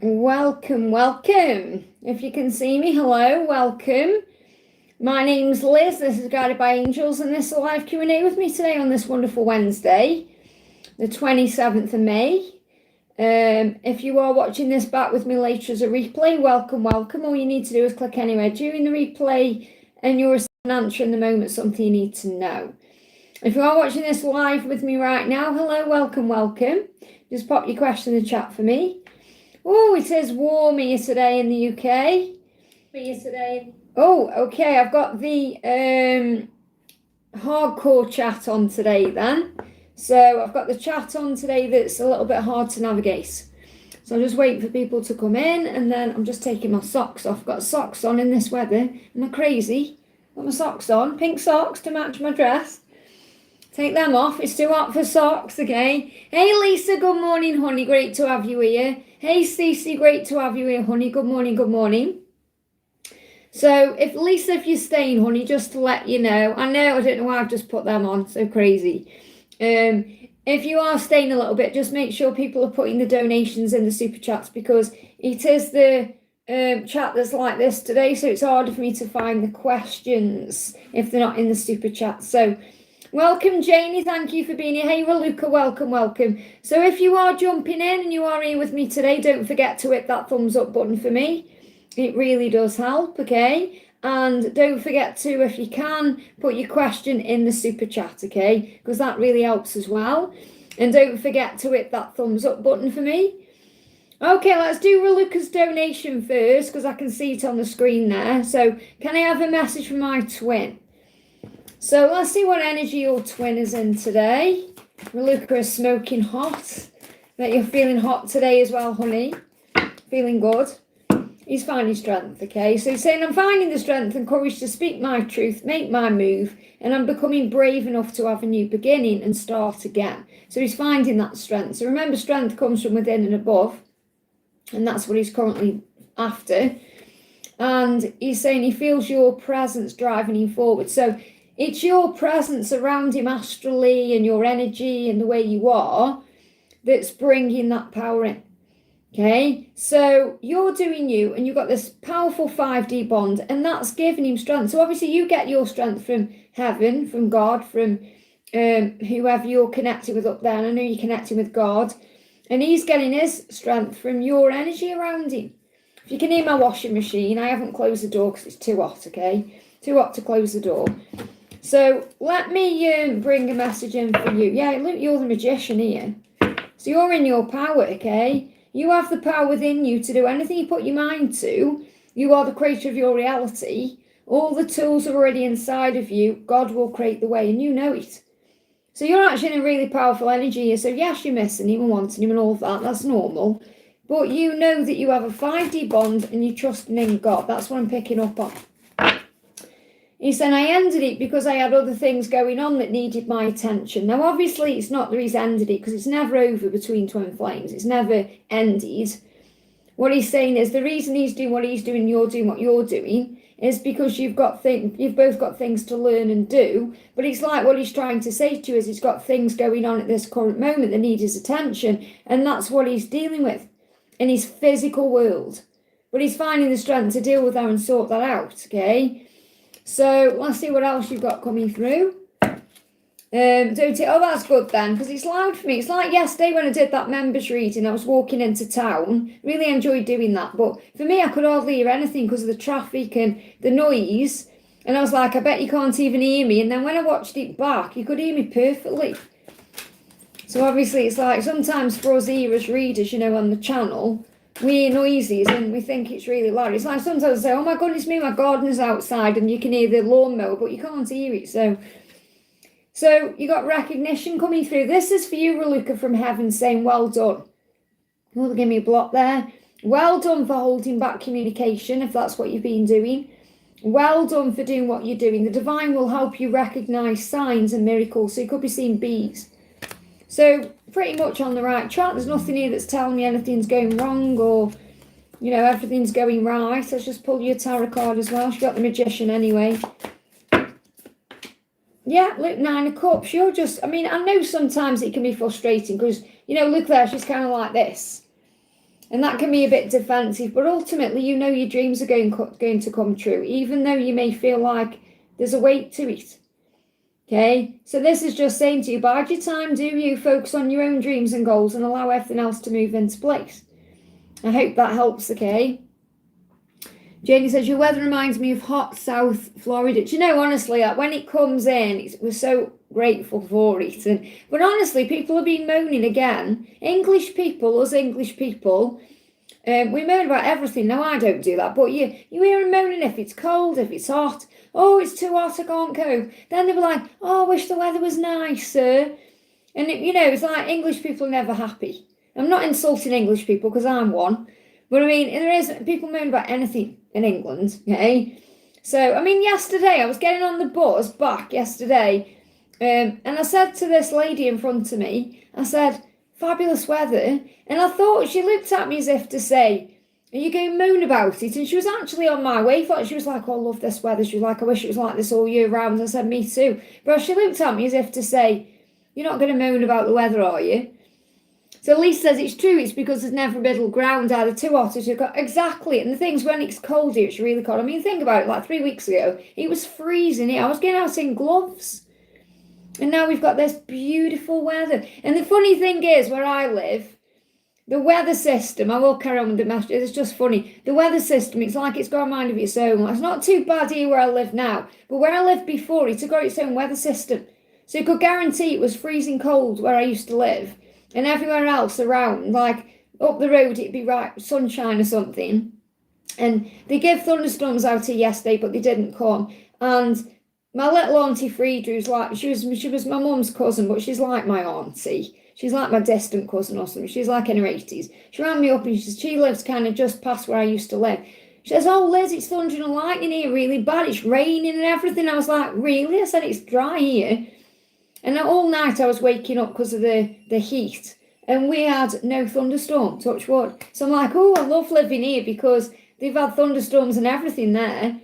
Welcome, welcome. If you can see me, hello, welcome. My name's Liz, this is Guided by Angels, and this is a live Q&A with me today on this wonderful Wednesday, the 27th of May. If you are watching this back with me later as a replay, welcome, welcome. All you need to do is click anywhere during the replay and you'll receive an answer in the moment, something you need to know. If you are watching this live with me right now, hello, welcome, welcome. Just pop your question in the chat for me. Oh, it is warm here today in the UK. Oh, okay, I've got the hardcore chat on today then. So I've got the chat on today that's a little bit hard to navigate. So I'm just waiting for people to come in, and then I'm just taking my socks off. I've got socks on in this weather. Am I crazy? Got my socks on, pink socks to match my dress. Take them off, it's too hot for socks, okay? Hey Lisa, good morning, honey, great to have you here. Hey Cece, great to have you here, honey, good morning, good morning. So if you're staying, honey, just to let you know, I don't know why I've just put them on, so crazy. If you are staying a little bit, just make sure people are putting the donations in the super chats, because it is the chat that's like this today, so it's harder for me to find the questions if they're not in the super chat. So welcome, Janie. Thank you for being here. Hey, Raluca, welcome, welcome. So if you are jumping in and you are here with me today, don't forget to hit that thumbs up button for me. It really does help, okay? And don't forget to, if you can, put your question in the super chat, okay? Because that really helps as well. And don't forget to hit that thumbs up button for me. Okay, let's do Raluca's donation first, because I can see it on the screen there. So can I have a message from my twin? So let's see what energy your twin is in today. Raluca is smoking hot. Bet you're feeling hot today as well, honey. Feeling good. He's finding strength, okay? So he's saying, I'm finding the strength and courage to speak my truth, make my move, and I'm becoming brave enough to have a new beginning and start again. So he's finding that strength. So remember, strength comes from within and above, and that's what he's currently after. And he's saying he feels your presence driving him forward. So it's your presence around him astrally and your energy and the way you are that's bringing that power in. Okay, so you're doing you, and you've got this powerful 5D bond, and that's giving him strength. So obviously you get your strength from heaven, from God, from whoever you're connected with up there. And I know you're connecting with God, and he's getting his strength from your energy around him. If you can hear my washing machine, I haven't closed the door because it's too hot, okay? Too hot to close the door. So let me bring a message in for you. Yeah, look, you're the magician here. So you're in your power, okay? You have the power within you to do anything you put your mind to. You are the creator of your reality. All the tools are already inside of you. God will create the way, and you know it. So you're actually in a really powerful energy here. So yes, you're missing him and wanting him and all of that. That's normal. But you know that you have a 5D bond and you're trusting in God. That's what I'm picking up on. He said, I ended it because I had other things going on that needed my attention. Now, obviously, it's not that he's ended it, because it's never over between twin flames. It's never ended. What he's saying is the reason he's doing what he's doing, you're doing what you're doing, is because you've both got things to learn and do. But it's like what he's trying to say to you is he's got things going on at this current moment that need his attention. And that's what he's dealing with in his physical world. But he's finding the strength to deal with that and sort that out, okay? So let's see what else you've got coming through. Oh, that's good then, because it's loud for me. It's like yesterday when I did that members reading, I was walking into town. Really enjoyed doing that. But for me, I could hardly hear anything because of the traffic and the noise. And I was like, I bet you can't even hear me. And then when I watched it back, you could hear me perfectly. So obviously it's like sometimes for us here as readers, on the channel, we hear noises and we think it's really loud. It's like sometimes I say, oh my goodness me, my gardener's outside, and you can hear the lawnmower, but you can't hear it. So you got recognition coming through. This is for you, Raluca, from heaven, saying well done. Oh, give me a block there. Well done for holding back communication, if that's what you've been doing. Well done for doing what you're doing. The divine will help you recognize signs and miracles. So you could be seeing bees. So pretty much on the right track. There's nothing here that's telling me anything's going wrong or, everything's going right. Let's just pull your tarot card as well. She's got the magician anyway. Yeah, look, 9 of Cups. You're just, I mean, I know sometimes it can be frustrating because, you know, look there, she's kind of like this. And that can be a bit defensive, but ultimately, you know your dreams are going to come true, even though you may feel like there's a weight to it. Okay, so this is just saying to you, bide your time, do you? Focus on your own dreams and goals and allow everything else to move into place. I hope that helps, okay? Janie says, your weather reminds me of hot South Florida. Do you know, honestly, like when it comes in, we're so grateful for it. But honestly, people have been moaning again. English people, us English people, we moan about everything. Now, I don't do that, but you hear them moaning if it's cold, if it's hot. Oh, it's too hot, I can't go. Then they were like, oh, I wish the weather was nicer. And, it's like English people are never happy. I'm not insulting English people because I'm one. But I mean, there is people moan about anything in England, okay? So, I mean, yesterday, I was getting on the bus back yesterday, and I said to this lady in front of me, I said, fabulous weather. And I thought she looked at me as if to say, are you going to moan about it? And she was actually on my way. She was like, oh, I love this weather. She was like, I wish it was like this all year round. I said, me too. But she looked at me as if to say, you're not going to moan about the weather, are you? So Lisa says it's true, it's because there's never a middle ground, either too hot or too cold. Exactly, and the thing's when it's cold here, it's really cold. I mean, think about it, like 3 weeks ago, it was freezing here. I was getting out in gloves. And now we've got this beautiful weather. And the funny thing is, where I live, the weather system, I will carry on with the message, it's just funny. The weather system, it's like it's got a mind of its own. It's not too bad here where I live now, but where I lived before, it's got its own weather system. So you could guarantee it was freezing cold where I used to live. And everywhere else around, like up the road, it'd be right sunshine or something. And they gave thunderstorms out here yesterday, but they didn't come. And my little auntie Frieda, who's like, she was my mum's cousin, but she's like my auntie. She's like my distant cousin or something. She's like in her 80s. She rang me up and she lives kind of just past where I used to live. She says, oh, Liz, it's thundering and lightning here really bad. It's raining and everything. I was like, really? I said, it's dry here. And all night I was waking up because of the heat. And we had no thunderstorm, touch wood. So I'm like, oh, I love living here because they've had thunderstorms and everything there.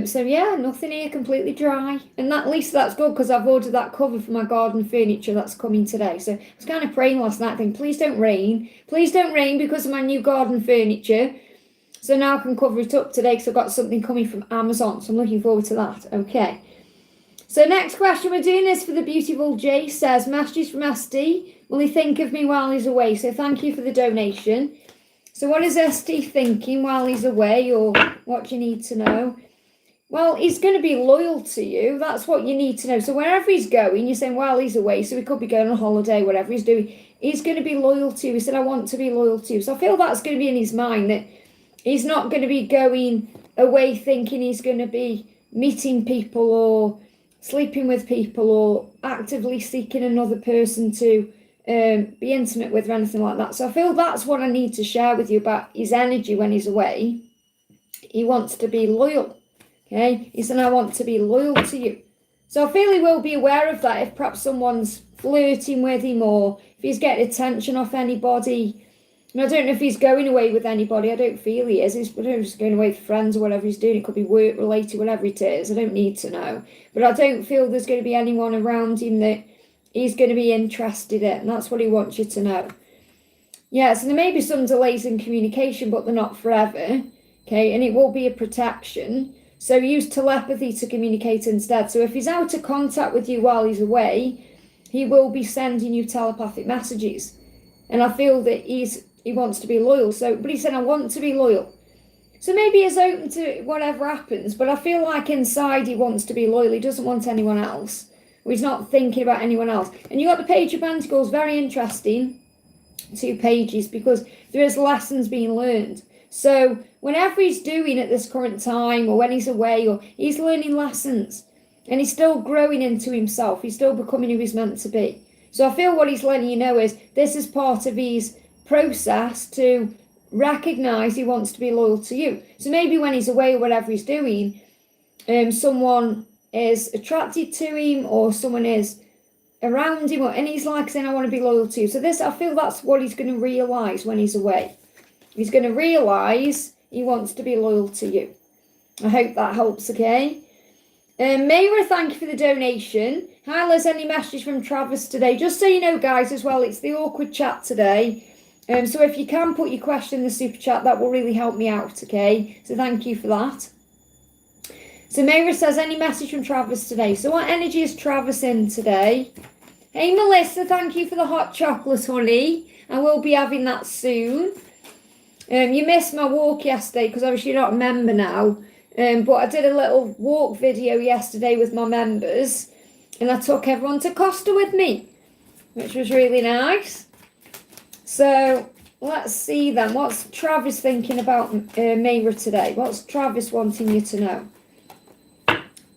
So yeah, nothing here, completely dry. And at least that's good because I've ordered that cover for my garden furniture that's coming today. So I was kind of praying last night, thinking, please don't rain. Please don't rain because of my new garden furniture. So now I can cover it up today because I've got something coming from Amazon. So I'm looking forward to that. Okay. So next question, we're doing this for the beautiful Jay, says, messages from SD. Will he think of me while he's away? So thank you for the donation. So what is SD thinking while he's away, or what do you need to know? Well, he's going to be loyal to you. That's what you need to know. So wherever he's going, you're saying while he's away, so he could be going on holiday, whatever he's doing, he's going to be loyal to you. He said, I want to be loyal to you. So I feel that's going to be in his mind, that he's not going to be going away thinking he's going to be meeting people or sleeping with people or actively seeking another person to be intimate with or anything like that. So I feel that's what I need to share with you about his energy when he's away. He wants to be loyal. Okay, he said, I want to be loyal to you. So I feel he will be aware of that if perhaps someone's flirting with him or if he's getting attention off anybody. And I don't know if he's going away with anybody. I don't feel he is. He's just going away with friends or whatever he's doing. It could be work related, whatever it is. I don't need to know. But I don't feel there's going to be anyone around him that he's going to be interested in. And that's what he wants you to know. Yeah, so there may be some delays in communication, but they're not forever. Okay, and it will be a protection. So use telepathy to communicate instead. So if he's out of contact with you while he's away, he will be sending you telepathic messages. And I feel that he wants to be loyal. So, but he said, I want to be loyal. So maybe he's open to whatever happens, but I feel like inside he wants to be loyal. He doesn't want anyone else. Or he's not thinking about anyone else. And you got the Page of Pentacles, very interesting. 2 pages, because there is lessons being learned. So whenever he's doing at this current time or when he's away, or he's learning lessons and he's still growing into himself. He's still becoming who he's meant to be. So I feel what he's letting you know is this is part of his process to recognize he wants to be loyal to you. So maybe when he's away or whatever he's doing, someone is attracted to him or someone is around him, and he's like saying, I want to be loyal to you. So this, I feel that's what he's going to realize when he's away. He's going to realize he wants to be loyal to you. I hope that helps, okay? Mayra, thank you for the donation. Hi, Liz, any message from Travis today? Just so you know, guys, as well, it's the awkward chat today. So if you can put your question in the super chat, that will really help me out, okay? So thank you for that. So Mayra says, any message from Travis today? So what energy is Travis in today? Hey, Melissa, thank you for the hot chocolate, honey. I will be having that soon. You missed my walk yesterday because obviously you're not a member now. But I did a little walk video yesterday with my members. And I took everyone to Costa with me, which was really nice. So let's see then. What's Travis thinking about Mayra today? What's Travis wanting you to know?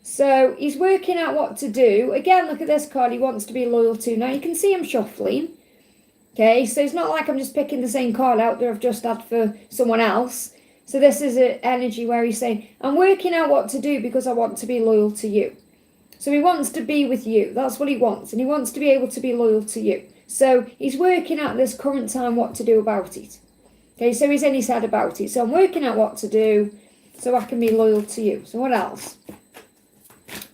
So he's working out what to do. Again, look at this card. He wants to be loyal to. Now you can see him shuffling. Okay, so it's not like I'm just picking the same card out that I've just had for someone else. So this is an energy where he's saying, I'm working out what to do because I want to be loyal to you. So he wants to be with you. That's what he wants. And he wants to be able to be loyal to you. So he's working out this current time what to do about it. Okay, so he's in his head about it. So I'm working out what to do so I can be loyal to you. So what else?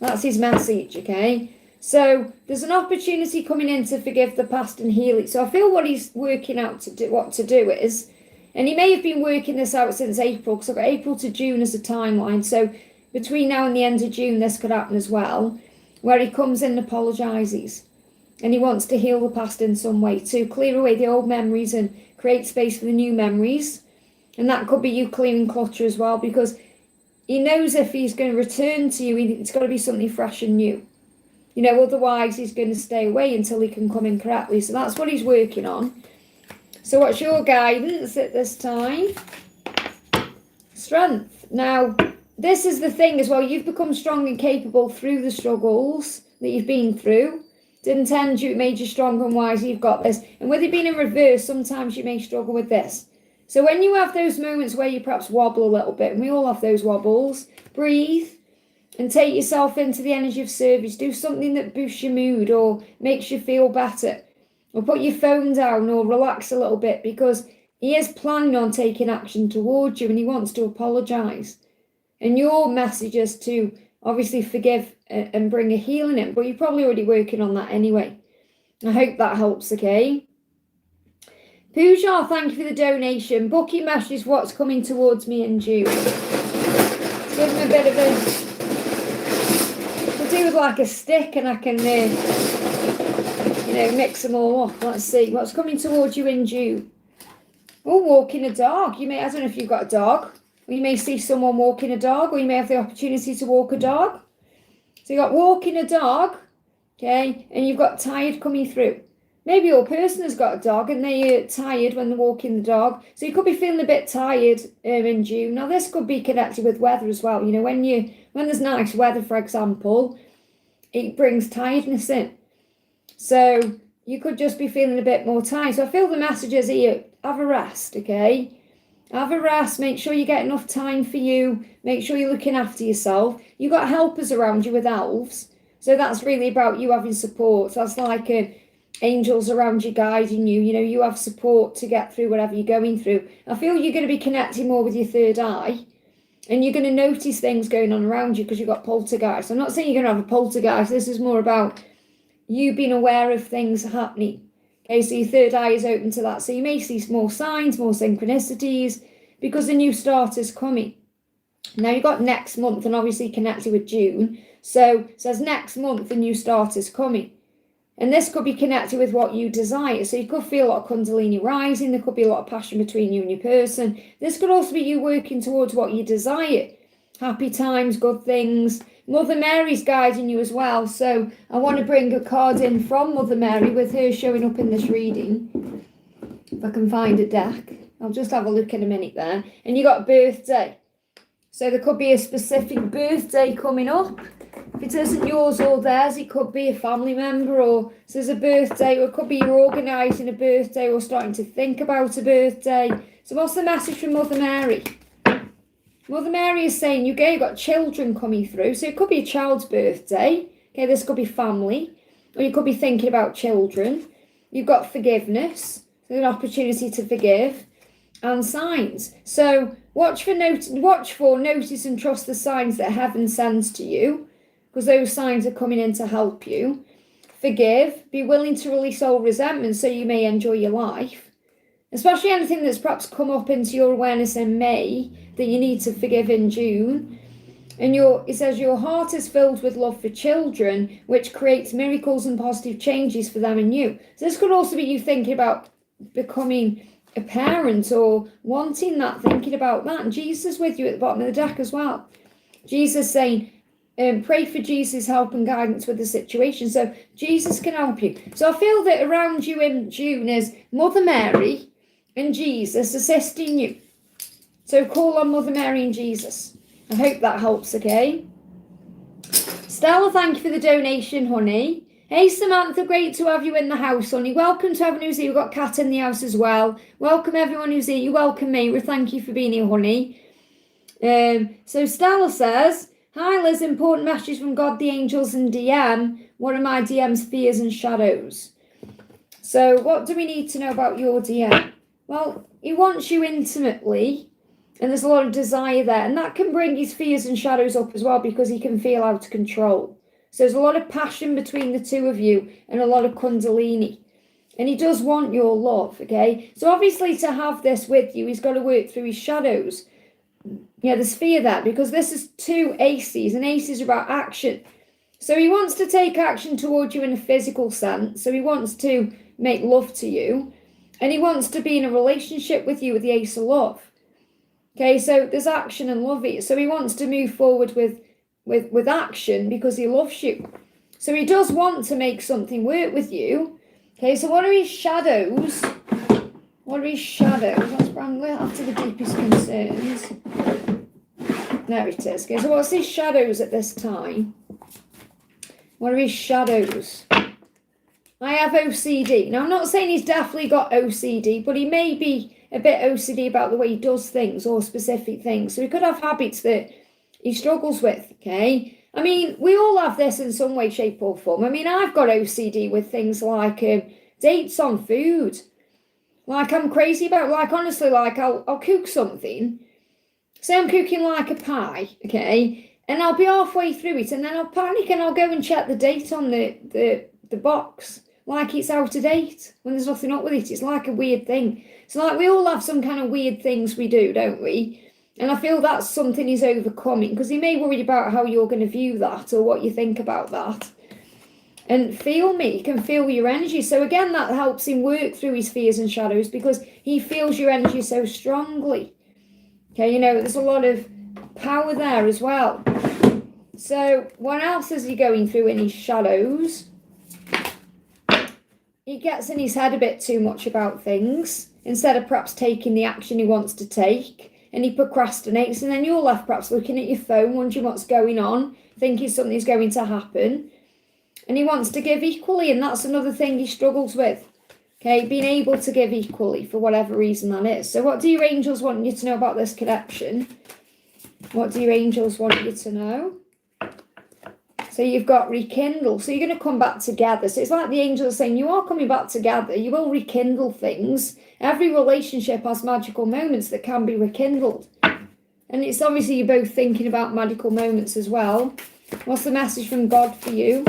That's his message, okay? So there's an opportunity coming in to forgive the past and heal it. So I feel what he's working out to do, what to do is, and he may have been working this out since April, because I've got April to June as a timeline. So between now and the end of June, this could happen as well, where he comes in and apologises. And he wants to heal the past in some way to clear away the old memories and create space for the new memories. And that could be you clearing clutter as well, because he knows if he's going to return to you, it's got to be something fresh and new. You know, otherwise he's going to stay away until he can come in correctly. So that's what he's working on. So what's your guidance at this time? Strength. Now, this is the thing as well. You've become strong and capable through the struggles that you've been through. Didn't tend you, it made you stronger and wiser. You've got this. And with it being in reverse, sometimes you may struggle with this. So when you have those moments where you perhaps wobble a little bit, and we all have those wobbles, breathe. And take yourself into the energy of service. Do something that boosts your mood or makes you feel better. Or put your phone down or relax a little bit, because he is planning on taking action towards you and he wants to apologise. And your message is to obviously forgive and bring a healing in. But you're probably already working on that anyway. I hope that helps, okay? Pooja, thank you for the donation. Bookie message, what's coming towards me in June. Let's give him a bit of a... do with like a stick and I can mix them all up. Let's see what's coming towards you in June. Oh, walking a dog. I don't know if you've got a dog, or you may see someone walking a dog, or you may have the opportunity to walk a dog. So you got walking a dog, okay, and you've got tired coming through. Maybe your person has got a dog and they're tired when they're walking the dog. So you could be feeling a bit tired in June. Now this could be connected with weather as well. You know, when there's nice weather, for example, it brings tiredness in. So you could just be feeling a bit more tired. So I feel the messages here, have a rest, okay? Have a rest, make sure you get enough time for you, make sure you're looking after yourself. You've got helpers around you with elves. So that's really about you having support. So that's like angels around you guiding you. You know, you have support to get through whatever you're going through. I feel you're going to be connecting more with your third eye. And you're going to notice things going on around you because you've got poltergeist. I'm not saying you're going to have a poltergeist. This is more about you being aware of things happening. Okay, so your third eye is open to that. So you may see more signs, more synchronicities, because the new start is coming. Now you've got next month and obviously connected with June. So it says next month the new start is coming. And this could be connected with what you desire. So you could feel a lot of Kundalini rising. There could be a lot of passion between you and your person. This could also be you working towards what you desire. Happy times, good things. Mother Mary's guiding you as well. So I want to bring a card in from Mother Mary with her showing up in this reading. If I can find a deck. I'll just have a look in a minute there. And you got birthday. So there could be a specific birthday coming up. If it isn't yours or theirs, it could be a family member, or so there's a birthday, or it could be you're organising a birthday or starting to think about a birthday. So what's the message from Mother Mary? Mother Mary is saying you've got children coming through, so it could be a child's birthday. Okay, this could be family, or you could be thinking about children. You've got forgiveness, so an opportunity to forgive, and signs. So watch for, notice and trust the signs that heaven sends to you. because those signs are coming in to help you. Forgive. Be willing to release all resentment so you may enjoy your life. Especially anything that's perhaps come up into your awareness in May that you need to forgive in June. And it says your heart is filled with love for children, which creates miracles and positive changes for them and you. So this could also be you thinking about becoming a parent or wanting that, thinking about that. And Jesus is with you at the bottom of the deck as well. Jesus saying, pray for Jesus' help and guidance with the situation. So Jesus can help you. So I feel that around you in June is Mother Mary and Jesus assisting you. So call on Mother Mary and Jesus. I hope that helps, okay? Stella, thank you for the donation, honey. Hey, Samantha, great to have you in the house, honey. Welcome to everyone who's here. We've got Kat in the house as well. Welcome everyone who's here. You welcome me. Thank you for being here, honey. So Stella says, hi, Liz, important message from God, the angels, and DM. What are my DM's fears and shadows? So what do we need to know about your DM? Well, he wants you intimately. And there's a lot of desire there. And that can bring his fears and shadows up as well because he can feel out of control. So there's a lot of passion between the two of you and a lot of kundalini. And he does want your love, okay? So obviously to have this with you, he's got to work through his shadows. Yeah, there's fear there because this is two aces. And aces are about action. So he wants to take action towards you in a physical sense. So he wants to make love to you. And he wants to be in a relationship with you with the ace of love. Okay, so there's action and love. So he wants to move forward with action because he loves you. So he does want to make something work with you. Okay, so what are his shadows? What are his shadows? That's probably after the deepest concerns. There it is. Okay, so what's his shadows at this time? What are his shadows? I have OCD. Now, I'm not saying he's definitely got OCD, but he may be a bit OCD about the way he does things or specific things. So he could have habits that he struggles with, okay? I mean, we all have this in some way, shape or form. I mean, I've got OCD with things like dates on food. Like I'm crazy about, like honestly, like I'll cook something. Say I'm cooking like a pie, okay? And I'll be halfway through it and then I'll panic and I'll go and check the date on the box. Like it's out of date when there's nothing up with it. It's like a weird thing. So like we all have some kind of weird things we do, don't we? And I feel that's something he's overcoming because he may worry about how you're going to view that or what you think about that. And feel me, he can feel your energy. So again, that helps him work through his fears and shadows because he feels your energy so strongly. Okay, you know, there's a lot of power there as well. So what else is he going through in his shadows? He gets in his head a bit too much about things instead of perhaps taking the action he wants to take, and he procrastinates, and then you're left perhaps looking at your phone, wondering what's going on, thinking something's going to happen, and he wants to give equally, and that's another thing he struggles with, okay, being able to give equally for whatever reason that is. So what do your angels want you to know about this connection? What do your angels want you to know? So you've got rekindle. So you're going to come back together. So it's like the angels are saying, you are coming back together. You will rekindle things. Every relationship has magical moments that can be rekindled. And it's obviously you're both thinking about magical moments as well. What's the message from God for you?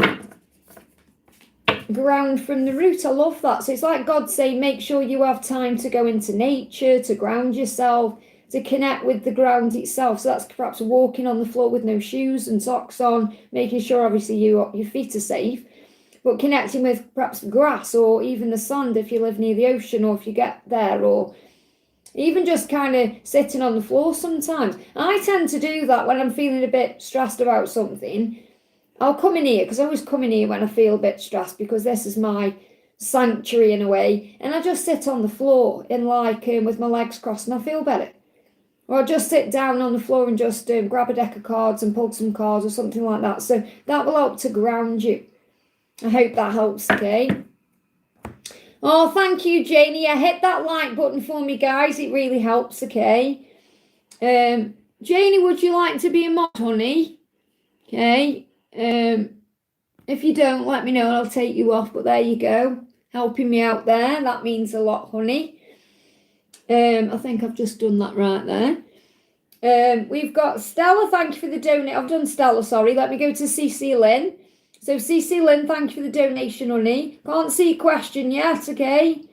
Ground from the root. I love that. So it's like God saying, make sure you have time to go into nature, to ground yourself, to connect with the ground itself. So that's perhaps walking on the floor with no shoes and socks on, making sure obviously your feet are safe, but connecting with perhaps grass or even the sand if you live near the ocean or if you get there, or even just kind of sitting on the floor sometimes. I tend to do that when I'm feeling a bit stressed about something. I'll come in here, because I always come in here when I feel a bit stressed, because this is my sanctuary in a way, and I just sit on the floor in with my legs crossed and I feel better. Or I'll just sit down on the floor and just grab a deck of cards and pull some cards or something like that. So that will help to ground you. I hope that helps, okay? Oh, thank you, Janie. Yeah, hit that like button for me, guys. It really helps, okay? Janie, would you like to be a mod, honey? Okay. If you don't, let me know and I'll take you off. But there you go. Helping me out there. That means a lot, honey. I think I've just done that right there. We've got Stella, thank you for the donate. I've done Stella, sorry. Let me go to CC Lynn. So CC Lynn, thank you for the donation, honey. Can't see your question yet, okay?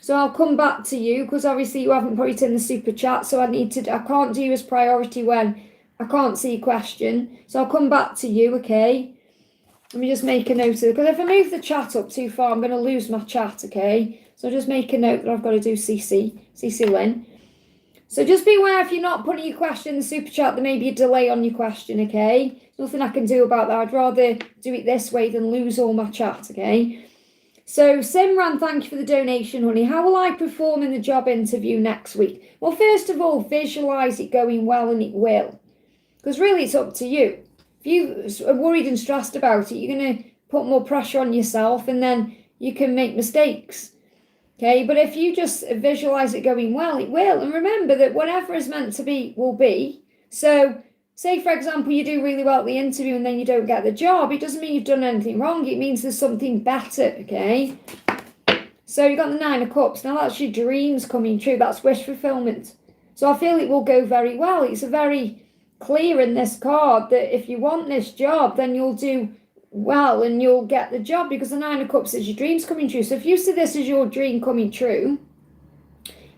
So I'll come back to you because obviously you haven't put it in the super chat. So I can't do you as priority when I can't see your question. So I'll come back to you, okay? Let me just make a note of it. Because if I move the chat up too far, I'm going to lose my chat, okay? So I'll just make a note that I've got to do CC Lynn. So just be aware if you're not putting your question in the super chat, there may be a delay on your question, okay? There's nothing I can do about that. I'd rather do it this way than lose all my chat, okay? So Simran, thank you for the donation, honey. How will I perform in the job interview next week? Well, first of all, visualise it going well, and it will. Because really it's up to you. If you are worried and stressed about it, you're going to put more pressure on yourself and then you can make mistakes. Okay, but if you just visualise it going well, it will. And remember that whatever is meant to be will be. So say, for example, you do really well at the interview and then you don't get the job. It doesn't mean you've done anything wrong. It means there's something better, okay? So you've got the 9 of Cups. Now that's your dreams coming true. That's wish fulfillment. So I feel it will go very well. It's a very clear in this card that if you want this job, then you'll do well and you'll get the job because the 9 of Cups is your dreams coming true. So if you see this as your dream coming true,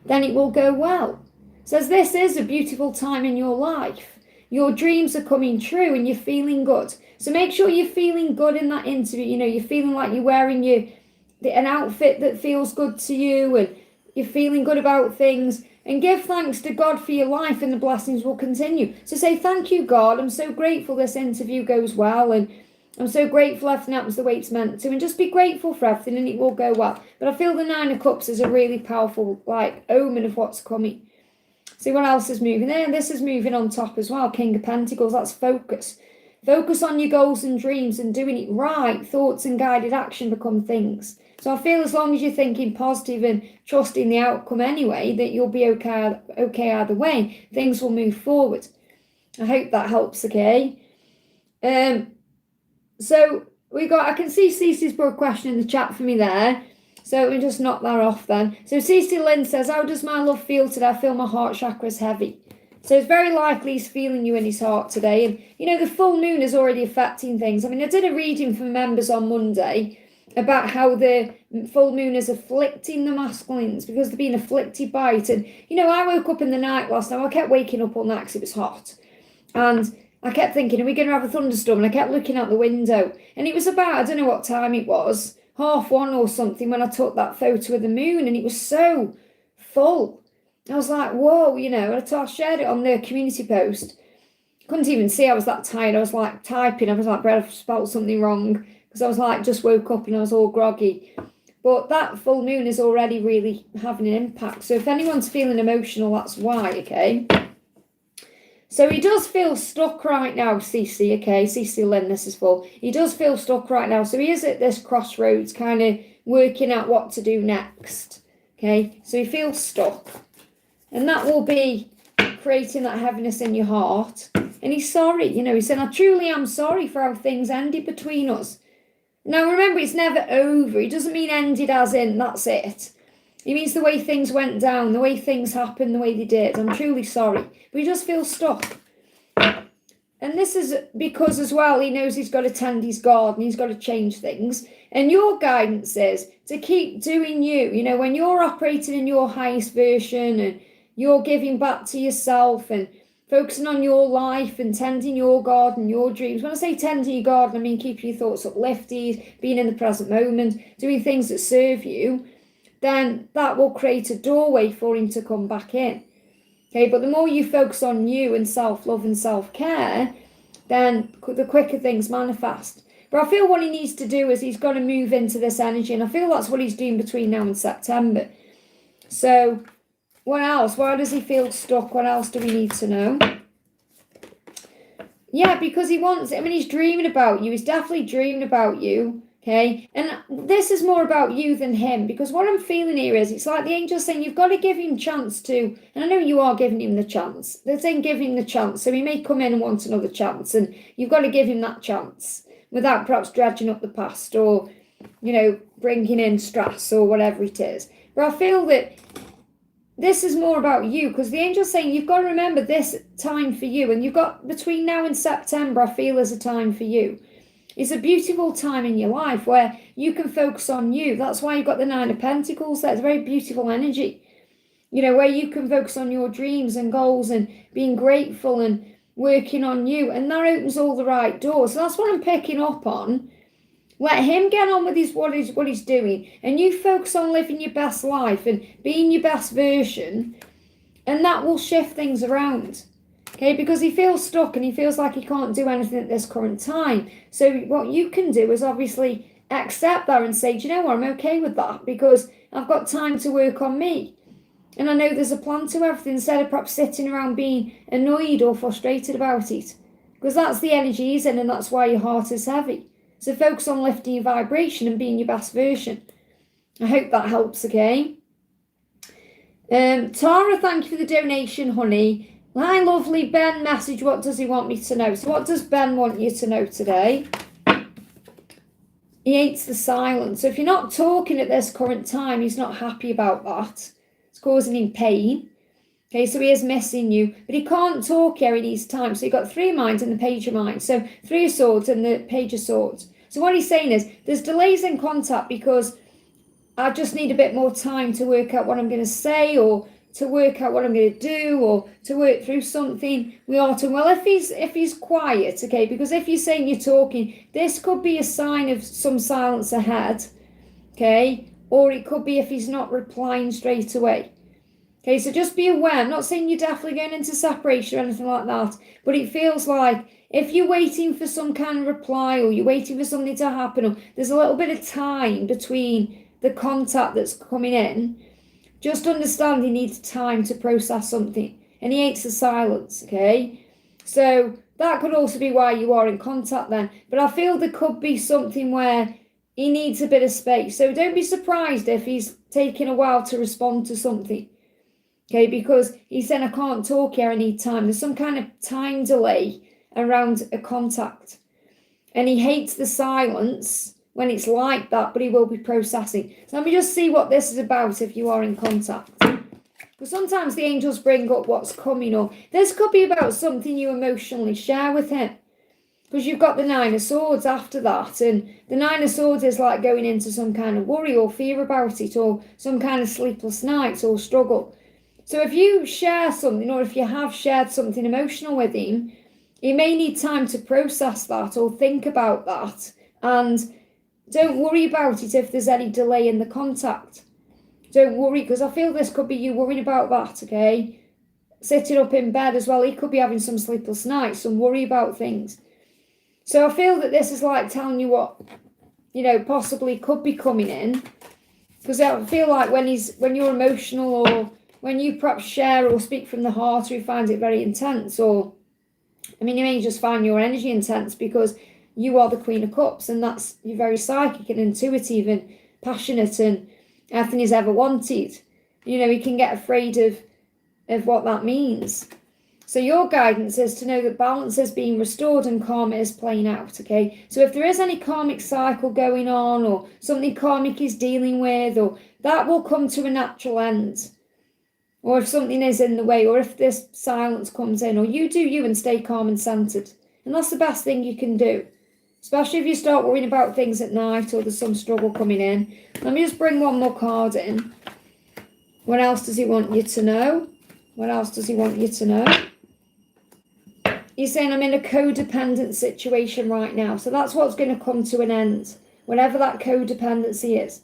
then it will go well. It says this is a beautiful time in your life. Your dreams are coming true and you're feeling good. So make sure you're feeling good in that interview. You know, you're feeling like you're wearing an outfit that feels good to you and you're feeling good about things. And give thanks to God for your life and the blessings will continue. So say, thank you, God. I'm so grateful this interview goes well and I'm so grateful everything happens the way it's meant to. And just be grateful for everything and it will go well. But I feel the 9 of Cups is a really powerful omen of what's coming. See what else is moving there. This is moving on top as well. King of Pentacles, that's focus. Focus on your goals and dreams and doing it right. Thoughts and guided action become things. So I feel as long as you're thinking positive and trusting the outcome anyway, that you'll be okay either way. Things will move forward. I hope that helps, okay? So I can see Cece's put a question in the chat for me there. So we just knock that off then. So Cece Lynn says, how does my love feel today? I feel my heart chakra is heavy. So it's very likely he's feeling you in his heart today. And, you know, the full moon is already affecting things. I mean, I did a reading for members on Monday about how the full moon is afflicting the masculines because they're being afflicted by it. And, you know, I woke up in the night last night. I kept waking up all night because it was hot. And I kept thinking, are we going to have a thunderstorm? And I kept looking out the window. And it was about, I don't know what time it was, 1:30 or something when I took that photo of the moon. And it was so full. I was like, whoa, you know. And I shared it on the community post. Couldn't even see I was that tired. I was like typing. I was like, Brad, I've spelled something wrong. Because I was like, just woke up and I was all groggy. But that full moon is already really having an impact. So if anyone's feeling emotional, that's why, okay? So he does feel stuck right now, Cece, okay? Cece Lynn, this is full. He does feel stuck right now. So he is at this crossroads, kind of working out what to do next, okay? So he feels stuck. And that will be creating that heaviness in your heart. And he's sorry, you know. He said, I truly am sorry for how things ended between us. Now, remember, it's never over. It doesn't mean ended as in that's it. It means the way things went down, the way things happened, the way they did. I'm truly sorry. But he just feels stuck. And this is because as well, he knows he's got to tend his garden. He's got to change things. And your guidance is to keep doing you. You know, when you're operating in your highest version and you're giving back to yourself and focusing on your life and tending your garden, your dreams. When I say tending your garden, I mean keeping your thoughts uplifted, being in the present moment, doing things that serve you, then that will create a doorway for him to come back in. Okay, but the more you focus on you and self-love and self-care, then the quicker things manifest. But I feel what he needs to do is he's got to move into this energy, and I feel that's what he's doing between now and September. So what else? Why does he feel stuck? What else do we need to know? Yeah, because he wants it. I mean, he's dreaming about you. He's definitely dreaming about you. Okay. And this is more about you than him, because what I'm feeling here is it's like the angel's saying you've got to give him chance to, and I know you are giving him the chance. They're saying give him the chance. So he may come in and want another chance, and you've got to give him that chance without perhaps dredging up the past or, you know, bringing in stress or whatever it is. But I feel that this is more about you, because the angel's saying you've got to remember this time for you, and you've got between now and September, I feel, is a time for you. It's a beautiful time in your life where you can focus on you. That's why you've got the Nine of Pentacles. That's a very beautiful energy, you know, where you can focus on your dreams and goals and being grateful and working on you, and that opens all the right doors. So that's what I'm picking up on. Let him get on with what he's doing, and you focus on living your best life and being your best version, and that will shift things around. Okay, because he feels stuck and he feels like he can't do anything at this current time. So what you can do is obviously accept that and say, do you know what, I'm okay with that because I've got time to work on me. And I know there's a plan to everything, instead of perhaps sitting around being annoyed or frustrated about it. Because that's the energy he's in, and that's why your heart is heavy. So focus on lifting your vibration and being your best version. I hope that helps, okay? Tara, thank you for the donation, honey. Hi, lovely. Ben, message, what does he want me to know? So what does Ben want you to know today? He hates the silence. So if you're not talking at this current time, he's not happy about that. It's causing him pain. Okay, so he is missing you, but he can't talk here, he needs time. So you've got Three of Minds and the Page of Minds. So Three of Swords and the Page of Swords. So what he's saying is, there's delays in contact because I just need a bit more time to work out what I'm going to say, or to work out what I'm going to do, or to work through something. We are to, well, if he's quiet, okay, because if you're saying you're talking, this could be a sign of some silence ahead, okay, or it could be if he's not replying straight away. Okay, so just be aware. I'm not saying you're definitely going into separation or anything like that, but it feels like if you're waiting for some kind of reply, or you're waiting for something to happen, or there's a little bit of time between the contact that's coming in, just understand he needs time to process something, and he hates the silence, okay? So that could also be why you are in contact then, but I feel there could be something where he needs a bit of space. So don't be surprised if he's taking a while to respond to something. Okay, because he's saying, I can't talk here, I need time. There's some kind of time delay around a contact. And he hates the silence when it's like that, but he will be processing. So let me just see what this is about if you are in contact. Because sometimes the angels bring up what's coming, or this could be about something you emotionally share with him. Because you've got the Nine of Swords after that. And the Nine of Swords is like going into some kind of worry or fear about it, or some kind of sleepless nights or struggle. So if you share something, or if you have shared something emotional with him, he may need time to process that or think about that. And don't worry about it if there's any delay in the contact. Don't worry, because I feel this could be you worrying about that, okay? Sitting up in bed as well, he could be having some sleepless nights, some worry about things. So I feel that this is like telling you what, you know, possibly could be coming in. Because I feel like when you're emotional, or when you perhaps share or speak from the heart, or he finds it very intense, or, I mean, you may just find your energy intense because you are the Queen of Cups, and that's, you're very psychic and intuitive and passionate and everything he's ever wanted. You know, he can get afraid of what that means. So your guidance is to know that balance is being restored and karma is playing out, okay? So if there is any karmic cycle going on, or something karmic is dealing with, or that will come to a natural end. Or if something is in the way, or if this silence comes in, or you do you and stay calm and centered. And that's the best thing you can do. Especially if you start worrying about things at night, or there's some struggle coming in. Let me just bring one more card in. What else does he want you to know? What else does he want you to know? He's saying, I'm in a codependent situation right now. So that's what's going to come to an end. Whatever that codependency is.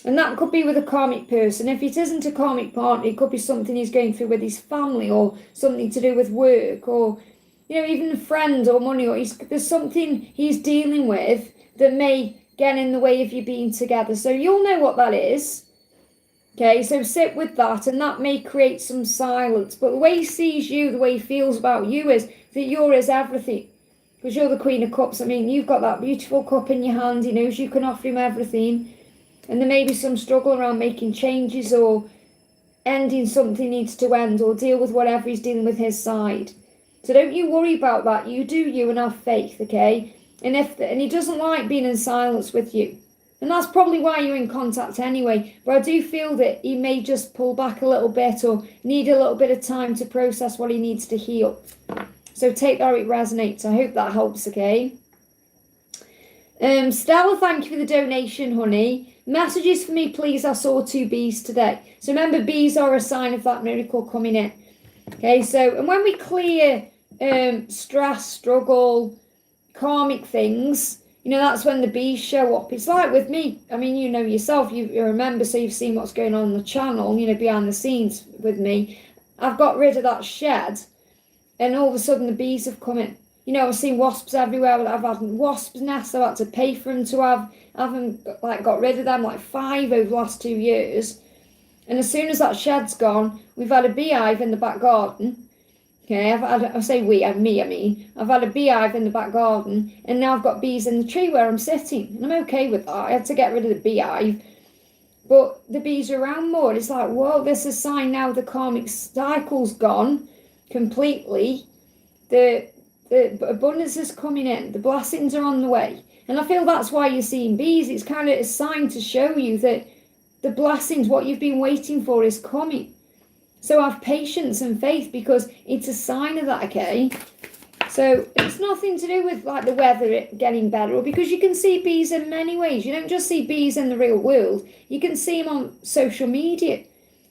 And that could be with a karmic person. If it isn't a karmic partner, it could be something he's going through with his family, or something to do with work, or, you know, even a friend or money, or there's something he's dealing with that may get in the way of you being together. So you'll know what that is. Okay, so sit with that, and that may create some silence. But the way he sees you, the way he feels about you is that you're his everything. Because you're the Queen of Cups. I mean, you've got that beautiful cup in your hand. He knows you can offer him everything. And there may be some struggle around making changes, or ending something needs to end, or deal with whatever he's dealing with his side. So don't you worry about that. You do you and have faith, okay? And he doesn't like being in silence with you. And that's probably why you're in contact anyway. But I do feel that he may just pull back a little bit or need a little bit of time to process what he needs to heal. So take that how it resonates. I hope that helps, okay? Stella, thank you for the donation, honey. Messages for me, please. I saw 2 bees today. So remember, bees are a sign of that miracle coming in. Okay, so, and when we clear stress, struggle, karmic things, you know, that's when the bees show up. It's like with me. I mean, you know yourself, you remember, so you've seen what's going on the channel, you know, behind the scenes with me. I've got rid of that shed, and all of a sudden the bees have come in. You know, I've seen wasps everywhere. I've had wasps' nests. I've had to pay for them to have. I haven't got rid of them, like 5 over the last 2 years. And as soon as that shed's gone, we've had a beehive in the back garden. Okay, I've had a beehive in the back garden, and now I've got bees in the tree where I'm sitting, and I'm okay with that. I had to get rid of the beehive, but the bees are around more. It's like, whoa, this is a sign now the karmic cycle's gone completely. The abundance is coming in. The blessings are on the way. And I feel that's why you're seeing bees. It's kind of a sign to show you that the blessings, what you've been waiting for, is coming. So have patience and faith, because it's a sign of that, okay? So it's nothing to do with like the weather getting better, or because you can see bees in many ways. You don't just see bees in the real world. You can see them on social media.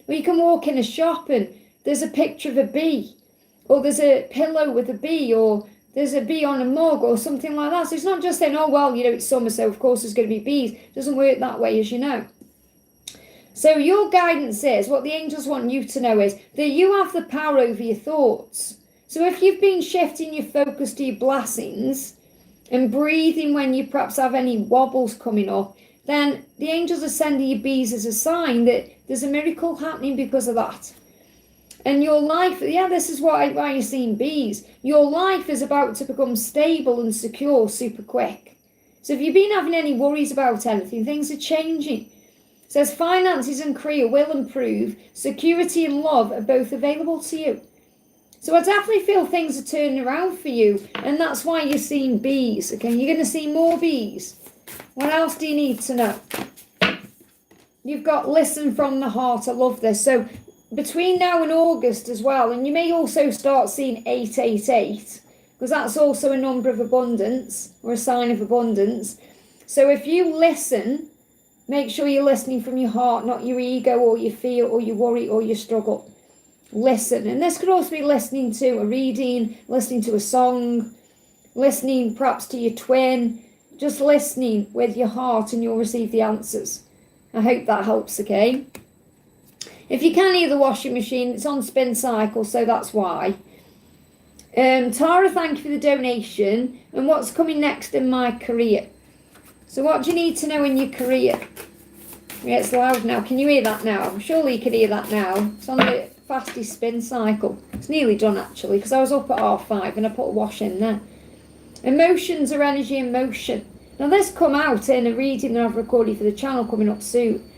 Or you can walk in a shop and there's a picture of a bee, or there's a pillow with a bee, or there's a bee on a mug or something like that. So it's not just saying, oh, well, you know, it's summer, so of course there's going to be bees. It doesn't work that way, as you know. So your guidance is, what the angels want you to know is that you have the power over your thoughts. So if you've been shifting your focus to your blessings and breathing when you perhaps have any wobbles coming up, then the angels are sending you bees as a sign that there's a miracle happening because of that. And your life, this is why you're seeing bees. Your life is about to become stable and secure super quick. So if you've been having any worries about anything, things are changing. It says finances and career will improve. Security and love are both available to you. So I definitely feel things are turning around for you. And that's why you're seeing bees. Okay, you're going to see more bees. What else do you need to know? You've got listen from the heart. I love this. So between now and August as well, and you may also start seeing 888, because that's also a number of abundance, or a sign of abundance. So if you listen, make sure you're listening from your heart, not your ego or your fear or your worry or your struggle. Listen. And this could also be listening to a reading, listening to a song, listening perhaps to your twin, just listening with your heart, and you'll receive the answers. I hope that helps, okay? If you can hear the washing machine, it's on spin cycle, so that's why. Tara, thank you for the donation. And what's coming next in my career? So what do you need to know in your career? Yeah, it's loud now. Can you hear that now? Surely you can hear that now. It's on the fastest spin cycle. It's nearly done, actually, because I was up at 5:30 and I put a wash in there. Emotions are energy in motion. Now, this come out in a reading that I've recorded for the channel coming up soon.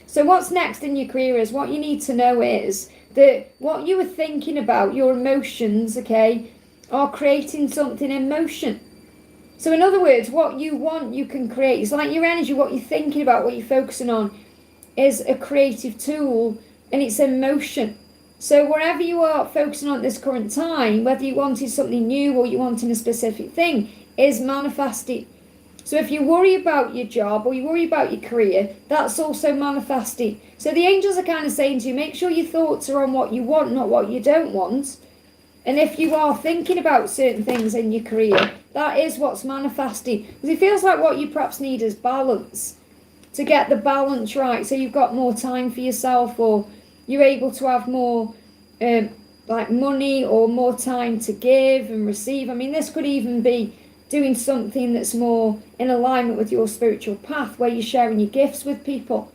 So what's next in your career is, what you need to know is that what you were thinking about, your emotions, okay, are creating something in motion. So in other words, what you want, you can create. It's like your energy, what you're thinking about, what you're focusing on is a creative tool, and it's in motion. So wherever you are focusing on at this current time, whether you wanted something new or you wanting a specific thing, is manifesting. So if you worry about your job or you worry about your career, that's also manifesting. So the angels are kind of saying to you, make sure your thoughts are on what you want, not what you don't want. And if you are thinking about certain things in your career, that is what's manifesting. Because it feels like what you perhaps need is balance. To get the balance right, so you've got more time for yourself, or you're able to have more like money or more time to give and receive. I mean, this could even be doing something that's more in alignment with your spiritual path, where you're sharing your gifts with people,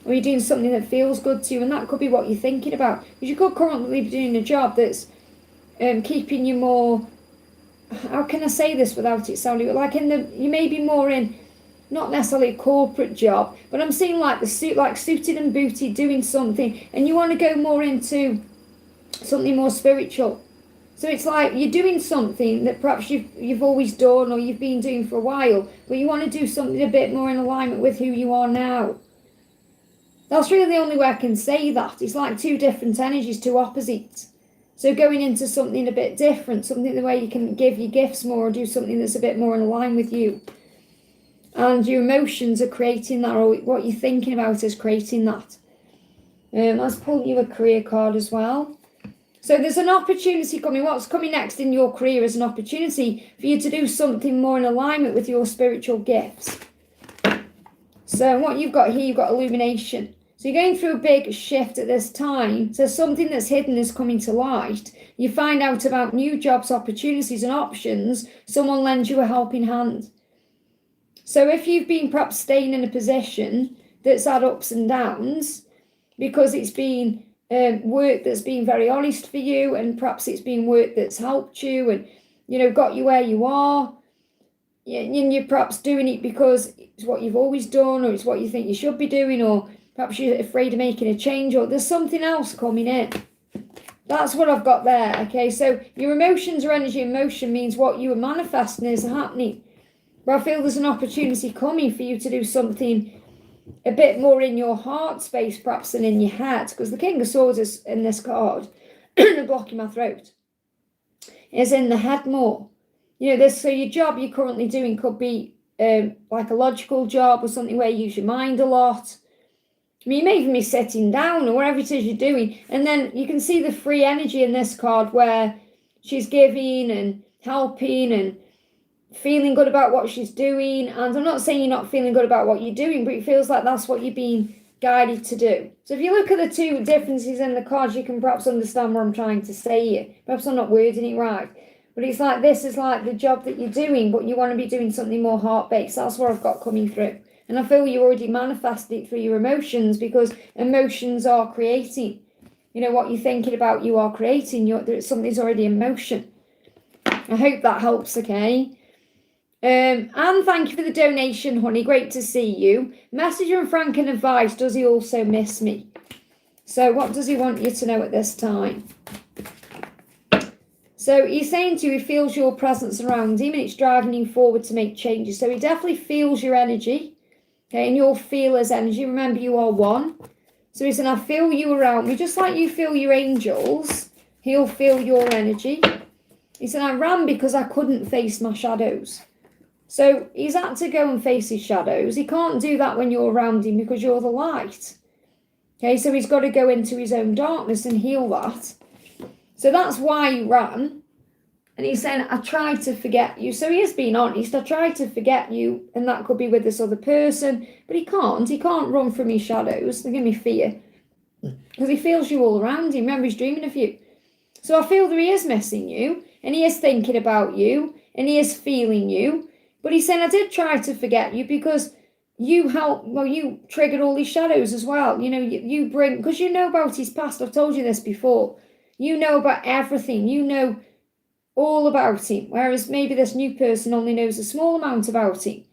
or you're doing something that feels good to you, and that could be what you're thinking about. Because you could currently be doing a job that's keeping you more, how can I say this without it sounding like you may be more in, not necessarily a corporate job, but I'm seeing like the suit, like suited and booted, doing something, and you want to go more into something more spiritual. So it's like you're doing something that perhaps you've always done or you've been doing for a while, but you want to do something a bit more in alignment with who you are now. That's really the only way I can say that. It's like two different energies, two opposites. So going into something a bit different, something the way you can give your gifts more or do something that's a bit more in line with you. And your emotions are creating that, or what you're thinking about is creating that. Let's pull you a career card as well. So there's an opportunity coming. What's coming next in your career is an opportunity for you to do something more in alignment with your spiritual gifts. So what you've got here, you've got illumination. So you're going through a big shift at this time. So something that's hidden is coming to light. You find out about new jobs, opportunities and options. Someone lends you a helping hand. So if you've been perhaps staying in a position that's had ups and downs because it's been work that's been very honest for you, and perhaps it's been work that's helped you and, you know, got you where you are, and you're perhaps doing it because it's what you've always done, or it's what you think you should be doing, or perhaps you're afraid of making a change, or there's something else coming in. That's what I've got there. Okay, so your emotions or energy in motion means what you are manifesting is happening. But I feel there's an opportunity coming for you to do something a bit more in your heart space perhaps than in your head, because the King of Swords is in this card, the block in my throat, is in the head more. You know, so your job you're currently doing could be like a logical job or something where you use your mind a lot. I mean, you may even be sitting down or whatever it is you're doing, and then you can see the free energy in this card where she's giving and helping and feeling good about what she's doing. And I'm not saying you're not feeling good about what you're doing, but it feels like that's what you're being guided to do. So if you look at the two differences in the cards, you can perhaps understand what I'm trying to say here. Perhaps I'm not wording it right, but it's like this is like the job that you're doing, but you want to be doing something more heart-based. That's what I've got coming through. And I feel you already manifested it through your emotions, because emotions are creating. You know, what you're thinking about, you are creating. Something's already in motion. I hope that helps, okay? And thank you for the donation, honey. Great to see you. Messenger and Franken advice, does he also miss me? So what does he want you to know at this time? So he's saying to you, he feels your presence around him and it's driving him forward to make changes. So he definitely feels your energy. Okay, and you'll feel his energy. Remember, you are one. So he said, I feel you around me. Just like you feel your angels, he'll feel your energy. He said, I ran because I couldn't face my shadows. So he's had to go and face his shadows. He can't do that when you're around him because you're the light. Okay, so he's got to go into his own darkness and heal that. So that's why he ran. And he's saying, I tried to forget you. So he is being honest. I tried to forget you, and that could be with this other person. But he can't. He can't run from his shadows. They give me fear. Because he feels you all around him. Remember, he's dreaming of you. So I feel that he is missing you, and he is thinking about you, and he is feeling you. But he's saying, I did try to forget you because you you triggered all these shadows as well. You know, you bring, because you know about his past. I've told you this before. You know about everything. You know all about him, whereas maybe this new person only knows a small amount about him.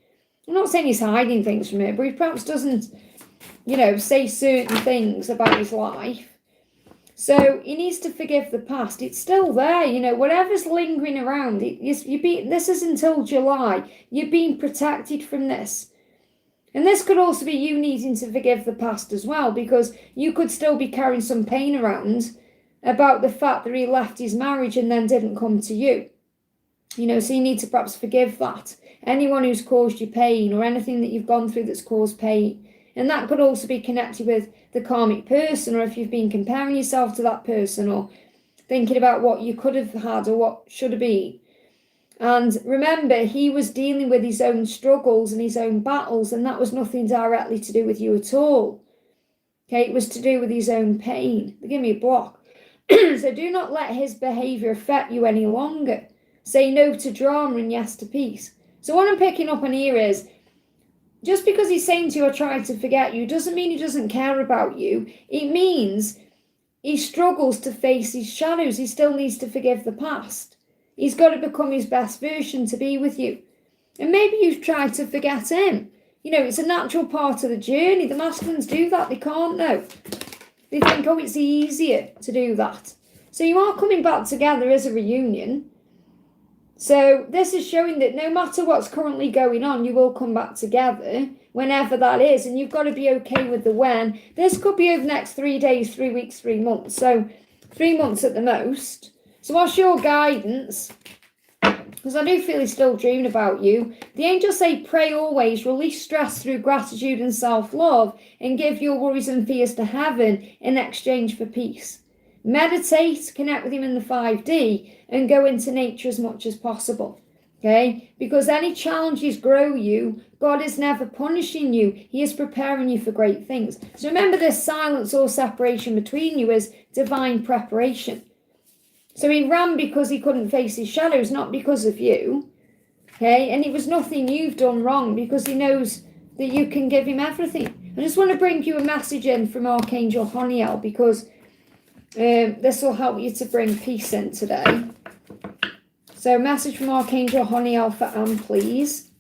I'm not saying he's hiding things from it, but he perhaps doesn't, you know, say certain things about his life. So he needs to forgive the past. It's still there, you know, whatever's lingering around. This is until July. You're being protected from this. And this could also be you needing to forgive the past as well, because you could still be carrying some pain around about the fact that he left his marriage and then didn't come to you. You know, so you need to perhaps forgive that. Anyone who's caused you pain, or anything that you've gone through that's caused pain. And that could also be connected with the karmic person, or if you've been comparing yourself to that person, or thinking about what you could have had or what should have been. And remember, he was dealing with his own struggles and his own battles, and that was nothing directly to do with you at all. Okay, it was to do with his own pain. They give me a block. So do not let his behaviour affect you any longer. Say no to drama and yes to peace. So what I'm picking up on here is, just because he's saying to you, I tried to forget you, doesn't mean he doesn't care about you. It means he struggles to face his shadows. He still needs to forgive the past. He's got to become his best version to be with you. And maybe you've tried to forget him. You know, it's a natural part of the journey. The masculines do that. They can't know. They think, oh, it's easier to do that. So you are coming back together as a reunion. So this is showing that no matter what's currently going on, you will come back together whenever that is. And you've got to be okay with the when. This could be over the next 3 days, 3 weeks, 3 months. So 3 months at the most. So what's your guidance? Because I do feel he's still dreaming about you. The angels say, pray always, release stress through gratitude and self-love, and give your worries and fears to heaven in exchange for peace. Meditate, connect with him in the 5D, and go into nature as much as possible. Okay? Because any challenges grow you. God is never punishing you. He is preparing you for great things. So remember, this silence or separation between you is divine preparation. So he ran because he couldn't face his shadows, not because of you. Okay? And it was nothing you've done wrong, because he knows that you can give him everything. I just want to bring you a message in from Archangel Honiel, because this will help you to bring peace in today. So, message from Archangel Honiel for Anne, please.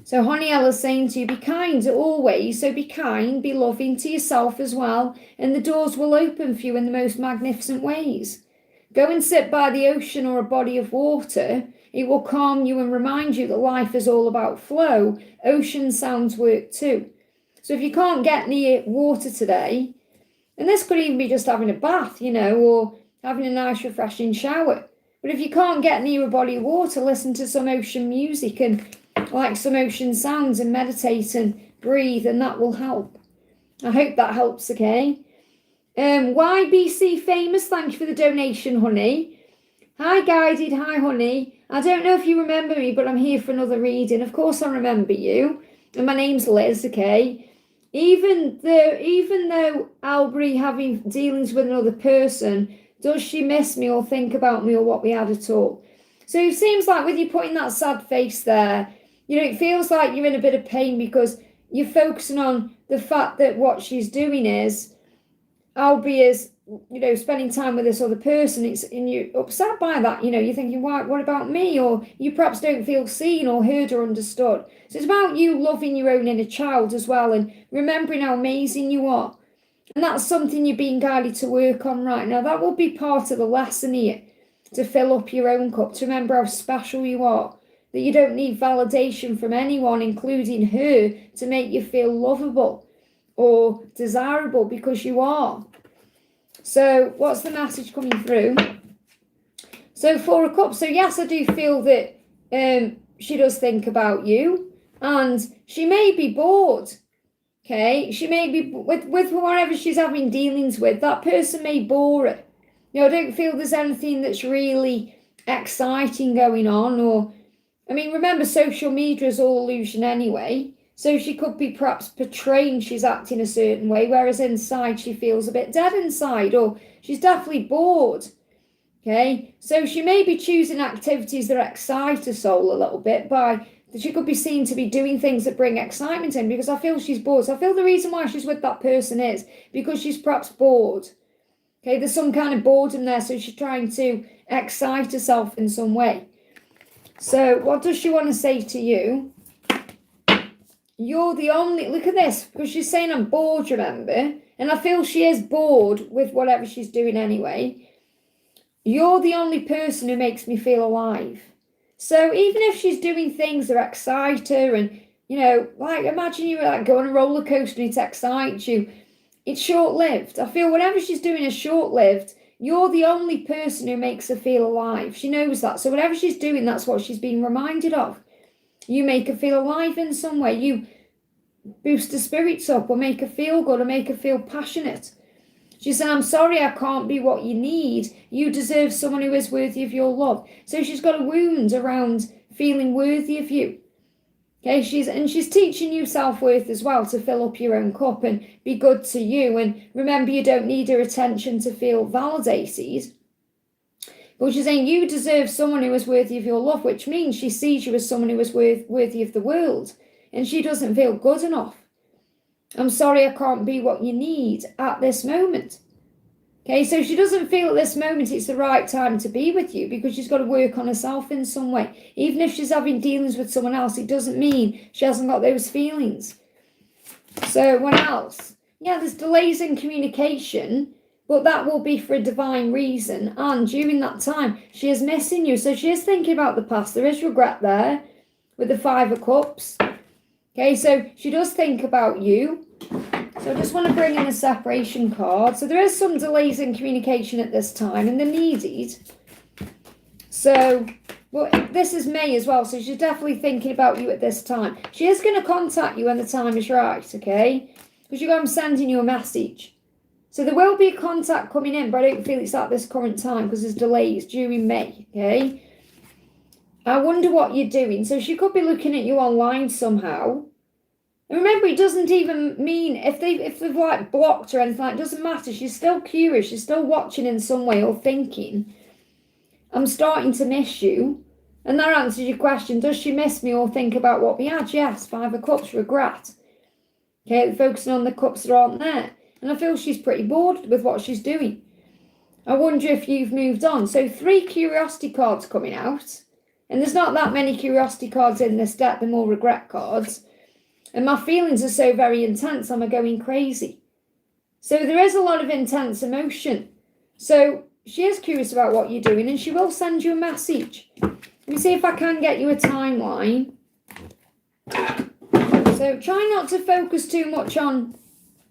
So, Honiel is saying to you, be kind always. So, be kind, be loving to yourself as well. And the doors will open for you in the most magnificent ways. Go and sit by the ocean or a body of water. It will calm you and remind you that life is all about flow. Ocean sounds work too. So, if you can't get near water today, and this could even be just having a bath, or having a nice refreshing shower. But if you can't get near a body of water, listen to some ocean music and like some ocean sounds and meditate and breathe, and that will help. I hope that helps, okay? YBC Famous, thank you for the donation, honey. Hi, Guided. Hi, honey. I don't know if you remember me, but I'm here for another reading. Of course I remember you. And my name's Liz, okay? Even though I'll be having dealings with another person, does she miss me or think about me or what we had at all? So it seems like with you putting that sad face there, it feels like you're in a bit of pain because you're focusing on the fact that what she's doing is, albeit, spending time with this other person, and you're upset by that. You're thinking, what about me? Or you perhaps don't feel seen or heard or understood. So it's about you loving your own inner child as well and remembering how amazing you are. And that's something you're being guided to work on right now. That will be part of the lesson here, to fill up your own cup, to remember how special you are, that you don't need validation from anyone, including her, to make you feel lovable or desirable, because you are. So what's the message coming through? So 4 of Cups. So yes, I do feel that she does think about you, and she may be bored. Okay, she may be with whatever she's having dealings with. That person may bore her. I don't feel there's anything that's really exciting going on. Remember, social media is all illusion anyway. So she could be perhaps portraying she's acting a certain way, whereas inside she feels a bit dead inside, or she's definitely bored. Okay, so she may be choosing activities that excite her soul a little bit she could be seen to be doing things that bring excitement in, because I feel she's bored. So I feel the reason why she's with that person is because she's perhaps bored. Okay, there's some kind of boredom there, so she's trying to excite herself in some way. So what does she want to say to you? You're the only, look at this, because she's saying I'm bored, remember? And I feel she is bored with whatever she's doing anyway. You're the only person who makes me feel alive. So even if she's doing things that excite her, and, imagine you go on a roller coaster and it excites you, it's short-lived. I feel whatever she's doing is short-lived. You're the only person who makes her feel alive. She knows that. So whatever she's doing, that's what she's being reminded of. You make her feel alive in some way. You boost her spirits up, or make her feel good, or make her feel passionate. She said, I'm sorry I can't be what you need. You deserve someone who is worthy of your love. So she's got a wound around feeling worthy of you. Okay, she's teaching you self-worth as well, to fill up your own cup and be good to you. And remember, you don't need her attention to feel validated. But she's saying you deserve someone who is worthy of your love, which means she sees you as someone who is worthy of the world. And she doesn't feel good enough. I'm sorry I can't be what you need at this moment. Okay, so she doesn't feel at this moment it's the right time to be with you, because she's got to work on herself in some way. Even if she's having dealings with someone else, it doesn't mean she hasn't got those feelings. So what else? Yeah, there's delays in communication, but that will be for a divine reason. And during that time, she is missing you. So she is thinking about the past. There is regret there with the Five of Cups. Okay, so she does think about you. So I just want to bring in a separation card. So there is some delays in communication at this time, and they're needed. So, well, this is May as well, so she's definitely thinking about you at this time. She is going to contact you when the time is right, okay? Because I'm sending you a message. So there will be a contact coming in, but I don't feel it's at this current time because there's delays during May, okay? I wonder what you're doing. So she could be looking at you online somehow. And remember, it doesn't even mean if they've like blocked or anything like that, it doesn't matter. She's still curious. She's still watching in some way or thinking, I'm starting to miss you. And that answers your question. Does she miss me or think about what we had? Yes, Five of Cups, regret. Okay, focusing on the cups that aren't there. And I feel she's pretty bored with what she's doing. I wonder if you've moved on. So 3 curiosity cards coming out. And there's not that many curiosity cards in this deck. They're more regret cards. And my feelings are so very intense. I'm going crazy. So there is a lot of intense emotion. So she is curious about what you're doing. And she will send you a message. Let me see if I can get you a timeline. So try not to focus too much on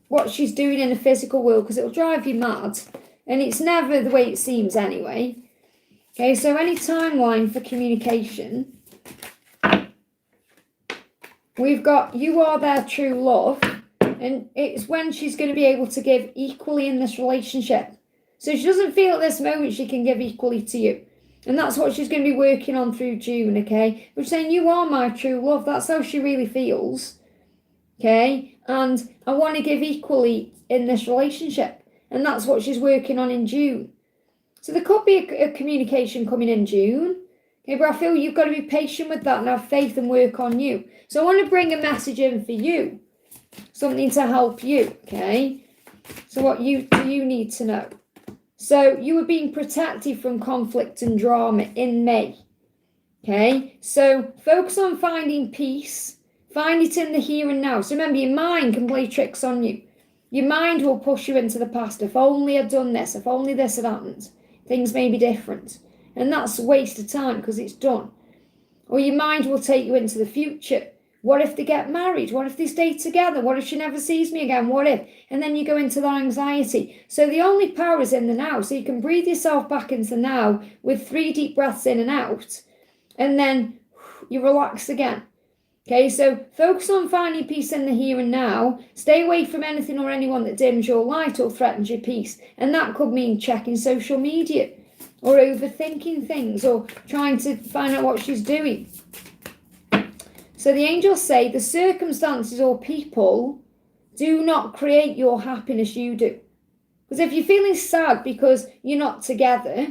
what she's doing in the physical world because it'll drive you mad. And it's never the way it seems anyway. Okay, so any timeline for communication. We've got you are their true love. And it's when she's going to be able to give equally in this relationship. So she doesn't feel at this moment she can give equally to you. And that's what she's going to be working on through June, okay? We're saying you are my true love. That's how she really feels. Okay? And I want to give equally in this relationship. And that's what she's working on in June. So there could be a communication coming in June. Okay, but I feel you've got to be patient with that and have faith and work on you. So I want to bring a message in for you. Something to help you, okay? So what do you need to know? So you were being protected from conflict and drama in May. Okay, so focus on finding peace. Find it in the here and now. So remember, your mind can play tricks on you. Your mind will push you into the past. If only I'd done this. If only this had happened. Things may be different. And that's a waste of time because it's done. Or your mind will take you into the future. What if they get married? What if they stay together? What if she never sees me again? What if? And then you go into that anxiety. So the only power is in the now. So you can breathe yourself back into the now with 3 deep breaths in and out. And then you relax again. Okay, so focus on finding peace in the here and now. Stay away from anything or anyone that dims your light or threatens your peace. And that could mean checking social media or overthinking things or trying to find out what she's doing. So the angels say the circumstances or people do not create your happiness, you do. Because if you're feeling sad because you're not together,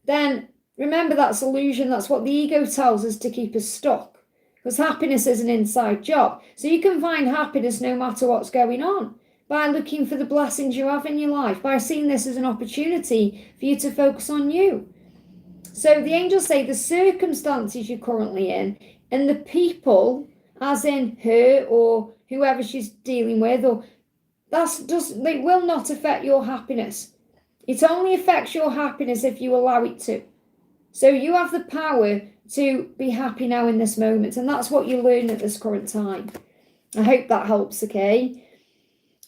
then remember that's illusion. That's what the ego tells us to keep us stuck. Because happiness is an inside job. So you can find happiness no matter what's going on by looking for the blessings you have in your life, by seeing this as an opportunity for you to focus on you. So the angels say the circumstances you're currently in and the people, as in her or whoever she's dealing with, or they will not affect your happiness. It only affects your happiness if you allow it to. So you have the power to be happy now in this moment, and that's what you learn at this current time. I hope that helps, okay?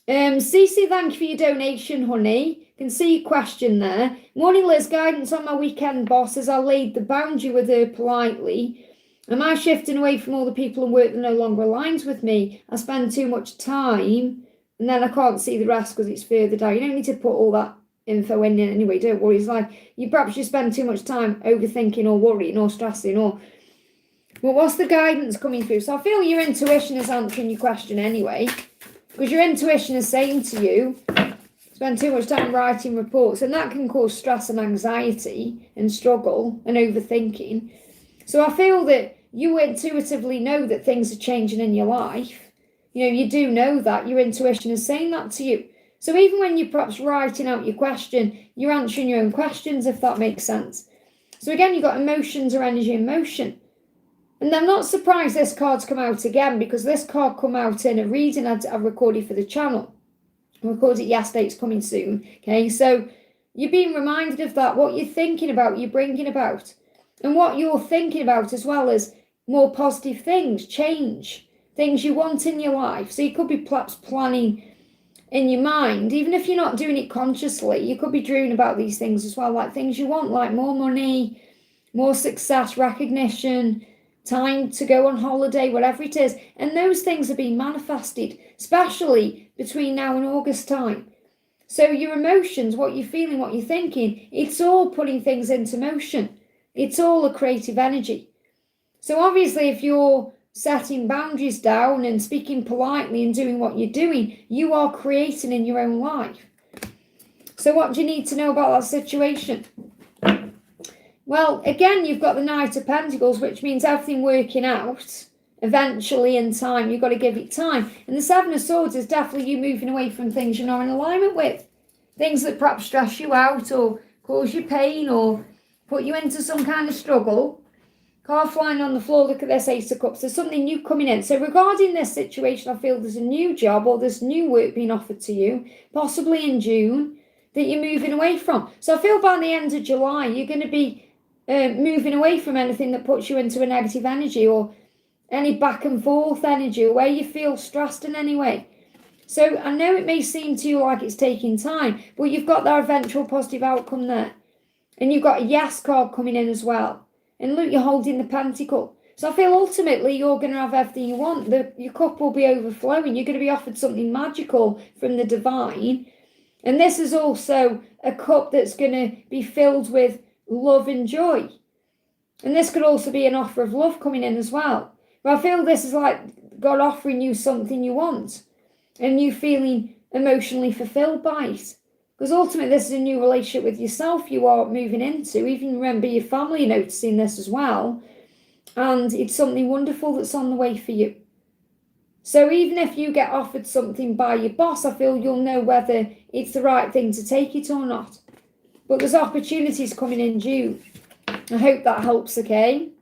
Cece, thank you for your donation, honey. Can see your question there. Morning, Liz. Guidance on my weekend boss as I laid the boundary with her politely. Am I shifting away from all the people and work that no longer aligns with me? I spend too much time and then I can't see the rest because it's further down. You don't need to put all that info in anyway, don't worry. It's like you spend too much time overthinking or worrying or stressing or... Well, what's the guidance coming through? So I feel your intuition is answering your question anyway, because your intuition is saying to you, spend too much time writing reports, and that can cause stress and anxiety and struggle and overthinking. So I feel that you intuitively know that things are changing in your life. You know, you do know that. Your intuition is saying that to you. So even when you're perhaps writing out your question, you're answering your own questions, if that makes sense. So again, you've got emotions or energy in motion. And I'm not surprised this card's come out again, because this card come out in a reading I recorded for the channel. I recorded it yesterday, it's coming soon. Okay, so you're being reminded of that. What you're thinking about, you're bringing about. And what you're thinking about as well as more positive things, change, things you want in your life. So you could be perhaps planning in your mind, even if you're not doing it consciously, you could be dreaming about these things as well, like things you want, like more money, more success, recognition, time to go on holiday, whatever it is. And those things are being manifested, especially between now and August time. So your emotions, what you're feeling, what you're thinking, it's all putting things into motion. It's all a creative energy. So obviously, if you're setting boundaries down and speaking politely and doing what you're doing, you are creating in your own life. So what do you need to know about that situation? Well, again, you've got the Knight of Pentacles, which means everything working out eventually in time. You've got to give it time. And the Seven of Swords is definitely you moving away from things you're not in alignment with. Things that perhaps stress you out or cause you pain or put you into some kind of struggle. Card flying on the floor, look at this Ace of Cups. There's something new coming in. So regarding this situation, I feel there's a new job or there's new work being offered to you, possibly in June, that you're moving away from. So I feel by the end of July, you're going to be moving away from anything that puts you into a negative energy or any back and forth energy or where you feel stressed in any way. So I know it may seem to you like it's taking time, but you've got that eventual positive outcome there. And you've got a yes card coming in as well. And look, you're holding the pentacle. So I feel ultimately you're going to have everything you want. Your cup will be overflowing. You're going to be offered something magical from the divine. And this is also a cup that's going to be filled with love and joy. And this could also be an offer of love coming in as well. But I feel this is like God offering you something you want. And you feeling emotionally fulfilled by it. Because ultimately, this is a new relationship with yourself you are moving into. Even remember your family noticing this as well. And it's something wonderful that's on the way for you. So even if you get offered something by your boss, I feel you'll know whether it's the right thing to take it or not. But there's opportunities coming in June. I hope that helps, okay?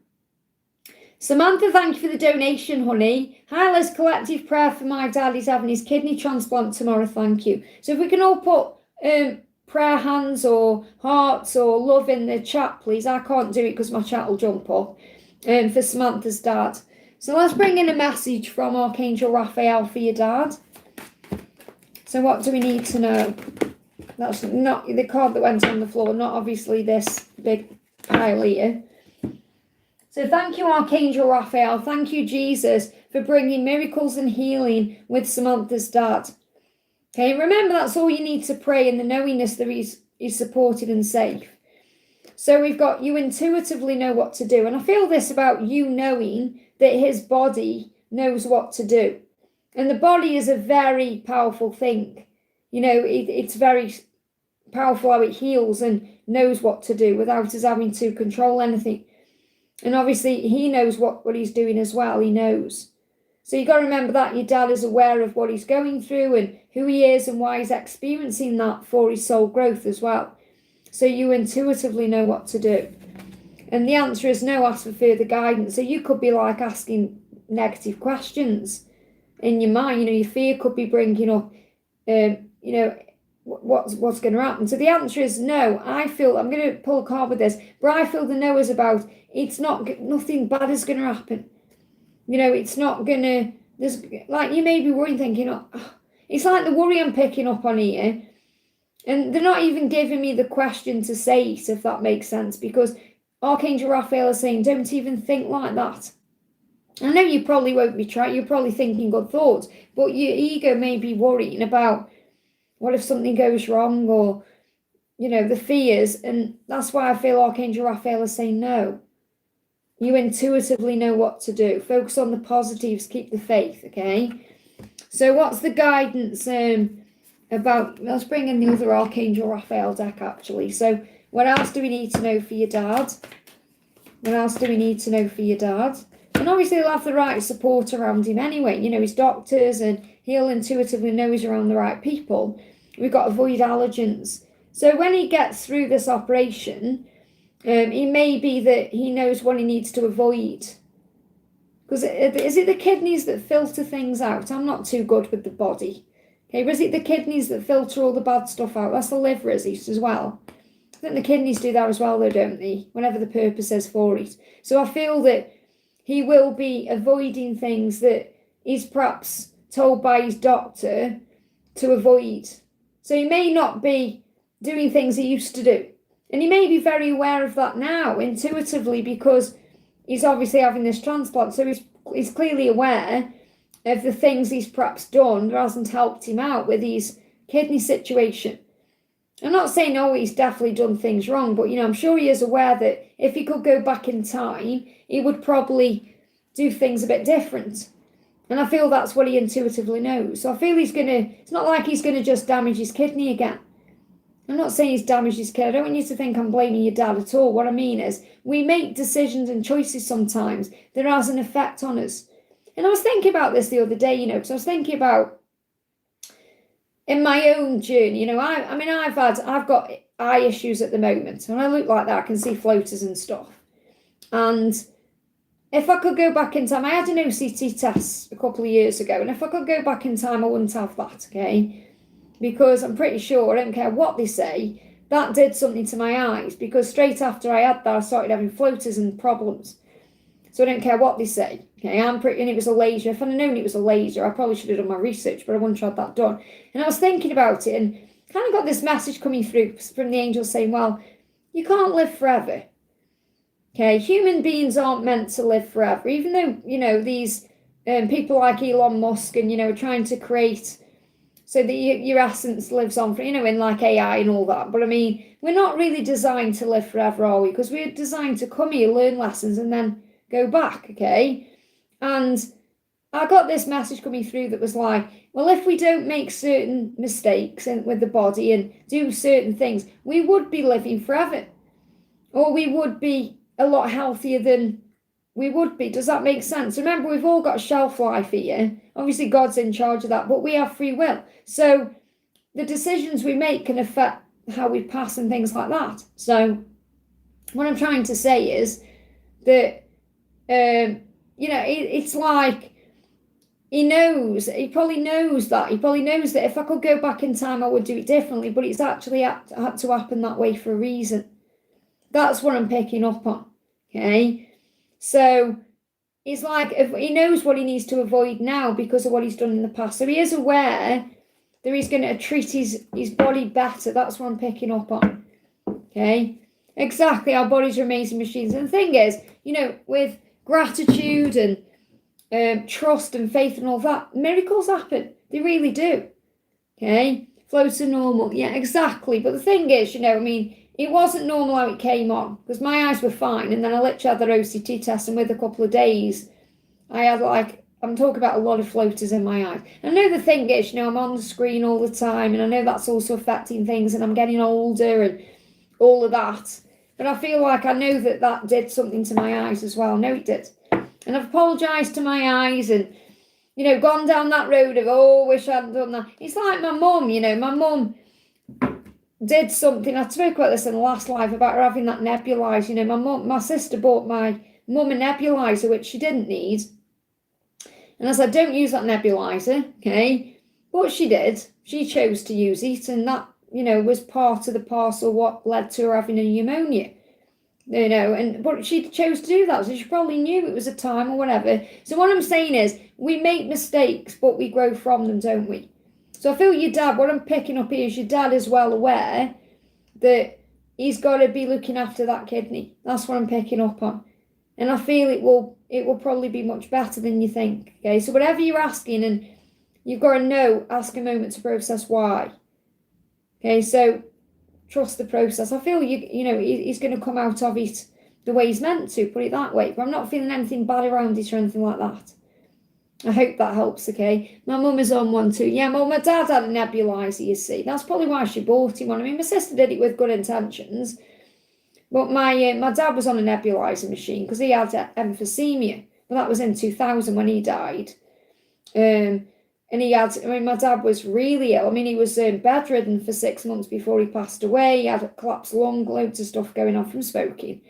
Samantha, thank you for the donation, honey. Hi, Les, collective prayer for my dad. He's having his kidney transplant tomorrow, thank you. So if we can all put prayer hands or hearts or love in the chat, please. I can't do it because my chat will jump up for Samantha's dad. So let's bring in a message from Archangel Raphael for your dad. So what do we need to know? That's not the card that went on the floor, not obviously this big pile here. So thank you, Archangel Raphael. Thank you, Jesus, for bringing miracles and healing with Samantha's dad. Okay, remember that's all you need to pray in the knowingness that he's supported and safe. So we've got you intuitively know what to do. And I feel this about you knowing that his body knows what to do. And the body is a very powerful thing. You know, it's very powerful how it heals and knows what to do without us having to control anything. And obviously he knows what he's doing as well. He knows. So you've got to remember that your dad is aware of what he's going through and who he is and why he's experiencing that for his soul growth as well. So you intuitively know what to do. And the answer is no, ask for further guidance. So you could be like asking negative questions in your mind. You know, your fear could be bringing up, what's going to happen. So the answer is no. I feel, I'm going to pull a card with this, but I feel the no is about, it's not, nothing bad is going to happen. You know, it's not going to, there's like, you may be worrying thinking, it's like the worry I'm picking up on here. And they're not even giving me the question to say it, if that makes sense, because Archangel Raphael is saying, don't even think like that. I know you probably won't be trying, you're probably thinking good thoughts, but your ego may be worrying about what if something goes wrong or, you know, the fears. And that's why I feel Archangel Raphael is saying no. You intuitively know what to do. Focus on the positives, keep the faith, okay? So what's the guidance about? Let's bring in the other Archangel Raphael deck, actually. So what else do we need to know for your dad? What else do we need to know for your dad? And obviously he'll have the right support around him anyway. You know, his doctors, and he'll intuitively know he's around the right people. We've got avoid allergens. So when he gets through this operation, it may be that he knows what he needs to avoid. Because is it the kidneys that filter things out? I'm not too good with the body. Okay, is it the kidneys that filter all the bad stuff out? That's the liver, is it, as well? I think the kidneys do that as well, though, don't they? Whatever the purpose is for it. So I feel that he will be avoiding things that he's perhaps told by his doctor to avoid. So he may not be doing things he used to do. And he may be very aware of that now, intuitively, because he's obviously having this transplant. So he's clearly aware of the things he's perhaps done that hasn't helped him out with his kidney situation. I'm not saying, oh, he's definitely done things wrong, but, I'm sure he is aware that if he could go back in time, he would probably do things a bit different. And I feel that's what he intuitively knows. So I feel it's not like he's going to just damage his kidney again. I'm not saying he's damaged his kid. I don't want you to think I'm blaming your dad at all. What I mean is, we make decisions and choices sometimes that has an effect on us. And I was thinking about this the other day, because I was thinking about in my own journey, I've got eye issues at the moment, and I look like that. I can see floaters and stuff. And if I could go back in time, I had an OCT test a couple of years ago, and if I could go back in time, I wouldn't have that, okay? Because I'm pretty sure, I don't care what they say, that did something to my eyes, because straight after I had that, I started having floaters and problems. So I don't care what they say, okay? And it was a laser. If I'd known it was a laser, I probably should have done my research, but I wouldn't have had that done. And I was thinking about it, and kind of got this message coming through from the angels saying, well, you can't live forever. Okay, human beings aren't meant to live forever, even though, these people like Elon Musk and, are trying to create so that your essence lives on, in like AI and all that. But we're not really designed to live forever, are we? Because we're designed to come here, learn lessons, and then go back, okay? And I got this message coming through that was like, well, if we don't make certain mistakes with the body and do certain things, we would be living forever. Or we would be a lot healthier than we would be. Does that make sense? Remember, we've all got shelf life here. Obviously, God's in charge of that, but we have free will. So the decisions we make can affect how we pass and things like that. So what I'm trying to say is that, it's like he probably knows that. He probably knows that if I could go back in time, I would do it differently, but it's actually had to happen that way for a reason. That's what I'm picking up on, okay? So it's like if he knows what he needs to avoid now because of what he's done in the past. So he is aware that he's going to treat his body better. That's what I'm picking up on, okay? Exactly, our bodies are amazing machines. And the thing is, with gratitude and trust and faith and all that, miracles happen. They really do, okay? Floats are normal. Yeah, exactly. But the thing is, it wasn't normal how it came on, because my eyes were fine, and then I literally had the OCT test, and with a couple of days, I had I'm talking about a lot of floaters in my eyes. And I know the thing is, I'm on the screen all the time, and I know that's also affecting things, and I'm getting older and all of that. But I feel like I know that did something to my eyes as well. I know it did. And I've apologised to my eyes and, gone down that road of, oh, wish I hadn't done that. It's like my mum, my mum did something. I spoke about this in the last live about her having that nebulizer. My sister bought my mum a nebulizer, which she didn't need. And I said, don't use that nebulizer, okay? But she did. She chose to use it, and that, was part of the parcel what led to her having a pneumonia. But she chose to do that, so she probably knew it was a time or whatever. So what I'm saying is, we make mistakes, but we grow from them, don't we? So I feel your dad, what I'm picking up here is your dad is well aware that he's got to be looking after that kidney. That's what I'm picking up on. And I feel it will probably be much better than you think. Okay, so whatever you're asking, and you've got to ask a moment to process why. Okay, so trust the process. I feel he's going to come out of it the way he's meant to, put it that way. But I'm not feeling anything bad around it or anything like that. I hope that helps, okay? My mum is on one too. Yeah, well, my dad had a nebulizer, you see. That's probably why she bought him one. My sister did it with good intentions. But my dad was on a nebulizer machine because he had emphysema. But that was in 2000 when he died. And he had, my dad was really ill. He was bedridden for 6 months before he passed away. He had a collapsed lung, loads of stuff going on from smoking.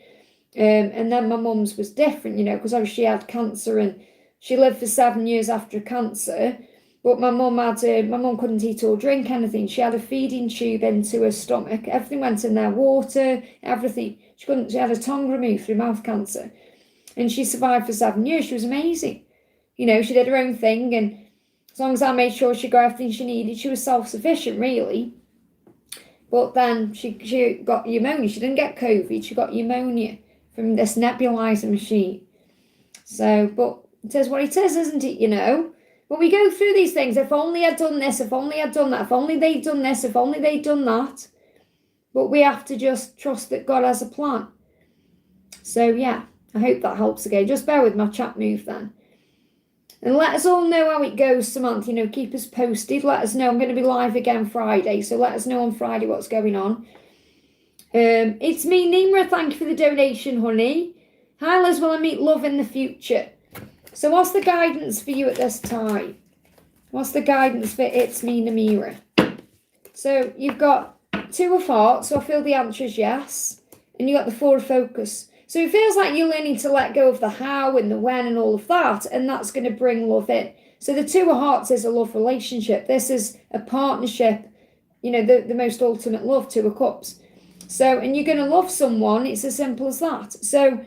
And then my mum's was different, because obviously she had cancer, and she lived for 7 years after cancer. But my mum couldn't eat or drink anything. She had a feeding tube into her stomach. Everything went in there, water, everything. She had a tongue removed through mouth cancer. And she survived for 7 years. She was amazing. You know, she did her own thing, and as long as I made sure she got everything she needed, she was self-sufficient, really. But then she got pneumonia. She didn't get COVID. She got pneumonia from this nebulizer machine. So, but it is what it is, isn't it, you know? But we go through these things. If only I'd done this, if only I'd done that, if only they'd done this, if only they'd done that. But we have to just trust that God has a plan. So, yeah, I hope that helps again. Just bear with my chat move then. And let us all know how it goes, Samantha. You know, keep us posted. Let us know. I'm going to be live again Friday. So let us know on Friday what's going on. It's me, Nimra. Thank you for the donation, honey. Hi, Liz. Will I meet love in the future? So what's the guidance for you at this time? What's the guidance for It's Me, Namira? So you've got 2 of Hearts, so I feel the answer is yes. And you got the 4 of Focus. So it feels like you're learning to let go of the how and the when and all of that, and that's going to bring love in. So the 2 of Hearts is a love relationship. This is a partnership, you know, the most ultimate love, 2 of Cups. So, and you're going to love someone, it's as simple as that. So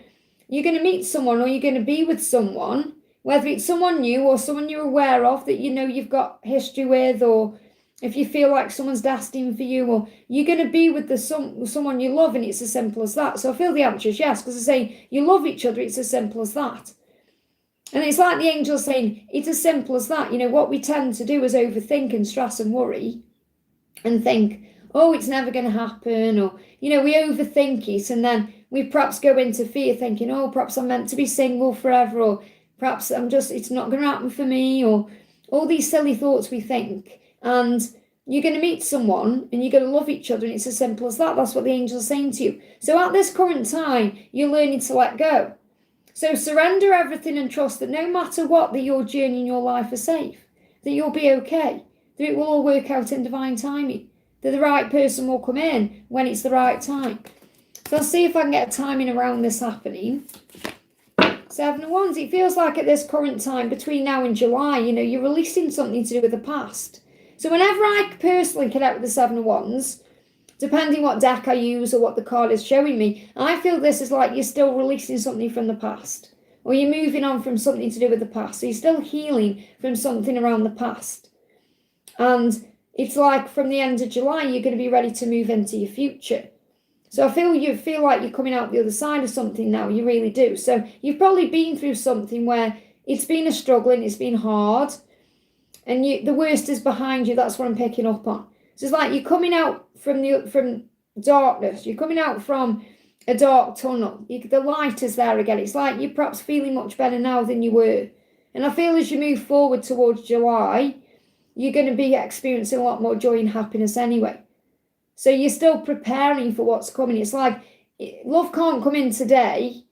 you're going to meet someone or you're going to be with someone, whether it's someone new or someone you're aware of that you know you've got history with, or if you feel like someone's destined for you, or you're going to be with someone you love, and it's as simple as that. So I feel the answer is yes, because I say you love each other, it's as simple as that. And it's like the angel saying, it's as simple as that. You know, what we tend to do is overthink and stress and worry and think, oh, it's never going to happen, or, you know, we overthink it, and then we perhaps go into fear thinking, oh, perhaps I'm meant to be single forever, or perhaps it's not going to happen for me, or all these silly thoughts we think. And you're going to meet someone and you're going to love each other, and it's as simple as that. That's what the angel's saying to you. So at this current time, you're learning to let go. So surrender everything and trust that no matter what, that your journey and your life are safe, that you'll be okay, that it will all work out in divine timing, that the right person will come in when it's the right time. So I'll see if I can get a timing around this happening. 7 of Wands, it feels like at this current time, between now and July, you know, you're releasing something to do with the past. So whenever I personally connect with the 7 of Wands, depending what deck I use or what the card is showing me, I feel this is like you're still releasing something from the past, or you're moving on from something to do with the past. So you're still healing from something around the past. And it's like from the end of July, you're going to be ready to move into your future. So I feel you feel like you're coming out the other side of something now. You really do. So you've probably been through something where it's been a struggle and it's been hard, and the worst is behind you. That's what I'm picking up on. So it's like you're coming out from darkness. You're coming out from a dark tunnel. The light is there again. It's like you're perhaps feeling much better now than you were. And I feel as you move forward towards July, you're going to be experiencing a lot more joy and happiness anyway. So you're still preparing for what's coming. It's like love can't come in today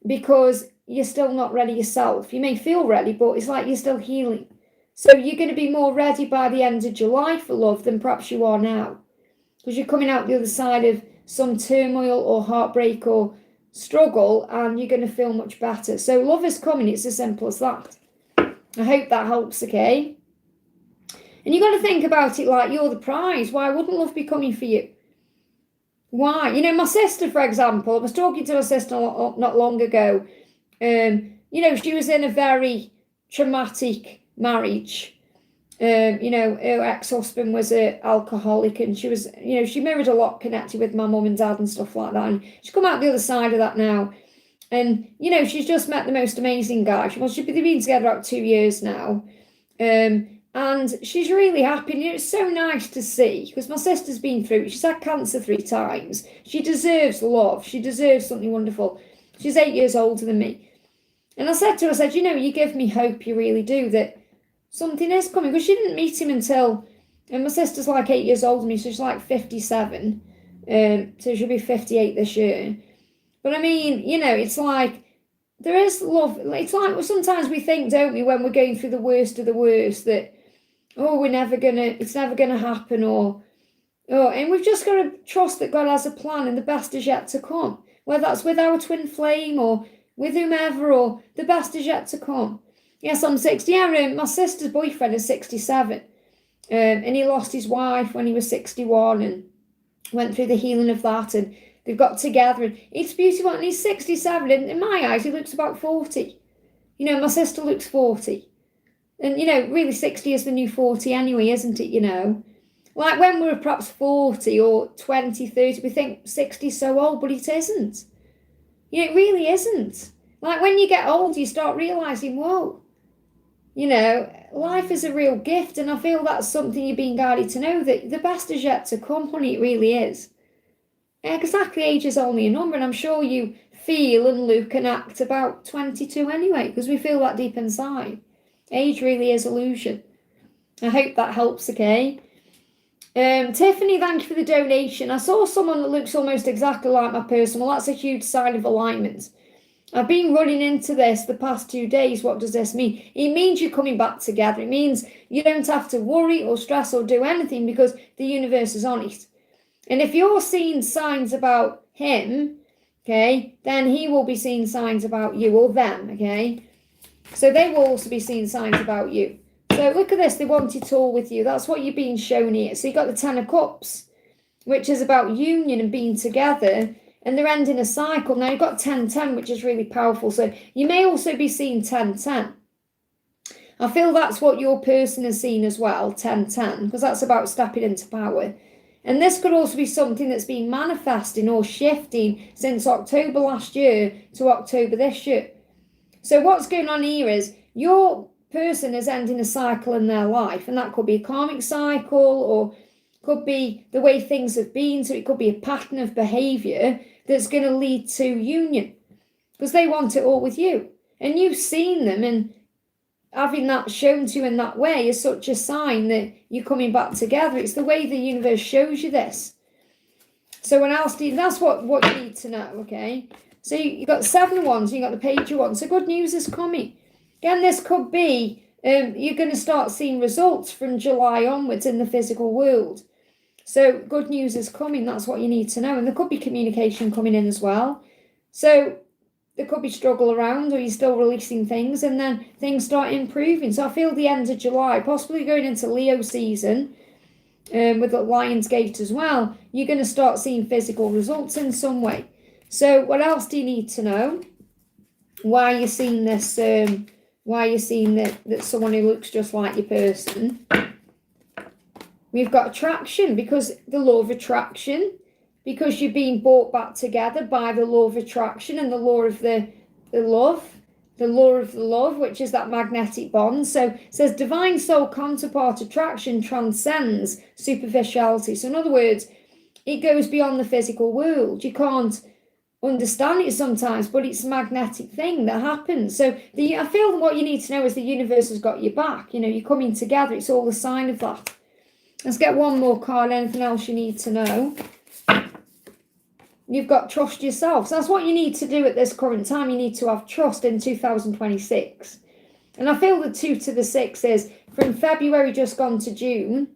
because you're still not ready yourself. You may feel ready, but it's like you're still healing. So you're going to be more ready by the end of July for love than perhaps you are now, because you're coming out the other side of some turmoil or heartbreak or struggle, and you're going to feel much better. So love is coming. It's as simple as that. I hope that helps, okay? And you've got to think about it like you're the prize. Why wouldn't love be coming for you? Why? You know, my sister, for example, I was talking to my sister not long ago. You know, she was in a very traumatic marriage. You know, her ex-husband was an alcoholic, and she was, you know, she mirrored a lot connected with my mum and dad and stuff like that. And she's come out the other side of that now. And, you know, she's just met the most amazing guy. They've been together about 2 years now. And she's really happy. You know, it's so nice to see, because my sister's been through it. She's had cancer 3 times. She deserves love. She deserves something wonderful. She's 8 years older than me. And I said to her, you know, you give me hope, you really do, that something is coming. Because she didn't meet him until, and my sister's like 8 years older than me, so she's like 57. So she'll be 58 this year. But I mean, you know, it's like, there is love. It's like sometimes we think, don't we, when we're going through the worst of the worst, that, oh, it's never gonna happen, and we've just got to trust that God has a plan and the best is yet to come. Whether that's with our twin flame or with whomever, or the best is yet to come. Yes, I'm 60. Yeah, my sister's boyfriend is 67. And he lost his wife when he was 61 and went through the healing of that, and they've got together, and it's beautiful, and he's 67, and in my eyes he looks about 40. You know, my sister looks 40, and you know, really 60 is the new 40 anyway, isn't it? You know, like when we were perhaps 40 or 20, 30, we think 60 is so old, but it isn't. You know, it really isn't. Like when you get older, you start realising, whoa, you know, life is a real gift, and I feel that's something you're being guided to know, that the best is yet to come, honey, it really is. Exactly, age is only a number, and I'm sure you feel and look and act about 22 anyway, because we feel that deep inside. Age really is illusion. I hope that helps, okay? Tiffany, thank you for the donation. I saw someone that looks almost exactly like my person. Well, that's a huge sign of alignment. I've been running into this the past 2 days. What does this mean? It means you're coming back together. It means you don't have to worry or stress or do anything because the universe is on it. And if you're seeing signs about him, okay, then he will be seeing signs about you, or them, okay? So they will also be seeing signs about you. So look at this. They want it all with you. That's what you're being shown here. So you got the 10 of Cups, which is about union and being together. And they're ending a cycle. Now you've got 10-10, which is really powerful. So you may also be seeing 10-10. I feel that's what your person has seen as well, 10-10, because that's about stepping into power. And this could also be something that's been manifesting or shifting since October last year to October this year. So what's going on here is your person is ending a cycle in their life, and that could be a karmic cycle, or could be the way things have been. So it could be a pattern of behaviour that's going to lead to union, because they want it all with you. And you've seen them, and having that shown to you in that way is such a sign that you're coming back together. It's the way the universe shows you this. So when else do you, that's what you need to know, okay? So you've got 7 of Wands, and you've got the Page of Wands. So good news is coming. Again, this could be, you're going to start seeing results from July onwards in the physical world. So good news is coming. That's what you need to know. And there could be communication coming in as well. So there could be struggle around, or you're still releasing things, and then things start improving. So I feel the end of July, possibly going into Leo season, with the Lion's Gate as well, you're going to start seeing physical results in some way. So what else do you need to know? Why you're seeing this, why you're seeing that someone who looks just like your person. We've got attraction, because the law of attraction, because you're being brought back together by the law of attraction and the law of the law of the love, which is that magnetic bond. So it says divine soul counterpart attraction transcends superficiality. So in other words, it goes beyond the physical world. You can't understand it sometimes, but it's a magnetic thing that happens. So I feel what you need to know is the universe has got your back. You know, you're coming together. It's all a sign of that. Let's get one more card. Anything else you need to know? You've got trust yourself. So that's what you need to do at this current time. You need to have trust in 2026. And I feel the 2 to the 6 is from February just gone to June,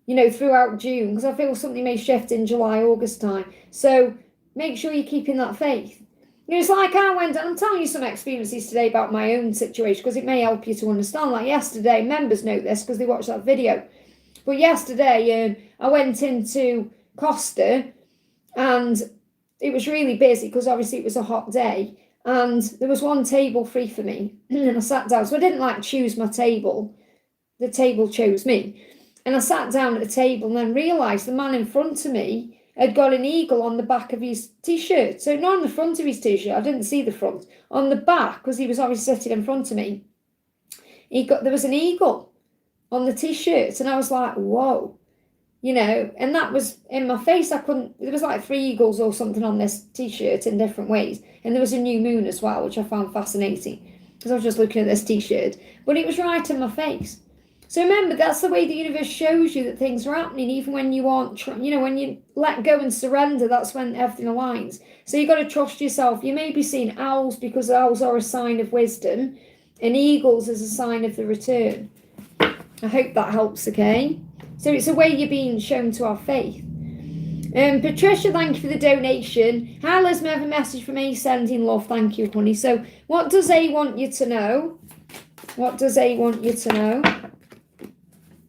you know, throughout June, because I feel something may shift in July, August time. So make sure you're keeping that faith. You know, it's like I went, and I'm telling you some experiences today about my own situation, because it may help you to understand. Like yesterday, members know this because they watched that video. But yesterday, I went into Costa, and it was really busy because obviously it was a hot day, and there was one table free for me, and I sat down. So I didn't choose my table. The table chose me. And I sat down at the table and then realised the man in front of me had got an eagle on the back of his T-shirt. So not on the front of his T-shirt, I didn't see the front. On the back, because he was obviously sitting in front of me, there was an eagle on the T-shirt, and I was like, whoa. You know, and that was in my face. There was 3 eagles or something on this T-shirt in different ways. And there was a new moon as well, which I found fascinating, because I was just looking at this T-shirt. But it was right in my face. So remember, that's the way the universe shows you that things are happening, even when you aren't, when you let go and surrender, that's when everything aligns. So you've got to trust yourself. You may be seeing owls, because owls are a sign of wisdom, and eagles is a sign of the return. I hope that helps, okay? So it's a way you're being shown to have faith. Patricia, thank you for the donation. Hi, Liz, may I have a message from A sending love. Thank you, honey. So what does A want you to know? What does A want you to know?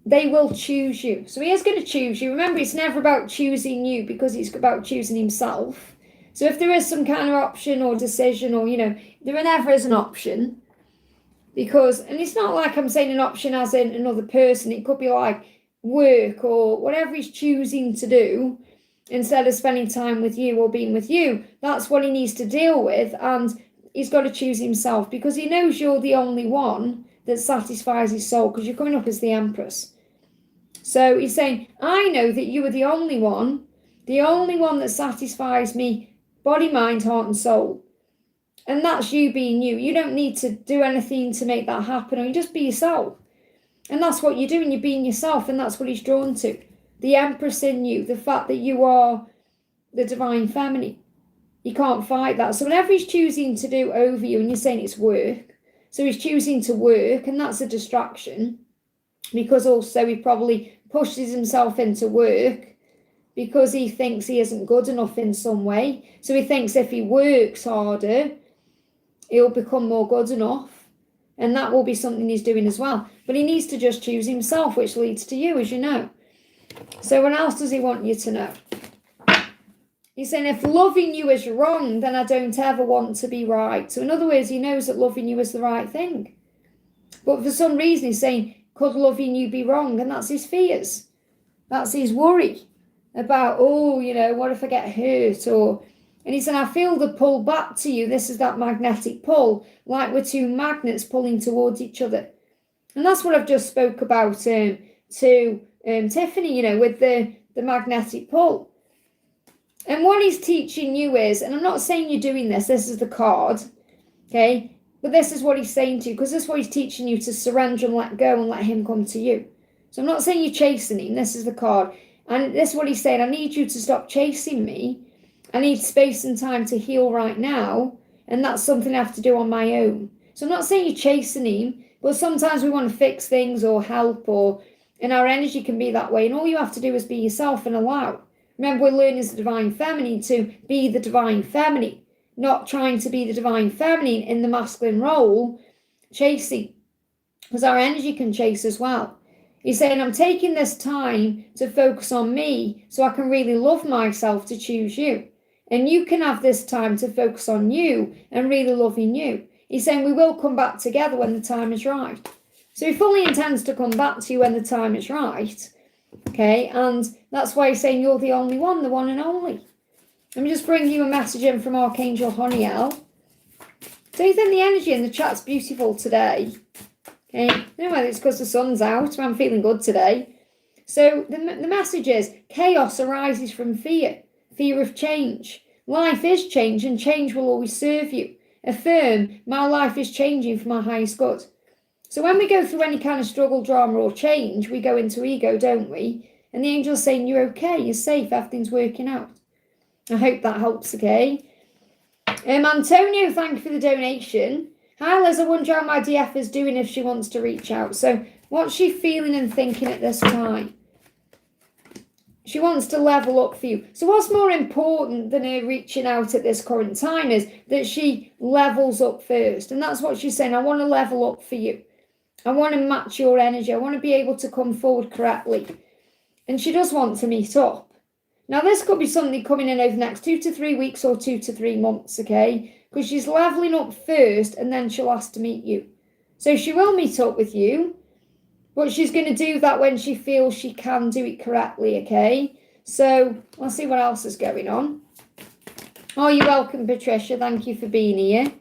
They will choose you. So he is going to choose you. Remember, it's never about choosing you because it's about choosing himself. So if there is some kind of option or decision or, there never is an option. Because, and it's not like I'm saying an option as in another person. It could be like work or whatever he's choosing to do instead of spending time with you or being with you. That's what he needs to deal with. And he's got to choose himself because he knows you're the only one that satisfies his soul because you're coming up as the Empress. So he's saying, I know that you are the only one that satisfies me, body, mind, heart, and soul. And that's you being you. You don't need to do anything to make that happen, or you just be yourself. And that's what you're doing. You're being yourself, and that's what he's drawn to. The Empress in you, the fact that you are the divine feminine. You can't fight that. So whenever he's choosing to do over you, and you're saying it's work, so he's choosing to work, and that's a distraction, because also he probably pushes himself into work because he thinks he isn't good enough in some way. So he thinks if he works harder, he'll become more good enough. And that will be something he's doing as well. But he needs to just choose himself, which leads to you, as you know. So what else does he want you to know? He's saying, if loving you is wrong, then I don't ever want to be right. So in other words, he knows that loving you is the right thing. But for some reason, he's saying, could loving you be wrong? And that's his fears. That's his worry about, what if I get hurt? And he said, I feel the pull back to you. This is that magnetic pull, like we're two magnets pulling towards each other. And that's what I've just spoke about to Tiffany, with the magnetic pull. And what he's teaching you is, and I'm not saying you're doing this is the card, okay? But this is what he's saying to you, because this is what he's teaching you, to surrender and let go and let him come to you. So I'm not saying you're chasing him. This is the card. And this is what he's saying. I need you to stop chasing me. I need space and time to heal right now. And that's something I have to do on my own. So I'm not saying you're chasing him, but sometimes we want to fix things or help, and our energy can be that way. And all you have to do is be yourself and allow. Remember, we're learning as the divine feminine to be the divine feminine, not trying to be the divine feminine in the masculine role, chasing, because our energy can chase as well. He's saying, I'm taking this time to focus on me so I can really love myself to choose you. And you can have this time to focus on you and really loving you. He's saying we will come back together when the time is right. So he fully intends to come back to you when the time is right. Okay, and that's why he's saying you're the only one, the one and only. Let me just bring you a message in from Archangel Honiel. So you think the energy in the chat's beautiful today? Okay, I don't know whether it's because the sun's out, but I'm feeling good today. So the message is, chaos arises from fear of change. Life is change, and change will always serve you. Affirm, my life is changing for my highest good. So when we go through any kind of struggle, drama, or change, we go into ego, don't we? And the angel's saying, you're okay, you're safe, everything's working out. I hope that helps, okay? Antonio, thank you for the donation. Hi, Liz, I wonder how my DF is doing if she wants to reach out. So what's she feeling and thinking at this time? She wants to level up for you. So what's more important than her reaching out at this current time is that she levels up first. And that's what she's saying. I want to level up for you. I want to match your energy. I want to be able to come forward correctly. And she does want to meet up. Now, this could be something coming in over the next 2 to 3 weeks or 2 to 3 months, okay? Because she's leveling up first and then she'll ask to meet you. So she will meet up with you, but she's going to do that when she feels she can do it correctly, okay? So let's see what else is going on. Oh, you're welcome, Patricia. Thank you for being here.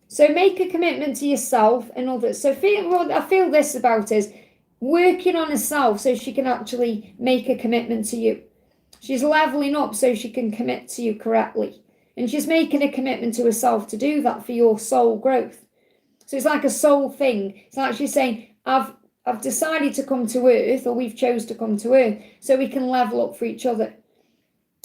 So make a commitment to yourself and others. So what I feel this about is working on herself so she can actually make a commitment to you. She's leveling up so she can commit to you correctly. And she's making a commitment to herself to do that for your soul growth. So it's like a soul thing. It's like she's saying, I've decided to come to Earth, or we've chose to come to Earth, so we can level up for each other.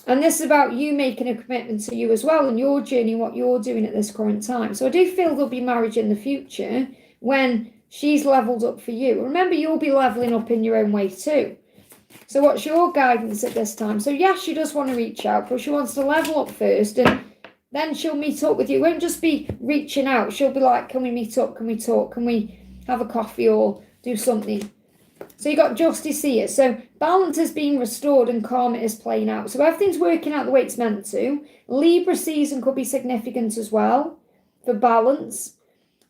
And this is about you making a commitment to you as well in your journey, what you're doing at this current time. So I do feel there'll be marriage in the future when she's leveled up for you. Remember, you'll be leveling up in your own way too. So what's your guidance at this time? So yes, she does want to reach out, but she wants to level up first. And then she'll meet up with you. It won't just be reaching out. She'll be like, can we meet up? Can we talk? Can we have a coffee or do something? So you got justice here. So balance is being restored and karma is playing out. So everything's working out the way it's meant to. Libra season could be significant as well for balance.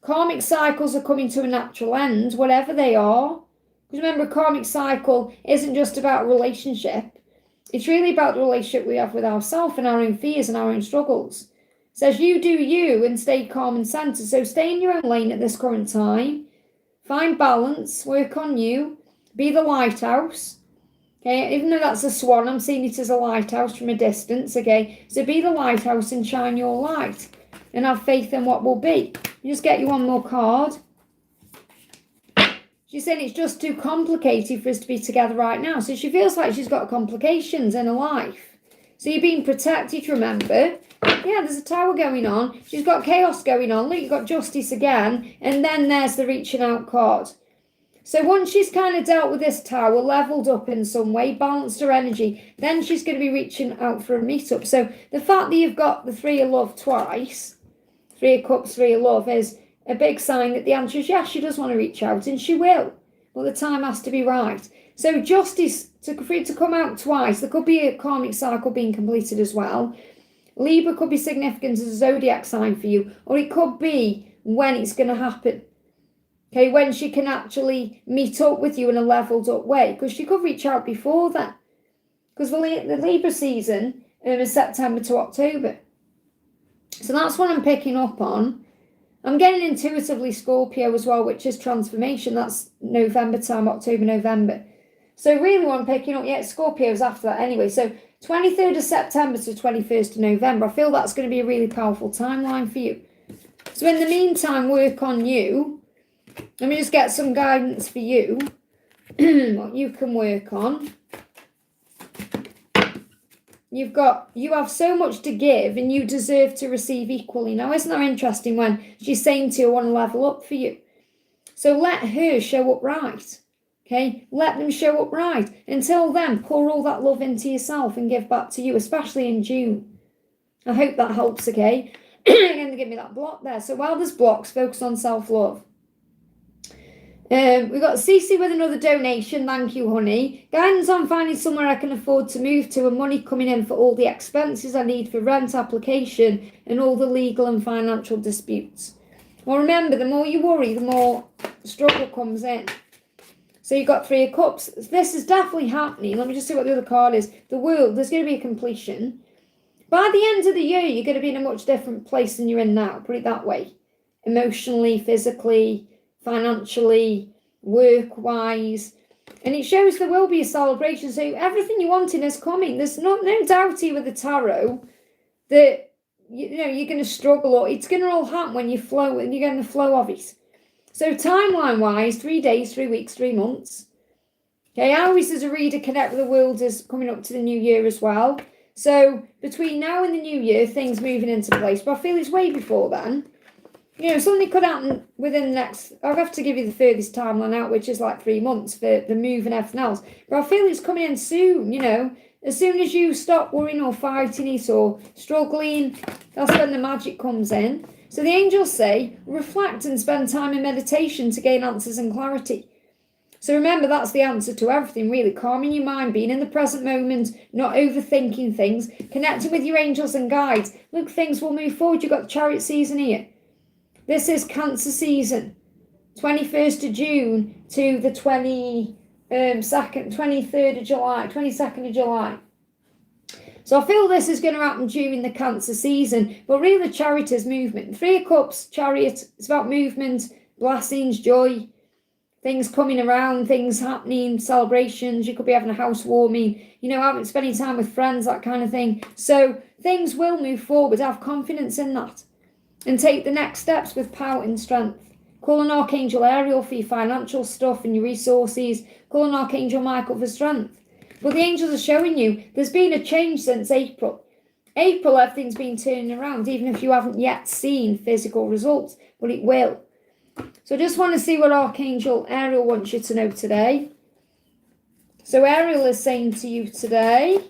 Karmic cycles are coming to a natural end, whatever they are. Because remember, a karmic cycle isn't just about a relationship. It's really about the relationship we have with ourselves and our own fears and our own struggles. It says you do you and stay calm and centered. So stay in your own lane at this current time. Find balance, work on you, be the lighthouse. Okay, even though that's a swan, I'm seeing it as a lighthouse from a distance. Okay, so be the lighthouse and shine your light and have faith in what will be. You just get you one more card. She's saying it's just too complicated for us to be together right now. So she feels like she's got complications in her life. So you're being protected, remember. Yeah, there's a tower going on. She's got chaos going on. Look, you've got justice again. And then there's the reaching out card. So once she's kind of dealt with this tower, leveled up in some way, balanced her energy, then she's going to be reaching out for a meetup. So the fact that you've got the Three of Love twice, Three of Cups, Three of Love, is a big sign that the answer is yes, she does want to reach out, and she will. But the time has to be right. So justice, for it to come out twice, there could be a karmic cycle being completed as well. Libra could be significant as a zodiac sign for you, or it could be when it's going to happen. Okay, when she can actually meet up with you in a leveled up way, because she could reach out before that. Because the Libra season is September to October. So that's what I'm picking up on. I'm getting intuitively Scorpio as well, which is transformation. That's November time, October, November. So really what I'm picking up, yeah, Scorpio's after that anyway. So 23rd of September to 21st of November, I feel that's going to be a really powerful timeline for you. So in the meantime, work on you. Let me just get some guidance for you, what you can work on. You have so much to give and you deserve to receive equally. Now, isn't that interesting when she's saying to you, I want to level up for you? So let her show up right. Okay, let them show up right. Until then, pour all that love into yourself and give back to you, especially in June. I hope that helps, okay? You're going to give me that block there. So while there's blocks, focus on self-love. We've got Cece with another donation. Thank you, honey. Guidance on finding somewhere I can afford to move to and money coming in for all the expenses I need for rent application and all the legal and financial disputes. Well, remember, the more you worry, the more struggle comes in. So you've got Three of Cups. This is definitely happening. Let me just see what the other card is. The World. There's going to be a completion. By the end of the year, you're going to be in a much different place than you're in now. Put it that way. Emotionally, physically, financially, work-wise. And it shows there will be a celebration. So everything you wanted is coming. There's no doubt here with the tarot that you're going to struggle, or it's going to all happen when you flow, and you're getting the flow of it. So timeline-wise, 3 days, 3 weeks, 3 months. Okay, I always, as a reader, connect with the world as coming up to the new year as well. So between now and the new year, things moving into place. But I feel it's way before then. You know, something could happen within the next, I'll have to give you the furthest timeline out, which is like 3 months for the move and everything else. But I feel it's coming in soon, you know. As soon as you stop worrying or fighting it or struggling, that's when the magic comes in. So the angels say, reflect and spend time in meditation to gain answers and clarity. So remember, that's the answer to everything, really. Calming your mind, being in the present moment, not overthinking things, connecting with your angels and guides. Look, things will move forward. You've got the Chariot season here. This is Cancer season, 21st of June to the 23rd of July, 22nd of July. So I feel this is going to happen during the Cancer season, but really the Chariot is movement. Three of Cups, Chariot, it's about movement, blessings, joy, things coming around, things happening, celebrations. You could be having a housewarming, you know, spending time with friends, that kind of thing. So things will move forward. Have confidence in that. And take the next steps with power and strength. Call on Archangel Ariel for your financial stuff and your resources. Call on Archangel Michael for strength. But the angels are showing you there's been a change since April. April, everything's been turning around, even if you haven't yet seen physical results. But it will. So I just want to see what Archangel Ariel wants you to know today. So Ariel is saying to you today,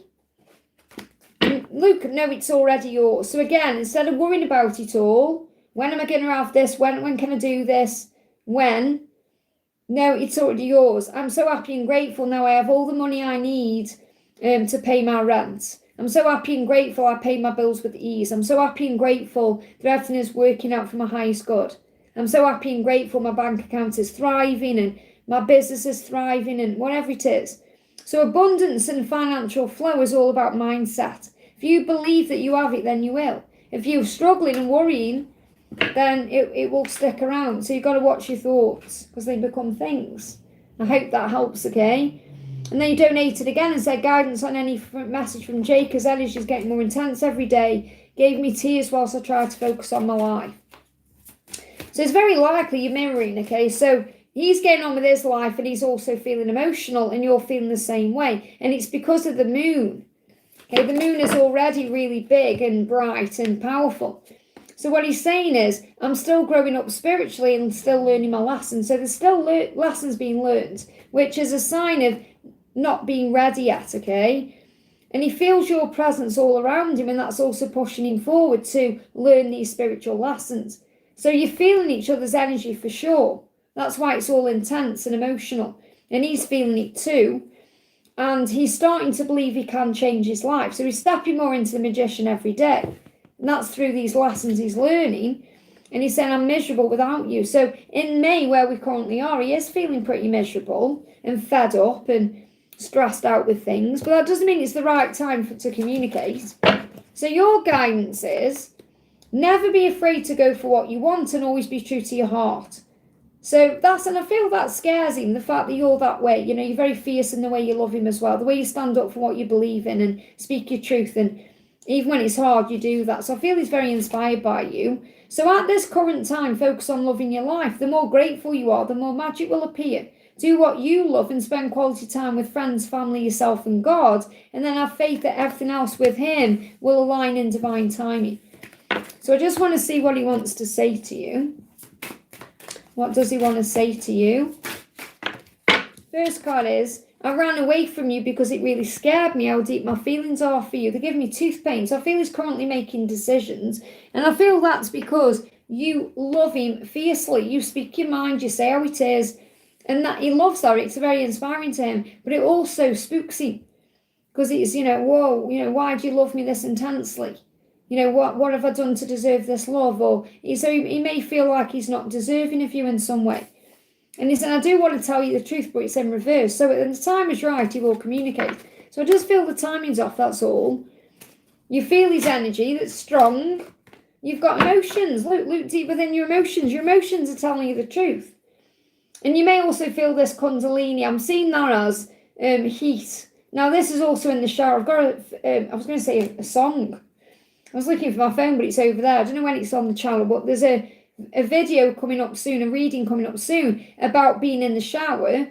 Luke, no, it's already yours. So again, instead of worrying about it all, when am I going to have this? When can I do this? When? No, it's already yours. I'm so happy and grateful now I have all the money I need to pay my rent. I'm so happy and grateful I pay my bills with ease. I'm so happy and grateful that everything is working out for my highest good. I'm so happy and grateful my bank account is thriving and my business is thriving and whatever it is. So abundance and financial flow is all about mindset. If you believe that you have it, then you will. If you're struggling and worrying, then it will stick around. So you've got to watch your thoughts because they become things. I hope that helps, okay? And then you donated again and said guidance on any message from Jake as energy is getting more intense every day. Gave me tears whilst I tried to focus on my life. So it's very likely you're mirroring, okay? So he's getting on with his life and he's also feeling emotional and you're feeling the same way. And it's because of the moon. Okay, the moon is already really big and bright and powerful. So what he's saying is, I'm still growing up spiritually and still learning my lessons. So there's still lessons being learned, which is a sign of not being ready yet, okay? And he feels your presence all around him, and that's also pushing him forward to learn these spiritual lessons. So you're feeling each other's energy for sure. That's why it's all intense and emotional. And he's feeling it too. And he's starting to believe he can change his life. So he's stepping more into the magician every day. And that's through these lessons he's learning. And he's saying, I'm miserable without you. So in May, where we currently are, he is feeling pretty miserable and fed up and stressed out with things. But that doesn't mean it's the right time to communicate. So your guidance is, never be afraid to go for what you want and always be true to your heart. So and I feel that scares him, the fact that you're that way. You know, you're very fierce in the way you love him as well, the way you stand up for what you believe in and speak your truth. And even when it's hard, you do that. So I feel he's very inspired by you. So at this current time, focus on loving your life. The more grateful you are, the more magic will appear. Do what you love and spend quality time with friends, family, yourself and God. And then have faith that everything else with him will align in divine timing. So I just want to see what he wants to say to you. What does he want to say to you? First card is, I ran away from you because it really scared me how deep my feelings are for you. They give me tooth pain. So I feel he's currently making decisions. And I feel that's because you love him fiercely. You speak your mind, you say how it is. And that he loves that. It's very inspiring to him. But it also spooks him. Because it's, whoa, why do you love me this intensely? What have I done to deserve this love? Or so he may feel like he's not deserving of you in some way. And he said, I do want to tell you the truth, but it's in reverse. So when the time is right, he will communicate. So I just feel the timing's off, that's all. You feel his energy that's strong. You've got emotions. Look deep within your emotions. Your emotions are telling you the truth. And you may also feel this kundalini. I'm seeing that as heat. Now, this is also in the shower. I've got I was going to say a song. I was looking for my phone, but it's over there. I don't know when it's on the channel, but there's a video coming up soon, a reading coming up soon about being in the shower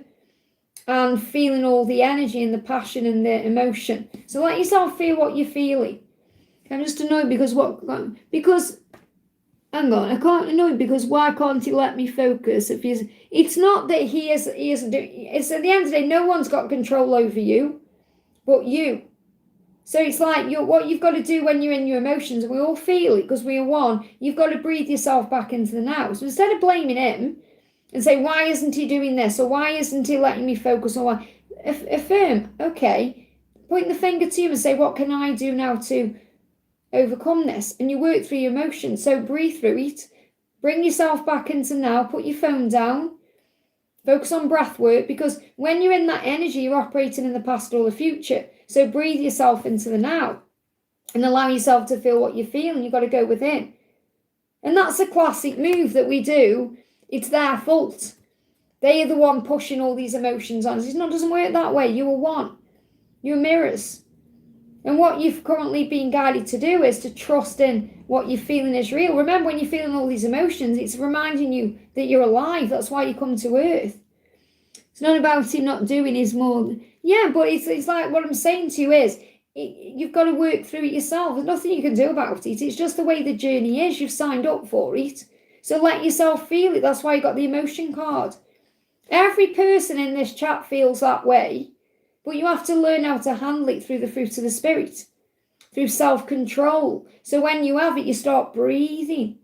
and feeling all the energy and the passion and the emotion. So let yourself feel what you're feeling. I'm just annoyed because hang on, I can't annoy because why can't he let me focus? It's not that he isn't doing. It's at the end of the day, no one's got control over you, but you. So it's like what you've got to do when you're in your emotions, and we all feel it because we are one, you've got to breathe yourself back into the now. So instead of blaming him and say, why isn't he doing this? Or why isn't he letting me focus? Or why? Affirm, okay, point the finger to you and say, what can I do now to overcome this? And you work through your emotions. So breathe through it, bring yourself back into now, put your phone down, focus on breath work, because when you're in that energy, you're operating in the past or the future. So breathe yourself into the now and allow yourself to feel what you're feeling. You've got to go within. And that's a classic move that we do. It's their fault. They are the one pushing all these emotions on us. It doesn't work that way. You are one. You're mirrors. And what you've currently been guided to do is to trust in what you're feeling is real. Remember, when you're feeling all these emotions, it's reminding you that you're alive. That's why you come to Earth. It's not about him not doing his more. Yeah, but it's like what I'm saying to you is you've got to work through it yourself. There's nothing you can do about it. It's just the way the journey is. You've signed up for it. So let yourself feel it. That's why you got the emotion card. Every person in this chat feels that way, but you have to learn how to handle it through the fruit of the Spirit. through self-control. So when you have it, you start breathing.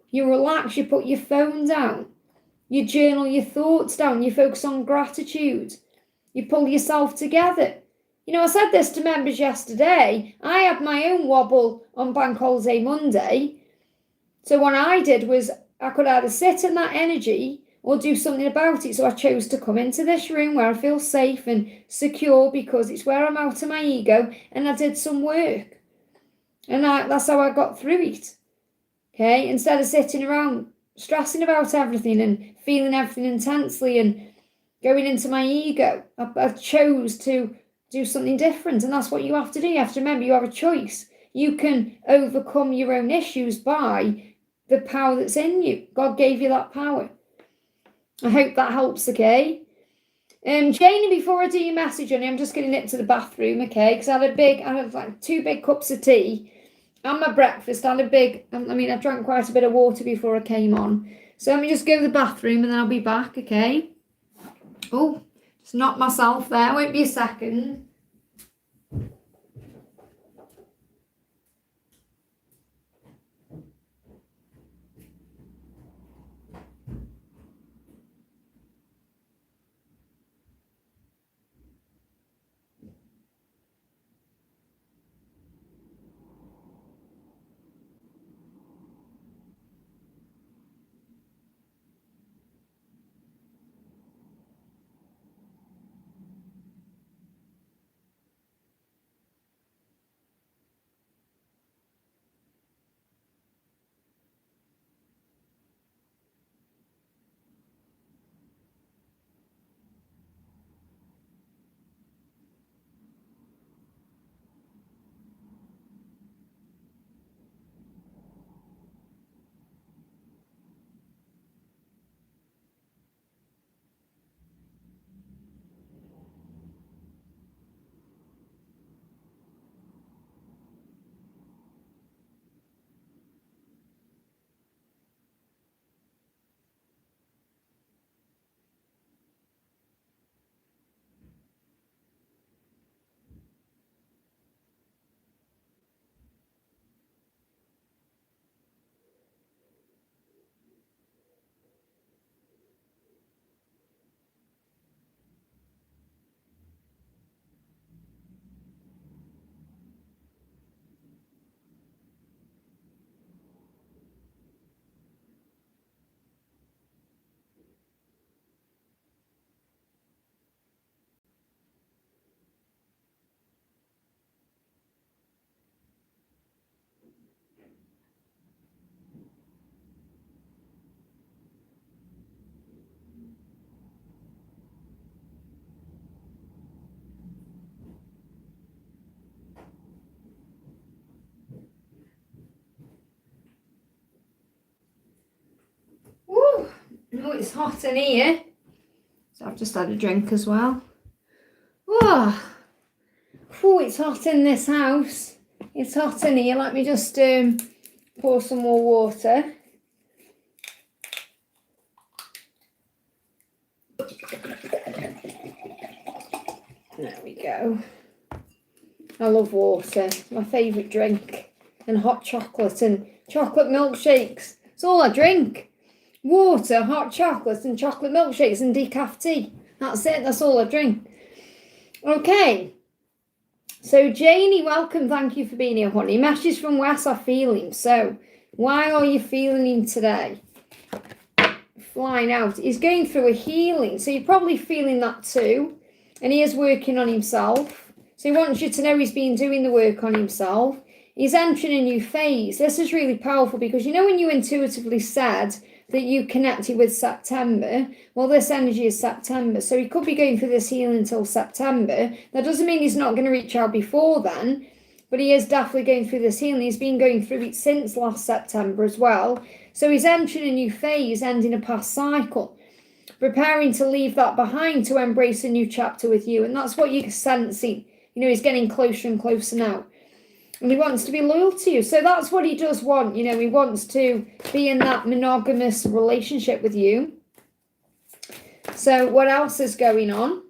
You relax, you put your phone down. You journal your thoughts down. You focus on gratitude. You pull yourself together. You know, I said this to members yesterday. I had my own wobble on Bank Holiday Monday. So what I did was I could either sit in that energy or do something about it. So I chose to come into this room where I feel safe and secure because it's where I'm out of my ego, and I did some work. And that's how I got through it. Okay, instead of sitting around stressing about everything and feeling everything intensely and going into my ego, I chose to do something different. And that's what you have to do. You have to remember you have a choice. You can overcome your own issues by the power that's in you. God gave you that power. I hope that helps, okay? Janie, before I do your message, honey, I'm just going to nip to the bathroom, okay? Because I had like 2 big cups of tea and my breakfast. I drank quite a bit of water before I came on. So let me just go to the bathroom and then I'll be back, okay? Oh, just knocked myself there. Won't be a second. Woo! Oh, it's hot in here. So I've just had a drink as well. Oh, it's hot in this house. It's hot in here. Let me just pour some more water. There we go. I love water. It's my favourite drink. And hot chocolate and chocolate milkshakes. It's all I drink. Water, hot chocolate and chocolate milkshakes and decaf tea. That's it. That's all I drink. Okay. So Janie, welcome. Thank you for being here, honey. Message from Wes, I feel him. So why are you feeling him today? Flying out. He's going through a healing. So you're probably feeling that too. And he is working on himself. So he wants you to know he's been doing the work on himself. He's entering a new phase. This is really powerful because you know when you intuitively said that you connected with September, well, this energy is September. So he could be going through this healing until September. That doesn't mean he's not going to reach out before then, but he is definitely going through this healing. He's been going through it since last September as well. So he's entering a new phase, ending a past cycle, preparing to leave that behind to embrace a new chapter with you. And that's what you're sensing. You know, he's getting closer and closer now. And he wants to be loyal to you. So that's what he does want. You know, he wants to be in that monogamous relationship with you. So what else is going on?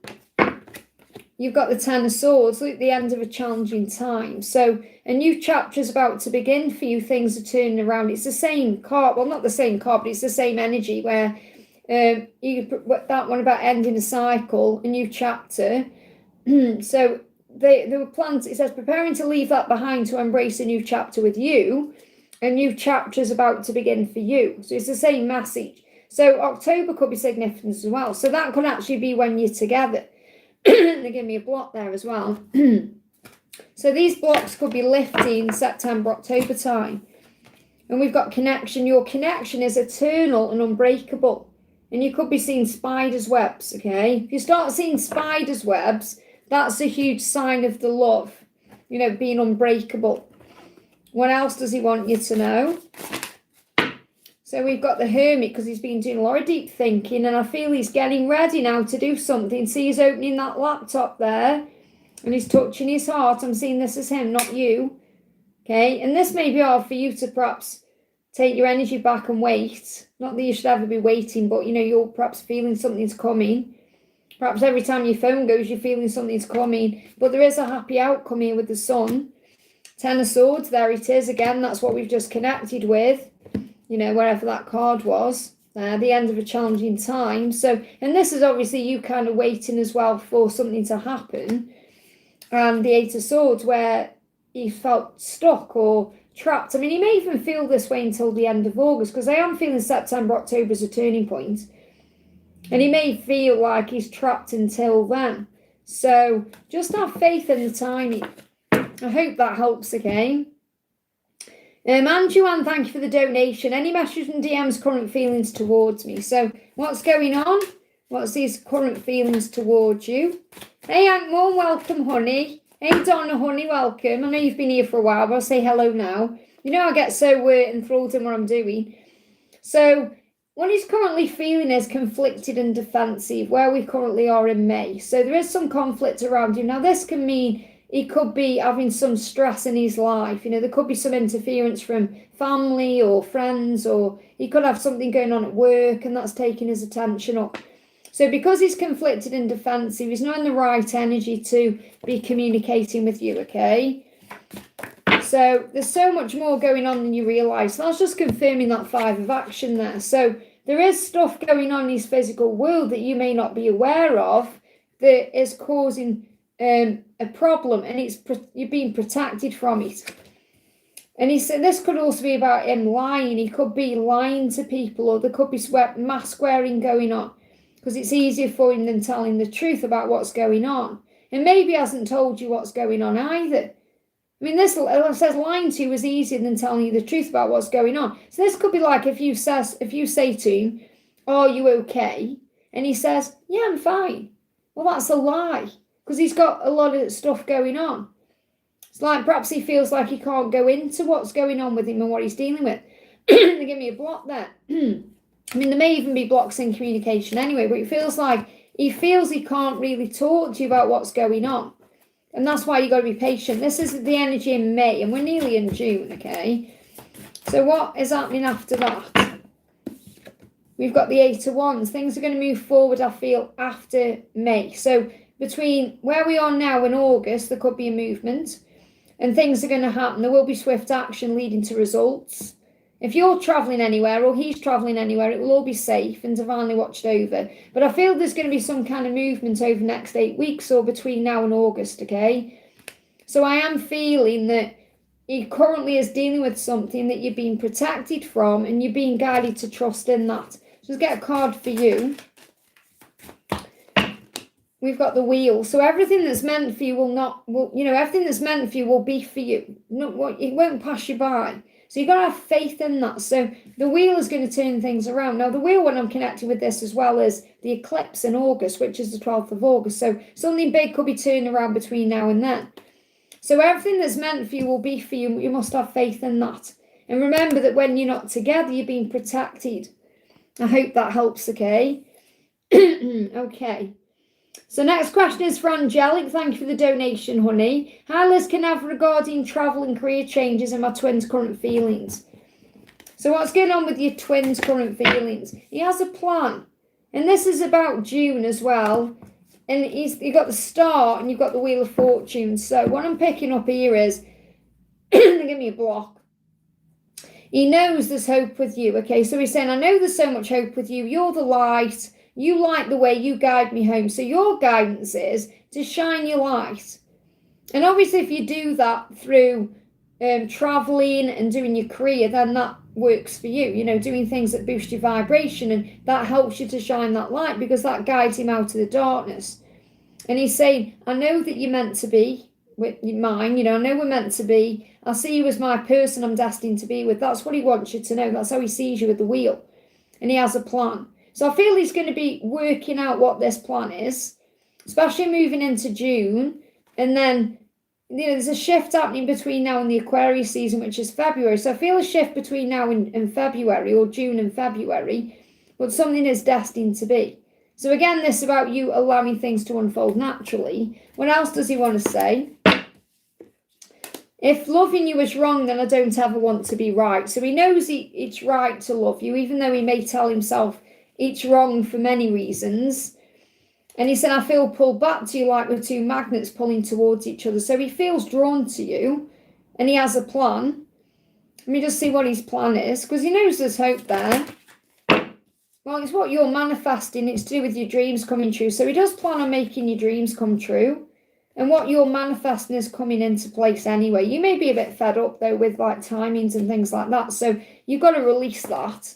you've got the Ten of Swords, look at the end of a challenging time. So a new chapter is about to begin for you. Things are turning around. It's the same card, well, not the same card, but it's the same energy where you could put that one about ending a cycle, a new chapter. So there were plans, it says, preparing to leave that behind to embrace a new chapter with you. A new chapter is about to begin for you. So it's the same message. So October could be significant as well. So that could actually be when you're together. They give me a block there as well. So these blocks could be lifting September, October time. And we've got connection. Your connection is eternal and unbreakable. And you could be seeing spiders' webs, okay? If you start seeing spiders' webs, that's a huge sign of the love, you know, being unbreakable. What else does he want you to know? So we've got the Hermit, because he's been doing a lot of deep thinking, and I feel he's getting ready now to do something. See, he's opening that laptop there, and he's touching his heart. I'm seeing this as him, not you. Okay, and this may be hard for you to perhaps take your energy back and wait. Not that you should ever be waiting, but, you know, you're perhaps feeling something's coming. Perhaps every time your phone goes, you're feeling something's coming. But there is a happy outcome here with the Sun. Ten of Swords, there it is again. That's what we've just connected with. You know, wherever that card was, the end of a challenging time. So, and this is obviously you kind of waiting as well for something to happen. And the Eight of Swords, where you felt stuck or trapped. I mean, you may even feel this way until the end of August, because I am feeling September, October as a turning point. And he may feel like he's trapped until then. So just have faith in the timing. I hope that helps again. And Joanne, thank you for the donation. Any messages and DMs, current feelings towards me? So what's going on? What's these current feelings towards you? Hey, Ankmore, welcome, honey. Hey, Donna, honey, welcome. I know you've been here for a while, but I'll say hello now. You know I get so enthralled in what I'm doing. So what he's currently feeling is conflicted and defensive, where we currently are in May. So there is some conflict around him. Now, this can mean he could be having some stress in his life. You know, there could be some interference from family or friends, or he could have something going on at work and that's taking his attention up. So because he's conflicted and defensive, he's not in the right energy to be communicating with you, okay? So there's so much more going on than you realise. So that's just confirming that 5 of action there. So there is stuff going on in his physical world that you may not be aware of that is causing a problem, and you're being protected from it. And he said this could also be about him lying. He could be lying to people, or there could be mask wearing going on, because it's easier for him than telling the truth about what's going on. And maybe he hasn't told you what's going on either. I mean, this says lying to you is easier than telling you the truth about what's going on. So this could be like if you say to him, "Are you okay?" And he says, "Yeah, I'm fine." Well, that's a lie, because he's got a lot of stuff going on. It's like perhaps he feels like he can't go into what's going on with him and what he's dealing with. They give me a block there. I mean, there may even be blocks in communication anyway, but it feels like he feels he can't really talk to you about what's going on. And that's why you got to be patient. This is the energy in May, and we're nearly in June, okay? So what is happening after that? We've got the 8 of Wands. Things are going to move forward, I feel, after May. So between where we are now and August, there could be a movement, and things are going to happen. There will be swift action leading to results. If you're travelling anywhere, or he's travelling anywhere, it will all be safe and divinely watched over. But I feel there's going to be some kind of movement over the next 8 weeks, or between now and August, okay? So I am feeling that he currently is dealing with something that you're being protected from, and you're being guided to trust in that. Just get a card for you. We've got the Wheel. So everything that's meant for you everything that's meant for you will be for you. It won't pass you by. So you've got to have faith in that. So the Wheel is going to turn things around. Now, the Wheel, when I'm connected with this as well, is the eclipse in August, which is the 12th of August. So something big could be turning around between now and then. So everything that's meant for you will be for you. You must have faith in that. And remember that when you're not together, you're being protected. I hope that helps, okay? Okay. So next question is for Angelic. Thank you for the donation, honey. Hi, Liz Knav, regarding travel and career changes and my twins' current feelings. So what's going on with your twins' current feelings? He has a plan. And this is about June as well. and you've got the Star and you've got the Wheel of Fortune. So what I'm picking up here is, give me a block. He knows there's hope with you, okay? So he's saying, I know there's so much hope with you. You're the light. You light the way. You guide me home. So your guidance is to shine your light. And obviously, if you do that through traveling and doing your career, then that works for you. You know, doing things that boost your vibration, and that helps you to shine that light, because that guides him out of the darkness. And he's saying, I know that you're meant to be with mine. You know, I know we're meant to be. I see you as my person I'm destined to be with. That's what he wants you to know. That's how he sees you with the wheel. And he has a plan. So I feel he's going to be working out what this plan is, especially moving into June. And then, you know, there's a shift happening between now and the Aquarius season, which is February. So I feel a shift between now and February, or June and February, but something is destined to be. So again, this is about you allowing things to unfold naturally. What else does he want to say? If loving you is wrong, then I don't ever want to be right. So he knows it's right to love you, even though he may tell himself it's wrong for many reasons. And he said, I feel pulled back to you like we're two magnets pulling towards each other. So he feels drawn to you, and he has a plan. Let me just see what his plan is, because he knows there's hope there. Well, it's what you're manifesting. It's to do with your dreams coming true. So he does plan on making your dreams come true. And what you're manifesting is coming into place anyway. You may be a bit fed up, though, with like timings and things like that. So you've got to release that.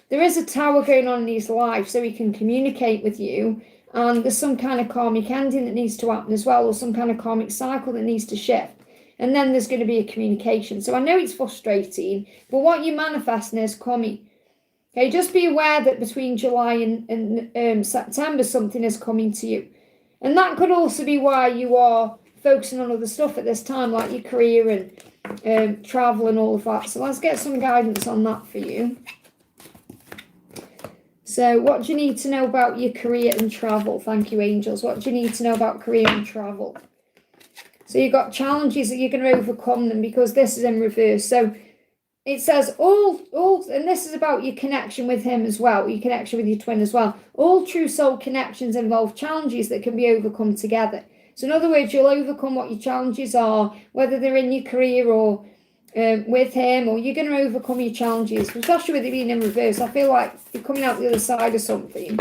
There is a tower going on in his life, so he can communicate with you. And there's some kind of karmic ending that needs to happen as well, or some kind of karmic cycle that needs to shift. And then there's going to be a communication. So I know it's frustrating, but what you're manifesting is coming. Okay, just be aware that between July and September, something is coming to you. And that could also be why you are focusing on other stuff at this time, like your career and travel and all of that. So let's get some guidance on that for you. So what do you need to know about your career and travel? Thank you, angels. What do you need to know about career and travel? So you've got challenges that you're going to overcome them, because this is in reverse. So it says all, and this is about your connection with him as well, your connection with your twin as well. All true soul connections involve challenges that can be overcome together. So in other words, you'll overcome what your challenges are, whether they're in your career or with him, or you're going to overcome your challenges, especially with it being in reverse. I feel like you're coming out the other side of something,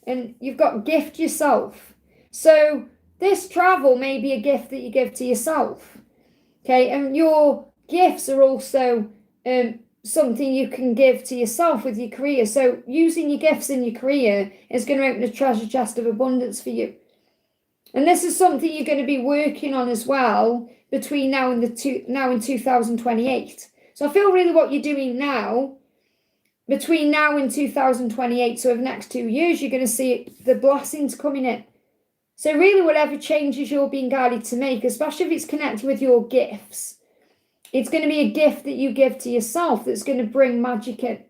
and you've got gift yourself. So this travel may be a gift that you give to yourself. Okay, and your gifts are also something you can give to yourself with your career. So using your gifts in your career is going to open a treasure chest of abundance for you. And this is something you're going to be working on as well between now and 2028. So I feel really what you're doing now, between now and 2028, so over the next 2 years, you're going to see the blessings coming in. So really, whatever changes you're being guided to make, especially if it's connected with your gifts, it's going to be a gift that you give to yourself that's going to bring magic in.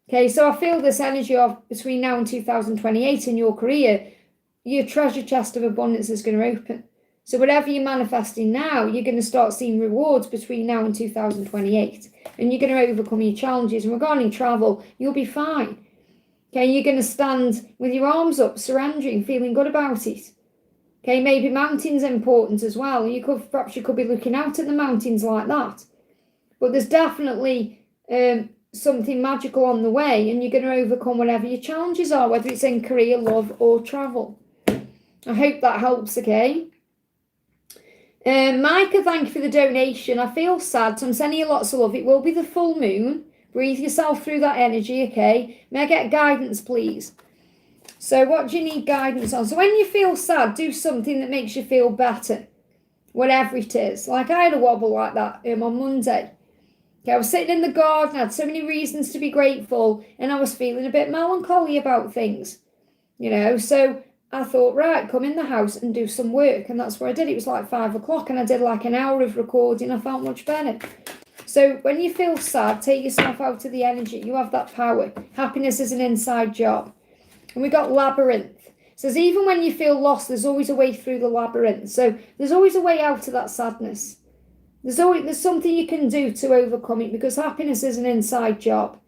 Okay, so I feel this energy of between now and 2028 in your career, your treasure chest of abundance is going to open. So whatever you're manifesting now, you're going to start seeing rewards between now and 2028. And you're going to overcome your challenges. And regarding travel, you'll be fine. Okay, you're going to stand with your arms up, surrendering, feeling good about it. Okay, maybe mountains are important as well. Perhaps you could be looking out at the mountains like that. But there's definitely something magical on the way, and you're going to overcome whatever your challenges are, whether it's in career, love, or travel. I hope that helps, okay? Micah, thank you for the donation. I feel sad, so I'm sending you lots of love. It will be the full moon. Breathe yourself through that energy, okay? May I get guidance, please? So what do you need guidance on? So when you feel sad, do something that makes you feel better, whatever it is. Like I had a wobble like that on Monday. Okay, I was sitting in the garden, I had so many reasons to be grateful, and I was feeling a bit melancholy about things, you know. So I thought, right, come in the house and do some work, and that's what I did. It was like 5 o'clock, and I did like an hour of recording. I felt much better. So when you feel sad, take yourself out of the energy. You have that power. Happiness is an inside job. And we got labyrinth. It says even when you feel lost, there's always a way through the labyrinth. So there's always a way out of that sadness. There's something you can do to overcome it, because happiness is an inside job.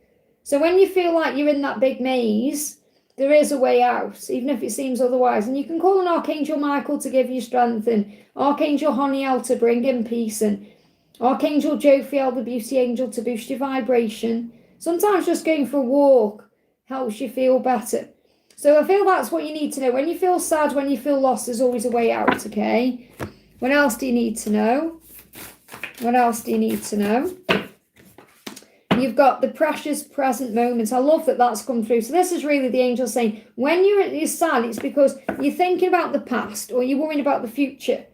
So when you feel like you're in that big maze There is a way out, even if it seems otherwise. And you can call on Archangel Michael to give you strength, and Archangel Honiel to bring in peace, and Archangel Jophiel, the beauty angel, to boost your vibration. Sometimes just going for a walk helps you feel better. So I feel that's what you need to know. When you feel sad, when you feel lost, there's always a way out, okay? What else do you need to know? What else do you need to know? You've got the precious present moments. I love that that's come through. So this is really the angel saying, when you're sad, it's because you're thinking about the past or you're worrying about the future.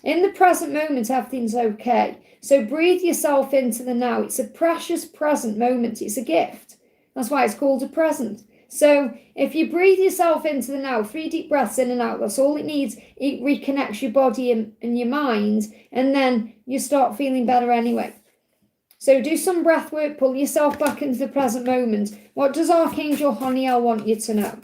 In the present moment, everything's okay. So breathe yourself into the now. It's a precious present moment. It's a gift. That's why it's called a present. So if you breathe yourself into the now, 3 deep breaths in and out, that's all it needs. It reconnects your body and your mind, and then you start feeling better anyway. So do some breath work, pull yourself back into the present moment. What does Archangel Honiel want you to know?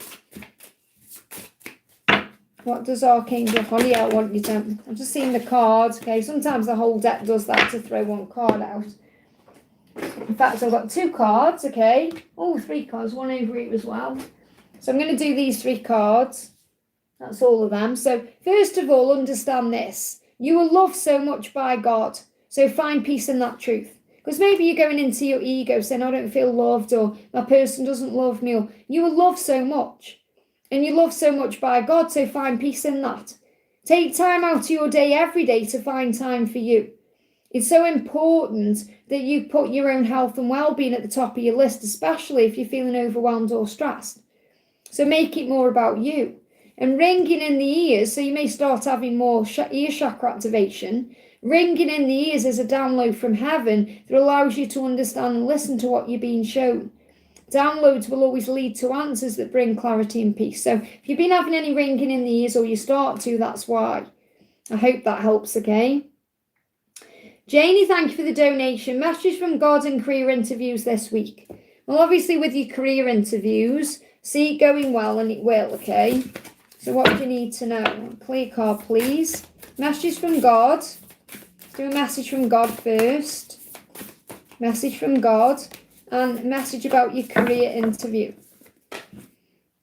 What does Archangel Honiel want you to know? I'm just seeing the cards, okay? Sometimes the whole deck does that to throw one card out. In fact, I've got 2 cards, okay? Oh, 3 cards, one over here as well. So I'm going to do these 3 cards. That's all of them. So first of all, understand this. You are loved so much by God. So find peace in that truth. Because maybe you're going into your ego saying, I don't feel loved, or that person doesn't love me, or you are loved so much. And you're loved so much by God, so find peace in that. Take time out of your day every day to find time for you. It's so important that you put your own health and well-being at the top of your list, especially if you're feeling overwhelmed or stressed. So make it more about you. And ringing in the ears, so you may start having more ear chakra activation. Ringing in the ears is a download from heaven that allows you to understand and listen to what you're being shown. Downloads will always lead to answers that bring clarity and peace. So if you've been having any ringing in the ears, or you start to, that's why. I hope that helps, okay? Janie, thank you for the donation. Message from God and career interviews this week. Well, obviously with your career interviews, see it going well, and it will, okay? So what do you need to know? Clear card, please. Message from God. Do a message from God first. Message from God. And message about your career interview.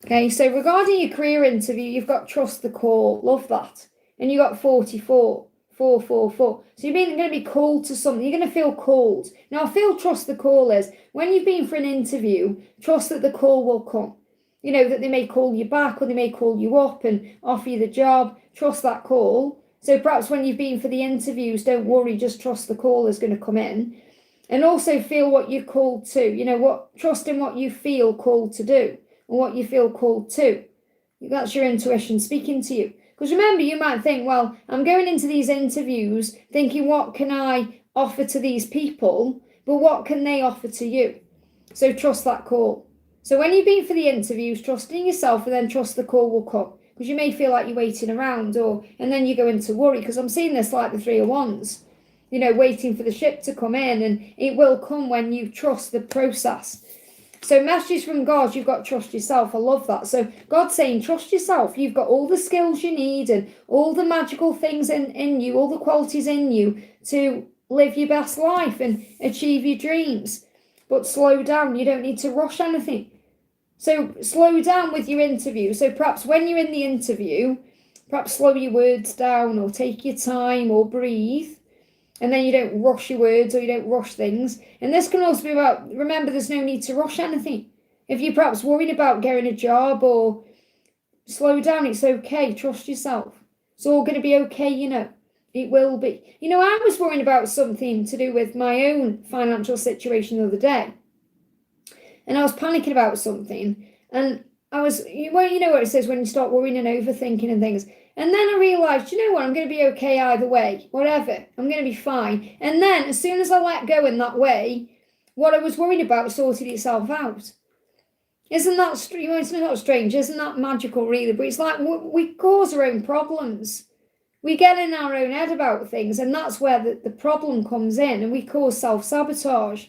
Okay, so regarding your career interview, you've got trust the call. Love that. And you got 44. 444. So you're going to be called to something. You're going to feel called. Now, I feel trust the call is when you've been for an interview, trust that the call will come. You know, that they may call you back, or they may call you up and offer you the job. Trust that call. So perhaps when you've been for the interviews, don't worry, just trust the call is going to come in. And also feel what you're called to. You know, trust in what you feel called to do, or what you feel called to. That's your intuition speaking to you. Because remember, you might think, well, I'm going into these interviews thinking, what can I offer to these people? But what can they offer to you? So trust that call. So when you've been for the interviews, trust in yourself, and then trust the call will come. Because you may feel like you're waiting around, and then you go into worry. Because I'm seeing this like the 3 of Wands, you know, waiting for the ship to come in. And it will come when you trust the process. So message from God, you've got to trust yourself. I love that. So God's saying, trust yourself. You've got all the skills you need and all the magical things in you, all the qualities in you to live your best life and achieve your dreams. But slow down. You don't need to rush anything. So slow down with your interview. So perhaps when you're in the interview, perhaps slow your words down, or take your time, or breathe. And then you don't rush your words, or you don't rush things. And this can also be about, remember, there's no need to rush anything. If you're perhaps worried about getting a job, or slow down, it's okay. Trust yourself. It's all going to be okay, you know. It will be. You know, I was worrying about something to do with my own financial situation the other day. And I was panicking about something. And I was, you know what it says when you start worrying and overthinking and things. And then I realised, you know what, I'm going to be okay either way, whatever. I'm going to be fine. And then as soon as I let go in that way, what I was worried about sorted itself out. Isn't that, it's not strange, isn't that magical really? But it's like we cause our own problems. We get in our own head about things, and that's where the problem comes in, and we cause self-sabotage.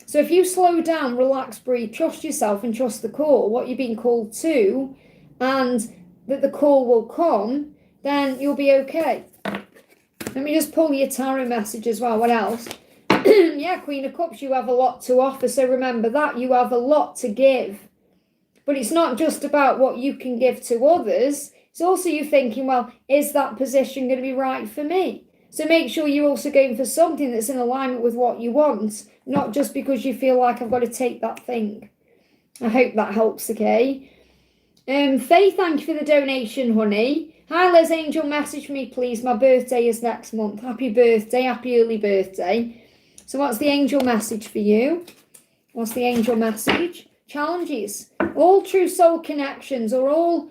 So if you slow down, relax, breathe, trust yourself and trust the call, what you're being called to, and that the call will come, then you'll be okay. Let me just pull your tarot message as well. What else? Yeah, Queen of Cups, you have a lot to offer. So remember that. You have a lot to give. But it's not just about what you can give to others. It's also you thinking, well, is that position going to be right for me? So make sure you're also going for something that's in alignment with what you want, not just because you feel like I've got to take that thing. I hope that helps, okay? Faye, thank you for the donation, honey. Hi, Liz, angel message me, please. My birthday is next month. Happy birthday, happy early birthday. So what's the angel message for you? What's the angel message? Challenges. All true soul connections or all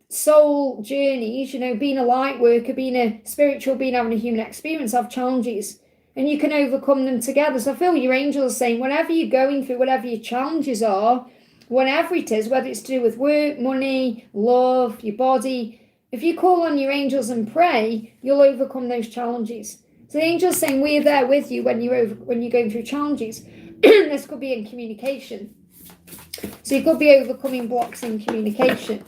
soul journeys, being a light worker, being a spiritual being, having a human experience, have challenges. And you can overcome them together. So I feel your angels are saying, whatever you're going through, whatever your challenges are, whatever it is, whether it's to do with work, money, love, your body, if you call on your angels and pray, you'll overcome those challenges. So the angels saying, we're there with you when you're going through challenges. This could be in communication. So you could be overcoming blocks in communication.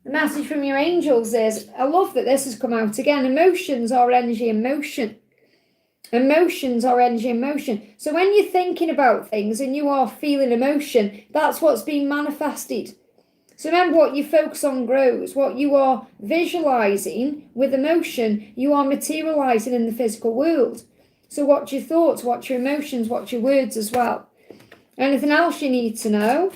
The message from your angels is, I love that this has come out again, emotions are energy in motion. Emotions are energy in motion. So when you're thinking about things and you are feeling emotion, that's what's being manifested. So remember, what you focus on grows. What you are visualizing with emotion, you are materializing in the physical world. So watch your thoughts, watch your emotions, watch your words as well. Anything else you need to know?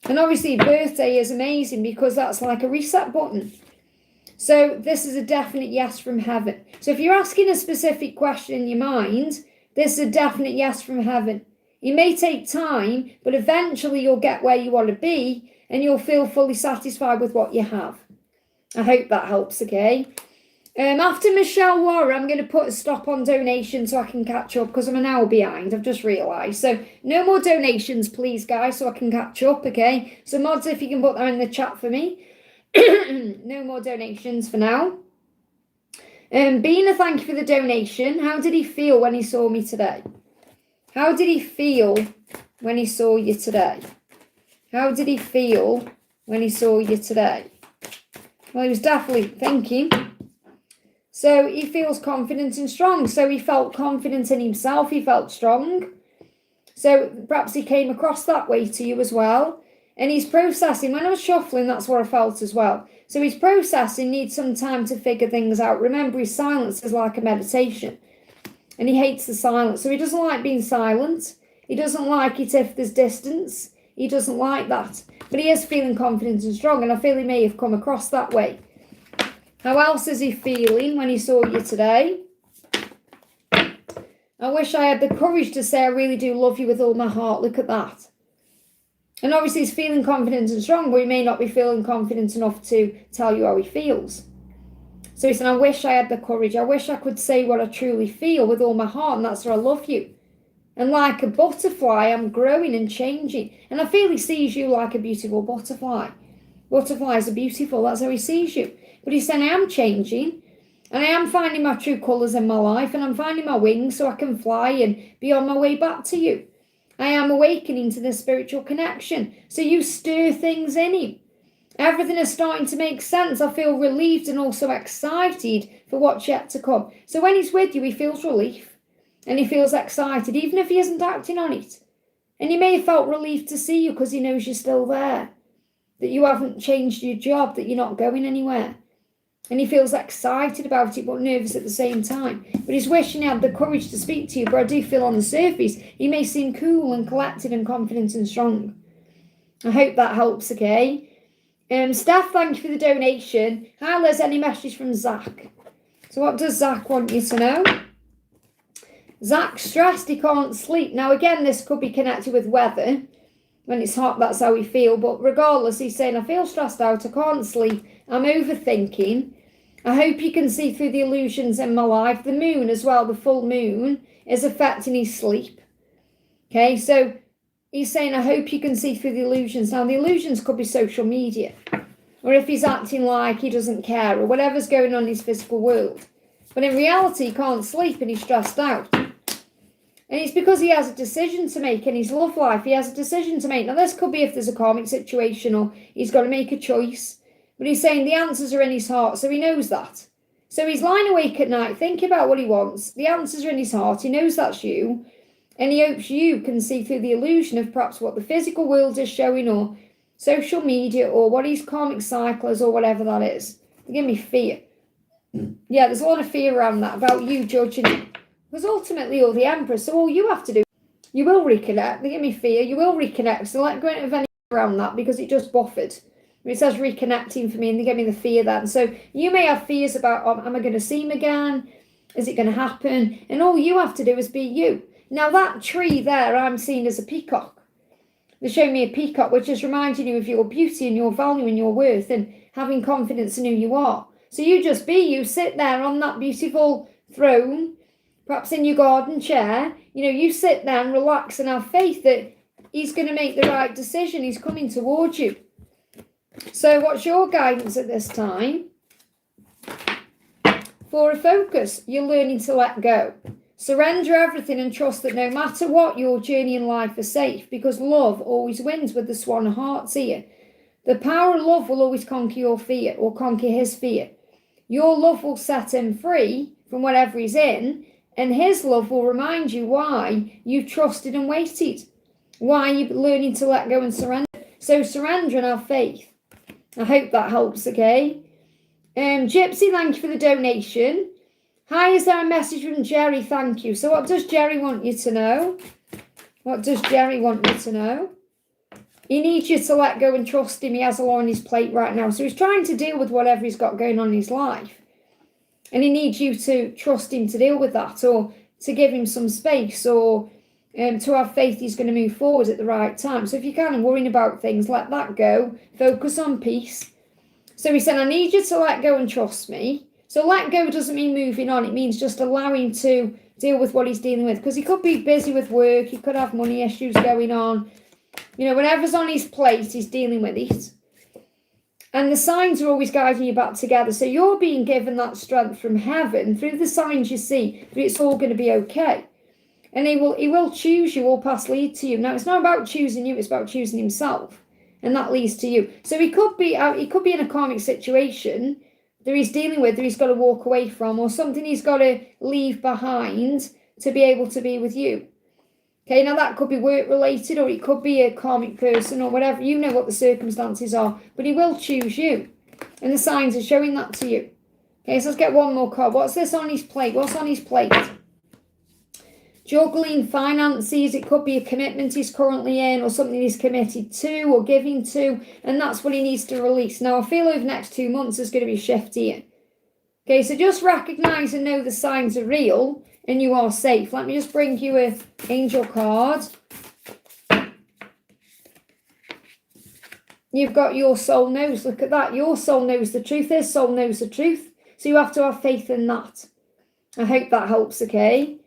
And obviously birthday is amazing because that's like a reset button. So this is a definite yes from heaven. So if you're asking a specific question in your mind, this is a definite yes from heaven. It may take time, but eventually you'll get where you want to be and you'll feel fully satisfied with what you have. I hope that helps, okay? After Michelle Warren, I'm going to put a stop on donations so I can catch up because I'm an hour behind. I've just realised. So no more donations, please, guys, so I can catch up, okay? So mods, if you can put that in the chat for me. No more donations for now. Bina, thank you for the donation. How did he feel when he saw me today? How did he feel when he saw you today? How did he feel when he saw you today? Well, he was definitely thinking. So he feels confident and strong. So he felt confident in himself. He felt strong. So perhaps he came across that way to you as well. And he's processing. When I was shuffling, that's what I felt as well. So he's processing, needs some time to figure things out. Remember, his silence is like a meditation. And he hates the silence. So he doesn't like being silent. He doesn't like it if there's distance. He doesn't like that. But he is feeling confident and strong. And I feel he may have come across that way. How else is he feeling when he saw you today? I wish I had the courage to say I really do love you with all my heart. Look at that. And obviously he's feeling confident and strong, but he may not be feeling confident enough to tell you how he feels. So he said, I wish I had the courage. I wish I could say what I truly feel with all my heart, and that's why I love you. And like a butterfly, I'm growing and changing. And I feel he sees you like a beautiful butterfly. Butterflies are beautiful. That's how he sees you. But he's saying, I am changing. And I am finding my true colours in my life. And I'm finding my wings so I can fly and be on my way back to you. I am awakening to this spiritual connection. So you stir things in him. Everything is starting to make sense. I feel relieved and also excited for what's yet to come. So when he's with you, he feels relief. And he feels excited, even if he isn't acting on it. And he may have felt relieved to see you because he knows you're still there. That you haven't changed your job, that you're not going anywhere. And he feels excited about it, but nervous at the same time. But he's wishing he had the courage to speak to you. But I do feel on the surface, he may seem cool and collected and confident and strong. I hope that helps, okay? Steph, thank you for the donation. Hi, Liz, any message from Zach? So what does Zach want you to know? Zach's stressed, he can't sleep. Now, again, this could be connected with weather. When it's hot, that's how we feel. But regardless, he's saying, I feel stressed out, I can't sleep, I'm overthinking. I hope you can see through the illusions in my life. The moon as well, the full moon, is affecting his sleep. Okay, so he's saying, I hope you can see through the illusions. Now, the illusions could be social media. Or if he's acting like he doesn't care, or whatever's going on in his physical world. But in reality, he can't sleep and he's stressed out. And it's because he has a decision to make in his love life. He has a decision to make. Now, this could be if there's a karmic situation or he's got to make a choice. But he's saying the answers are in his heart, so he knows that. So he's lying awake at night, thinking about what he wants. The answers are in his heart. He knows that's you. And he hopes you can see through the illusion of perhaps what the physical world is showing, or social media, or what his karmic cycle is, or whatever that is. They give me fear. Yeah, there's a lot of fear around that, about you judging it. Because ultimately you're the Empress, so all you have to do, you will reconnect. They give me fear, you will reconnect. So let go of any around that, because it just buffered. It says reconnecting for me, and they give me the fear then. So you may have fears about, oh, am I going to see him again? Is it going to happen? And all you have to do is be you. Now that tree there, I'm seeing as a peacock. They show me a peacock, which is reminding you of your beauty and your value and your worth, and having confidence in who you are. So you just be you, sit there on that beautiful throne, perhaps in your garden chair. You know, you sit there and relax and have faith that he's going to make the right decision. He's coming towards you. So what's your guidance at this time? For a focus, you're learning to let go. Surrender everything and trust that no matter what, your journey in life is safe, because love always wins with the Swan of Hearts here. The power of love will always conquer your fear, or conquer his fear. Your love will set him free from whatever he's in, and his love will remind you why you trusted and waited, why you're learning to let go and surrender. So surrender and have faith. I hope that helps, okay? Gypsy, thank you for the donation. Hi, is there a message from Jerry? Thank you. So what does Jerry want you to know? What does Jerry want you to know? He needs you to let go and trust him. He has a lot on his plate right now. So he's trying to deal with whatever he's got going on in his life. And he needs you to trust him to deal with that, or to give him some space, or to have faith he's going to move forward at the right time. So if you're kind of worrying about things, let that go. Focus on peace. So he said, I need you to let go and trust me. So let go doesn't mean moving on. It means just allowing to deal with what he's dealing with. Because he could be busy with work. He could have money issues going on. You know, whatever's on his plate, he's dealing with it. And the signs are always guiding you back together. So you're being given that strength from heaven through the signs you see, that it's all going to be okay. And he will choose you, all paths lead to you. Now, it's not about choosing you, it's about choosing himself. And that leads to you. So he could be in a karmic situation that he's dealing with, that he's got to walk away from, or something he's got to leave behind to be able to be with you. Okay, now that could be work related, or it could be a karmic person, or whatever. You know what the circumstances are, but he will choose you. And the signs are showing that to you. Okay, so let's get one more card. What's this on his plate? What's on his plate? Juggling finances. It could be a commitment he's currently in, or something he's committed to or giving to, and that's what he needs to release. Now, I feel over the next 2 months there's going to be a shift here. Okay, so just recognize and know the signs are real and you are safe. Let me just bring you an angel card. You've got your soul knows. Look at that. Your soul knows the truth. His soul knows the truth. So you have to have faith in that. I hope that helps, okay?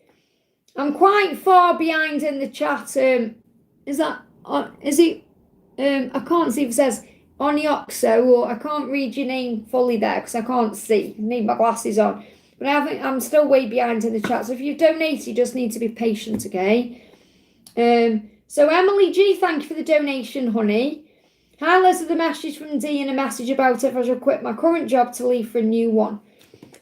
I'm quite far behind in the chat. Is it? I can't see if it says Onyoxo, or I can't read your name fully there because I can't see. I need my glasses on. But I'm still way behind in the chat. So if you've donated, you just need to be patient, okay? So Emily G, thank you for the donation, honey. Hi, Liz, with a message from Dee and a message about if I should quit my current job to leave for a new one.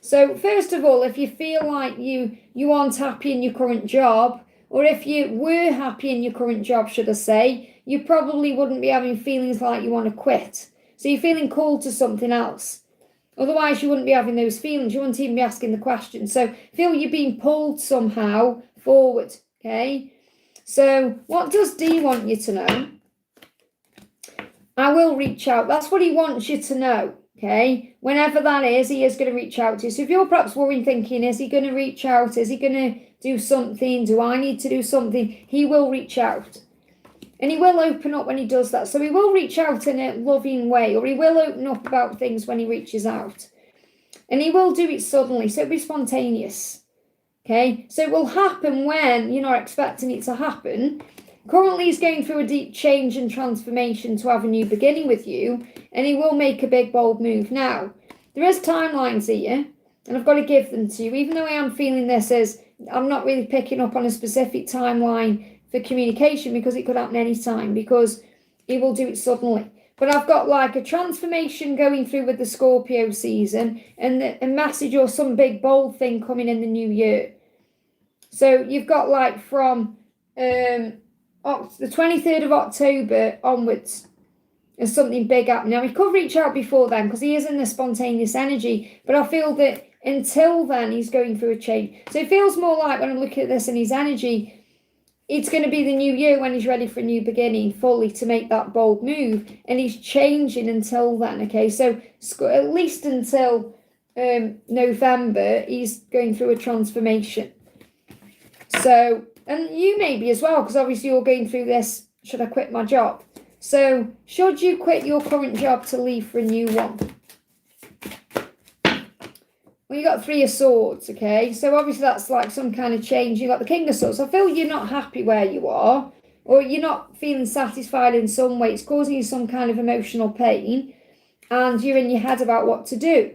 So first of all, if you feel like you aren't happy in your current job, or if you were happy in your current job, should I say, you probably wouldn't be having feelings like you want to quit. So you're feeling called to something else. Otherwise, you wouldn't be having those feelings. You wouldn't even be asking the question. So feel you're being pulled somehow forward, okay? So what does Dee want you to know? I will reach out. That's what he wants you to know, okay? Whenever that is, he is going to reach out to you. So if you're perhaps worrying, thinking, is he going to reach out? Is he going to do something? Do I need to do something? He will reach out. And he will open up when he does that. So he will reach out in a loving way, or he will open up about things when he reaches out. And he will do it suddenly, so it'll be spontaneous. Okay? So it will happen when you're not expecting it to happen. Currently, he's going through a deep change and transformation to have a new beginning with you, and he will make a big, bold move. Now, there is timelines here, and I've got to give them to you, even though I am feeling this as I'm not really picking up on a specific timeline for communication, because it could happen anytime, because he will do it suddenly. But I've got like a transformation going through with the Scorpio season, and a message or some big, bold thing coming in the new year. So you've got like from the 23rd of October onwards, there's something big happening. Now, he could reach out before then because he is in the spontaneous energy, but I feel that until then, he's going through a change. So it feels more like, when I'm looking at this in his energy, it's going to be the new year when he's ready for a new beginning fully to make that bold move, and he's changing until then, okay? So at least until November, he's going through a transformation. So, and you maybe as well, because obviously you're going through this, should I quit my job? So, should you quit your current job to leave for a new one? Well, you got 3 of Swords, okay? So obviously that's like some kind of change. You got the King of Swords. I feel you're not happy where you are, or you're not feeling satisfied in some way. It's causing you some kind of emotional pain, and you're in your head about what to do.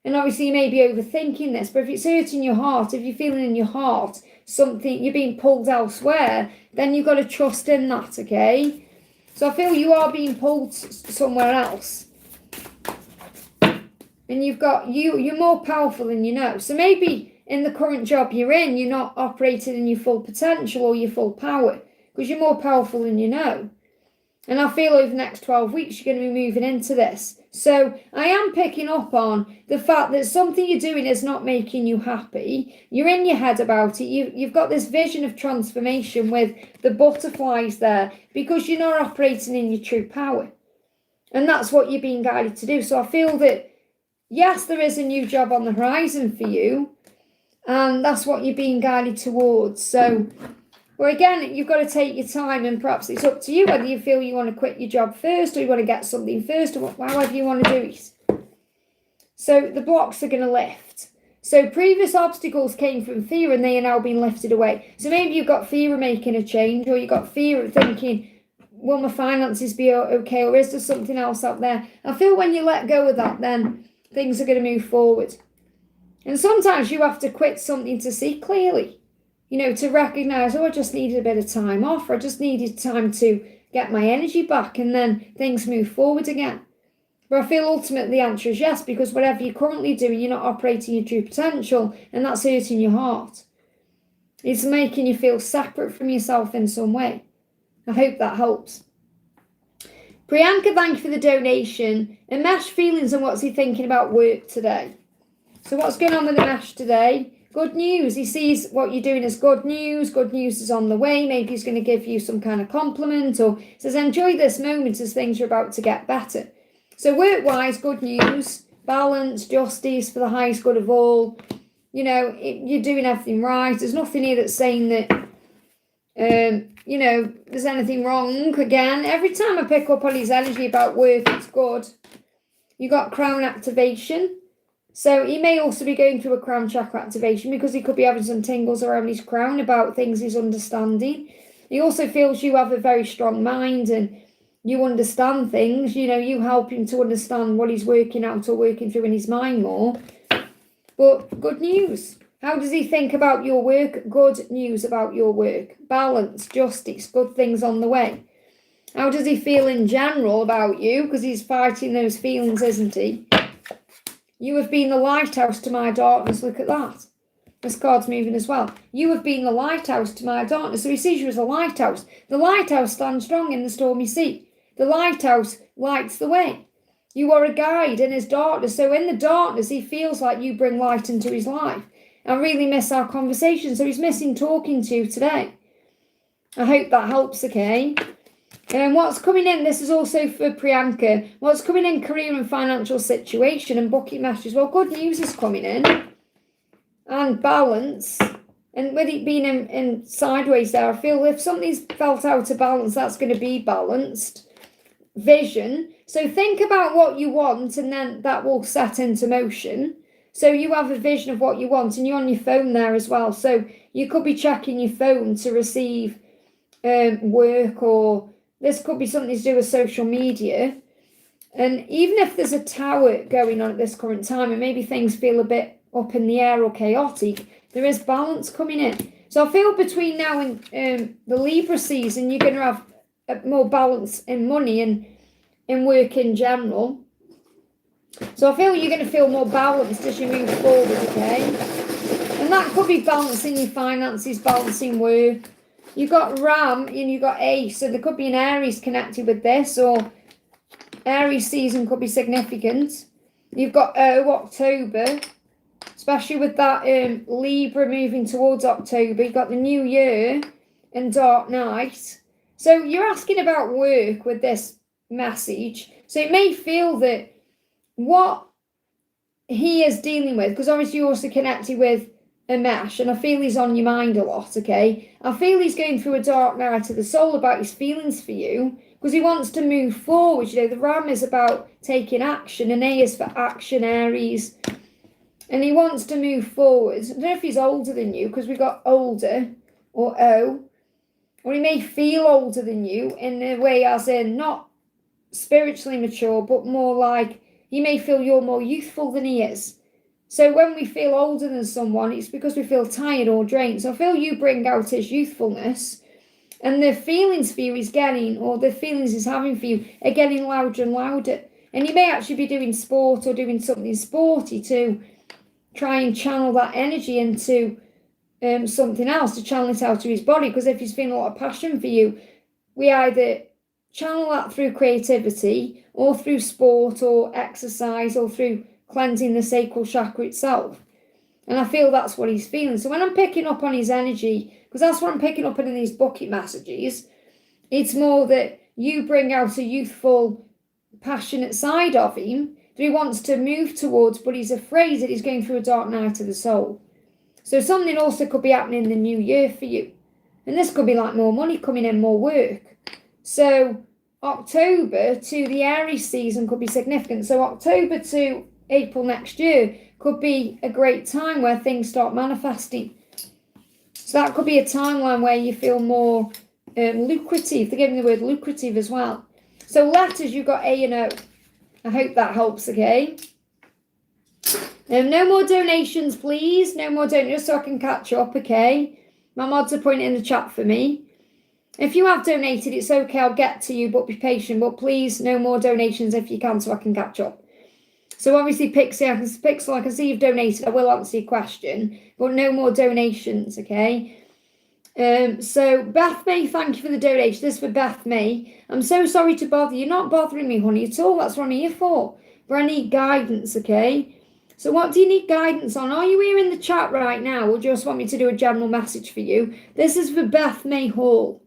And obviously you may be overthinking this, but if it's hurting your heart, if you're feeling in your heart something, you're being pulled elsewhere, then you've got to trust in that, okay? So I feel you are being pulled somewhere else. And you're more powerful than you know. So maybe in the current job you're in, you're not operating in your full potential or your full power, because you're more powerful than you know. And I feel over the next 12 weeks, you're going to be moving into this. So I am picking up on the fact that something you're doing is not making you happy. You're in your head about it. You've got this vision of transformation with the butterflies there, because you're not operating in your true power. And that's what you're being guided to do. So I feel that, yes, there is a new job on the horizon for you, and that's what you're being guided towards. So, well, again, you've got to take your time, and perhaps it's up to you whether you feel you want to quit your job first, or you want to get something first, or however you want to do it. So the blocks are going to lift. So previous obstacles came from fear, and they are now being lifted away. So maybe you've got fear of making a change, or you've got fear of thinking, will my finances be okay, or is there something else out there? I feel when you let go of that, then things are going to move forward. And sometimes you have to quit something to see clearly, to recognise, I just needed a bit of time off, or I just needed time to get my energy back, and then things move forward again. But I feel ultimately the answer is yes, because whatever you're currently doing, you're not operating your true potential, and that's hurting your heart. It's making you feel separate from yourself in some way. I hope that helps. Priyanka, thank you for the donation. And Mesh, feelings and what's he thinking about work today? So what's going on with the Mesh today? Good news. He sees what you're doing as good news. Good news is on the way. Maybe he's going to give you some kind of compliment, or says, enjoy this moment as things are about to get better. So work-wise, good news, balance, justice for the highest good of all. You're doing everything right. There's nothing here that's saying that, there's anything wrong. Again, every time I pick up on his energy about work, it's good. You got crown activation. So he may also be going through a crown chakra activation, because he could be having some tingles around his crown about things he's understanding. He also feels you have a very strong mind, and you understand things. You help him to understand what he's working out or working through in his mind more. But good news. How does he think about your work? Good news about your work. Balance, justice, good things on the way. How does he feel in general about you? Because he's fighting those feelings, isn't he? You have been the lighthouse to my darkness. Look at that. This card's moving as well. You have been the lighthouse to my darkness. So he sees you as a lighthouse. The lighthouse stands strong in the stormy sea. The lighthouse lights the way. You are a guide in his darkness. So in the darkness, he feels like you bring light into his life. I really miss our conversation. So he's missing talking to you today. I hope that helps, okay? And what's coming in, this is also for Priyanka. What's coming in, career and financial situation and booking messages. Well, good news is coming in. And balance. And with it being in sideways there, I feel if something's felt out of balance, that's going to be balanced. Vision. So think about what you want, and then that will set into motion. So you have a vision of what you want, and you're on your phone there as well. So you could be checking your phone to receive work, or this could be something to do with social media. And even if there's a tower going on at this current time, and maybe things feel a bit up in the air or chaotic, there is balance coming in. So I feel between now and the Libra season, you're going to have more balance in money and in work in general. So I feel you're going to feel more balanced as you move forward, okay? And that could be balancing your finances, balancing work. You've got Ram and you've got Ace, so there could be an Aries connected with this, or Aries season could be significant. You've got O, October, especially with that Libra moving towards October. You've got the New Year and Dark Night. So you're asking about work with this message. So it may feel that what he is dealing with, because obviously you're also connected with a mesh, and I feel he's on your mind a lot, okay? I feel he's going through a dark night of the soul about his feelings for you, because he wants to move forward. You know, the Ram is about taking action, and A is for action, Aries. And he wants to move forward. I don't know if he's older than you, because we've got older, or O. Or he may feel older than you in a way as in not spiritually mature, but more like he may feel you're more youthful than he is. So when we feel older than someone, it's because we feel tired or drained. So I feel you bring out his youthfulness, and the feelings for you he's getting, or the feelings he's having for you, are getting louder and louder. And you may actually be doing sport or doing something sporty to try and channel that energy into something else, to channel it out of his body. Because if he's feeling a lot of passion for you, we either channel that through creativity, or through sport or exercise, or through cleansing the sacral chakra itself. And I feel that's what he's feeling. So when I'm picking up on his energy, because that's what I'm picking up on in these bucket messages, it's more that you bring out a youthful, passionate side of him that he wants to move towards, but he's afraid that he's going through a dark night of the soul. So something also could be happening in the new year for you. And this could be like more money coming in, more work. So October to the Aries season could be significant. So October to April next year could be a great time where things start manifesting. So that could be a timeline where you feel more lucrative. They're giving the word lucrative as well. So letters, you've got A and O. I hope that helps, okay? No more donations, please. No more donations, just so I can catch up, okay? My mods are pointing in the chat for me. If you have donated, it's okay. I'll get to you, but be patient. But please, no more donations if you can, so I can catch up. So obviously, Pixel, I can see you've donated. I will answer your question, but no more donations, okay? So Beth May, thank you for the donation. This is for Beth May. I'm so sorry to bother you. You're not bothering me, honey, at all. That's what I'm here for. But I need guidance, okay? So what do you need guidance on? Are you here in the chat right now, or do you just want me to do a general message for you? This is for Beth May Hall.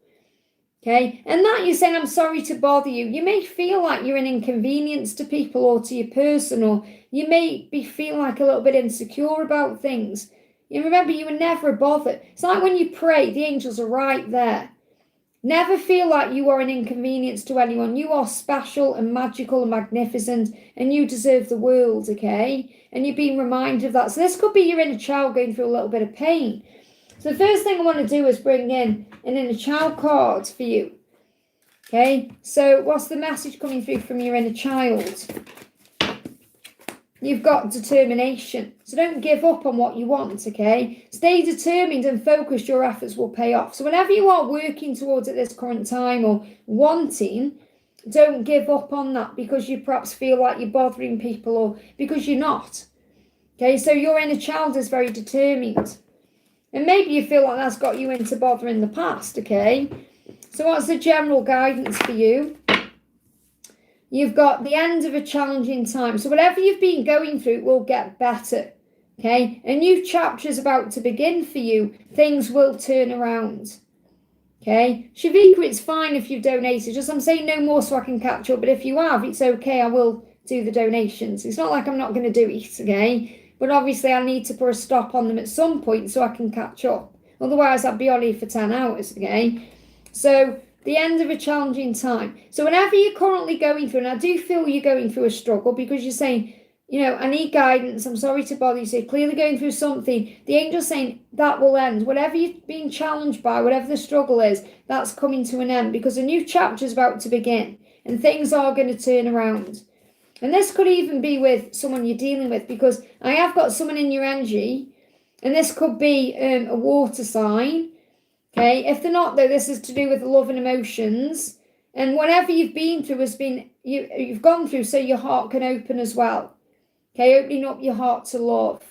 Okay, and that you're saying, I'm sorry to bother you. You may feel like you're an inconvenience to people or to your person, or you may be feeling like a little bit insecure about things. You remember, you were never a bother. It's like when you pray, the angels are right there. Never feel like you are an inconvenience to anyone. You are special and magical and magnificent, and you deserve the world, okay? And you're being reminded of that. So this could be your inner child going through a little bit of pain. So the first thing I want to do is bring in an inner child card for you. Okay, so what's the message coming through from your inner child? You've got determination. So don't give up on what you want, okay? Stay determined and focused. Your efforts will pay off. So whenever you are working towards at this current time or wanting, don't give up on that because you perhaps feel like you're bothering people or because you're not. Okay, so your inner child is very determined. And maybe you feel like that's got you into bother in the past, okay? So what's the general guidance for you? You've got the end of a challenging time. So whatever you've been going through will get better, okay? A new chapter is about to begin for you. Things will turn around, okay? Shavika, it's fine if you've donated. Just I'm saying no more so I can catch up. But if you have, it's okay. I will do the donations. It's not like I'm not going to do it, okay? But obviously I need to put a stop on them at some point so I can catch up. Otherwise I'd be on here for 10 hours, okay? So the end of a challenging time. So whenever you're currently going through, and I do feel you're going through a struggle because you're saying, you know, I need guidance. I'm sorry to bother you. So you're clearly going through something. The angel's saying that will end. Whatever you've been challenged by, whatever the struggle is, that's coming to an end because a new chapter is about to begin and things are going to turn around. And this could even be with someone you're dealing with because I have got someone in your energy and this could be a water sign. Okay, if they're not though, this is to do with love and emotions. And whatever you've been through has been, you've gone through so your heart can open as well. Okay, opening up your heart to love.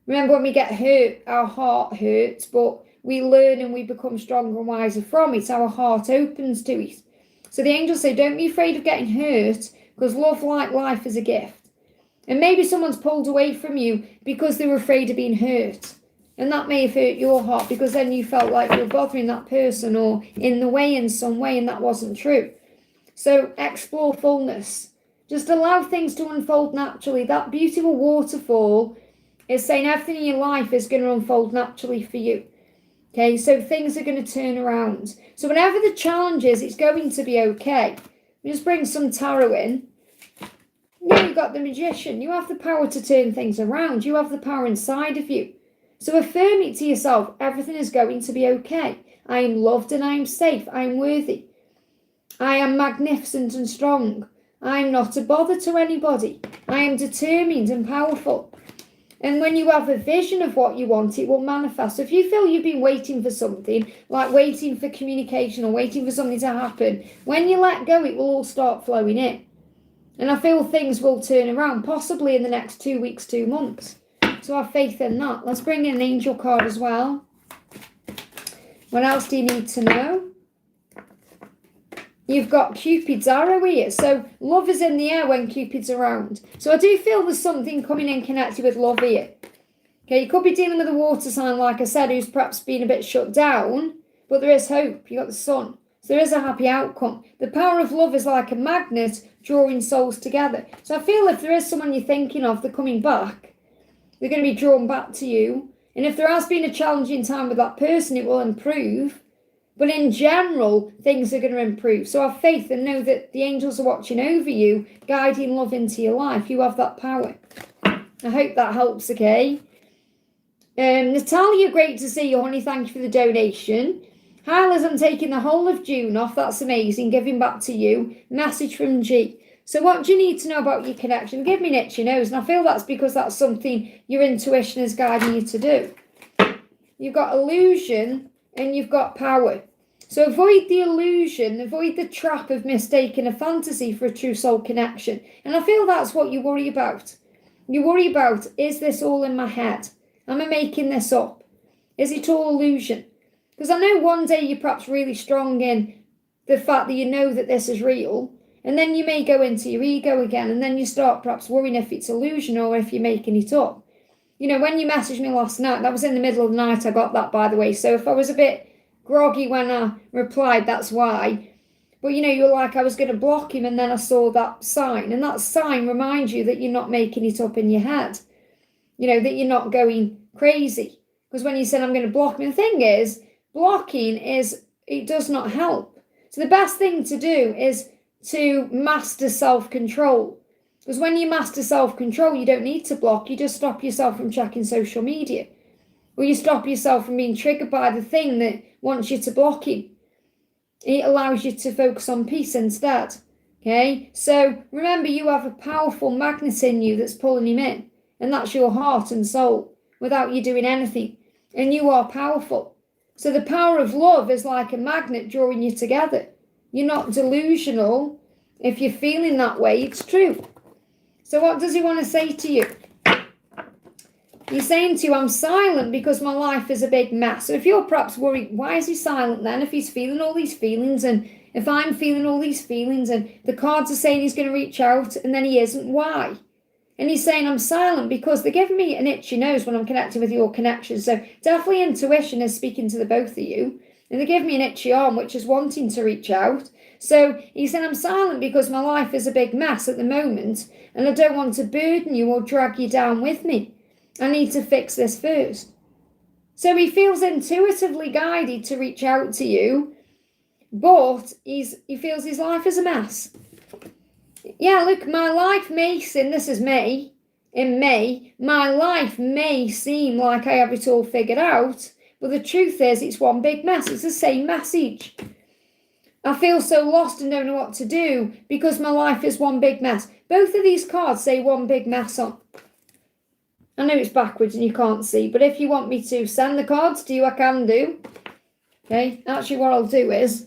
Remember when we get hurt, our heart hurts, but we learn and we become stronger and wiser from it. Our heart opens to it. So the angels say, don't be afraid of getting hurt, because love, like life, is a gift. And maybe someone's pulled away from you because they were afraid of being hurt. And that may have hurt your heart, because then you felt like you were bothering that person or in the way in some way, and that wasn't true. So explore fullness. Just allow things to unfold naturally. That beautiful waterfall is saying everything in your life is going to unfold naturally for you. Okay, so things are going to turn around. So whenever the challenge is, it's going to be okay. Just bring some tarot in. Yeah, you've got the magician. You have the power to turn things around. You have the power inside of you. So affirm it to yourself. Everything is going to be okay. I am loved and I am safe. I am worthy. I am magnificent and strong. I am not a bother to anybody. I am determined and powerful. And when you have a vision of what you want, it will manifest. So if you feel you've been waiting for something, like waiting for communication or waiting for something to happen, when you let go, it will all start flowing in. And I feel things will turn around, possibly in the next 2 weeks, 2 months. So have faith in that. Let's bring in an angel card as well. What else do you need to know? You've got Cupid's arrow here. So love is in the air when Cupid's around. So I do feel there's something coming in connected with love here. Okay, you could be dealing with a water sign, like I said, who's perhaps been a bit shut down, but there is hope. You've got the sun. So there is a happy outcome. The power of love is like a magnet drawing souls together. So I feel if there is someone you're thinking of, they're coming back. They're going to be drawn back to you. And if there has been a challenging time with that person, it will improve. But in general, things are going to improve. So have faith and know that the angels are watching over you, guiding love into your life. You have that power. I hope that helps, okay? Natalia, great to see you, honey. Thank you for the donation. Hi, Liz, I'm taking the whole of June off. That's amazing. Giving back to you. Message from G. So what do you need to know about your connection? Give me an itchy nose. And I feel that's because that's something your intuition is guiding you to do. You've got illusion and you've got power. So avoid the illusion, avoid the trap of mistaking a fantasy for a true soul connection. And I feel that's what you worry about. You worry about, is this all in my head? Am I making this up? Is it all illusion? Because I know one day you're perhaps really strong in the fact that you know that this is real. And then you may go into your ego again. And then you start perhaps worrying if it's illusion or if you're making it up. You know, when you messaged me last night, that was in the middle of the night. I got that, by the way. So if I was a bit groggy when I replied, that's why. But you know, you're like, I was going to block him, and then I saw that sign, and that sign reminds you that you're not making it up in your head, you know, that you're not going crazy. Because when you said I'm going to block him, the thing is, blocking it does not help. So the best thing to do is to master self-control. Because when you master self-control, you don't need to block. You just stop yourself from checking social media. Or you stop yourself from being triggered by the thing that wants you to block him. It allows you to focus on peace instead. Okay? So remember, you have a powerful magnet in you that's pulling him in. And that's your heart and soul, without you doing anything. And you are powerful. So the power of love is like a magnet drawing you together. You're not delusional. If you're feeling that way, it's true. So what does he want to say to you? He's saying to you, I'm silent because my life is a big mess. So if you're perhaps worried, why is he silent then if he's feeling all these feelings, and if I'm feeling all these feelings, and the cards are saying he's going to reach out and then he isn't, why? And he's saying I'm silent because they're giving me an itchy nose when I'm connecting with your connection. So definitely intuition is speaking to the both of you. And they give me an itchy arm, which is wanting to reach out. So he said, I'm silent because my life is a big mess at the moment, and I don't want to burden you or drag you down with me. I need to fix this first. So he feels intuitively guided to reach out to you, but he feels his life is a mess. Yeah, look, my life may seem, this is May, in May, my life may seem like I have it all figured out, but the truth is it's one big mess. It's the same message. I feel so lost and don't know what to do because my life is one big mess. Both of these cards say one big mess on. I know it's backwards and you can't see, but if you want me to send the cards to you, I can do. Okay, actually what I'll do is,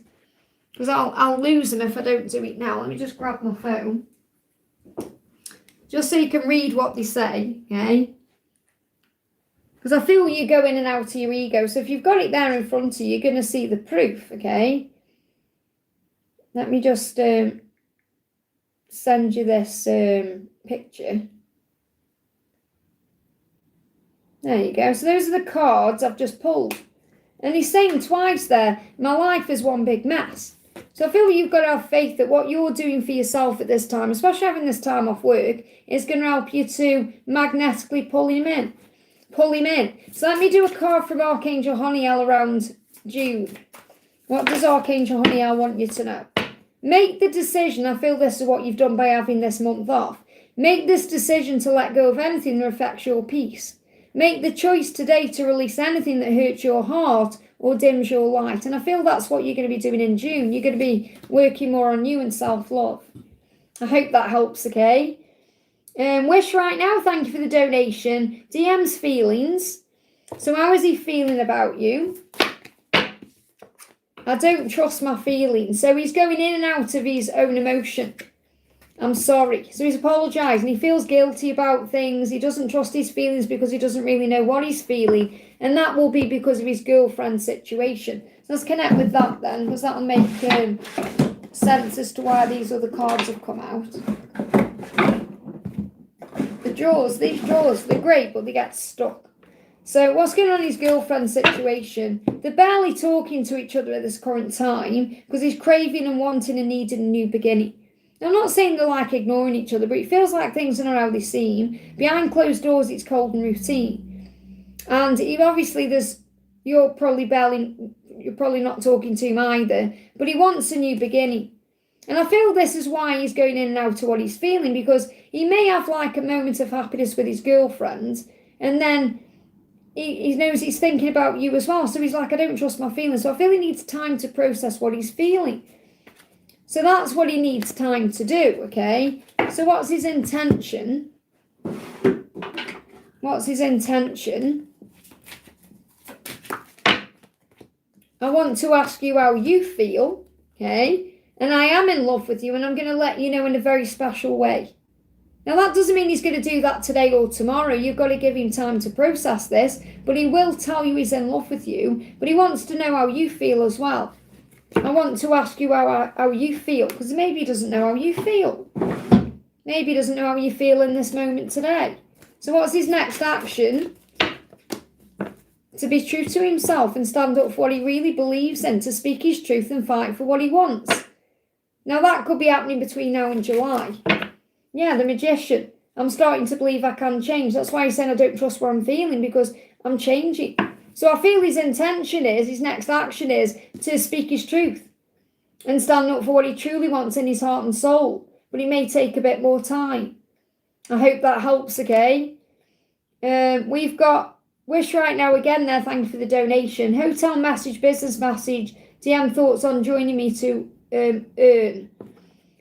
because I'll lose them if I don't do it now. Let me just grab my phone. Just so you can read what they say, okay? Because I feel you go in and out of your ego. So if you've got it there in front of you, you're going to see the proof, okay? Let me just send you this picture. There you go. So those are the cards I've just pulled. And he's saying twice there, my life is one big mess. So I feel you've got to have faith that what you're doing for yourself at this time, especially having this time off work, is going to help you to magnetically pull him in. Pull him in. So let me do a card from Archangel Honiel around June. What does Archangel Honiel want you to know? Make the decision. I feel this is what you've done by having this month off. Make this decision to let go of anything that affects your peace. Make the choice today to release anything that hurts your heart or dims your light. And I feel that's what you're going to be doing in June. You're going to be working more on you and self-love. I hope that helps, okay? Wish right now, thank you for the donation. DM's feelings. So how is he feeling about you? I don't trust my feelings. So he's going in and out of his own emotion. I'm sorry. So he's apologising. He feels guilty about things. He doesn't trust his feelings because he doesn't really know what he's feeling. And that will be because of his girlfriend situation. So let's connect with that then, because that will make sense as to why these other cards have come out. The drawers, these drawers, they're great, but they get stuck. So what's going on in his girlfriend situation? They're barely talking to each other at this current time because he's craving and wanting and needing a new beginning. I'm not saying they're like ignoring each other, but it feels like things are not how they seem. Behind closed doors, it's cold and routine. And obviously, you're probably not talking to him either, but he wants a new beginning. And I feel this is why he's going in and out to what he's feeling, because he may have like a moment of happiness with his girlfriend, and then he knows he's thinking about you as well. So he's like, I don't trust my feelings. So I feel he needs time to process what he's feeling. So that's what he needs time to do, okay? So what's his intention? What's his intention? I want to ask you how you feel, okay? And I am in love with you, and I'm going to let you know in a very special way. Now, that doesn't mean he's going to do that today or tomorrow. You've got to give him time to process this, but he will tell you he's in love with you, but he wants to know how you feel as well. I want to ask you how you feel, because maybe he doesn't know how you feel. Maybe he doesn't know how you feel in this moment today. So what's his next action? To be true to himself and stand up for what he really believes in, to speak his truth and fight for what he wants. Now that could be happening between now and July. Yeah, the Magician. I'm starting to believe I can change. That's why he's saying I don't trust what I'm feeling, because I'm changing. So I feel his intention is, his next action is to speak his truth and stand up for what he truly wants in his heart and soul. But it may take a bit more time. I hope that helps, okay? We've got Wish right now again there. Thank you for the donation. Hotel message, business message, DM thoughts on joining me to earn.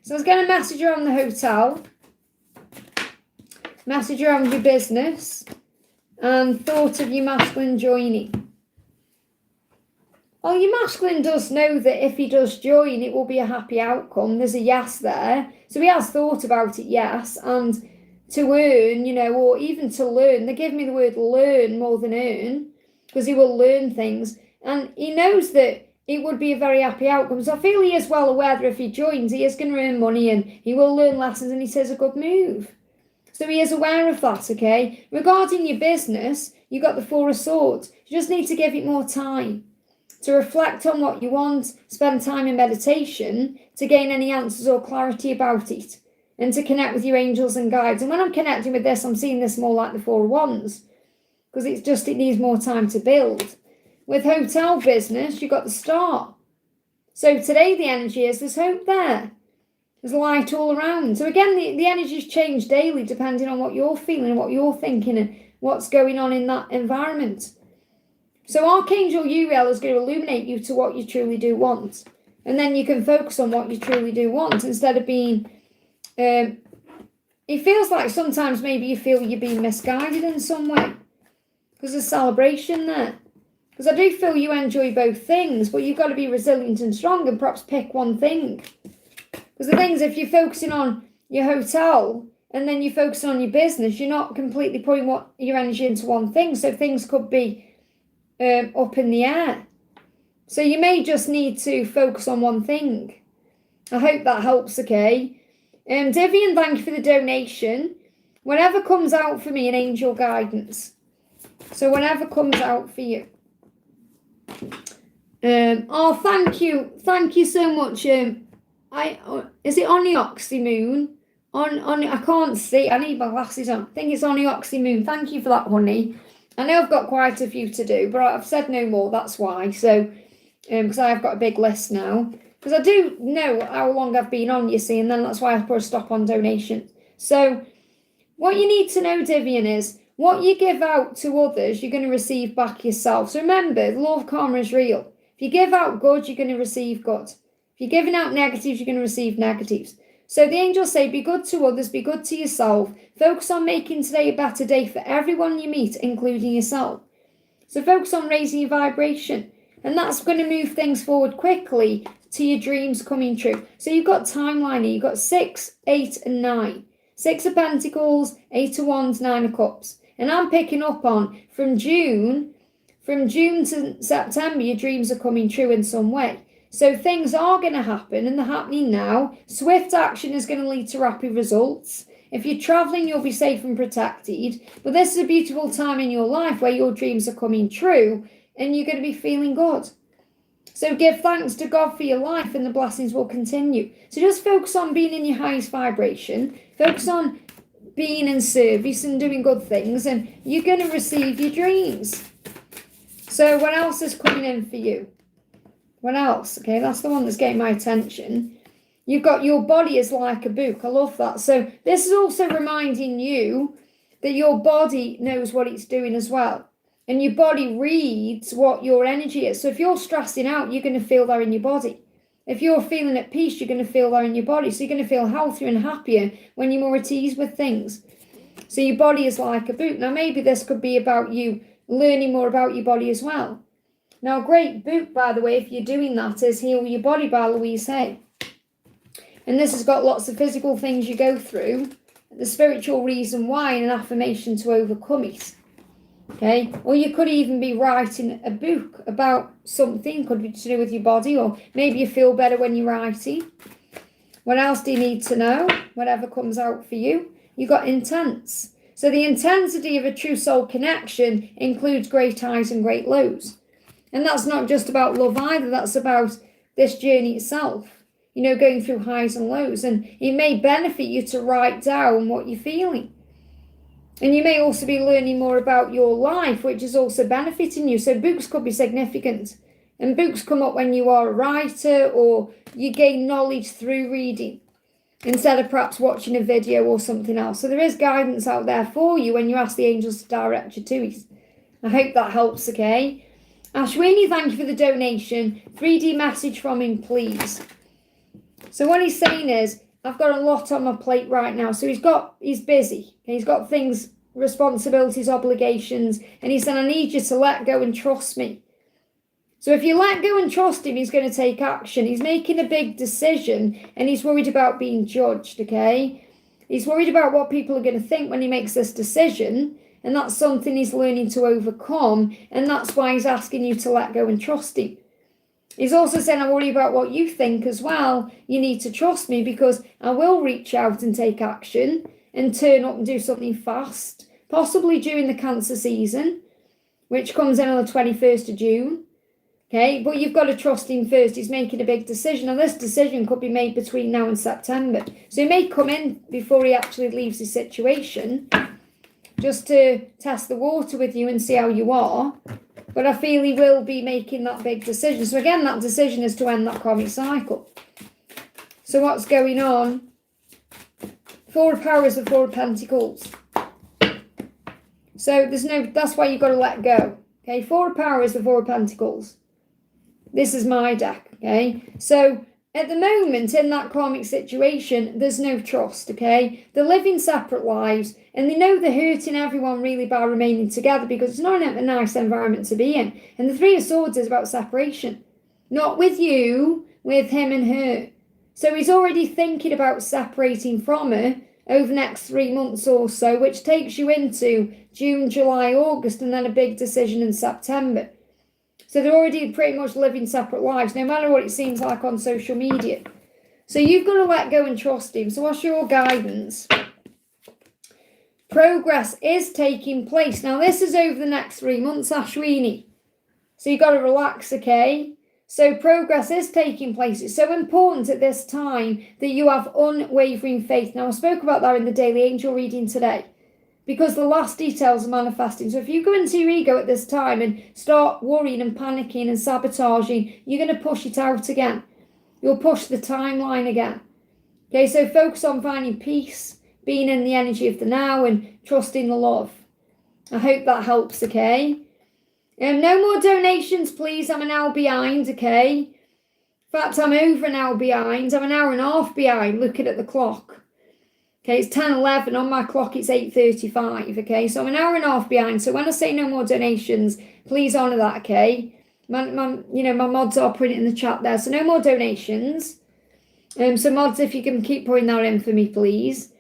So I was going to message around the hotel, message around your business, and thought of your masculine joining. Well, your masculine does know that if he does join, it will be a happy outcome. There's a yes there. So he has thought about it, yes. And to earn, or even to learn. They give me the word learn more than earn, because he will learn things. And he knows that it would be a very happy outcome. So I feel he is well aware that if he joins, he is going to earn money and he will learn lessons, and he says a good move. So he is aware of that, okay? Regarding your business, you got the Four of Swords. You just need to give it more time to reflect on what you want, spend time in meditation to gain any answers or clarity about it, and to connect with your angels and guides. And when I'm connecting with this, I'm seeing this more like the Four of Wands, because it needs more time to build. With hotel business, you got the Star. So today the energy is there's hope there. There's light all around. So again, the energies change daily depending on what you're feeling and what you're thinking and what's going on in that environment. So Archangel Uriel is going to illuminate you to what you truly do want. And then you can focus on what you truly do want instead of being... it feels like sometimes maybe you feel you're being misguided in some way, because there's celebration there. Because I do feel you enjoy both things, but you've got to be resilient and strong and perhaps pick one thing. Because the thing is, if you're focusing on your hotel and then you focus on your business, you're not completely putting your energy into one thing. So things could be up in the air. So you may just need to focus on one thing. I hope that helps, okay? Divian, thank you for the donation. Whatever comes out for me in angel guidance. So whatever comes out for you. Oh, thank you. Thank you so much. Is it on the Oxy Moon? I can't see. I need my glasses on. I think it's on the Oxy Moon. Thank you for that, honey. I know I've got quite a few to do, but I've said no more. That's why. So, because I've got a big list now. Because I do know how long I've been on, you see, and then that's why I put a stop on donations. So, what you need to know, Divian, is what you give out to others, you're going to receive back yourself. So remember, the law of karma is real. If you give out good, you're going to receive good. If you're giving out negatives, you're going to receive negatives. So the angels say, be good to others, be good to yourself. Focus on making today a better day for everyone you meet, including yourself. So focus on raising your vibration. And that's going to move things forward quickly to your dreams coming true. So you've got timeline here. You've got 6, 8, and 9. 6 of Pentacles, 8 of Wands, 9 of Cups. And I'm picking up on from June to September, your dreams are coming true in some way. So things are going to happen, and they're happening now. Swift action is going to lead to rapid results. If you're traveling, you'll be safe and protected. But this is a beautiful time in your life where your dreams are coming true, and you're going to be feeling good. So give thanks to God for your life, and the blessings will continue. So just focus on being in your highest vibration. Focus on being in service and doing good things, and you're going to receive your dreams. So what else is coming in for you? What else? Okay, that's the one that's getting my attention. You've got your body is like a book. I love that. So this is also reminding you that your body knows what it's doing as well. And your body reads what your energy is. So if you're stressing out, you're going to feel that in your body. If you're feeling at peace, you're going to feel that in your body. So you're going to feel healthier and happier when you're more at ease with things. So your body is like a book. Now, maybe this could be about you learning more about your body as well. Now, a great book, by the way, if you're doing that, is Heal Your Body by Louise Hay. And this has got lots of physical things you go through, the spiritual reason why, and an affirmation to overcome it. Okay, or you could even be writing a book about something, could be to do with your body, or maybe you feel better when you're writing. What else do you need to know? Whatever comes out for you. You got intense. So the intensity of a true soul connection includes great highs and great lows. And that's not just about love either, that's about this journey itself. You know, going through highs and lows. And it may benefit you to write down what you're feeling. And you may also be learning more about your life, which is also benefiting you. So books could be significant. And books come up when you are a writer, or you gain knowledge through reading instead of perhaps watching a video or something else. So there is guidance out there for you when you ask the angels to direct you to it. I hope that helps, okay? Ashwini, thank you for the donation. 3D message from him, please. So what he's saying is, I've got a lot on my plate right now. So he's busy. He's got things, responsibilities, obligations. And he said, I need you to let go and trust me. So if you let go and trust him, he's going to take action. He's making a big decision, and he's worried about being judged, okay? He's worried about what people are going to think when he makes this decision. And that's something he's learning to overcome. And that's why he's asking you to let go and trust him. He's also saying, I worry about what you think as well. You need to trust me, because I will reach out and take action and turn up and do something fast, possibly during the Cancer season, which comes in on the 21st of June. Okay, but you've got to trust him first. He's making a big decision, and this decision could be made between now and September. So he may come in before he actually leaves the situation, just to test the water with you and see how you are. But I feel he will be making that big decision. So again, that decision is to end that karmic cycle. So what's going on? 4 of Powers and 4 of Pentacles. So that's why you've got to let go. Okay, 4 of Powers and 4 of Pentacles. This is my deck, okay? So at the moment, in that karmic situation, there's no trust, okay? They're living separate lives, and they know they're hurting everyone really by remaining together, because it's not a nice environment to be in. And the 3 of Swords is about separation. Not with you, with him and her. So he's already thinking about separating from her, over the next 3 months or so, which takes you into June, July, August, and then a big decision in September. So they're already pretty much living separate lives, no matter what it seems like on social media. So you've got to let go and trust him. So what's your guidance? Progress is taking place. Now, this is over the next 3 months, Ashwini. So you've got to relax, okay? So progress is taking place. It's so important at this time that you have unwavering faith. Now, I spoke about that in the daily angel reading today, because the last details are manifesting. So if you go into your ego at this time and start worrying and panicking and sabotaging, you're going to push it out again. You'll push the timeline again. Okay, so focus on finding peace, being in the energy of the now, and trusting the love. I hope that helps, okay? No more donations, please. I'm an hour behind, okay? In fact, I'm over an hour behind. I'm an hour and a half behind, looking at the clock. Okay, it's 10:11. On my clock, it's 8:35, okay? So I'm an hour and a half behind. So when I say no more donations, please honour that, okay? My mods are putting it in the chat there. So no more donations. So mods, if you can keep putting that in for me, please.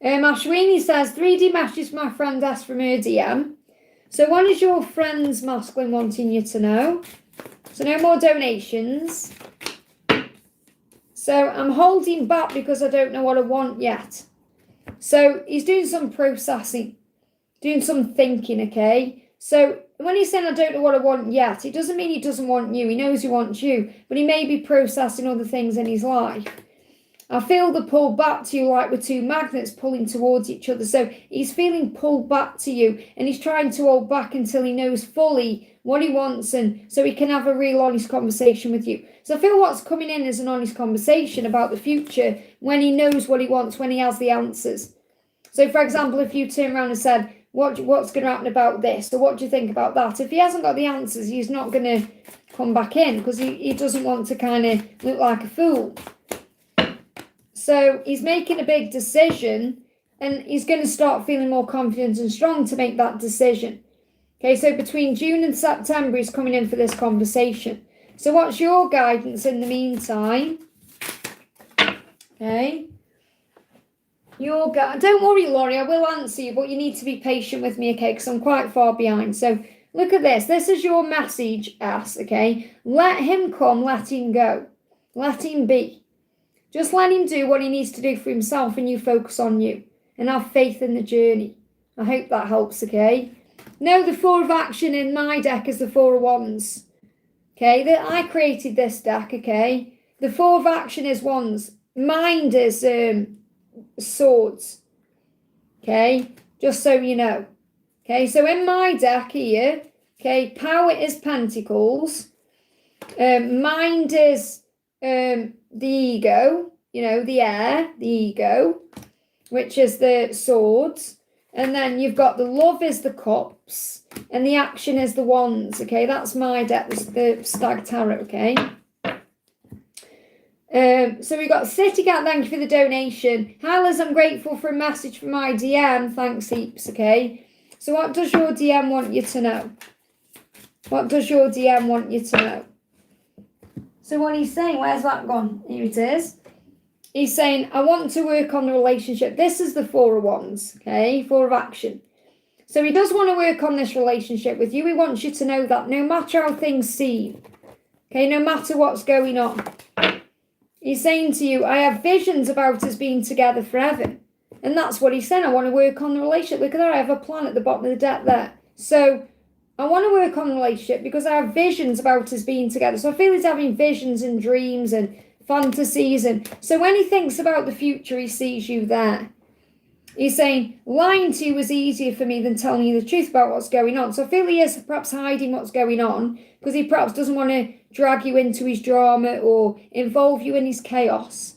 Ashwini says, 3D message my friend S from her DM. So what is your friend's masculine wanting you to know? So no more donations. So I'm holding back because I don't know what I want yet. So he's doing some processing, doing some thinking, okay? So when he's saying I don't know what I want yet, it doesn't mean he doesn't want you. He knows he wants you, but he may be processing other things in his life. I feel the pull back to you like with two magnets pulling towards each other. So he's feeling pulled back to you, and he's trying to hold back until he knows fully what he wants, and so he can have a real honest conversation with you. So I feel what's coming in is an honest conversation about the future when he knows what he wants, when he has the answers. So for example, if you turn around and said, what's going to happen about this? Or what do you think about that? If he hasn't got the answers, he's not going to come back in, because he doesn't want to kind of look like a fool. So he's making a big decision, and he's going to start feeling more confident and strong to make that decision. Okay, so between June and September, he's coming in for this conversation. So what's your guidance in the meantime? Okay. Don't worry, Laurie, I will answer you, but you need to be patient with me, okay, because I'm quite far behind. So look at this. This is your message, S, okay? Let him come, let him go. Let him be. Just let him do what he needs to do for himself, and you focus on you and have faith in the journey. I hope that helps, okay? No, the 4 of action in my deck is the 4 of wands. Okay, I created this deck, okay? The 4 of action is wands. Mind is swords. Okay, just so you know. Okay, so in my deck here, okay, power is pentacles. Mind is the ego, the air, the ego, which is the swords. And then you've got the love is the cups, and the action is the wands, okay? That's my deck, the Stag Tarot, okay? So we got City Cat, thank you for the donation. Hi Liz, I'm grateful for a message from my DM, thanks heaps, okay? So what does your DM want you to know? What does your DM want you to know? So what he's saying, where's that gone? Here it is. He's saying, I want to work on the relationship. This is the 4 of wands, okay? 4 of action. So he does want to work on this relationship with you. He wants you to know that no matter how things seem, okay, no matter what's going on, he's saying to you, I have visions about us being together forever. And that's what he's saying. I want to work on the relationship. Look at that. I have a plan at the bottom of the deck there. So I want to work on the relationship because I have visions about us being together. So I feel he's having visions and dreams and fantasies. And so when he thinks about the future, he sees you there. He's saying, lying to you is easier for me than telling you the truth about what's going on. So I feel he is perhaps hiding what's going on because he perhaps doesn't want to drag you into his drama or involve you in his chaos.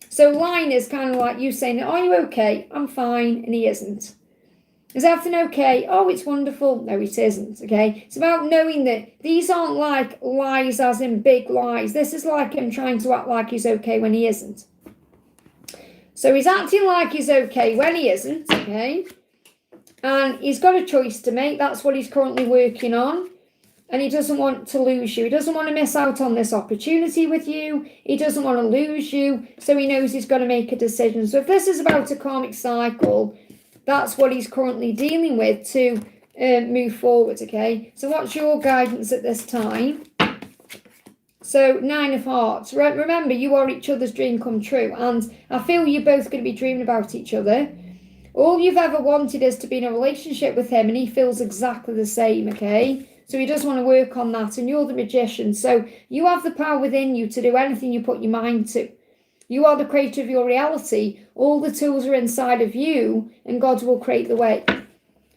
So lying is kind of like you saying, are you okay? I'm fine. And he isn't. Is everything okay? Oh, it's wonderful. No, it isn't, okay? It's about knowing that these aren't like lies as in big lies. This is like him trying to act like he's okay when he isn't. So he's acting like he's okay when he isn't, okay? And he's got a choice to make. That's what he's currently working on. and he doesn't want to lose you. He doesn't want to miss out on this opportunity with you. He doesn't want to lose you, so he knows he's got to make a decision. So if this is about a karmic cycle, that's what he's currently dealing with to move forward, okay? So what's your guidance at this time? So 9 of Hearts. Remember, you are each other's dream come true, and I feel you're both going to be dreaming about each other. All you've ever wanted is to be in a relationship with him, and he feels exactly the same, okay? So he does want to work on that, and you're the magician. So you have the power within you to do anything you put your mind to. You are the creator of your reality. All the tools are inside of you, and God will create the way.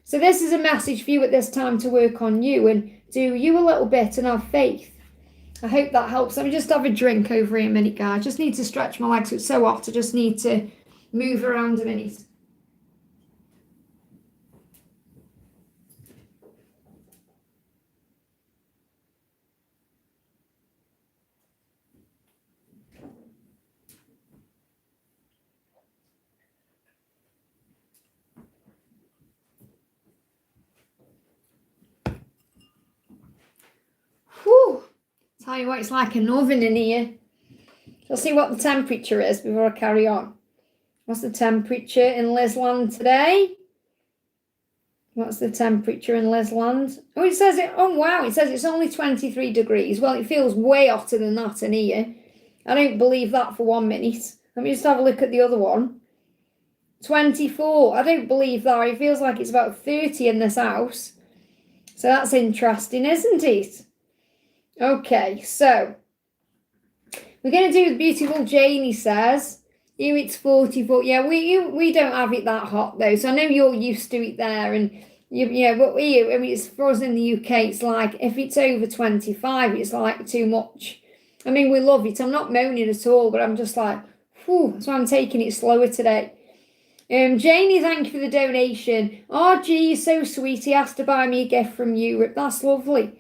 So this is a message for you at this time to work on you and do you a little bit and have faith. I hope that helps. Let me just have a drink over here a minute, guys. I just need to stretch my legs. It's so hot. I just need to move around a minute. Whew. Tell you what, it's like an oven in here. Shall I see what the temperature is before I carry on? What's the temperature in Lisland today? What's the temperature in Lisland? Oh, it says it. Oh, wow. It says it's only 23 degrees. Well, it feels way hotter than that in here. I don't believe that for 1 minute. Let me just have a look at the other one. 24. I don't believe that. It feels like it's about 30 in this house. So that's interesting, isn't it? Okay, so we're going to do the beautiful Janie says. You, it's 44. Yeah, we don't have it that hot though. So I know you're used to it there, and but I mean, it's for us in the UK. It's like if it's over 25, it's like too much. I mean, we love it. I'm not moaning at all, but I'm just like, whew. So I'm taking it slower today. Janie, thank you for the donation. RG, you're so sweet. He asked to buy me a gift from Europe. That's lovely.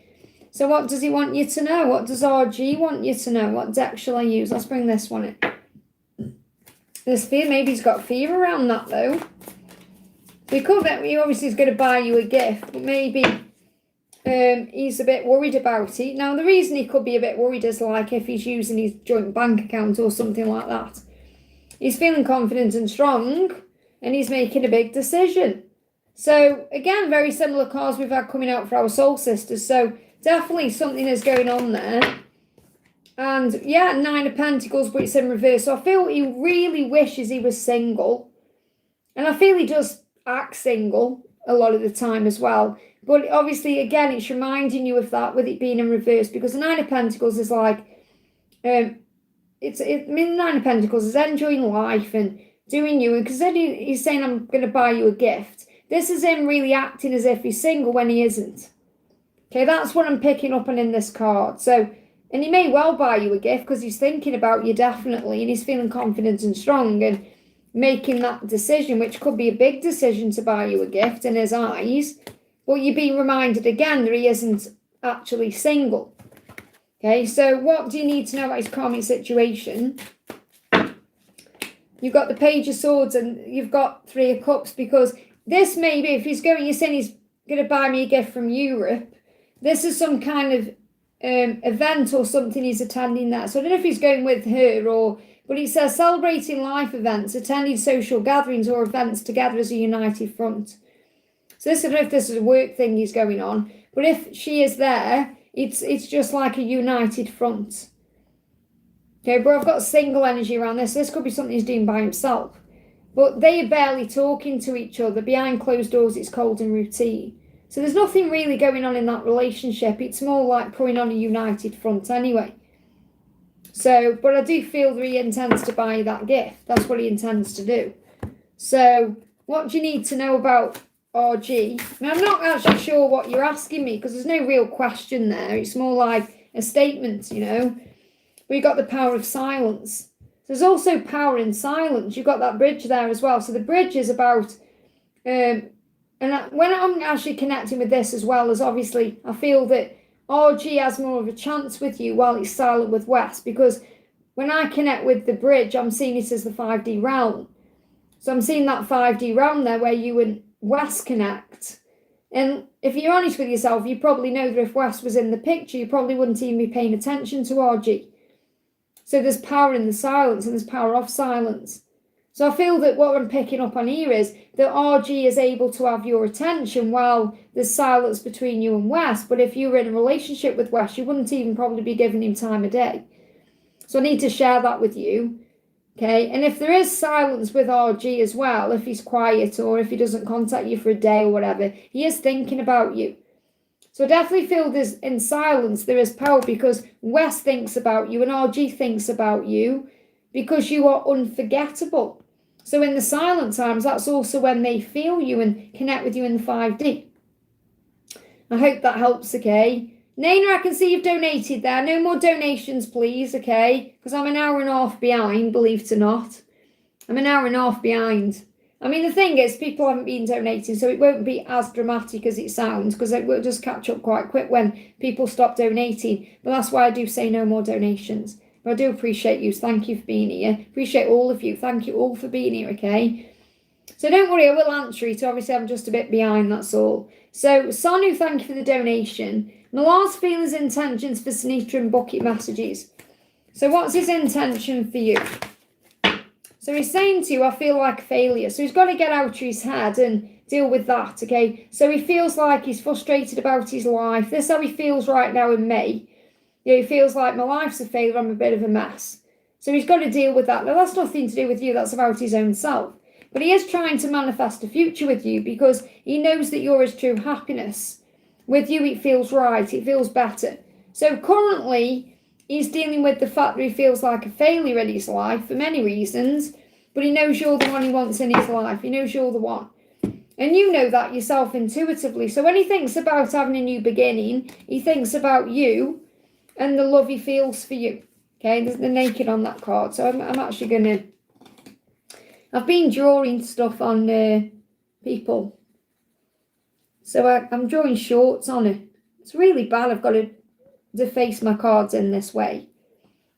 So what does he want you to know? What does RG want you to know? What deck shall I use? Let's bring this one in. There's fear. Maybe he's got fear around that, though. He obviously is going to buy you a gift, but maybe he's a bit worried about it. Now, the reason he could be a bit worried is like if he's using his joint bank account or something like that. He's feeling confident and strong, and he's making a big decision. So, again, very similar cards we've had coming out for our soul sisters. So, definitely something is going on there. And yeah, 9 of Pentacles, but it's in reverse. So I feel he really wishes he was single. And I feel he does act single a lot of the time as well. But obviously, again, it's reminding you of that with it being in reverse. Because the 9 of Pentacles is like, the 9 of Pentacles is enjoying life and doing you. And because then he's saying, I'm going to buy you a gift. This is him really acting as if he's single when he isn't. Okay, that's what I'm picking up on in this card. So, and he may well buy you a gift because he's thinking about you definitely, and he's feeling confident and strong and making that decision, which could be a big decision to buy you a gift in his eyes. But you're being reminded again that he isn't actually single. Okay, so what do you need to know about his karmic situation? You've got the Page of Swords and you've got 3 of Cups, because this may be, if he's going, you're saying he's going to buy me a gift from Europe. This is some kind of event or something he's attending there. So I don't know if he's going with her but it says celebrating life events, attending social gatherings or events together as a united front. So I don't know if this is a work thing he's going on, but if she is there, it's just like a united front. Okay, but I've got single energy around this. This could be something he's doing by himself. But they are barely talking to each other. Behind closed doors, it's cold and routine. So there's nothing really going on in that relationship. It's more like putting on a united front anyway. So, but I do feel that he intends to buy that gift. That's what he intends to do. So, what do you need to know about RG? Now, I'm not actually sure what you're asking me because there's no real question there. It's more like a statement, We got the power of silence. There's also power in silence. You've got that bridge there as well. So the bridge is about... when I'm actually connecting with this as well, as obviously I feel that RG has more of a chance with you while it's silent with West, because when I connect with the bridge, I'm seeing it as the 5D realm. So I'm seeing that 5D realm there where you and West connect. And if you're honest with yourself, you probably know that if Wes was in the picture, you probably wouldn't even be paying attention to RG. So there's power in the silence, and there's power of silence. So I feel that what I'm picking up on here is that RG is able to have your attention while there's silence between you and Wes. But if you were in a relationship with Wes, you wouldn't even probably be giving him time of day. So I need to share that with you. Okay, and if there is silence with RG as well, if he's quiet or if he doesn't contact you for a day or whatever, he is thinking about you. So I definitely feel there's in silence there is power, because Wes thinks about you and RG thinks about you because you are unforgettable. So in the silent times, that's also when they feel you and connect with you in the 5D. I hope that helps, okay? Naina, I can see you've donated there. No more donations, please, okay? Because I'm an hour and a half behind, believe it or not. I'm an hour and a half behind. I mean, the thing is, people haven't been donating, so it won't be as dramatic as it sounds, because it will just catch up quite quick when people stop donating. But that's why I do say no more donations. But I do appreciate you. Thank you for being here. Appreciate all of you. Thank you all for being here, okay? So don't worry, I will answer it. Obviously, I'm just a bit behind, that's all. So, Sonu, thank you for the donation. Milar's feelings, intentions for Sunita and bucket messages. So what's his intention for you? So he's saying to you, I feel like a failure. So he's got to get out of his head and deal with that, okay? So he feels like he's frustrated about his life. This is how he feels right now in May. You know, he feels like my life's a failure, I'm a bit of a mess. So he's got to deal with that. Now, that's nothing to do with you. That's about his own self. But he is trying to manifest a future with you because he knows that you're his true happiness. With you, it feels right. It feels better. So currently, he's dealing with the fact that he feels like a failure in his life for many reasons, but he knows you're the one he wants in his life. He knows you're the one. And you know that yourself intuitively. So when he thinks about having a new beginning, he thinks about you and the love he feels for you. Okay, there's the naked on that card. So I'm actually going to... I've been drawing stuff on people. So I'm drawing shorts on it. It's really bad. I've got to deface my cards in this way.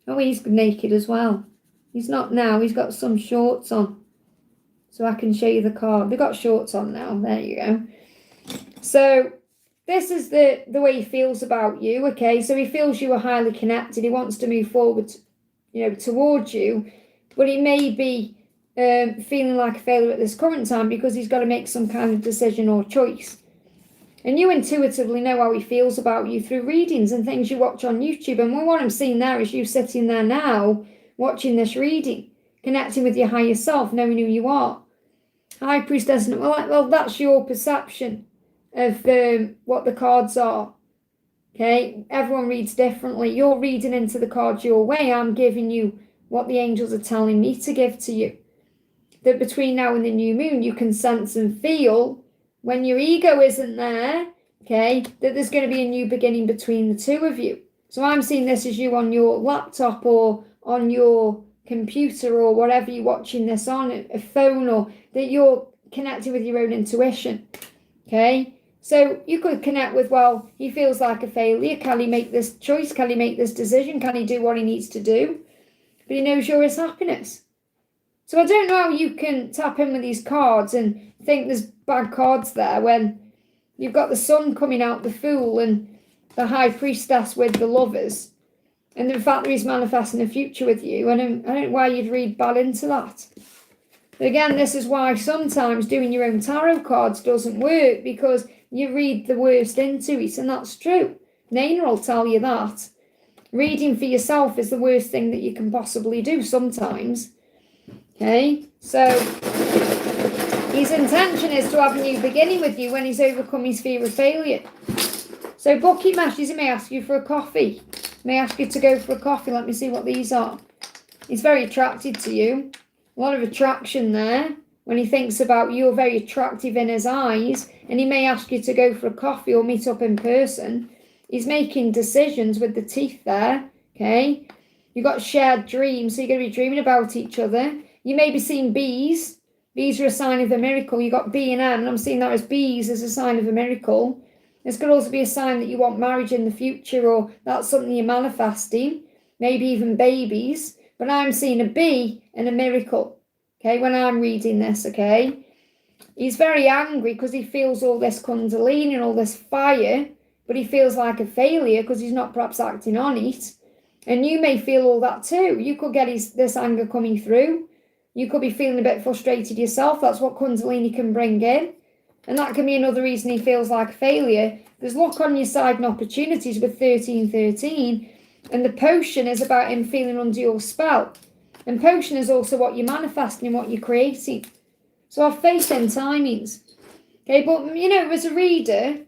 Oh, he's naked as well. He's not now. He's got some shorts on. So I can show you the card. They've got shorts on now. There you go. So this is the way he feels about you, okay? So he feels you are highly connected. He wants to move forward, towards you. But he may be feeling like a failure at this current time because he's got to make some kind of decision or choice. And you intuitively know how he feels about you through readings and things you watch on YouTube. And what I'm seeing there is you sitting there now, watching this reading, connecting with your higher self, knowing who you are. High Priestess, well, that's your perception of what the cards are. Okay, everyone reads differently. You're reading into the cards your way. I'm giving you what the angels are telling me to give to you. That between now and the new moon, you can sense and feel when your ego isn't there, okay, that there's going to be a new beginning between the two of you. So I'm seeing this as you on your laptop or on your computer or whatever you're watching this on, a phone, or that you're connected with your own intuition, okay? So you could connect with, well, he feels like a failure. Can he make this choice? Can he make this decision? Can he do what he needs to do? But he knows you're his happiness. So I don't know how you can tap in with these cards and think there's bad cards there when you've got the sun coming out, the Fool, and the High Priestess with the Lovers, and the fact that he's manifesting a future with you. I don't know why you'd read bad into that. But again, this is why sometimes doing your own tarot cards doesn't work, because you read the worst into it, and that's true. Naina will tell you that. Reading for yourself is the worst thing that you can possibly do sometimes. Okay, so his intention is to have a new beginning with you when he's overcome his fear of failure. So bucket meshes, he may ask you for a coffee. He may ask you to go for a coffee. Let me see what these are. He's very attracted to you. A lot of attraction there. When he thinks about you, you're very attractive in his eyes. And he may ask you to go for a coffee or meet up in person. He's making decisions with the teeth there. Okay, you've got shared dreams, so you're going to be dreaming about each other. You may be seeing bees. Bees are a sign of a miracle. You got B and M, and I'm seeing that as bees as a sign of a miracle. This could also be a sign that you want marriage in the future, or that's something you're manifesting, maybe even babies. But I'm seeing a bee and a miracle, okay, when I'm reading this, okay? He's very angry because he feels all this kundalini and all this fire, but he feels like a failure because he's not perhaps acting on it. And you may feel all that too. You could get this anger coming through. You could be feeling a bit frustrated yourself. That's what kundalini can bring in. And that can be another reason he feels like a failure. There's luck on your side and opportunities with 1313. And the potion is about him feeling under your spell. And potion is also what you're manifesting and what you're creating. So have faith in timings. Okay, but as a reader,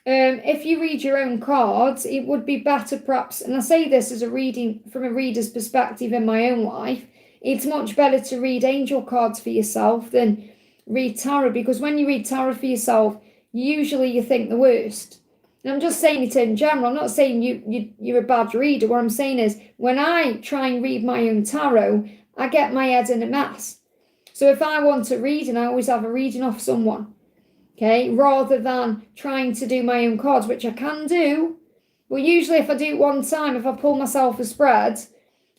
if you read your own cards, it would be better perhaps, and I say this as a reading from a reader's perspective in my own life, it's much better to read angel cards for yourself than read tarot, because when you read tarot for yourself, usually you think the worst. And I'm just saying it in general. I'm not saying you're a bad reader. What I'm saying is when I try and read my own tarot, I get my head in a mess. So if I want a reading, I always have a reading off someone, okay, rather than trying to do my own cards, which I can do. Well, usually if I do it one time, if I pull myself a spread,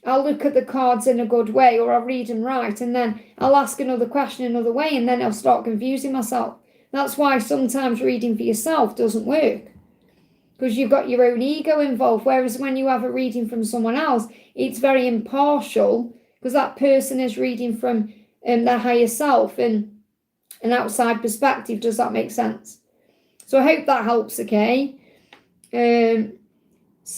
I'll look at the cards in a good way, or I'll read them right, and then I'll ask another question another way, and then I'll start confusing myself. That's why sometimes reading for yourself doesn't work, because you've got your own ego involved, whereas when you have a reading from someone else, it's very impartial, because that person is reading from their higher self and an outside perspective. Does that make sense? So I hope that helps, okay? I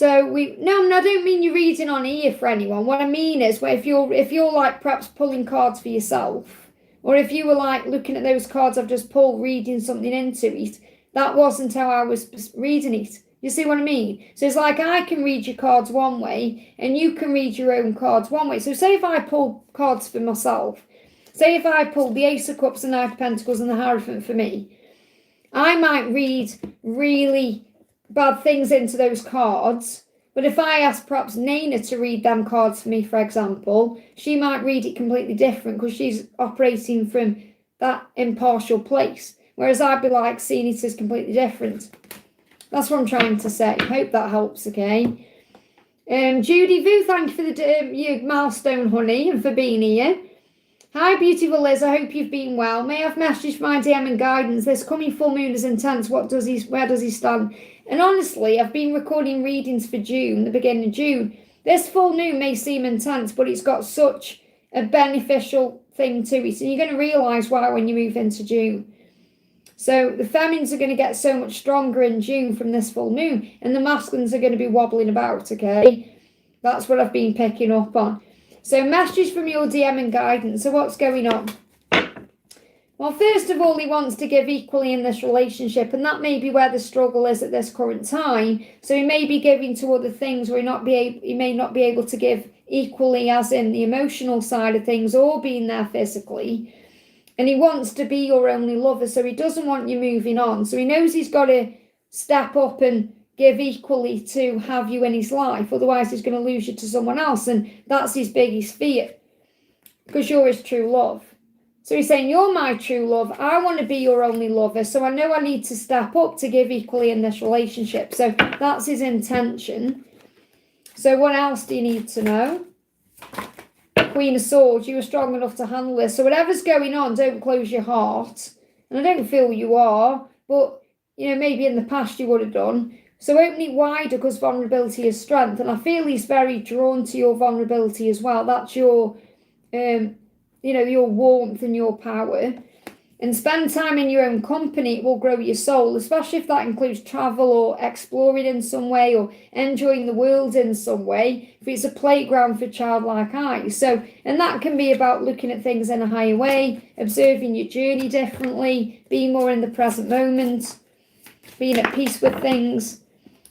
don't mean you're reading on ear for anyone. What I mean is, if you're like perhaps pulling cards for yourself, or if you were like looking at those cards I've just pulled, reading something into it, that wasn't how I was reading it. You see what I mean? So it's like I can read your cards one way, and you can read your own cards one way. So say if I pull cards for myself, say if I pulled the Ace of Cups, the Knight of Pentacles, and the Hierophant for me, I might read really bad things into those cards. But if I ask perhaps Naina to read them cards for me, for example, she might read it completely different because she's operating from that impartial place. Whereas I'd be like seeing it as completely different. That's what I'm trying to say. Hope that helps, okay? Judy Vu, thank you for your milestone, honey, and for being here. Hi, beautiful Liz. I hope you've been well. May I have messaged my DM and guidance? This coming full moon is intense. Where does he stand? And honestly, I've been recording readings for June, the beginning of June. This full moon may seem intense, but it's got such a beneficial thing to it. And you're going to realise why when you move into June. So the feminines are going to get so much stronger in June from this full moon. And the masculines are going to be wobbling about, okay? That's what I've been picking up on. So message from your DM and guidance. So what's going on? Well, first of all, he wants to give equally in this relationship, and that may be where the struggle is at this current time. So he may be giving to other things where he may not be able to give equally, as in the emotional side of things, or being there physically. And he wants to be your only lover, so he doesn't want you moving on. So he knows he's got to step up and give equally to have you in his life, otherwise he's going to lose you to someone else, and that's his biggest fear, because you're his true love. So he's saying, you're my true love, I want to be your only lover, so I know I need to step up to give equally in this relationship. So that's his intention. So what else do you need to know? Queen of Swords, you are strong enough to handle this. So whatever's going on, don't close your heart. And I don't feel you are, but maybe in the past you would have done. So open it wider, because vulnerability is strength. And I feel he's very drawn to your vulnerability as well. That's your, your warmth and your power. And spend time in your own company. It will grow your soul, especially if that includes travel or exploring in some way or enjoying the world in some way. If it's a playground for childlike eyes. So, and that can be about looking at things in a higher way, observing your journey differently, being more in the present moment, being at peace with things.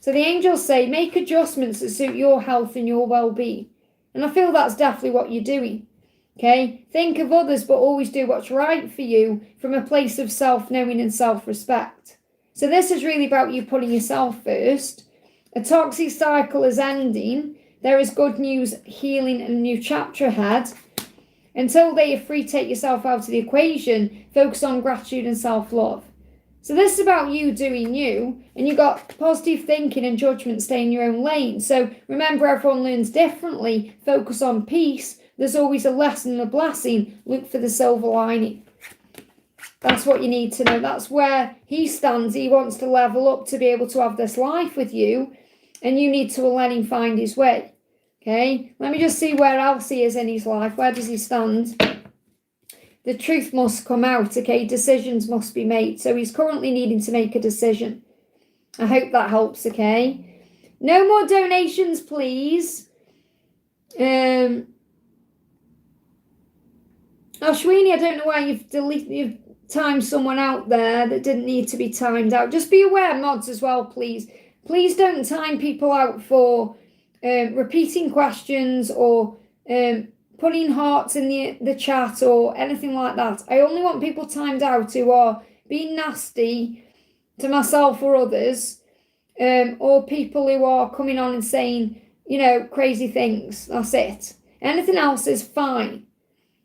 So the angels say, make adjustments that suit your health and your well-being. And I feel that's definitely what you're doing. Okay? Think of others, but always do what's right for you from a place of self-knowing and self-respect. So this is really about you putting yourself first. A toxic cycle is ending. There is good news, healing, and a new chapter ahead. Until they are free, take yourself out of the equation. Focus on gratitude and self-love. So this is about you doing you, and you got positive thinking and judgment, stay in your own lane. So remember, everyone learns differently. Focus on peace. There's always a lesson and a blessing. Look for the silver lining. That's what you need to know. That's where he stands. He wants to level up to be able to have this life with you, and you need to let him find his way. Okay, let me just see where else he is in his life. Where does he stand? The truth must come out, okay? Decisions must be made. So he's currently needing to make a decision. I hope that helps, okay? No more donations, please. Ashwini, I don't know why you've timed someone out there that didn't need to be timed out. Just be aware, mods, as well, please. Please don't time people out for repeating questions or putting hearts in the chat or anything like that. I only want people timed out who are being nasty to myself or others, or people who are coming on and saying, crazy things. That's it. Anything else is fine.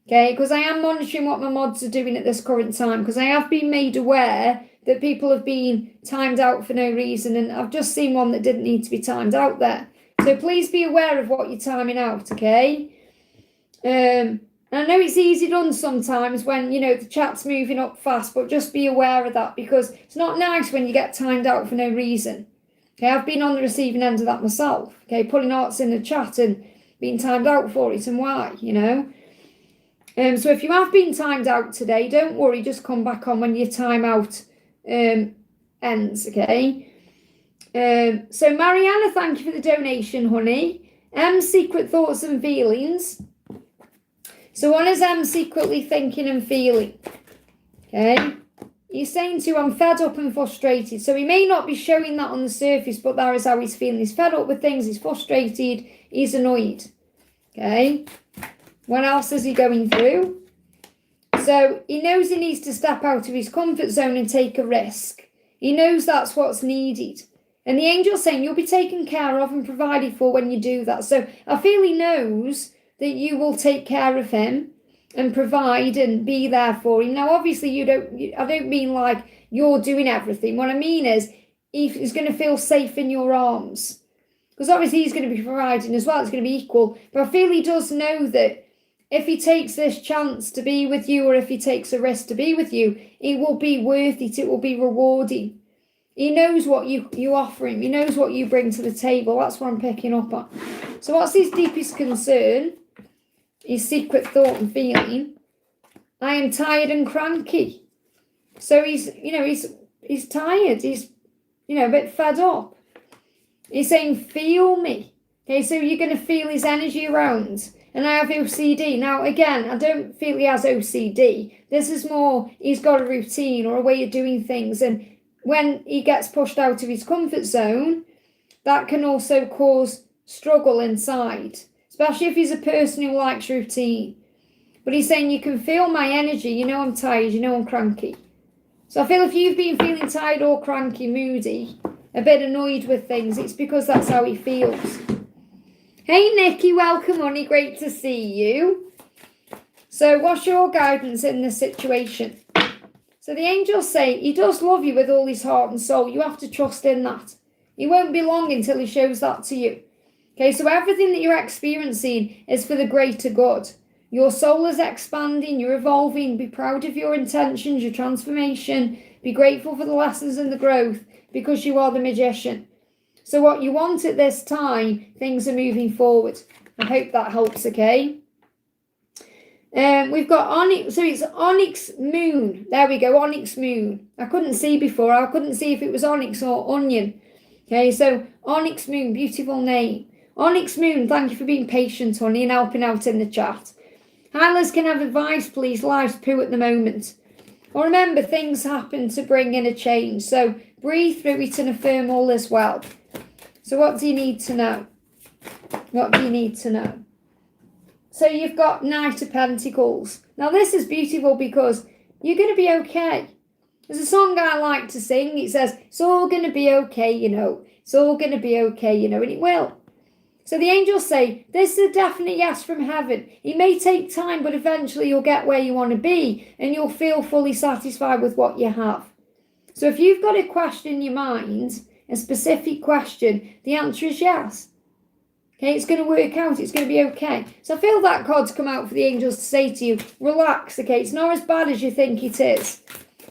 Okay, because I am monitoring what my mods are doing at this current time, because I have been made aware that people have been timed out for no reason, and I've just seen one that didn't need to be timed out there. So please be aware of what you're timing out, okay? I know it's easy done sometimes when, the chat's moving up fast, but just be aware of that, because it's not nice when you get timed out for no reason. Okay, I've been on the receiving end of that myself, okay, putting hearts in the chat and being timed out for it and why, So if you have been timed out today, don't worry, just come back on when your timeout ends, okay? So Mariana, thank you for the donation, honey. Secret thoughts and feelings. So what is secretly thinking and feeling? Okay? He's saying to you, I'm fed up and frustrated. So he may not be showing that on the surface, but that is how he's feeling. He's fed up with things, he's frustrated, he's annoyed. Okay? What else is he going through? So he knows he needs to step out of his comfort zone and take a risk. He knows that's what's needed. And the angel's saying you'll be taken care of and provided for when you do that. So I feel he knows that you will take care of him and provide and be there for him. Now, obviously, I don't mean like you're doing everything. What I mean is he's going to feel safe in your arms. Because obviously he's going to be providing as well. It's going to be equal. But I feel he does know that if he takes this chance to be with you, or if he takes a risk to be with you, it will be worth it. It will be rewarding. He knows what you offer him. He knows what you bring to the table. That's what I'm picking up on. So what's his deepest concern? His secret thought and feeling. I am tired and cranky. So he's tired. He's, a bit fed up. He's saying, feel me. Okay, so you're going to feel his energy around. And I have OCD. Now, again, I don't feel he has OCD. This is more, he's got a routine or a way of doing things. And when he gets pushed out of his comfort zone, that can also cause struggle inside, especially if he's a person who likes routine. But he's saying, you can feel my energy. I'm tired. I'm cranky. So I feel if you've been feeling tired or cranky, moody, a bit annoyed with things, it's because that's how he feels. Hey, Nikki, welcome, honey. Great to see you. So what's your guidance in this situation? So the angels say he does love you with all his heart and soul. You have to trust in that. He won't be long until he shows that to you. Okay, so everything that you're experiencing is for the greater good. Your soul is expanding, you're evolving. Be proud of your intentions, your transformation. Be grateful for the lessons and the growth, because you are the magician. So what you want at this time, things are moving forward. I hope that helps, okay? We've got onyx, so it's onyx moon. There we go, onyx moon. I couldn't see before. I couldn't see if it was onyx or onion. Okay, so onyx moon, beautiful name. Onyx moon, thank you for being patient, honey, and helping out in the chat. Hi, Liz, can I have advice, please? Life's poo at the moment. Well, remember, things happen to bring in a change. So breathe through it and affirm all is well. So what do you need to know? What do you need to know? So you've got Knight of Pentacles. Now this is beautiful because you're going to be okay. There's a song I like to sing. It says, it's all going to be okay, It's all going to be okay, and it will. So the angels say, this is a definite yes from heaven. It may take time, but eventually you'll get where you want to be and you'll feel fully satisfied with what you have. So if you've got a question in your mind, a specific question, the answer is yes. Okay, it's going to work out. It's going to be okay. So I feel that card's come out for the angels to say to you, relax, okay? It's not as bad as you think it is.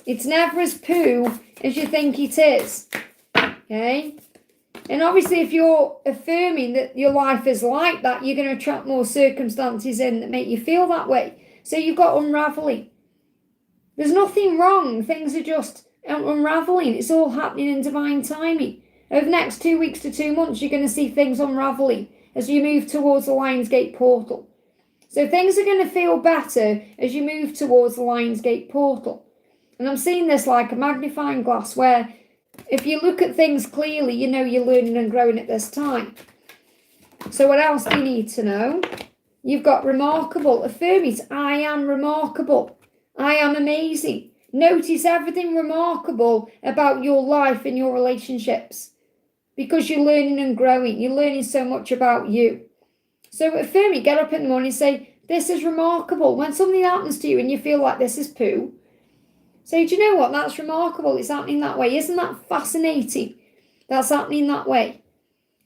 It's never as poo as you think it is. Okay? And obviously, if you're affirming that your life is like that, you're going to attract more circumstances in that make you feel that way. So you've got unraveling. There's nothing wrong. Things are just unraveling. It's all happening in divine timing. Over the next 2 weeks to 2 months, you're going to see things unraveling as you move towards the Lionsgate portal. So things are going to feel better as you move towards the Lionsgate portal. And I'm seeing this like a magnifying glass where if you look at things clearly, you know you're learning and growing at this time. So what else do you need to know? You've got remarkable. Affirm it. I am remarkable. I am amazing. Notice everything remarkable about your life and your relationships because you're learning and growing. You're learning so much about you. So affirm it. Get up in the morning and say, this is remarkable. When something happens to you and you feel like this is poo, say, do you know what? That's remarkable. It's happening that way. Isn't that fascinating? That's happening that way.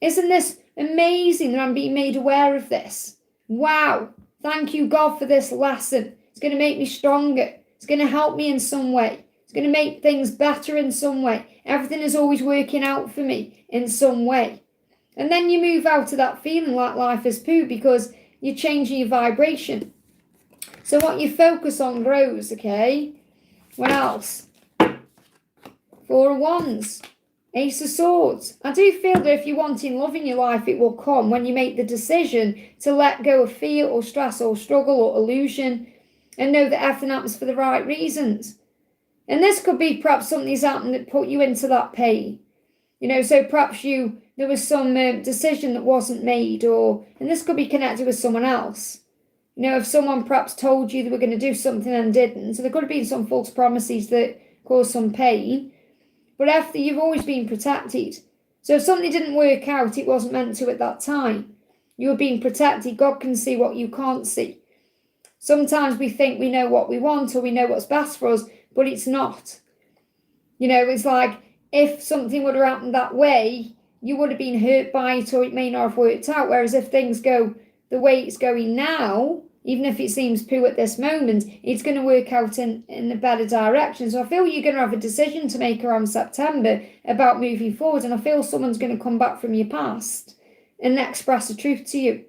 Isn't this amazing that I'm being made aware of this? Wow. Thank you, God, for this lesson. It's going to make me stronger. It's going to help me in some way. It's going to make things better in some way. Everything is always working out for me in some way. And then you move out of that feeling like life is poo because you're changing your vibration. So what you focus on grows, okay? What else? Four of Wands. Ace of Swords. I do feel that if you're wanting love in your life, it will come when you make the decision to let go of fear or stress or struggle or illusion and know that everything happens for the right reasons. And this could be perhaps something's happened that put you into that pain. You know, so perhaps there was some decision that wasn't made, and this could be connected with someone else. You know, if someone perhaps told you they were going to do something and didn't, so there could have been some false promises that caused some pain. But after you've always been protected. So if something didn't work out, it wasn't meant to at that time. You were being protected. God can see what you can't see. Sometimes we think we know what we want or we know what's best for us, but it's not. You know, it's like if something would have happened that way, you would have been hurt by it or it may not have worked out. Whereas if things go the way it's going now, even if it seems poo at this moment, it's going to work out in a better direction. So I feel you're going to have a decision to make around September about moving forward. And I feel someone's going to come back from your past and express the truth to you.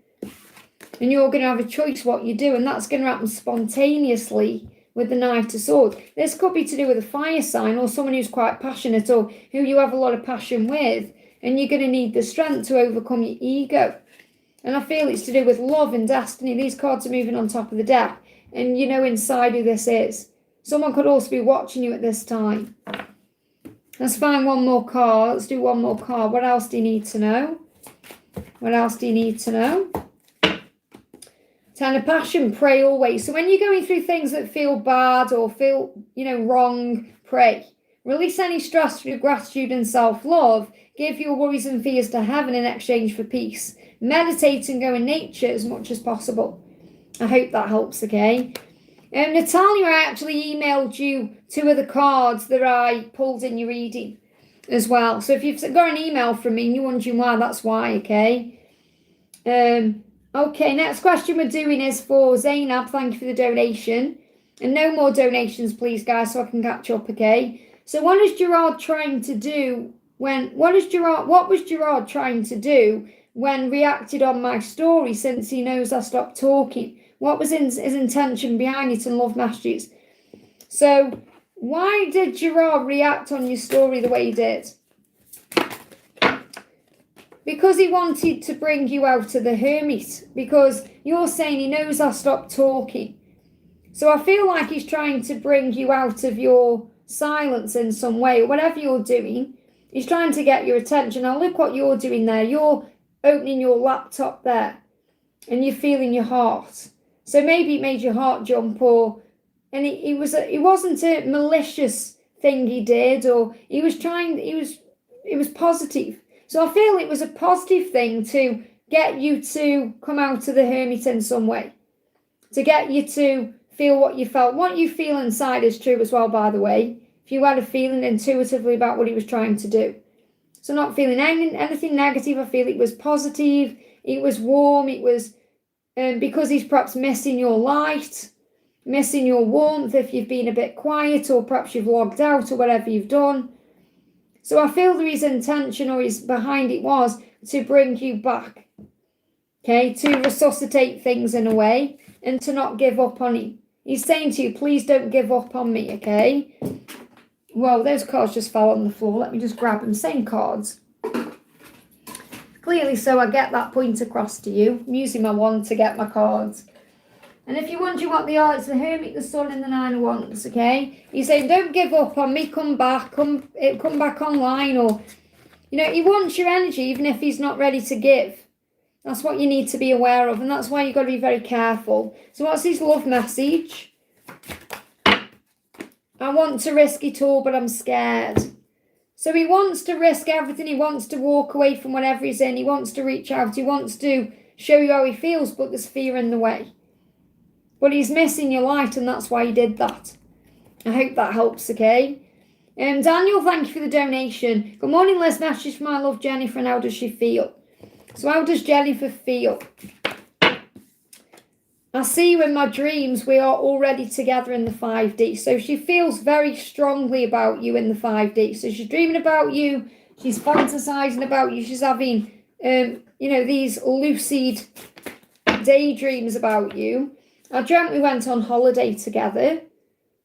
And you're going to have a choice what you do. And that's going to happen spontaneously with the Knight of Swords. This could be to do with a fire sign or someone who's quite passionate or who you have a lot of passion with. And you're going to need the strength to overcome your ego. And I feel it's to do with love and destiny. These cards are moving on top of the deck. And you know inside who this is. Someone could also be watching you at this time. Let's find one more card. Let's do one more card. What else do you need to know? What else do you need to know? Ten of Passion, pray always. So when you're going through things that feel bad or feel, wrong, pray. Release any stress through gratitude and self-love. Give your worries and fears to heaven in exchange for peace. Meditate and go in nature as much as possible. I hope that helps, okay? Natalia, I actually emailed you 2 of the cards that I pulled in your reading as well. So if you've got an email from me and you're wondering why, that's why, okay? Okay, next question we're doing is for Zainab. Thank you for the donation. And no more donations, please, guys, so I can catch up, okay? So what is Gerard trying to do what was Gerard trying to do when reacted on my story since he knows I stopped talking? What was his intention behind it and love messages? So why did Gerard react on your story the way he did? Because he wanted to bring you out of the hermit. Because you're saying he knows I stopped talking. So I feel like he's trying to bring you out of your silence in some way. Whatever you're doing, he's trying to get your attention. Now look what you're doing there. You're opening your laptop there. And you're feeling your heart. So maybe it made your heart jump. It wasn't a malicious thing he did. Or it was positive. So I feel it was a positive thing to get you to come out of the hermit in some way. To get you to feel what you felt. What you feel inside is true as well, by the way. If you had a feeling intuitively about what he was trying to do. So not feeling anything negative, I feel it was positive. It was warm. It was because he's perhaps missing your light. missing your warmth if you've been a bit quiet, or perhaps you've logged out or whatever you've done. So I feel the his intention or his behind it was to bring you back, okay, to resuscitate things in a way and to not give up on him. He's saying to you, please don't give up on me, okay? Well, those cards just fell on the floor. Let me just grab them. Same cards. Clearly, so I get that point across to you. I'm using my wand to get my cards. And if you're wondering what they are, it's the Hermit, the Sun, and the Nine of Wands, okay? He's saying, don't give up on me, come back online, or, he wants your energy even if he's not ready to give. That's what you need to be aware of, and that's why you've got to be very careful. So what's his love message? I want to risk it all, but I'm scared. So he wants to risk everything. He wants to walk away from whatever he's in. He wants to reach out. He wants to show you how he feels, but there's fear in the way. But he's missing your light, and that's why he did that. I hope that helps, okay? Daniel, thank you for the donation. Good morning, Liz. Message from my love, Jennifer, and how does she feel? So how does Jennifer feel? I see you in my dreams. We are already together in the 5D. So she feels very strongly about you in the 5D. So she's dreaming about you. She's fantasizing about you. She's having, these lucid daydreams about you. I dreamt we went on holiday together.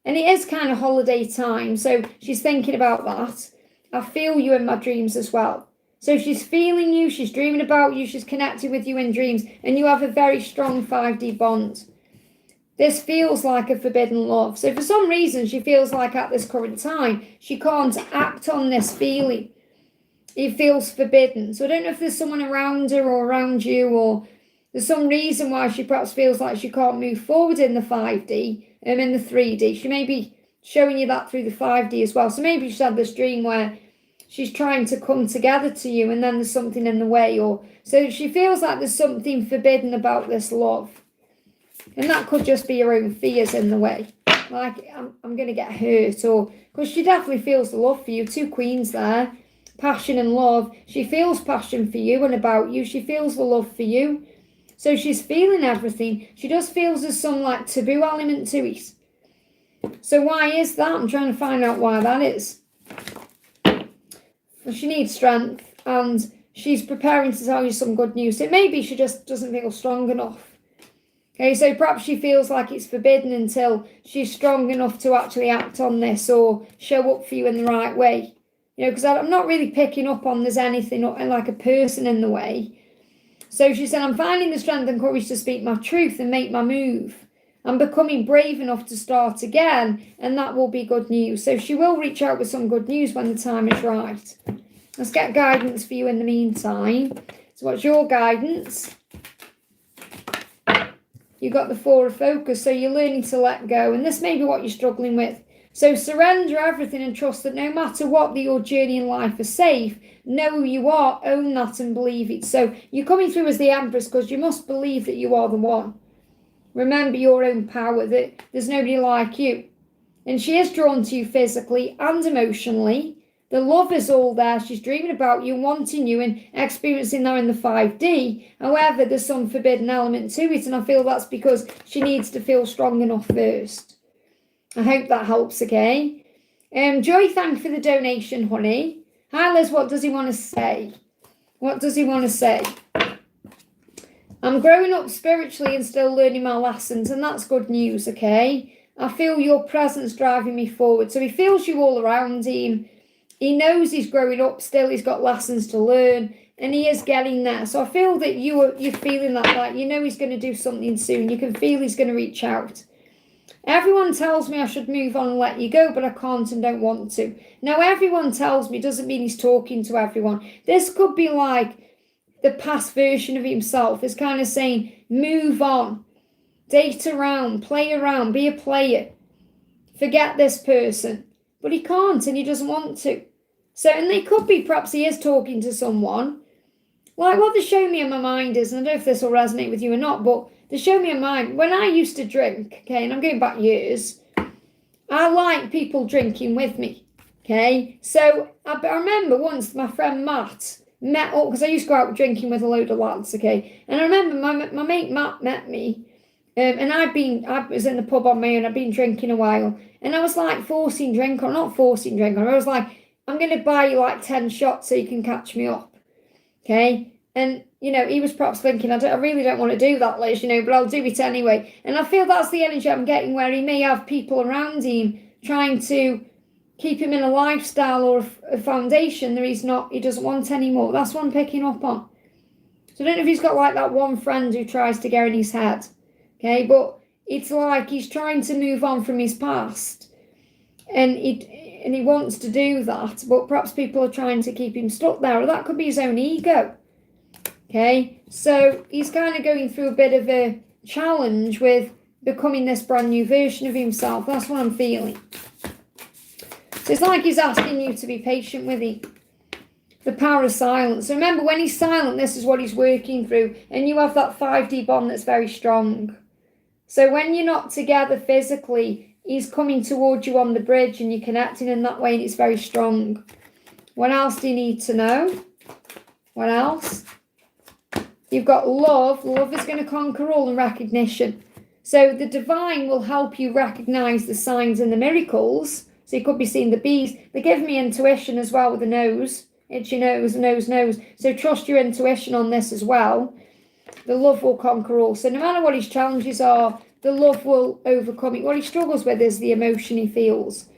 And it is kind of holiday time. So she's thinking about that. I feel you in my dreams as well. So she's feeling you, she's dreaming about you, she's connected with you in dreams, and you have a very strong 5D bond. This feels like a forbidden love. So for some reason, she feels like at this current time, she can't act on this feeling. It feels forbidden. So I don't know if there's someone around her or around you, or there's some reason why she perhaps feels like she can't move forward in the 5D and in the 3D. She may be showing you that through the 5D as well. So maybe she's had this dream where she's trying to come together to you and then there's something in the way, or so she feels like there's something forbidden about this love. And that could just be her own fears in the way. Like, I'm going to get hurt, or because she definitely feels the love for you. 2 queens there, passion and love. She feels passion for you and about you. She feels the love for you. So she's feeling everything. She just feels there's some like taboo element to it. So why is that? I'm trying to find out why that is. She needs strength, and she's preparing to tell you some good news. So maybe she just doesn't feel strong enough. Okay, so perhaps she feels like it's forbidden until she's strong enough to actually act on this or show up for you in the right way. Because I'm not really picking up on there's anything like a person in the way. So she said, I'm finding the strength and courage to speak my truth and make my move. I'm becoming brave enough to start again, and that will be good news. So she will reach out with some good news when the time is right. Let's get guidance for you in the meantime. So what's your guidance? You got the 4 of focus, so you're learning to let go, and this may be what you're struggling with. So surrender everything and trust that no matter what, your journey in life is safe. Know who you are, own that and believe it. So you're coming through as the Empress because you must believe that you are the one. Remember your own power, that there's nobody like you. And she is drawn to you physically and emotionally. The love is all there. She's dreaming about you, wanting you, and experiencing that in the 5D. However, there's some forbidden element to it, and I feel that's because she needs to feel strong enough first. I hope that helps, okay? Joy, thank you for the donation, honey. Hi, Liz, what does he want to say? What does he want to say? I'm growing up spiritually and still learning my lessons, and that's good news, okay? I feel your presence driving me forward. So he feels you all around him. He knows he's growing up still. He's got lessons to learn, and he is getting there. So I feel that you're feeling that, like, he's going to do something soon. You can feel he's going to reach out. Everyone tells me I should move on and let you go, but I can't and don't want to. Now, everyone tells me doesn't mean he's talking to everyone. This could be like the past version of himself is kind of saying, move on, date around, play around, be a player, forget this person. But he can't and he doesn't want to. So, and they could be, perhaps he is talking to someone. Like what the show me in my mind is, and I don't know if this will resonate with you or not, but the show me in my mind, when I used to drink, okay, and I'm going back years, I like people drinking with me, okay? So I remember once my friend Matt met up, because I used to go out drinking with a load of lads, okay? And I remember my mate Matt met me, And I was in the pub on my own, I'd been drinking a while, and I was like forcing drink on, not forcing drink on, I was like, I'm going to buy you like 10 shots so you can catch me up. Okay? And, you know, he was perhaps thinking, I really don't want to do that, Liz, you know, but I'll do it anyway. And I feel that's the energy I'm getting, where he may have people around him trying to keep him in a lifestyle or a foundation that he doesn't want anymore. That's what I'm picking up on. So I don't know if he's got like that one friend who tries to get in his head. Okay, but it's like he's trying to move on from his past. And he wants to do that, but perhaps people are trying to keep him stuck there, or that could be his own ego. Okay, so he's kind of going through a bit of a challenge with becoming this brand new version of himself. That's what I'm feeling. So it's like he's asking you to be patient with him. The power of silence. So remember, when he's silent, this is what he's working through. And you have that 5D bond that's very strong. So when you're not together physically, he's coming towards you on the bridge and you're connecting in that way, and it's very strong. What else do you need to know? What else? You've got love. Love is going to conquer all, and recognition. So the divine will help you recognize the signs and the miracles. So you could be seeing the bees. They give me intuition as well with the nose. Itchy nose, nose. So trust your intuition on this as well. The love will conquer all. So no matter what his challenges are, the love will overcome it. What he struggles with is the emotion he feels.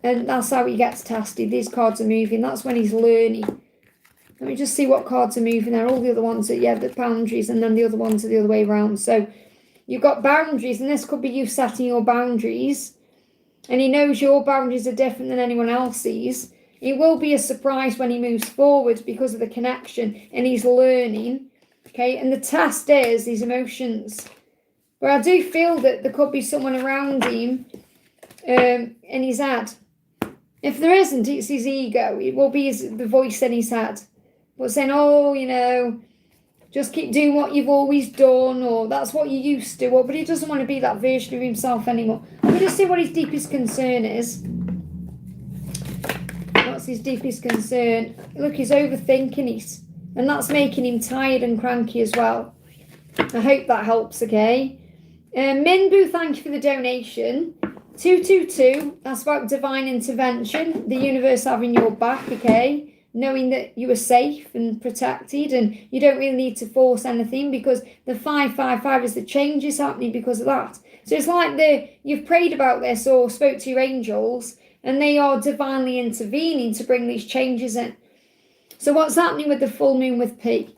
And that's how he gets tested. These cards are moving. That's when he's learning. Let me just see what cards are moving there. All the other ones are, the boundaries, and then the other ones are the other way around. So you've got boundaries, and this could be you setting your boundaries. And he knows your boundaries are different than anyone else's. It will be a surprise when he moves forward because of the connection, and he's learning. Okay, and the test is these emotions. But I do feel that there could be someone around him in his head. If there isn't, it's his ego. It will be the voice in his head. But saying, oh, you know, just keep doing what you've always done, or that's what you used to. But he doesn't want to be that version of himself anymore. I'm going to see what his deepest concern is. What's his deepest concern? Look, he's overthinking it. And that's making him tired and cranky as well. I hope that helps, okay? Minbu, thank you for the donation. 222, that's about divine intervention. The universe having your back, okay? Knowing that you are safe and protected, and you don't really need to force anything, because the 555 is the change is happening because of that. So it's like you've prayed about this or spoke to your angels, and they are divinely intervening to bring these changes in. So what's happening with the full moon with P?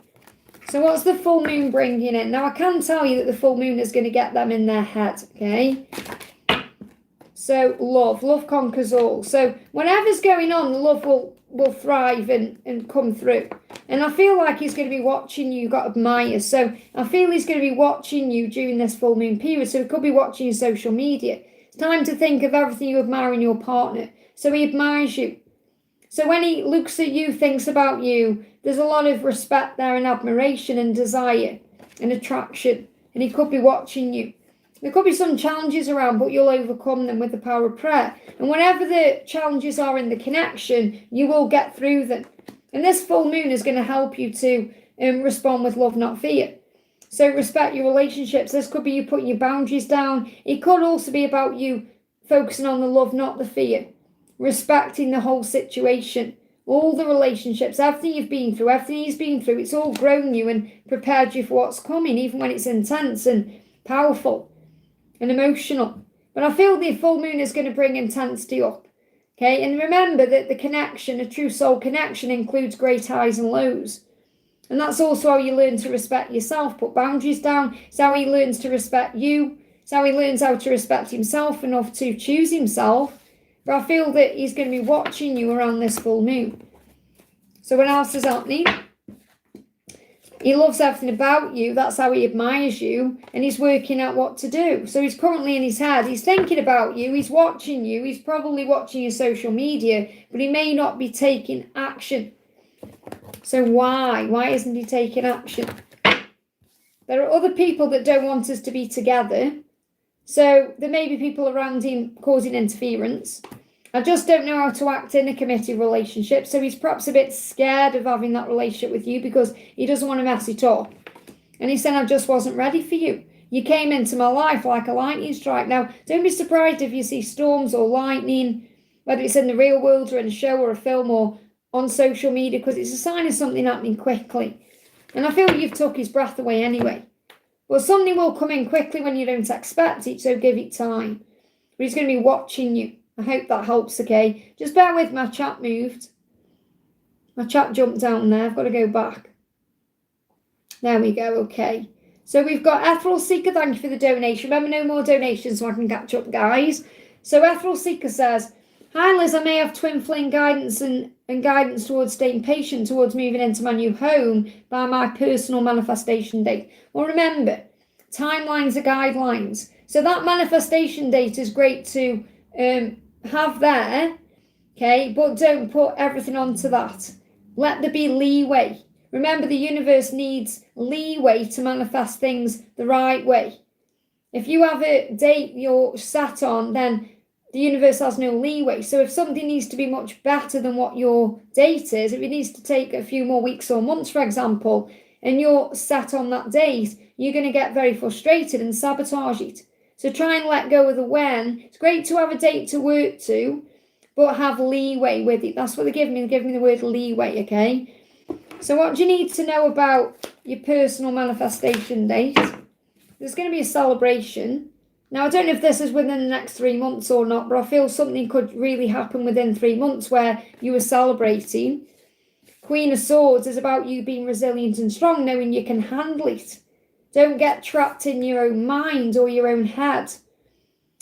So what's the full moon bringing in? Now I can tell you that the full moon is going to get them in their head, okay? So love conquers all. So whatever's going on, the love will thrive and come through. And I feel like he's going to be watching you. You've got admirers. So I feel he's going to be watching you during this full moon period. So he could be watching your social media. It's time to think of everything you admire in your partner. So he admires you. So when he looks at you, thinks about you, there's a lot of respect there and admiration and desire and attraction. And he could be watching you. There could be some challenges around, but you'll overcome them with the power of prayer. And whatever the challenges are in the connection, you will get through them. And this full moon is going to help you to respond with love, not fear. So respect your relationships. This could be you putting your boundaries down. It could also be about you focusing on the love, not the fear. Respecting the whole situation, all the relationships, everything you've been through, everything he's been through. It's all grown you and prepared you for what's coming, even when it's intense and powerful and emotional. But I feel the full moon is going to bring intensity up. Okay, and remember that the connection, a true soul connection, includes great highs and lows. And that's also how you learn to respect yourself, put boundaries down. It's how he learns to respect you. It's how he learns how to respect himself enough to choose himself. But I feel that he's going to be watching you around this full moon. So what else is happening? He loves everything about you. That's how he admires you. And he's working out what to do. So he's currently in his head. He's thinking about you. He's watching you. He's probably watching your social media. But he may not be taking action. So why? Why isn't he taking action? There are other people that don't want us to be together. So there may be people around him causing interference. I just don't know how to act in a committed relationship. So he's perhaps a bit scared of having that relationship with you because he doesn't want to mess it up. And he's saying, I just wasn't ready for you. You came into my life like a lightning strike. Now, don't be surprised if you see storms or lightning, whether it's in the real world or in a show or a film or on social media, because it's a sign of something happening quickly. And I feel you've took his breath away anyway. But something will come in quickly when you don't expect it, so give it time. But he's going to be watching you. I hope that helps, okay? Just bear with my chat moved. My chat jumped down there. I've got to go back. There we go, okay. So we've got Ethel Seeker, thank you for the donation. Remember, no more donations so I can catch up, guys. So Ethel Seeker says, hi Liz, I may have twin flame guidance and guidance towards staying patient towards moving into my new home by my personal manifestation date. Well, remember, timelines are guidelines. So that manifestation date is great to have there, okay, but don't put everything onto that. Let there be leeway. Remember, the universe needs leeway to manifest things the right way. If you have a date you're sat on, then the universe has no leeway. So if something needs to be much better than what your date is, if it needs to take a few more weeks or months, for example, and you're sat on that date, you're going to get very frustrated and sabotage it. So try and let go of the when. It's great to have a date to work to, but have leeway with it. That's what they give me. They give me the word leeway, okay? So what do you need to know about your personal manifestation date? There's going to be a celebration. Now, I don't know if this is within the next 3 months or not, but I feel something could really happen within 3 months where you are celebrating. Queen of Swords is about you being resilient and strong, knowing you can handle it. Don't get trapped in your own mind or your own head.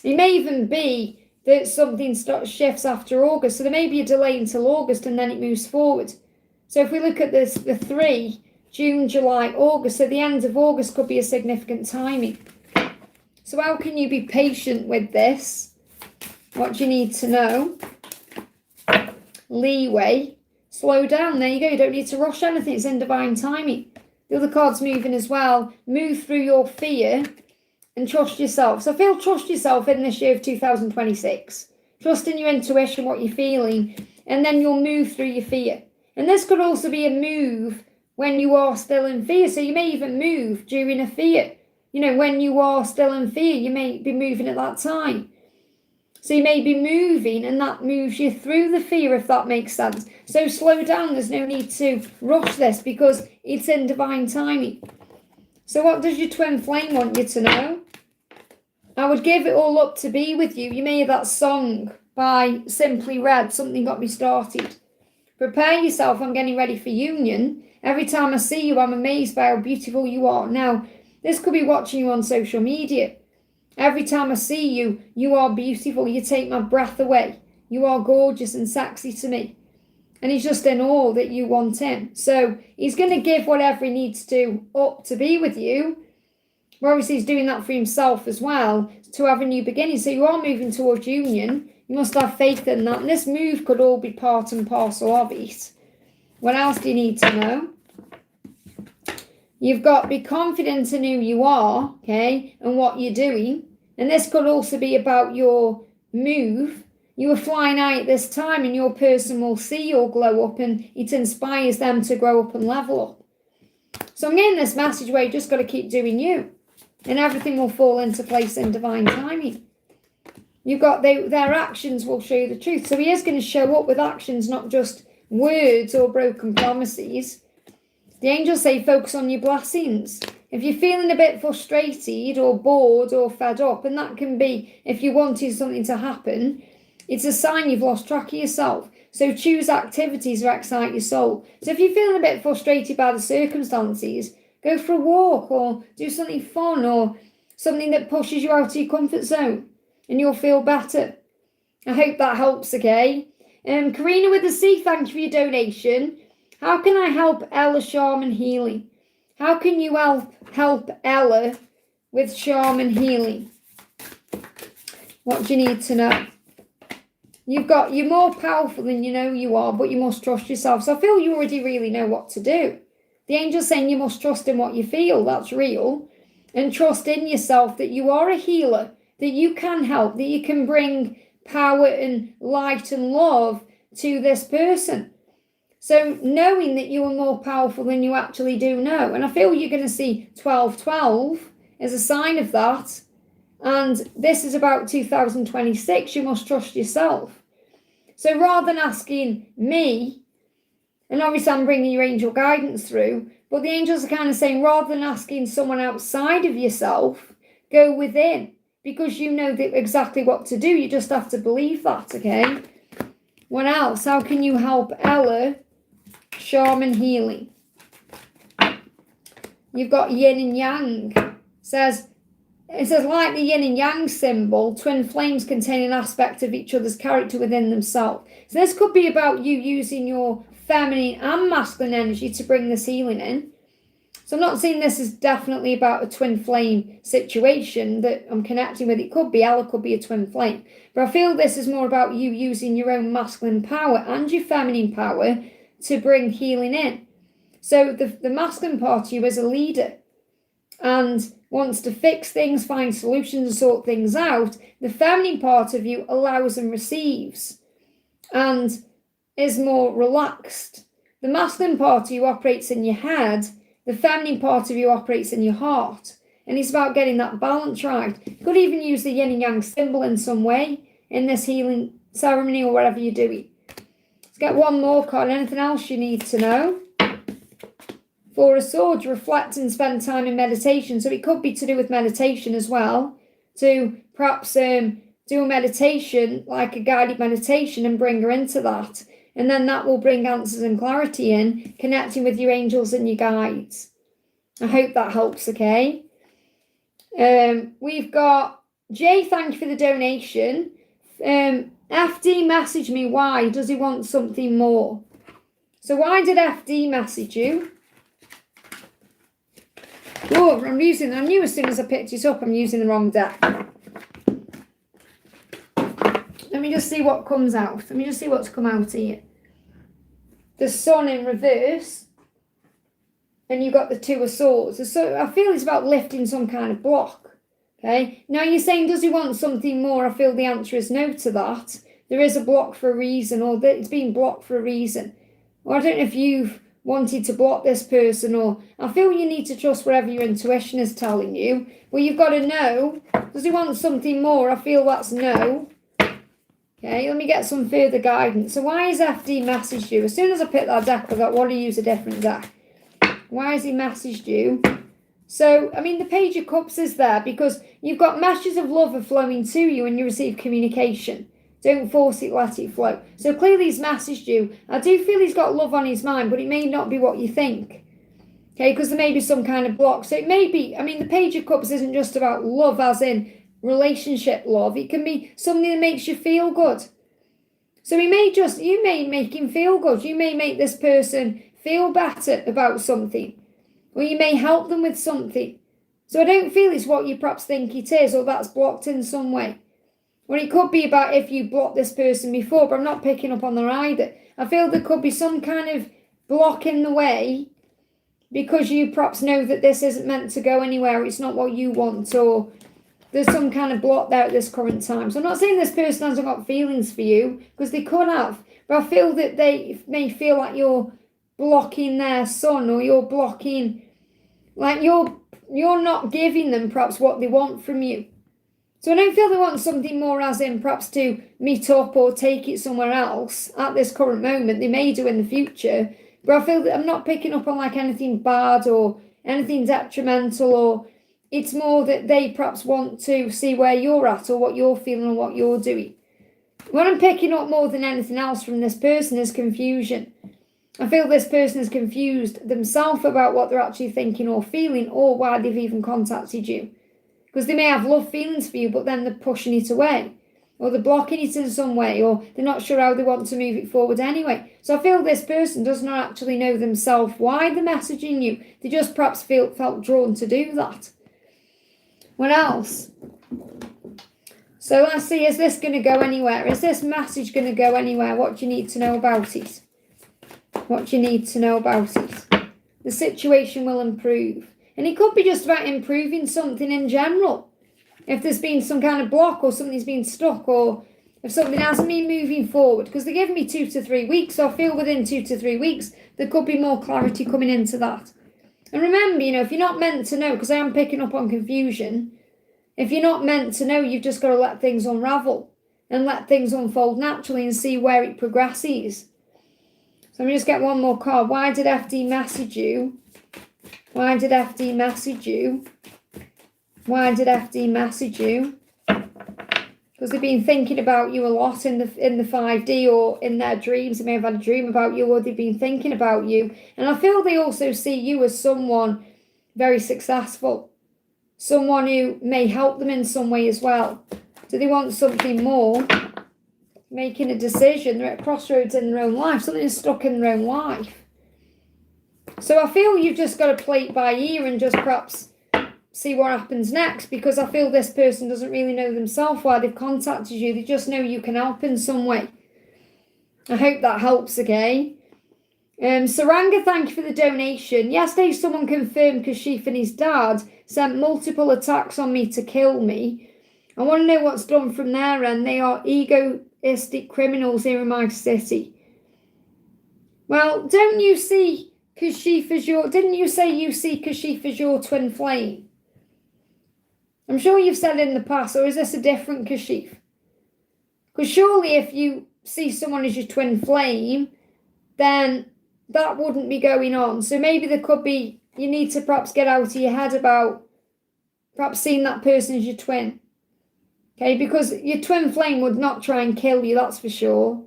It may even be that something shifts after August. So there may be a delay until August and then it moves forward. So if we look at this, the 3, June, July, August, so the end of August could be a significant timing. So how can you be patient with this? What do you need to know? Leeway. Slow down. There you go. You don't need to rush anything. It's in divine timing. The other card's moving as well. Move through your fear and trust yourself. So I feel trust yourself in this year of 2026. Trust in your intuition, what you're feeling, and then you'll move through your fear. And this could also be a move when you are still in fear. So you may even move during a fear. You know, when you are still in fear, you may be moving at that time. So you may be moving and that moves you through the fear, if that makes sense. So slow down. There's no need to rush this because it's in divine timing. So what does your twin flame want you to know? I would give it all up to be with you. You may hear that song by Simply Red, Something Got Me Started. Prepare yourself, I'm getting ready for union. Every time I see you, I'm amazed by how beautiful you are. Now, this could be watching you on social media. Every time I see you, you are beautiful. You take my breath away. You are gorgeous and sexy to me. And he's just in awe that you want him. So he's going to give whatever he needs to up to be with you. Well, obviously he's doing that for himself as well, to have a new beginning. So you are moving towards union. You must have faith in that. And this move could all be part and parcel of it. What else do you need to know? You've got to be confident in who you are, okay, and what you're doing. And this could also be about your move. You are flying high at this time and your person will see your glow up and it inspires them to grow up and level up. So I'm getting this message where you just got to keep doing you and everything will fall into place in divine timing. You've got their actions will show you the truth. So he is going to show up with actions, not just words or broken promises. The angels say focus on your blessings. If you're feeling a bit frustrated or bored or fed up, and that can be if you wanted something to happen, it's a sign you've lost track of yourself. So choose activities that excite your soul. So if you're feeling a bit frustrated by the circumstances, go for a walk or do something fun or something that pushes you out of your comfort zone and you'll feel better. I hope that helps, okay? Karina with the C, thank you for your donation. How can I help Ella Shaman Healing? How can you help Ella with Shaman Healing? What do you need to know? You're more powerful than you know you are, but you must trust yourself. So I feel you already really know what to do. The angel's saying you must trust in what you feel. That's real. And trust in yourself that you are a healer, that you can help, that you can bring power and light and love to this person. So knowing that you are more powerful than you actually do know. And I feel you're going to see 12-12 is a sign of that. And this is about 2026. You must trust yourself. So rather than asking me, and obviously I'm bringing your angel guidance through, but the angels are kind of saying, rather than asking someone outside of yourself, go within, because you know exactly what to do. You just have to believe that, okay? What else? How can you help Ella? Shaman healing. You've got yin and yang. It says, like the yin and yang symbol, twin flames contain an aspect of each other's character within themselves. So this could be about you using your feminine and masculine energy to bring this healing in. So I'm not saying this is definitely about a twin flame situation that I'm connecting with. It could be, Ella could be a twin flame. But I feel this is more about you using your own masculine power and your feminine power to bring healing in. So the masculine part of you is a leader and wants to fix things, find solutions and sort things out. The feminine part of you allows and receives and is more relaxed. The masculine part of you operates in your head. The feminine part of you operates in your heart. And it's about getting that balance right. You could even use the yin and yang symbol in some way in this healing ceremony or whatever you're doing. Let's get one more card. Anything else you need to know? Four of Swords, reflect and spend time in meditation. So it could be to do with meditation as well. To perhaps do a meditation, like a guided meditation, and bring her into that. And then that will bring answers and clarity in, connecting with your angels and your guides. I hope that helps, okay? We've got Jay, thank you for the donation. FD messaged me, why does he want something more? So why did FD message you? Oh, I knew as soon as I picked it up, I'm using the wrong deck. Let me just see what comes out. Let me just see what's come out here. The Sun in reverse. And you've got the Two of Swords. So I feel it's about lifting some kind of block. Okay. Now you're saying, does he want something more? I feel the answer is no to that. There is a block for a reason, or that it's being blocked for a reason. Or I don't know if you've wanted to block this person, or I feel you need to trust whatever your intuition is telling you. Well, you've got to know, does he want something more? I feel that's no. Okay, let me get some further guidance. So why has FD messaged you? As soon as I picked that deck, I thought, what do you use a different deck? Why has he messaged you? So, I mean, the Page of Cups is there because you've got messages of love are flowing to you and you receive communication. Don't force it, let it flow. So clearly he's messaged you. I do feel he's got love on his mind, but it may not be what you think. Okay, because there may be some kind of block. So it may be, I mean, the Page of Cups isn't just about love as in relationship love. It can be something that makes you feel good. So you may make him feel good. You may make this person feel better about something. Or you may help them with something. So I don't feel it's what you perhaps think it is, or that's blocked in some way. Or it could be about if you blocked this person before, but I'm not picking up on that either. I feel there could be some kind of block in the way because you perhaps know that this isn't meant to go anywhere, it's not what you want, or there's some kind of block there at this current time. So I'm not saying this person hasn't got feelings for you, because they could have, but I feel that they may feel like you're blocking their sun, or you're blocking, like you're not giving them perhaps what they want from you. So I don't feel they want something more as in perhaps to meet up or take it somewhere else at this current moment. They may do in the future, but I feel that I'm not picking up on like anything bad or anything detrimental, or it's more that they perhaps want to see where you're at or what you're feeling or what you're doing. What I'm picking up more than anything else from this person is confusion. I feel this person is confused themselves about what they're actually thinking or feeling, or why they've even contacted you. Because they may have love feelings for you, but then they're pushing it away, or they're blocking it in some way, or they're not sure how they want to move it forward anyway. So I feel this person does not actually know themselves why they're messaging you. They just perhaps felt drawn to do that. What else? So let's see, is this going to go anywhere? Is this message going to go anywhere? What do you need to know about it? What do you need to know about it? The situation will improve. And it could be just about improving something in general. If there's been some kind of block, or something's been stuck, or if something hasn't been moving forward. Because they're giving me 2 to 3 weeks, so I feel within 2 to 3 weeks there could be more clarity coming into that. And remember, if you're not meant to know, because I am picking up on confusion, if you're not meant to know, you've just got to let things unravel and let things unfold naturally and see where it progresses. So let me just get one more card. Why did FD message you? Why did FD message you? Why did FD message you? Because they've been thinking about you a lot in the 5D, or in their dreams. They may have had a dream about you, or they've been thinking about you. And I feel they also see you as someone very successful, someone who may help them in some way as well. Do they want something more? Making a decision. They're at crossroads in their own life. Something is stuck in their own life. So I feel you've just got to play it by ear and just perhaps see what happens next, because I feel this person doesn't really know themselves why they've contacted you. They just know you can help in some way. I hope that helps, okay? Saranga, thank you for the donation. Yesterday, someone confirmed Kashif and his dad sent multiple attacks on me to kill me. I want to know what's done from their end. They are egoistic criminals here in my city. Well, don't you see Kashif as your... Didn't you say you see Kashif as your twin flame? I'm sure you've said in the past, or is this a different Kashif? Because surely if you see someone as your twin flame, then that wouldn't be going on. So maybe there could be, you need to perhaps get out of your head about perhaps seeing that person as your twin. Okay, because your twin flame would not try and kill you, that's for sure.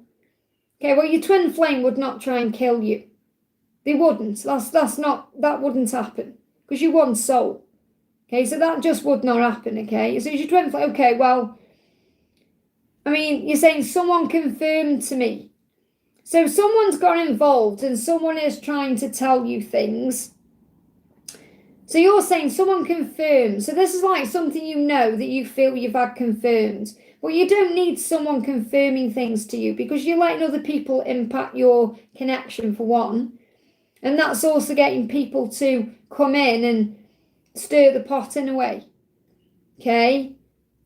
Okay, well, your twin flame would not try and kill you. They wouldn't. That wouldn't happen. Because you're one soul. Okay, so that just would not happen, okay? So your twin flame, okay, well, I mean, you're saying someone confirmed to me. So someone's got involved and someone is trying to tell you things. So you're saying someone confirmed. So this is like something you know that you feel you've had confirmed. Well, you don't need someone confirming things to you, because you're letting other people impact your connection, for one. And that's also getting people to come in and stir the pot in a way. Okay?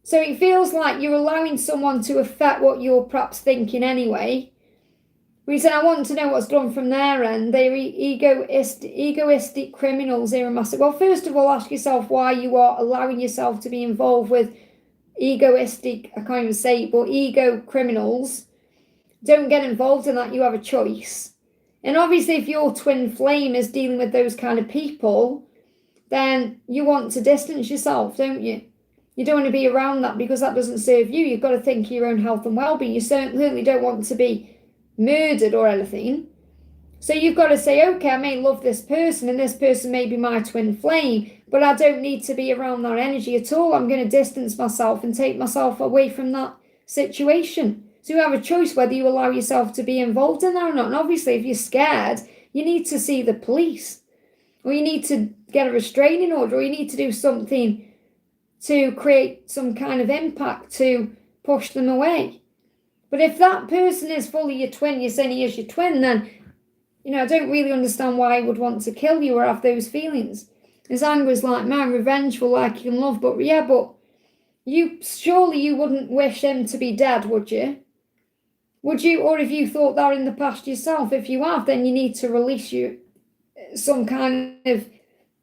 So it feels like you're allowing someone to affect what you're perhaps thinking anyway. We said, I want to know what's done from their end. They're egoistic criminals here in Massive. Well, first of all, ask yourself why you are allowing yourself to be involved with egoistic, I can't even say it, but ego criminals. Don't get involved in that. You have a choice. And obviously, if your twin flame is dealing with those kind of people, then you want to distance yourself, don't you? You don't want to be around that, because that doesn't serve you. You've got to think of your own health and well-being. You certainly don't want to be murdered or anything. So you've got to say, okay, I may love this person and this person may be my twin flame, but I don't need to be around that energy at all. I'm going to distance myself and take myself away from that situation. So you have a choice whether you allow yourself to be involved in that or not. And obviously, if you're scared, you need to see the police, or you need to get a restraining order, or you need to do something to create some kind of impact to push them away. But if that person is fully your twin, you're saying he is your twin, then, I don't really understand why he would want to kill you or have those feelings. His anger is like mine, revengeful like you can love, but surely you wouldn't wish him to be dead, would you? Would you, or have you thought that in the past yourself? If you have, then you need to release some kind of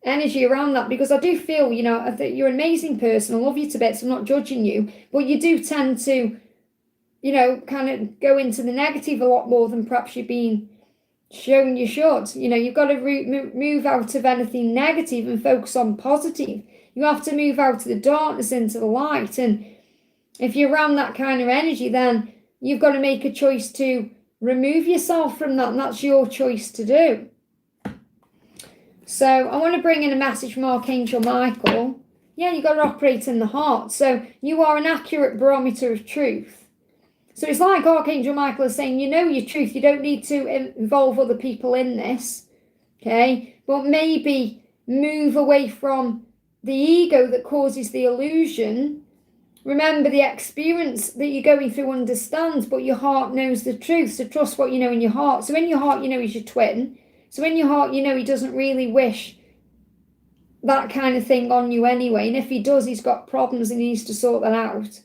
energy around that, because I do feel, I think you're an amazing person. I love you to bits. I'm not judging you, but you do tend to, kind of go into the negative a lot more than perhaps you're being shown you should. You've got to move out of anything negative and focus on positive. You have to move out of the darkness into the light. And if you're around that kind of energy, then you've got to make a choice to remove yourself from that, and that's your choice to do. So I want to bring in a message from Archangel Michael. Yeah, you've got to operate in the heart. So you are an accurate barometer of truth. So it's like Archangel Michael is saying, you know your truth. You don't need to involve other people in this. Okay? But maybe move away from the ego that causes the illusion. Remember, the experience that you're going through understands, but your heart knows the truth. So trust what you know in your heart. So in your heart, he's your twin. So in your heart, he doesn't really wish that kind of thing on you anyway. And if he does, he's got problems and he needs to sort that out.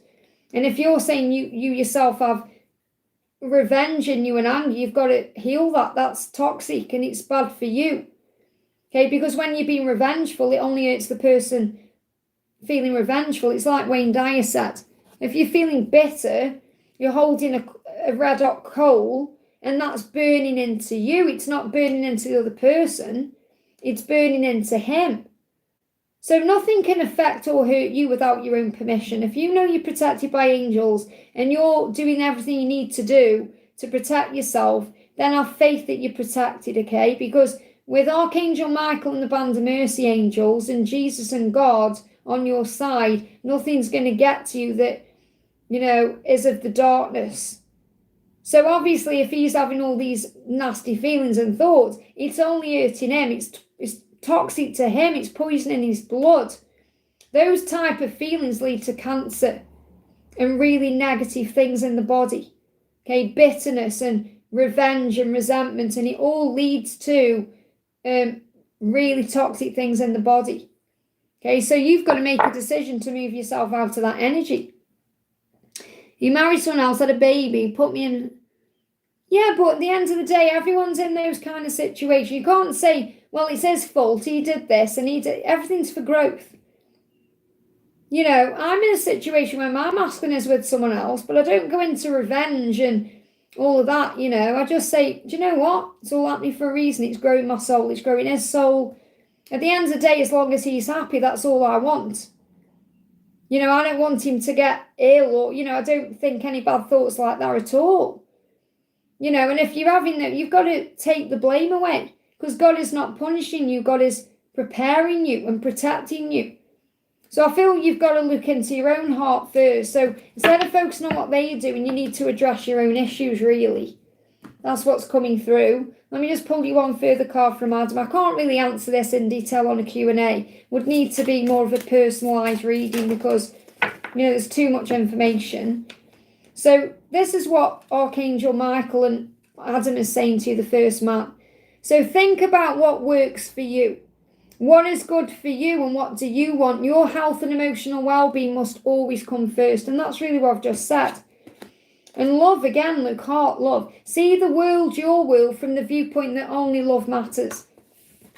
And if you're saying you yourself have revenge in you and anger, you've got to heal that. That's toxic and it's bad for you. Okay, because when you're being revengeful, it only hurts the person feeling revengeful. It's like Wayne Dyer said. If you're feeling bitter, you're holding a red hot coal, and that's burning into you. It's not burning into the other person. It's burning into him. So nothing can affect or hurt you without your own permission. If you know you're protected by angels and you're doing everything you need to do to protect yourself, then have faith that you're protected, okay? Because with Archangel Michael and the Band of Mercy angels and Jesus and God on your side, nothing's going to get to you that, is of the darkness. So obviously, if he's having all these nasty feelings and thoughts, it's only hurting him. It's toxic to him. It's poisoning his blood. Those type of feelings lead to cancer and really negative things in the body. Okay, bitterness and revenge and resentment, and it all leads to really toxic things in the body. Okay, so you've got to make a decision to move yourself out of that energy. You married someone else, had a baby, put me in. Yeah, but at the end of the day, everyone's in those kind of situations. You can't say, well, it's his fault, he did this, and he did. Everything's for growth. I'm in a situation where my masculine is with someone else, but I don't go into revenge and all of that, I just say, do you know what? It's all happening for a reason. It's growing my soul. It's growing his soul. At the end of the day, as long as he's happy, that's all I want. I don't want him to get ill or, I don't think any bad thoughts like that at all. And if you're having that, you've got to take the blame away, because God is not punishing you. God is preparing you and protecting you. So I feel you've got to look into your own heart first. So instead of focusing on what they're doing, you need to address your own issues, really. That's what's coming through. Let me just pull you one further card from Adam. I can't really answer this in detail on a Q&A. Would need to be more of a personalised reading because, there's too much information. So this is what Archangel Michael and Adam is saying to you, the first man. So think about what works for you. What is good for you and what do you want? Your health and emotional well-being must always come first. And that's really what I've just said. And love, again, look, heart, love. See the world, your world, from the viewpoint that only love matters.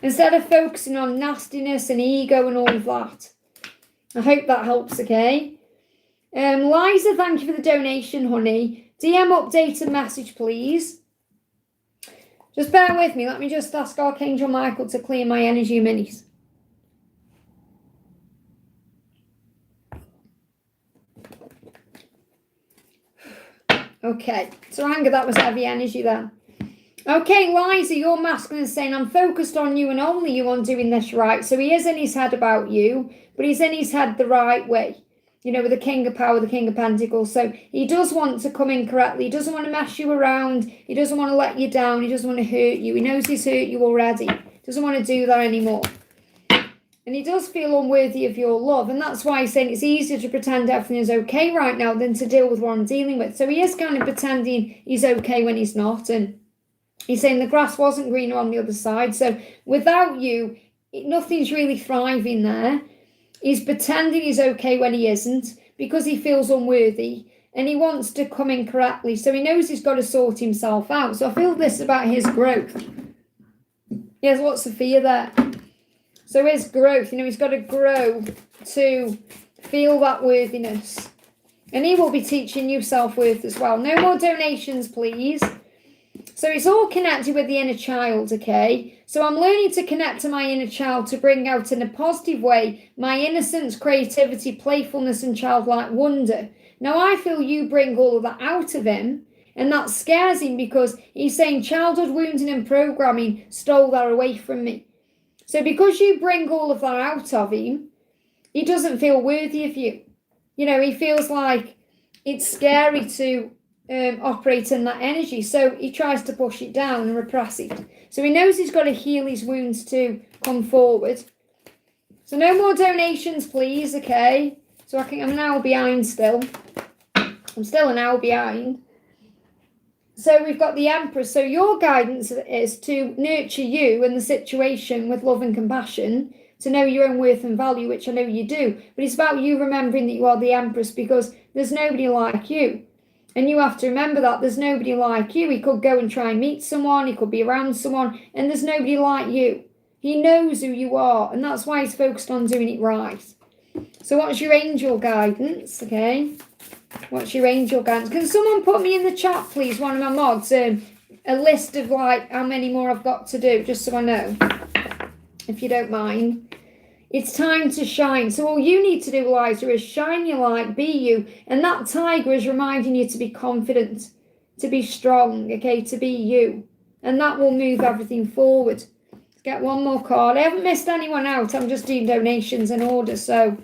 Instead of focusing on nastiness and ego and all of that. I hope that helps, okay? Liza, thank you for the donation, honey. DM update and message, please. Just bear with me. Let me just ask Archangel Michael to clear my energy minis. Okay, so Anger, that was heavy energy there. Okay, Liza, your masculine is saying, I'm focused on you and only you on doing this right. So he is in his head about you, but he's in his head the right way. With the King of Power, the King of Pentacles. So he does want to come in correctly. He doesn't want to mess you around. He doesn't want to let you down. He doesn't want to hurt you. He knows he's hurt you already. Doesn't want to do that anymore. And he does feel unworthy of your love. And that's why he's saying it's easier to pretend everything is okay right now than to deal with what I'm dealing with. So he is kind of pretending he's okay when he's not. And he's saying the grass wasn't greener on the other side. So without you, nothing's really thriving there. He's pretending he's okay when he isn't because he feels unworthy and he wants to come in correctly. So he knows he's got to sort himself out. So I feel this about his growth. He has lots of fear there. So his growth, he's got to grow to feel that worthiness. And he will be teaching you self-worth as well. No more donations, please. So it's all connected with the inner child, okay? So I'm learning to connect to my inner child to bring out in a positive way my innocence, creativity, playfulness, and childlike wonder. Now, I feel you bring all of that out of him, and that scares him because he's saying childhood wounding and programming stole that away from me. So because you bring all of that out of him, he doesn't feel worthy of you. He feels like it's scary to operate in that energy. So he tries to push it down and repress it. So he knows he's got to heal his wounds to come forward. So no more donations, please, okay? So I'm an hour behind still. I'm still an hour behind. So we've got the Empress. So your guidance is to nurture you and the situation with love and compassion, to know your own worth and value, which I know you do. But it's about you remembering that you are the Empress because there's nobody like you. And you have to remember that there's nobody like you. He could go and try and meet someone. He could be around someone. And there's nobody like you. He knows who you are, and that's why he's focused on doing it right. So what's your angel guidance, okay? What's your angel guidance? Can someone put me in the chat, please, one of my mods, a list of, like, how many more I've got to do, just so I know, if you don't mind. It's time to shine. So all you need to do, Eliza, is shine your light, be you. And that tiger is reminding you to be confident, to be strong, okay, to be you. And that will move everything forward. Let's get one more card. I haven't missed anyone out. I'm just doing donations in order. So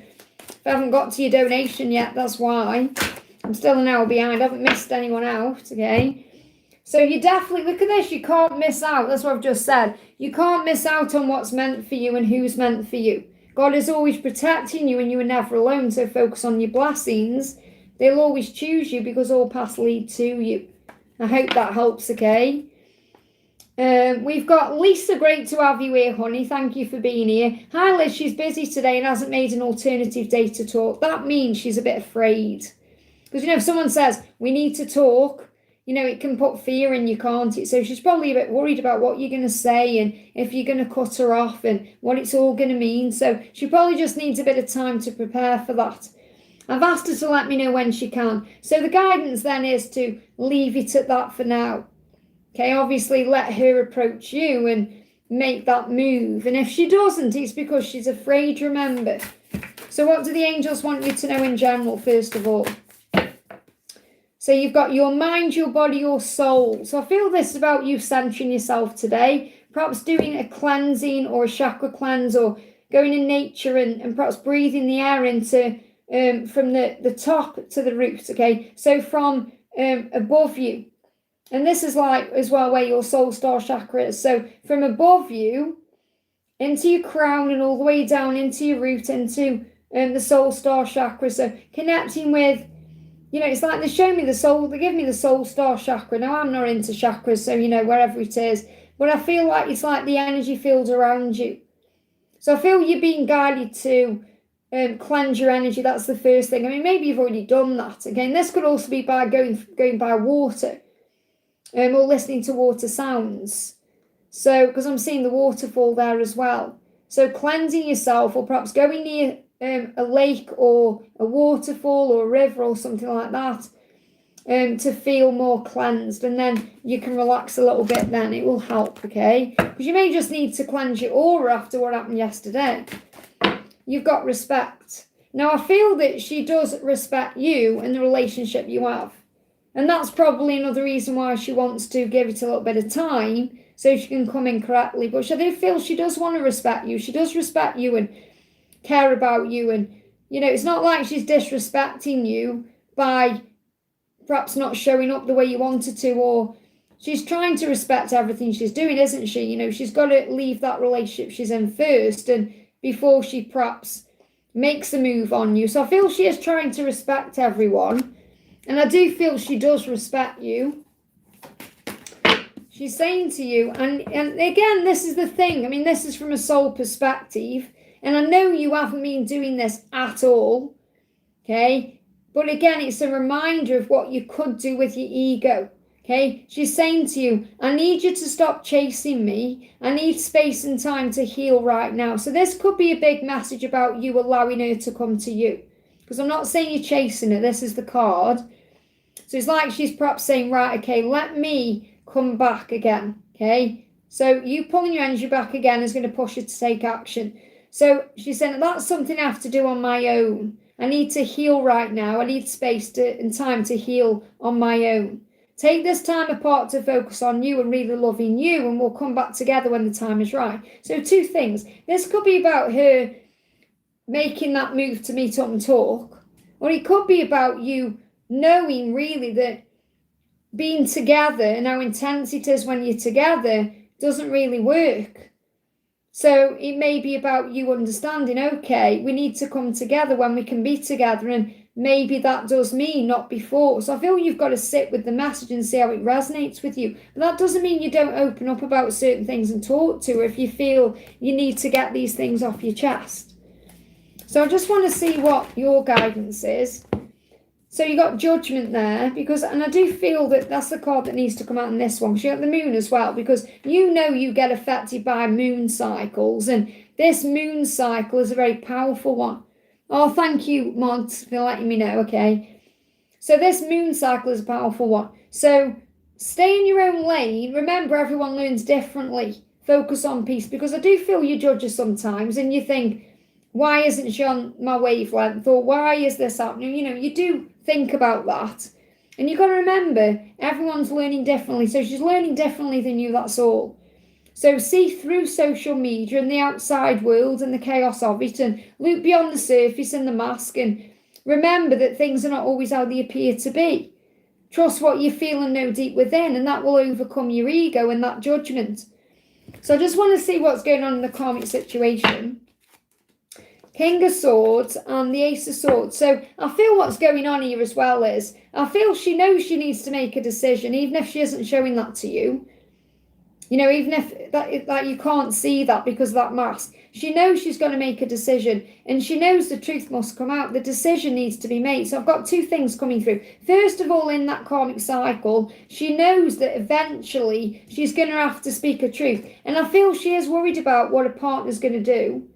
if I haven't got to your donation yet, that's why. I'm still an hour behind. I haven't missed anyone out, okay? So you definitely, look at this, you can't miss out. That's what I've just said. You can't miss out on what's meant for you and who's meant for you. God is always protecting you and you are never alone, so focus on your blessings. They'll always choose you because all paths lead to you. I hope that helps, okay? We've got Lisa, great to have you here, honey. Thank you for being here. Hi, Liz, she's busy today and hasn't made an alternative day to talk. That means she's a bit afraid. Because, if someone says, we need to talk, it can put fear in you, can't it? So she's probably a bit worried about what you're going to say and if you're going to cut her off and what it's all going to mean. So she probably just needs a bit of time to prepare for that. I've asked her to let me know when she can. So the guidance then is to leave it at that for now. Okay, obviously let her approach you and make that move. And if she doesn't, it's because she's afraid, remember. So what do the angels want you to know in general, first of all? So you've got your mind, your body, your soul. So I feel this is about you centering yourself today. Perhaps doing a cleansing or a chakra cleanse or going in nature and perhaps breathing the air into from the top to the root, okay? So from above you. And this is like as well where your soul star chakra is. So from above you into your crown and all the way down into your root, into the soul star chakra. So connecting with, it's like they show me the soul, they give me the soul star chakra. Now, I'm not into chakras, so, wherever it is. But I feel like it's like the energy field around you. So I feel you're being guided to cleanse your energy. That's the first thing. I mean, maybe you've already done that. Again, this could also be by going by water or listening to water sounds. So, because I'm seeing the waterfall there as well. So cleansing yourself or perhaps going near a lake or a waterfall or a river or something like that to feel more cleansed, and then you can relax a little bit. Then it will help, okay? Because you may just need to cleanse your aura after what happened yesterday. You've got respect. Now I feel that she does respect you and the relationship you have, and that's probably another reason why she wants to give it a little bit of time so she can come in correctly. But I do feel she does want to respect you. She does respect you and care about you, and it's not like she's disrespecting you by perhaps not showing up the way you wanted to, or she's trying to respect everything she's doing, isn't she? She's got to leave that relationship she's in first and before she perhaps makes a move on you. So I feel she is trying to respect everyone, and I do feel she does respect you. She's saying to you, and again, this is the thing, I mean, this is from a soul perspective. And I know you haven't been doing this at all, okay? But again, it's a reminder of what you could do with your ego, okay? She's saying to you, I need you to stop chasing me. I need space and time to heal right now. So this could be a big message about you allowing her to come to you. Because I'm not saying you're chasing her. This is the card. So it's like she's perhaps saying, right, okay, let me come back again, okay? So you pulling your energy back again is going to push you to take action. So she said, that's something I have to do on my own. I need to heal right now. I need space and time to heal on my own. Take this time apart to focus on you and really loving you, and we'll come back together when the time is right. So two things. This could be about her making that move to meet up and talk, or it could be about you knowing really that being together and how intense it is when you're together doesn't really work. So it may be about you understanding, okay, we need to come together when we can be together, and maybe that does mean not before. So I feel you've got to sit with the message and see how it resonates with you. But that doesn't mean you don't open up about certain things and talk to her if you feel you need to get these things off your chest. So I just want to see what your guidance is. So you got Judgment there, and I do feel that that's the card that needs to come out in this one. Because you got the Moon as well, because you get affected by moon cycles, and this moon cycle is a very powerful one. Oh, thank you, Mods, for letting me know. Okay, so this moon cycle is a powerful one. So stay in your own lane. Remember, everyone learns differently. Focus on peace, because I do feel you judge her sometimes, and you think, why isn't she on my wavelength? Or why is this happening? You do think about that. And you've got to remember, everyone's learning differently. So she's learning differently than you, that's all. So see through social media and the outside world and the chaos of it, and look beyond the surface and the mask, and remember that things are not always how they appear to be. Trust what you feel and know deep within, and that will overcome your ego and that judgment. So I just want to see what's going on in the karmic situation. King of Swords and the Ace of Swords. So I feel what's going on here as well is, I feel she knows she needs to make a decision, even if she isn't showing that to you. Even if that you can't see that because of that mask. She knows she's going to make a decision, and she knows the truth must come out. The decision needs to be made. So I've got two things coming through. First of all, in that karmic cycle, she knows that eventually she's going to have to speak a truth. And I feel she is worried about what a partner's going to do.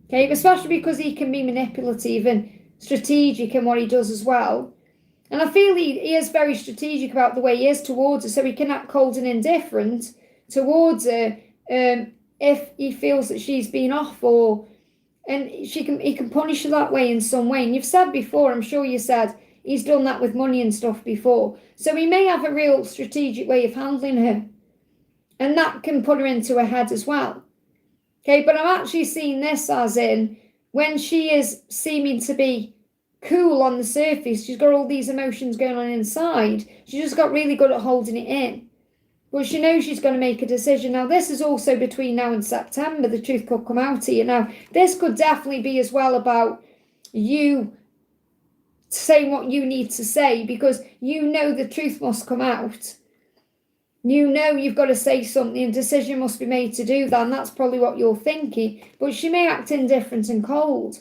Okay, especially because he can be manipulative and strategic in what he does as well. And I feel he is very strategic about the way he is towards her, so he can act cold and indifferent towards her if he feels that she's been off, and he can punish her that way in some way. And you've said before, I'm sure you said, he's done that with money and stuff before. So he may have a real strategic way of handling her, and that can put her into her head as well. Okay, but I'm actually seeing this as in, when she is seeming to be cool on the surface, she's got all these emotions going on inside. She just got really good at holding it in. But she knows she's going to make a decision. Now, this is also between now and September. The truth could come out here. Now, this could definitely be as well about you saying what you need to say, because the truth must come out. You've got to say something, and decision must be made to do that, and that's probably what you're thinking. But she may act indifferent and cold.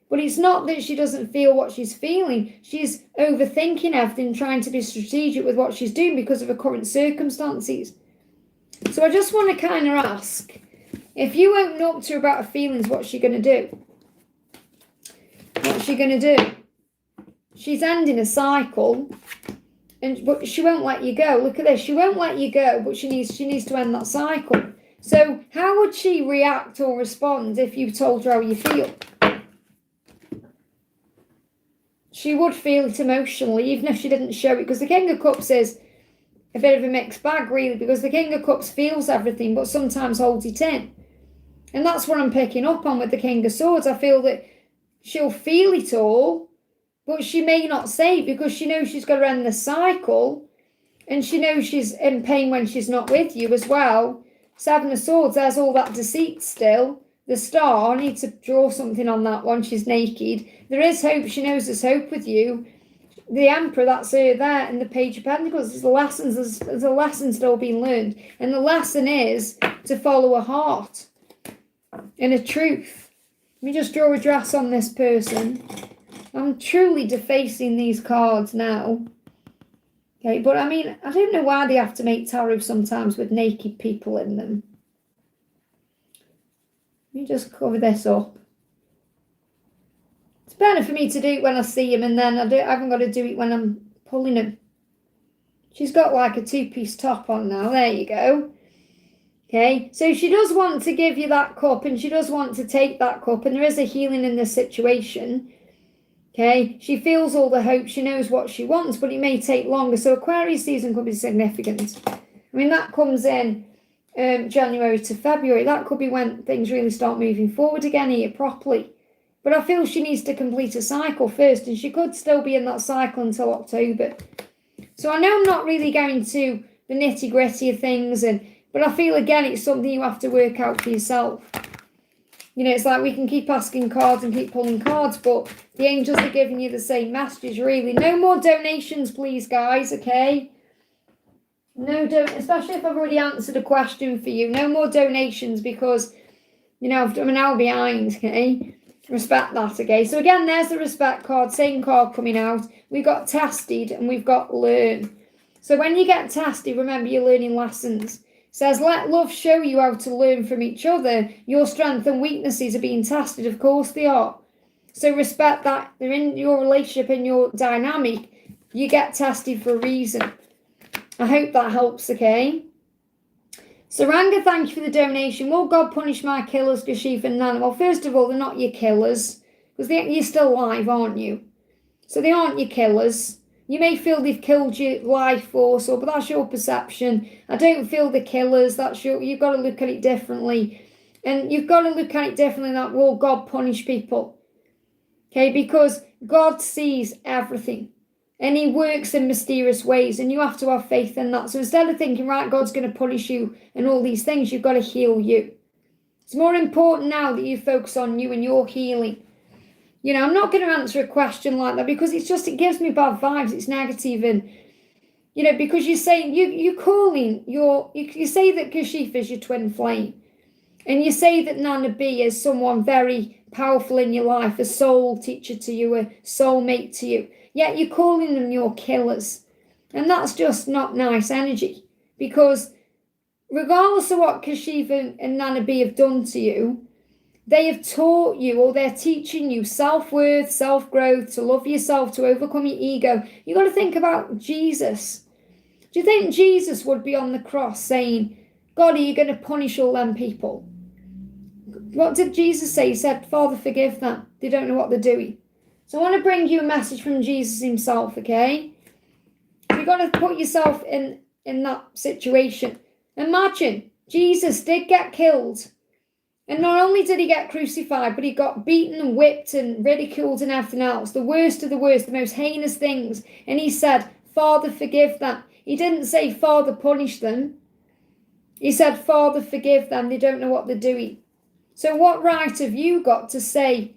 But it's not that she doesn't feel what she's feeling. She's overthinking everything, trying to be strategic with what she's doing because of her current circumstances. So I just want to kind of ask, if you open up to her about her feelings, what's she going to do? What's she going to do? She's ending a cycle. But she won't let you go. Look at this. She won't let you go, but she needs to end that cycle. So how would she react or respond if you told her how you feel? She would feel it emotionally, even if she didn't show it, because the King of Cups is a bit of a mixed bag, really, because the King of Cups feels everything, but sometimes holds it in. And that's what I'm picking up on with the King of Swords. I feel that she'll feel it all, but she may not say it, because she knows she's got to end the cycle, and she knows she's in pain when she's not with you as well. Seven of Swords, there's all that deceit still. The Star, I need to draw something on that one. She's naked. There is hope. She knows there's hope with you. The Emperor, that's her there, and the Page of Pentacles. There's a lesson still being learned. And the lesson is to follow a heart and a truth. Let me just draw a dress on this person. I'm truly defacing these cards now. Okay, but I mean, I don't know why they have to make tarot sometimes with naked people in them. Let me just cover this up. It's better for me to do it when I see him, and then I haven't got to do it when I'm pulling him. She's got like a two-piece top on now. There you go. Okay, so she does want to give you that cup, and she does want to take that cup, and there is a healing in this situation. Okay, she feels all the hope, she knows what she wants, but it may take longer. So Aquarius season could be significant. I mean, that comes in January to February. That could be when things really start moving forward again here properly. But I feel she needs to complete a cycle first, and she could still be in that cycle until October. So I know I'm not really going to the nitty-gritty of things, but I feel, again, it's something you have to work out for yourself. It's like we can keep asking cards and keep pulling cards, but the angels are giving you the same messages, really. No more donations, please, guys, okay? No, especially if I've already answered a question for you. No more donations, because, I'm an hour behind, okay? Respect that, okay? So again, there's the respect card, same card coming out. We've got tested and we've got learn. So when you get tested, remember you're learning lessons. It says, let love show you how to learn from each other. Your strengths and weaknesses are being tested. Of course they are. So respect that. They're in your relationship, in your dynamic. You get tested for a reason. I hope that helps, okay? Saranga, thank you for the donation. Will God punish my killers, Kashif and Nana? Well, first of all, they're not your killers, because you're still alive, aren't you? So they aren't your killers. You may feel they've killed your life force, but that's your perception. I don't feel the killers. You've got to look at it differently. And you've got to look at it differently, that will God punish people? Okay, because God sees everything. And he works in mysterious ways, and you have to have faith in that. So instead of thinking, right, God's going to punish you and all these things, you've got to heal you. It's more important now that you focus on you and your healing. You know, I'm not going to answer a question like that because it gives me bad vibes. It's negative, and you know, because you're saying you say that Kashif is your twin flame, and you say that Nana B is someone very powerful in your life, a soul teacher to you, a soulmate to you. Yet you're calling them your killers. And that's just not nice energy. Because regardless of what Kashif and Nana B have done to you, they have taught you, or they're teaching you self-worth, self-growth, to love yourself, to overcome your ego. You've got to think about Jesus. Do you think Jesus would be on the cross saying, God, are you going to punish all them people? What did Jesus say? He said, Father, forgive them. They don't know what they're doing. So I want to bring you a message from Jesus himself, okay? You've got to put yourself in that situation. Imagine, Jesus did get killed. And not only did he get crucified, but he got beaten and whipped and ridiculed and everything else. The worst of the worst, the most heinous things. And he said, Father, forgive them. He didn't say, Father, punish them. He said, Father, forgive them. They don't know what they're doing. So what right have you got to say,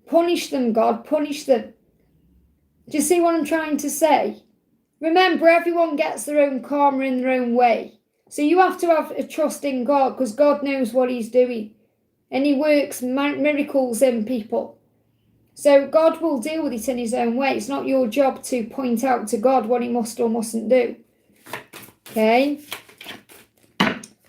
punish them, God, punish them? Do you see what I'm trying to say? Remember, everyone gets their own karma in their own way. So you have to have a trust in God, because God knows what he's doing. And he works miracles in people. So God will deal with it in his own way. It's not your job to point out to God what he must or mustn't do. Okay?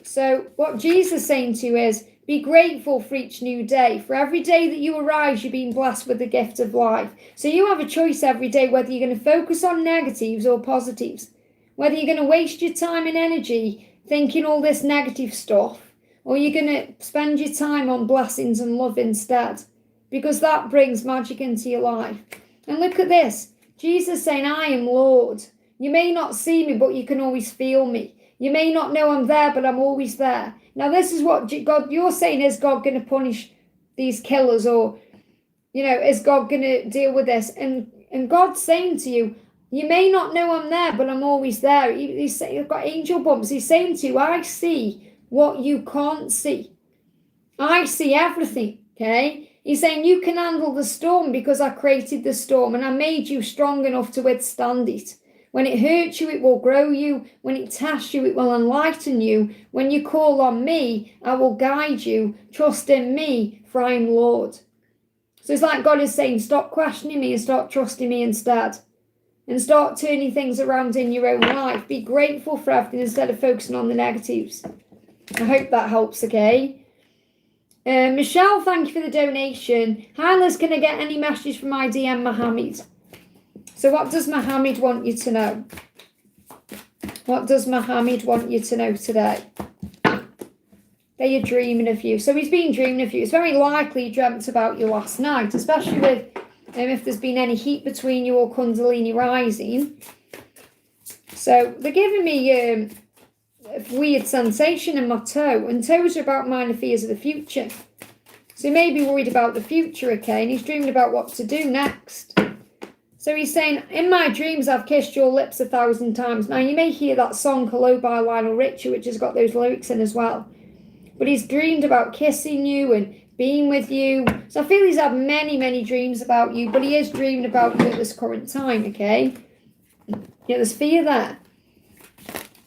So what Jesus is saying to you is, be grateful for each new day. For every day that you arise, you're being blessed with the gift of life. So you have a choice every day whether you're going to focus on negatives or positives. Whether you're going to waste your time and energy thinking all this negative stuff, or you're going to spend your time on blessings and love instead. Because that brings magic into your life. And look at this. Jesus saying, I am Lord. You may not see me, but you can always feel me. You may not know I'm there, but I'm always there. Now, this is what God, you're saying, is God going to punish these killers? Or, you know, is God going to deal with this? And God's saying to you, you may not know I'm there, but I'm always there. He's saying, I've got angel bumps. He's saying to you, I see what you can't see. I see everything, okay? He's saying you can handle the storm because I created the storm and I made you strong enough to withstand it. When it hurts you, it will grow you. When it tests you, it will enlighten you. When you call on me, I will guide you. Trust in me, for I am Lord. So it's like God is saying, stop questioning me and start trusting me instead. And start turning things around in your own life. Be grateful for everything instead of focusing on the negatives. I hope that helps, okay? Michelle, thank you for the donation. Hi, Liz, can I get any messages from my DM, Mohammed? So what does Mohammed want you to know? What does Mohammed want you to know today? They are dreaming of you. So he's been dreaming of you. It's very likely he dreamt about you last night, especially with if there's been any heat between you or Kundalini rising. So they're giving me a weird sensation in my toe. And toes are about minor fears of the future. So he may be worried about the future, okay? And he's dreaming about what to do next. So he's saying, in my dreams, I've kissed your lips 1,000 times. Now, you may hear that song, Hello by Lionel Richie, which has got those lyrics in as well. But he's dreamed about kissing you and being with you. So I feel he's had many, many dreams about you, but he is dreaming about you at this current time, okay? Yeah, there's fear there.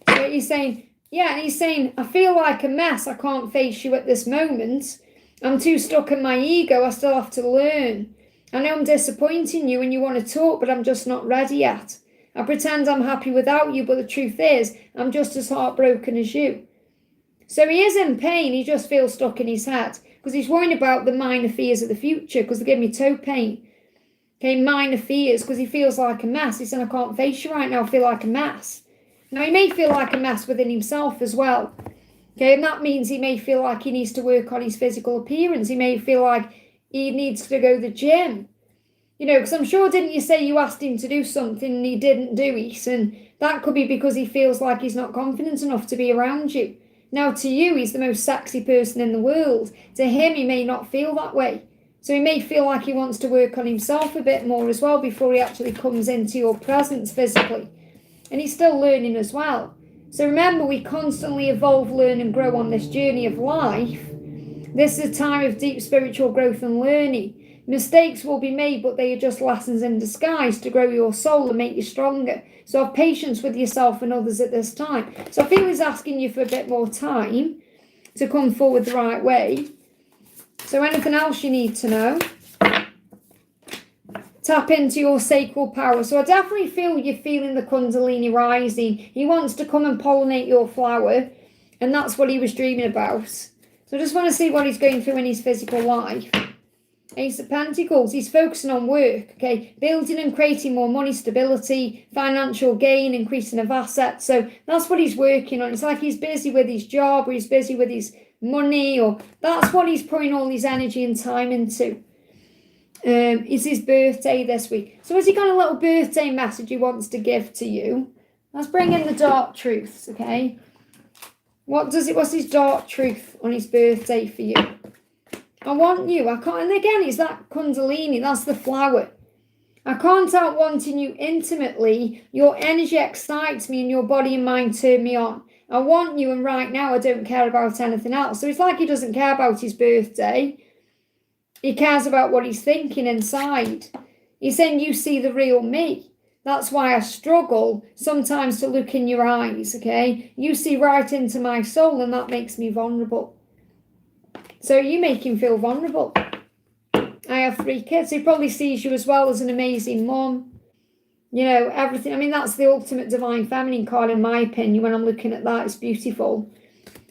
So he's saying, I feel like a mess. I can't face you at this moment. I'm too stuck in my ego. I still have to learn. I know I'm disappointing you and you want to talk, but I'm just not ready yet. I pretend I'm happy without you, but the truth is, I'm just as heartbroken as you. So he is in pain. He just feels stuck in his head because he's worrying about the minor fears of the future because they give me toe pain. Okay, minor fears because he feels like a mess. He said, I can't face you right now. I feel like a mess. Now, he may feel like a mess within himself as well. Okay, and that means he may feel like he needs to work on his physical appearance. He may feel like he needs to go to the gym. You know, because I'm sure, didn't you say you asked him to do something and he didn't do it? And that could be because he feels like he's not confident enough to be around you. Now, to you, he's the most sexy person in the world. To him, he may not feel that way. So he may feel like he wants to work on himself a bit more as well before he actually comes into your presence physically. And he's still learning as well. So remember, we constantly evolve, learn and grow on this journey of life. This is a time of deep spiritual growth and learning. Mistakes will be made, but they are just lessons in disguise to grow your soul and make you stronger. So have patience with yourself and others at this time. So I feel he's asking you for a bit more time to come forward the right way. So anything else you need to know? Tap into your sacral power. So I definitely feel you're feeling the Kundalini rising. He wants to come and pollinate your flower. And that's what he was dreaming about. So I just want to see what he's going through in his physical life. Ace of Pentacles, he's focusing on work, okay? Building and creating more money, stability, financial gain, increasing of assets. So that's what he's working on. It's like he's busy with his job or he's busy with his money, or that's what he's putting all his energy and time into. It's his birthday this week. So has he got a little birthday message he wants to give to you? Let's bring in the dark truths, okay? What's his dark truth on his birthday for you? I want you. I can't, and again, it's that Kundalini, that's the flower. I can't help wanting you intimately. Your energy excites me and your body and mind turn me on. I want you, and right now I don't care about anything else. So it's like he doesn't care about his birthday. He cares about what he's thinking inside. He's saying, you see the real me. That's why I struggle sometimes to look in your eyes, okay? You see right into my soul, and that makes me vulnerable. So you make him feel vulnerable. I have 3 kids. He probably sees you as well as an amazing mom. You know, everything. I mean, that's the ultimate divine feminine card, in my opinion. When I'm looking at that, it's beautiful.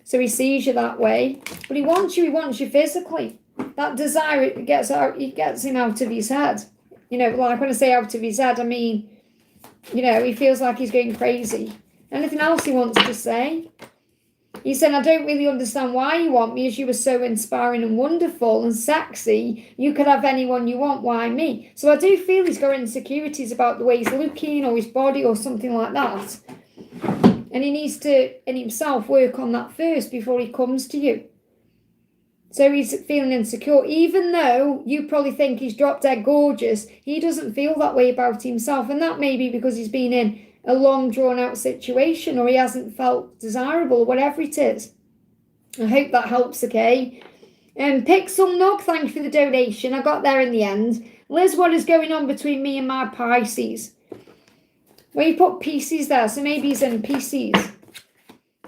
So he sees you that way. But he wants you physically. That desire, it gets him out of his head. You know, like when I say out of his head, I mean, you know, he feels like he's going crazy. Anything else he wants to say? He said, I don't really understand why you want me, as you were so inspiring and wonderful and sexy. You could have anyone you want. Why me? So I do feel he's got insecurities about the way he's looking or his body or something like that. And he needs to, in himself, work on that first before he comes to you. So he's feeling insecure. Even though you probably think he's drop dead gorgeous, he doesn't feel that way about himself. And that may be because he's been in a long drawn out situation, or he hasn't felt desirable, or whatever it is. I hope that helps, okay? Pixel Nog, thank you for the donation. I got there in the end. Liz, what is going on between me and my Pisces? Well, you put Pisces there, so maybe he's in Pisces.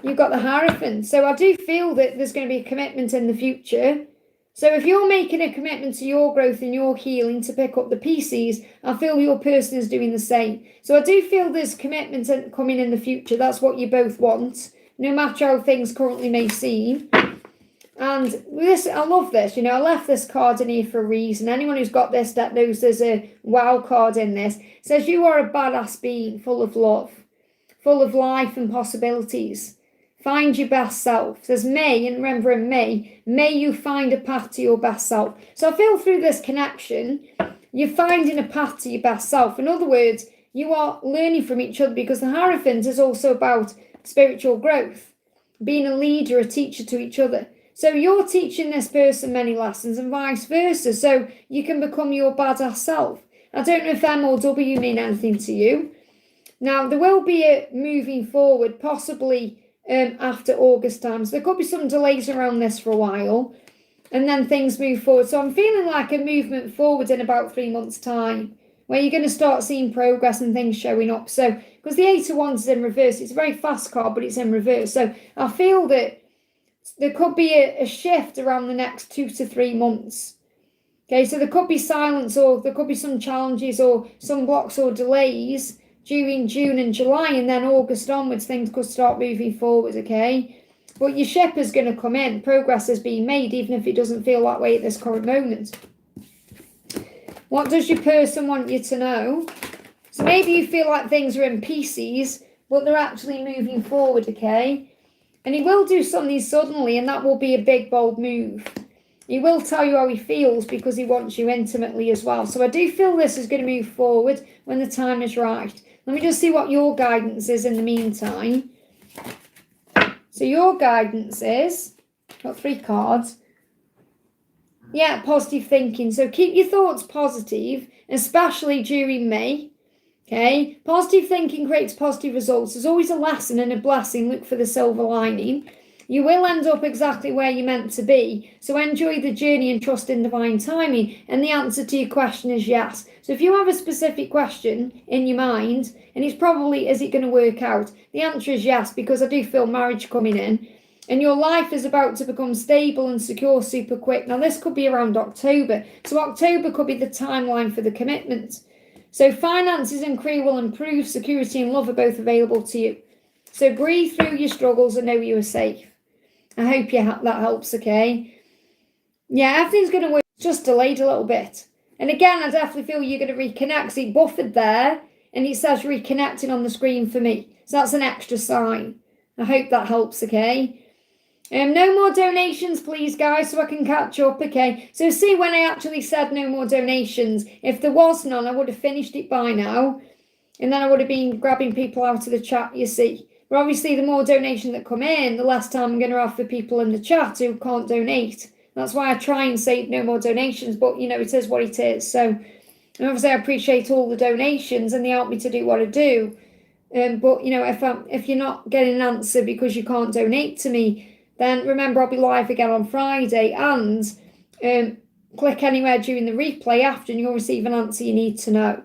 You've got the Hierophant. So I do feel that there's going to be a commitment in the future. So if you're making a commitment to your growth and your healing to pick up the Pisces, I feel your person is doing the same. So I do feel there's commitment coming in the future. That's what you both want, no matter how things currently may seem. And this, I love this. You know, I left this card in here for a reason. Anyone who's got this that knows there's a wow card in this. It says you are a badass being, full of love, full of life and possibilities. Find your best self. It says May, and remember in May you find a path to your best self. So I feel through this connection, you're finding a path to your best self. In other words, you are learning from each other, because the Hierophant is also about spiritual growth, being a leader, a teacher to each other. So you're teaching this person many lessons and vice versa, so you can become your badass self. I don't know if M or W mean anything to you. Now, there will be a moving forward, possibly after August time. So there could be some delays around this for a while, and then things move forward. So I'm feeling like a movement forward in about 3 months' time, where you're going to start seeing progress and things showing up. So, because the 8 of Wands is in reverse, it's a very fast card, but it's in reverse. So I feel that there could be a shift around the next 2 to 3 months. Okay, so there could be silence, or there could be some challenges or some blocks or delays during June and July, and then August onwards, things could start moving forward, okay? But your ship is going to come in. Progress is being made, even if it doesn't feel that way at this current moment. What does your person want you to know? So maybe you feel like things are in pieces, but they're actually moving forward, okay? And he will do something suddenly, and that will be a big, bold move. He will tell you how he feels because he wants you intimately as well. So I do feel this is going to move forward when the time is right. Let me just see what your guidance is in the meantime. So your guidance is, got 3 cards. Yeah, positive thinking. So keep your thoughts positive, especially during May. Okay, positive thinking creates positive results. There's always a lesson and a blessing. Look for the silver lining. You will end up exactly where you're meant to be. So enjoy the journey and trust in divine timing. And the answer to your question is yes. So if you have a specific question in your mind, and it's probably, is it going to work out? The answer is yes, because I do feel marriage coming in. And your life is about to become stable and secure super quick. Now, this could be around October. So October could be the timeline for the commitment. So finances and career will improve. Security and love are both available to you. So breathe through your struggles and know you are safe. I hope that helps, okay? Yeah, everything's going to work. Just delayed a little bit. And again, I definitely feel you're going to reconnect. See, buffered there, and it says reconnecting on the screen for me. So that's an extra sign. I hope that helps, okay? No more donations, please, guys, so I can catch up, okay? So see, when I actually said no more donations, if there was none, I would have finished it by now. And then I would have been grabbing people out of the chat, you see. But obviously, the more donation that come in, the less time I'm going to have for people in the chat who can't donate. That's why I try and say no more donations, but, you know, it is what it is. So, and obviously, I appreciate all the donations, and they help me to do what I do. But, you know, if you're not getting an answer because you can't donate to me, then remember I'll be live again on Friday, and click anywhere during the replay after and you'll receive an answer you need to know,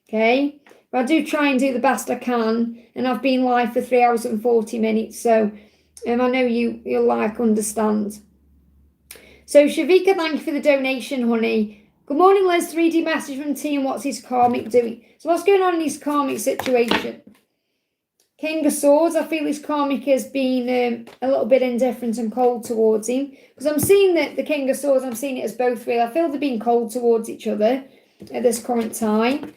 okay? But I do try and do the best I can, and I've been live for 3 hours and 40 minutes, so I know you'll understand. So Shavika, thank you for the donation, honey. Good morning, Liz. 3D message from T, and what's his karmic doing? So what's going on in his karmic situation? King of Swords, I feel his karmic has been a little bit indifferent and cold towards him. Because I'm seeing that the King of Swords, I'm seeing it as both real. I feel they're being cold towards each other at this current time.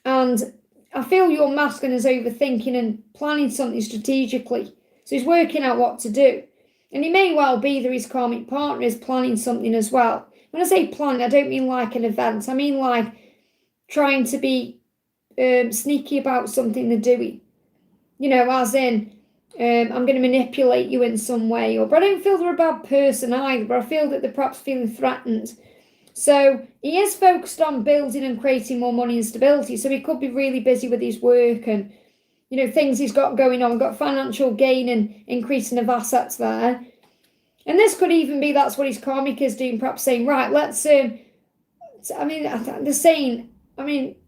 And I feel your masculine is overthinking and planning something strategically. So he's working out what to do. And it may well be that his karmic partner is planning something as well. When I say plan, I don't mean like an event. I mean like trying to be sneaky about something they're doing. You know, as in, I'm going to manipulate you in some way. But I don't feel they're a bad person either, but I feel that they're perhaps feeling threatened. So he is focused on building and creating more money and stability. So he could be really busy with his work and, you know, things he's got going on. Got financial gain and increasing of assets there. And this could even be that's what his karmic is doing, perhaps saying, right, let's, they're saying,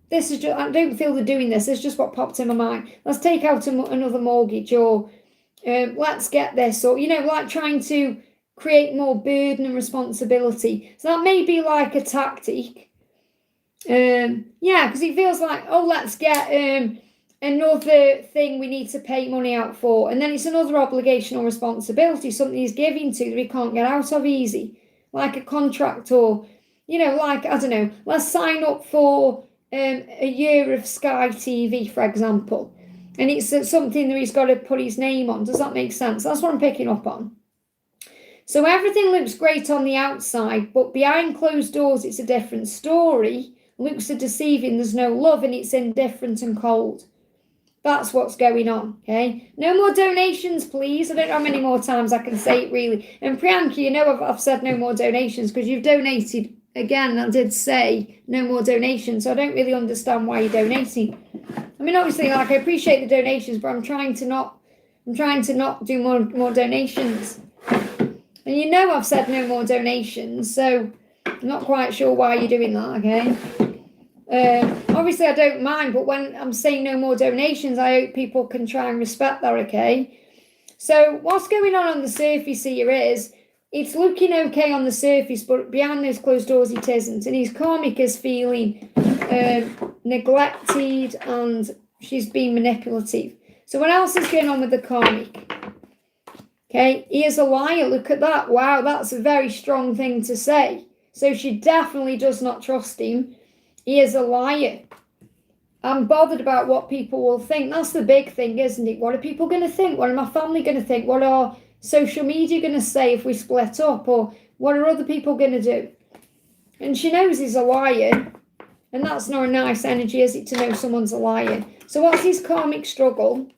this is just, I don't feel they're doing this. It's just what popped in my mind. Let's take out another mortgage, or let's get this, or, you know, like trying to create more burden and responsibility. So that may be like a tactic. Yeah, because he feels like, oh, let's get another thing we need to pay money out for. And then it's another obligation or responsibility, something he's giving to that he can't get out of easy. Like a contract, or, you know, like, I don't know, let's sign up for a year of Sky TV, for example, and it's something that he's got to put his name on. Does that make sense? That's what I'm picking up on. So everything looks great on the outside, but behind closed doors, it's a different story. Looks are deceiving. There's no love, and it's indifferent and cold. That's what's going on, okay? No more donations, please. I don't know how many more times I can say it, really. And Priyanka, you know I've said no more donations because you've donated. Again, I did say no more donations, so I don't really understand why you're donating. I mean, obviously, like, I appreciate the donations, but I'm trying to not do more donations. And you know I've said no more donations, so I'm not quite sure why you're doing that, okay? Obviously, I don't mind, but when I'm saying no more donations, I hope people can try and respect that, okay? So what's going on the surface here is, it's looking okay on the surface, but behind those closed doors it isn't. And his karmic is feeling neglected, and she's being manipulative. So what else is going on with the karmic? Okay, he is a liar. Look at that. Wow, that's a very strong thing to say. So she definitely does not trust him. He is a liar. I'm bothered about what people will think. That's the big thing, isn't it? What are people going to think? What are my family going to think? What are social media going to say if we split up? Or what are other people going to do? And she knows he's a liar. And that's not a nice energy, is it, to know someone's a liar? So what's his karmic struggle?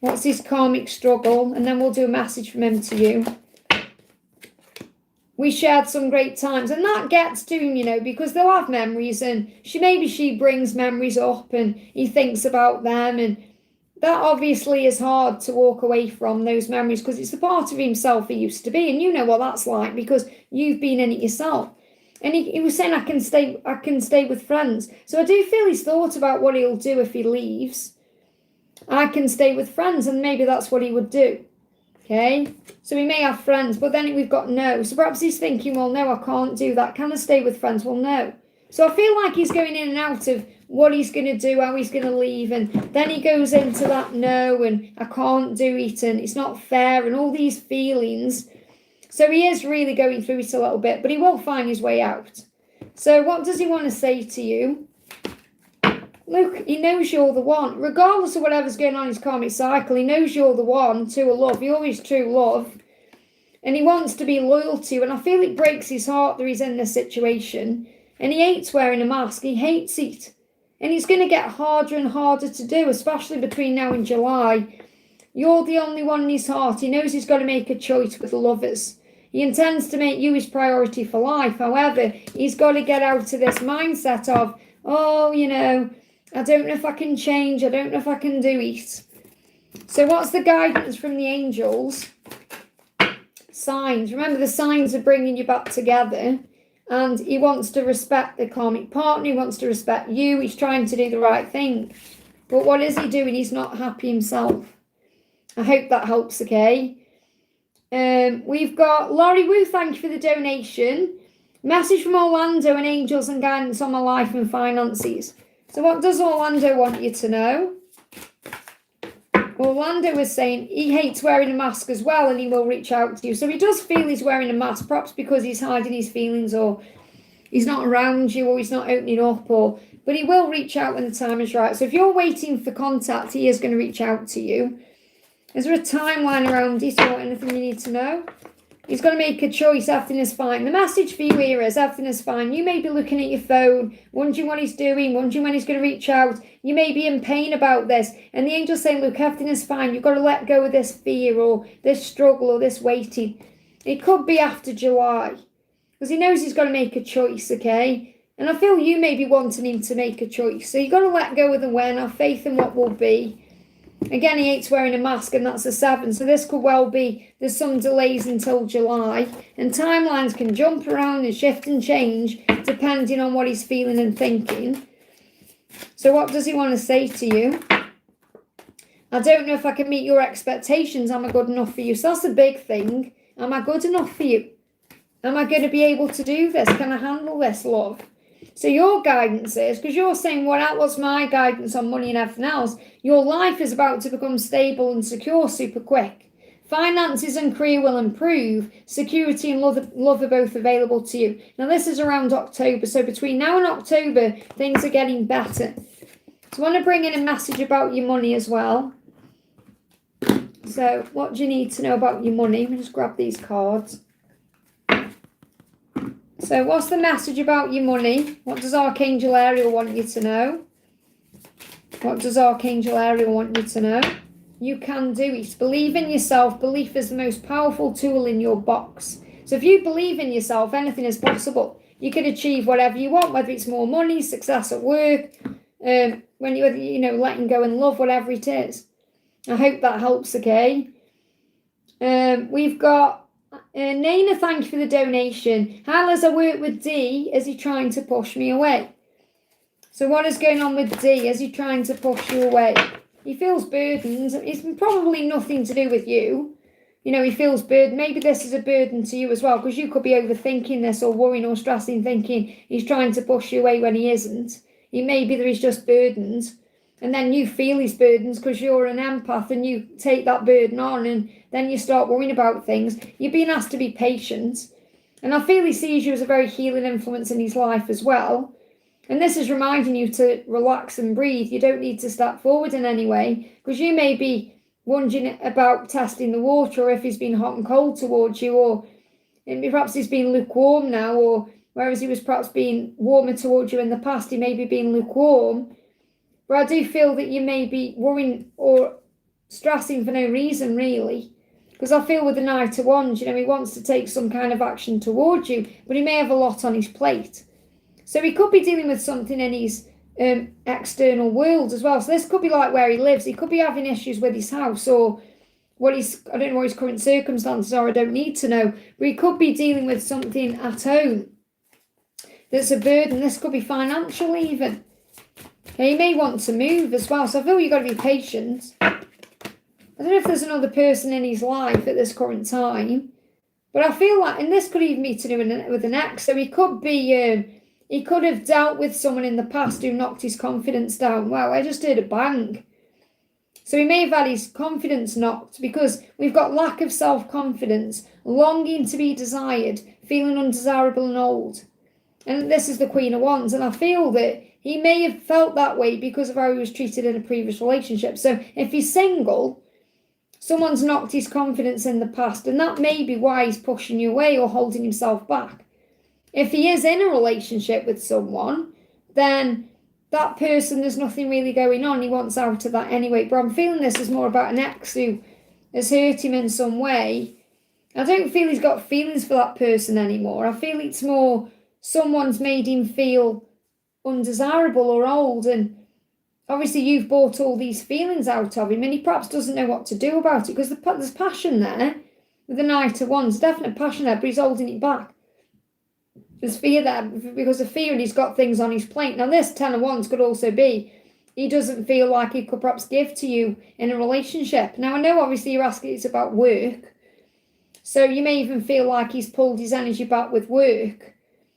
What's his karmic struggle? And then we'll do a message from him to you. We shared some great times, and that gets to him, you know, because they'll have memories, and she brings memories up and he thinks about them, and that obviously is hard to walk away from, those memories, because it's the part of himself he used to be, and you know what that's like because you've been in it yourself. And he was saying, I can stay with friends. So I do feel he's thought about what he'll do if he leaves. I can stay with friends, and maybe that's what he would do. Okay, so we may have friends, but then we've got no. So perhaps he's thinking, well, no, I can't do that. Can I stay with friends? Well, no. So I feel like he's going in and out of what he's going to do, how he's going to leave. And then he goes into that no, and I can't do it, and it's not fair, and all these feelings. So he is really going through it a little bit, but he will find his way out. So what does he want to say to you? Look, he knows you're the one. Regardless of whatever's going on in his karmic cycle, he knows you're the one to a love. You're his true love. And he wants to be loyal to you. And I feel it breaks his heart that he's in this situation. And he hates wearing a mask. He hates it. And it's going to get harder and harder to do, especially between now and July. You're the only one in his heart. He knows he's got to make a choice with the lovers. He intends to make you his priority for life. However, he's got to get out of this mindset of, oh, you know, I don't know if I can change. I don't know if I can do it. So what's the guidance from the angels? Signs. Remember, the signs are bringing you back together. And he wants to respect the karmic partner. He wants to respect you. He's trying to do the right thing. But what is he doing? He's not happy himself. I hope that helps, okay? We've got Laurie Wu, thank you for the donation. Message from Orlando and angels and guidance on my life and finances. So what does Orlando want you to know? Orlando is saying he hates wearing a mask as well, and he will reach out to you. So he does feel he's wearing a mask, perhaps because he's hiding his feelings, or he's not around you, or he's not opening up, but he will reach out when the time is right. So if you're waiting for contact, he is going to reach out to you. Is there a timeline around it, or anything you need to know? He's got to make a choice. Everything is fine. The message for you here is everything is fine. You may be looking at your phone, wondering what he's doing, wondering when he's going to reach out. You may be in pain about this. And the angel's saying, look, everything is fine. You've got to let go of this fear or this struggle or this waiting. It could be after July, because he knows he's got to make a choice, okay? And I feel you may be wanting him to make a choice. So you've got to let go of the when, have faith in what will be. Again, he hates wearing a mask, and that's a 7. So this could well be, there's some delays until July. And timelines can jump around and shift and change depending on what he's feeling and thinking. So what does he want to say to you? I don't know if I can meet your expectations. Am I good enough for you? So that's a big thing. Am I good enough for you? Am I going to be able to do this? Can I handle this, love? So your guidance is, because you're saying, what's my guidance on money and everything else? Your life is about to become stable and secure super quick. Finances and career will improve. Security and love are both available to you. Now, this is around October. So between now and October, things are getting better. So I want to bring in a message about your money as well. So what do you need to know about your money? Let me just grab these cards. So what's the message about your money? What does Archangel Ariel want you to know? What does Archangel Ariel want you to know? You can do it. Believe in yourself. Belief is the most powerful tool in your box. So if you believe in yourself, anything is possible. You can achieve whatever you want, whether it's more money, success at work, when you're letting go and love, whatever it is. I hope that helps, okay? We've got Naina, thank you for the donation. How as I work with D, is he trying to push me away? So what is going on with D? Is he trying to push you away? he feels burdened. It's probably nothing to do with you. You know, he feels burdened. Maybe this is a burden to you as well, because you could be overthinking this or worrying or stressing, thinking he's trying to push you away when he isn't. Maybe that he's just burdened. And then you feel his burdens because you're an empath and you take that burden on and then you start worrying about things. You're being asked to be patient. And I feel he sees you as a very healing influence in his life as well. And this is reminding you to relax and breathe. You don't need to step forward in any way, because you may be wondering about testing the water, or if he's been hot and cold towards you, or perhaps he's been lukewarm now, or whereas he was perhaps being warmer towards you in the past, he may be being lukewarm. But I do feel that you may be worrying or stressing for no reason, really. Because I feel with the Knight of Wands, you know, he wants to take some kind of action towards you, but he may have a lot on his plate. So he could be dealing with something in his external world as well. So this could be like where he lives. He could be having issues with his house, or I don't know what his current circumstances are, I don't need to know. But he could be dealing with something at home that's a burden. This could be financial even. He may want to move as well, so I feel you've got to be patient. I don't know if there's another person in his life at this current time, but I feel like, and this could even be to do with an ex, so he could have dealt with someone in the past who knocked his confidence down. Wow, I just heard a bang. So he may have had his confidence knocked, because we've got lack of self-confidence, longing to be desired, feeling undesirable and old. And this is the Queen of Wands, and I feel that he may have felt that way because of how he was treated in a previous relationship. So if he's single, someone's knocked his confidence in the past, and that may be why he's pushing you away or holding himself back. If he is in a relationship with someone, then that person, there's nothing really going on. He wants out of that anyway. But I'm feeling this is more about an ex who has hurt him in some way. I don't feel he's got feelings for that person anymore. I feel it's more someone's made him feel undesirable or old, and obviously you've brought all these feelings out of him, and he perhaps doesn't know what to do about it, because there's passion there with the Knight of Wands, definite passion there, but he's holding it back. There's fear there because of fear, and he's got things on his plate. Now this Ten of Wands could also be he doesn't feel like he could perhaps give to you in a relationship. Now I know obviously you're asking it's about work, so you may even feel like he's pulled his energy back with work,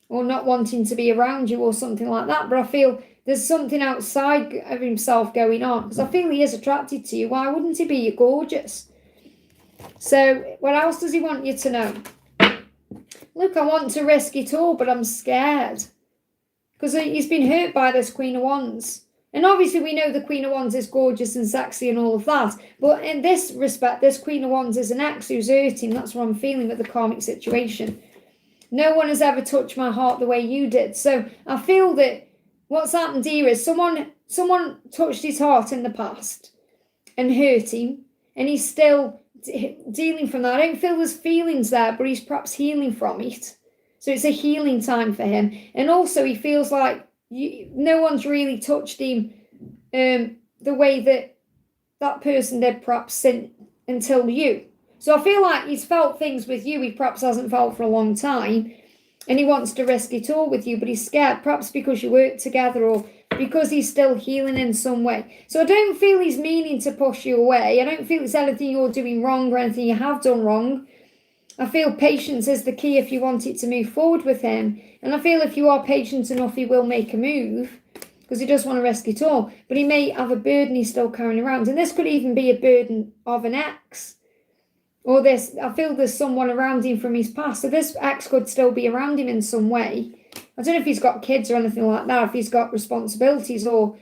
or not wanting to be around you or something like that. But I feel there's something outside of himself going on, because I feel he is attracted to you. Why wouldn't he be? You're gorgeous. So what else does he want you to know? Look, I want to risk it all, but I'm scared. Because he's been hurt by this Queen of Wands. And obviously we know the Queen of Wands is gorgeous and sexy and all of that. But in this respect, this Queen of Wands is an ex who's hurting. That's what I'm feeling with the karmic situation. No one has ever touched my heart the way you did. So I feel that what's happened here is someone touched his heart in the past and hurt him, and he's still dealing from that. I don't feel there's feelings there, but he's perhaps healing from it. So it's a healing time for him. And also he feels like no one's really touched him the way that person did perhaps until you. So I feel like he's felt things with you he perhaps hasn't felt for a long time, and he wants to risk it all with you, but he's scared, perhaps because you work together or because he's still healing in some way. So I don't feel he's meaning to push you away. I don't feel it's anything you're doing wrong or anything you have done wrong. I feel patience is the key if you want it to move forward with him. And I feel if you are patient enough, he will make a move, because he does want to risk it all. But he may have a burden he's still carrying around. And this could even be a burden of an ex. Or this, I feel there's someone around him from his past. So this ex could still be around him in some way. I don't know if he's got kids or anything like that, if he's got responsibilities or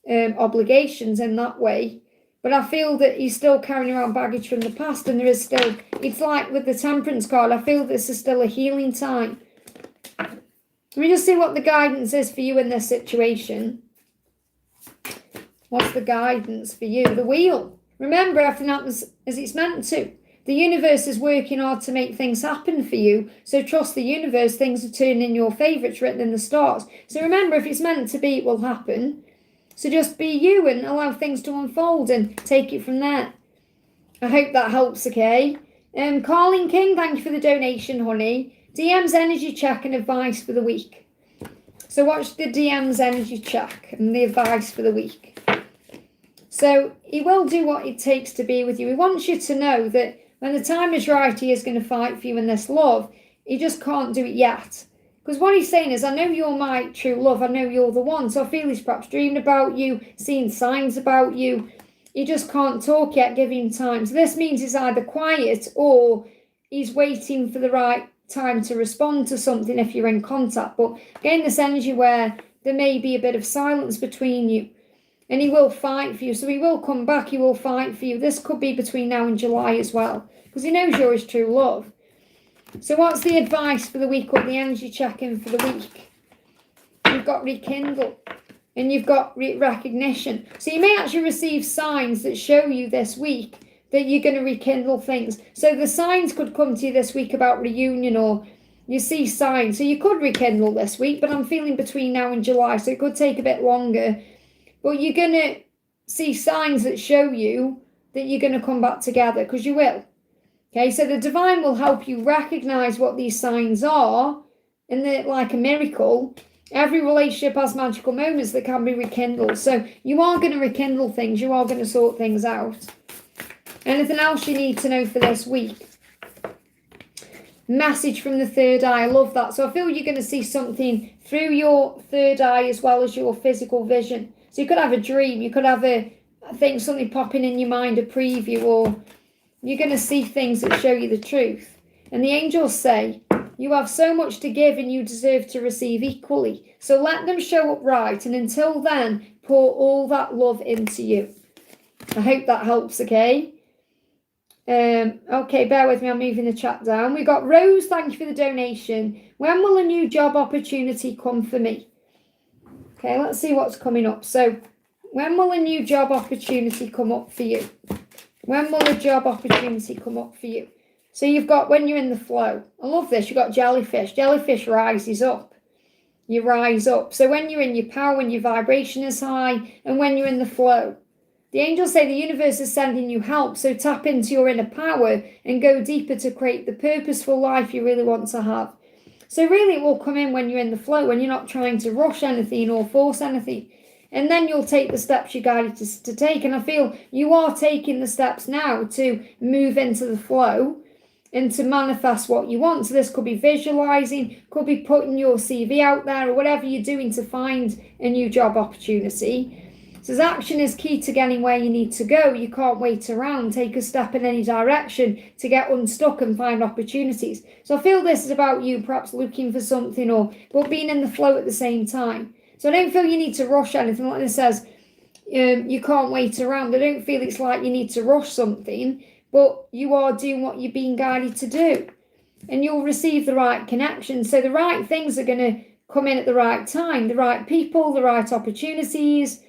obligations in that way. But I feel that he's still carrying around baggage from the past, and there is still, it's like with the Temperance card, I feel this is still a healing time. Let me just see what the guidance is for you in this situation. What's the guidance for you? The Wheel. Remember, everything happens as it's meant to. The universe is working hard to make things happen for you. So trust the universe. Things are turning in your favour. It's written in the stars. So remember, if it's meant to be, it will happen. So just be you and allow things to unfold and take it from there. I hope that helps, okay? Carling King, thank you for the donation, honey. DM's energy check and advice for the week. So watch the DM's energy check and the advice for the week. So he will do what it takes to be with you. He wants you to know that when the time is right, he is going to fight for you in this love. He just can't do it yet. Because what he's saying is, I know you're my true love. I know you're the one. So I feel he's perhaps dreamed about you, seeing signs about you. He just can't talk yet, give him time. So this means he's either quiet or he's waiting for the right time to respond to something if you're in contact. But again, this energy where there may be a bit of silence between you. And he will fight for you. So he will come back. He will fight for you. This could be between now and July as well. Because he knows you're his true love. So what's the advice for the week or the energy check-in for the week? You've got rekindle. And you've got recognition. So you may actually receive signs that show you this week that you're going to rekindle things. So the signs could come to you this week about reunion, or you see signs. So you could rekindle this week, but I'm feeling between now and July. So it could take a bit longer. But you're going to see signs that show you that you're going to come back together, because you will. Okay, so the divine will help you recognize what these signs are, and that, like a miracle, every relationship has magical moments that can be rekindled. So you are going to rekindle things. You are going to sort things out. Anything else you need to know for this week? Message from the third eye. I love that. So I feel you're going to see something through your third eye as well as your physical vision. So you could have a dream, you could have something popping in your mind, a preview, or you're going to see things that show you the truth. And the angels say, you have so much to give and you deserve to receive equally. So let them show up right. And until then, pour all that love into you. I hope that helps, okay? Okay, bear with me, I'm moving the chat down. We got Rose, thank you for the donation. When will a new job opportunity come for me? Okay, let's see what's coming up. So, when will a new job opportunity come up for you? When will a job opportunity come up for you? So you've got when you're in the flow. I love this. You've got jellyfish. Jellyfish rises up. You rise up. So when you're in your power, when your vibration is high, and when you're in the flow. The angels say the universe is sending you help. So tap into your inner power and go deeper to create the purposeful life you really want to have. So really it will come in when you're in the flow, when you're not trying to rush anything or force anything. And then you'll take the steps you're guided to take. And I feel you are taking the steps now to move into the flow and to manifest what you want. So this could be visualizing, could be putting your CV out there, or whatever you're doing to find a new job opportunity. So action is key to getting where you need to go. You can't wait around. Take a step in any direction to get unstuck and find opportunities. So I feel this is about you perhaps looking for something, but being in the flow at the same time. So I don't feel you need to rush anything. Like this says, you can't wait around. I don't feel it's like you need to rush something, but you are doing what you're being guided to do. And you'll receive the right connection. So the right things are going to come in at the right time. The right people, the right opportunities.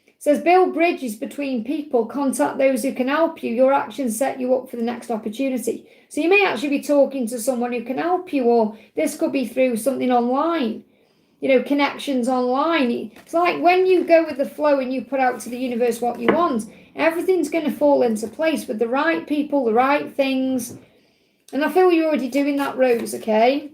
It says, build bridges between people, contact those who can help you. Your actions set you up for the next opportunity. So you may actually be talking to someone who can help you, or this could be through something online, connections online. It's like when you go with the flow and you put out to the universe what you want, everything's going to fall into place with the right people, the right things. And I feel you're already doing that, Rose, okay?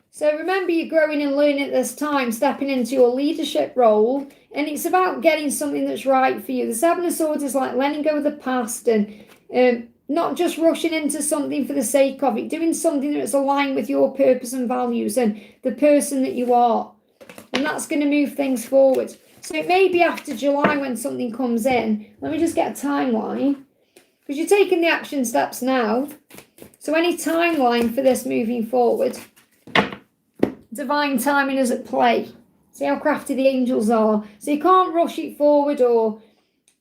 So remember, you're growing and learning at this time, stepping into your leadership role, and it's about getting something that's right for you. The Seven of Swords is like letting go of the past and not just rushing into something for the sake of it, doing something that's aligned with your purpose and values and the person that you are. And that's going to move things forward. So it may be after July when something comes in. Let me just get a timeline. Because you're taking the action steps now. So any timeline for this moving forward. Divine timing is at play. See how crafty the angels are. So you can't rush it forward or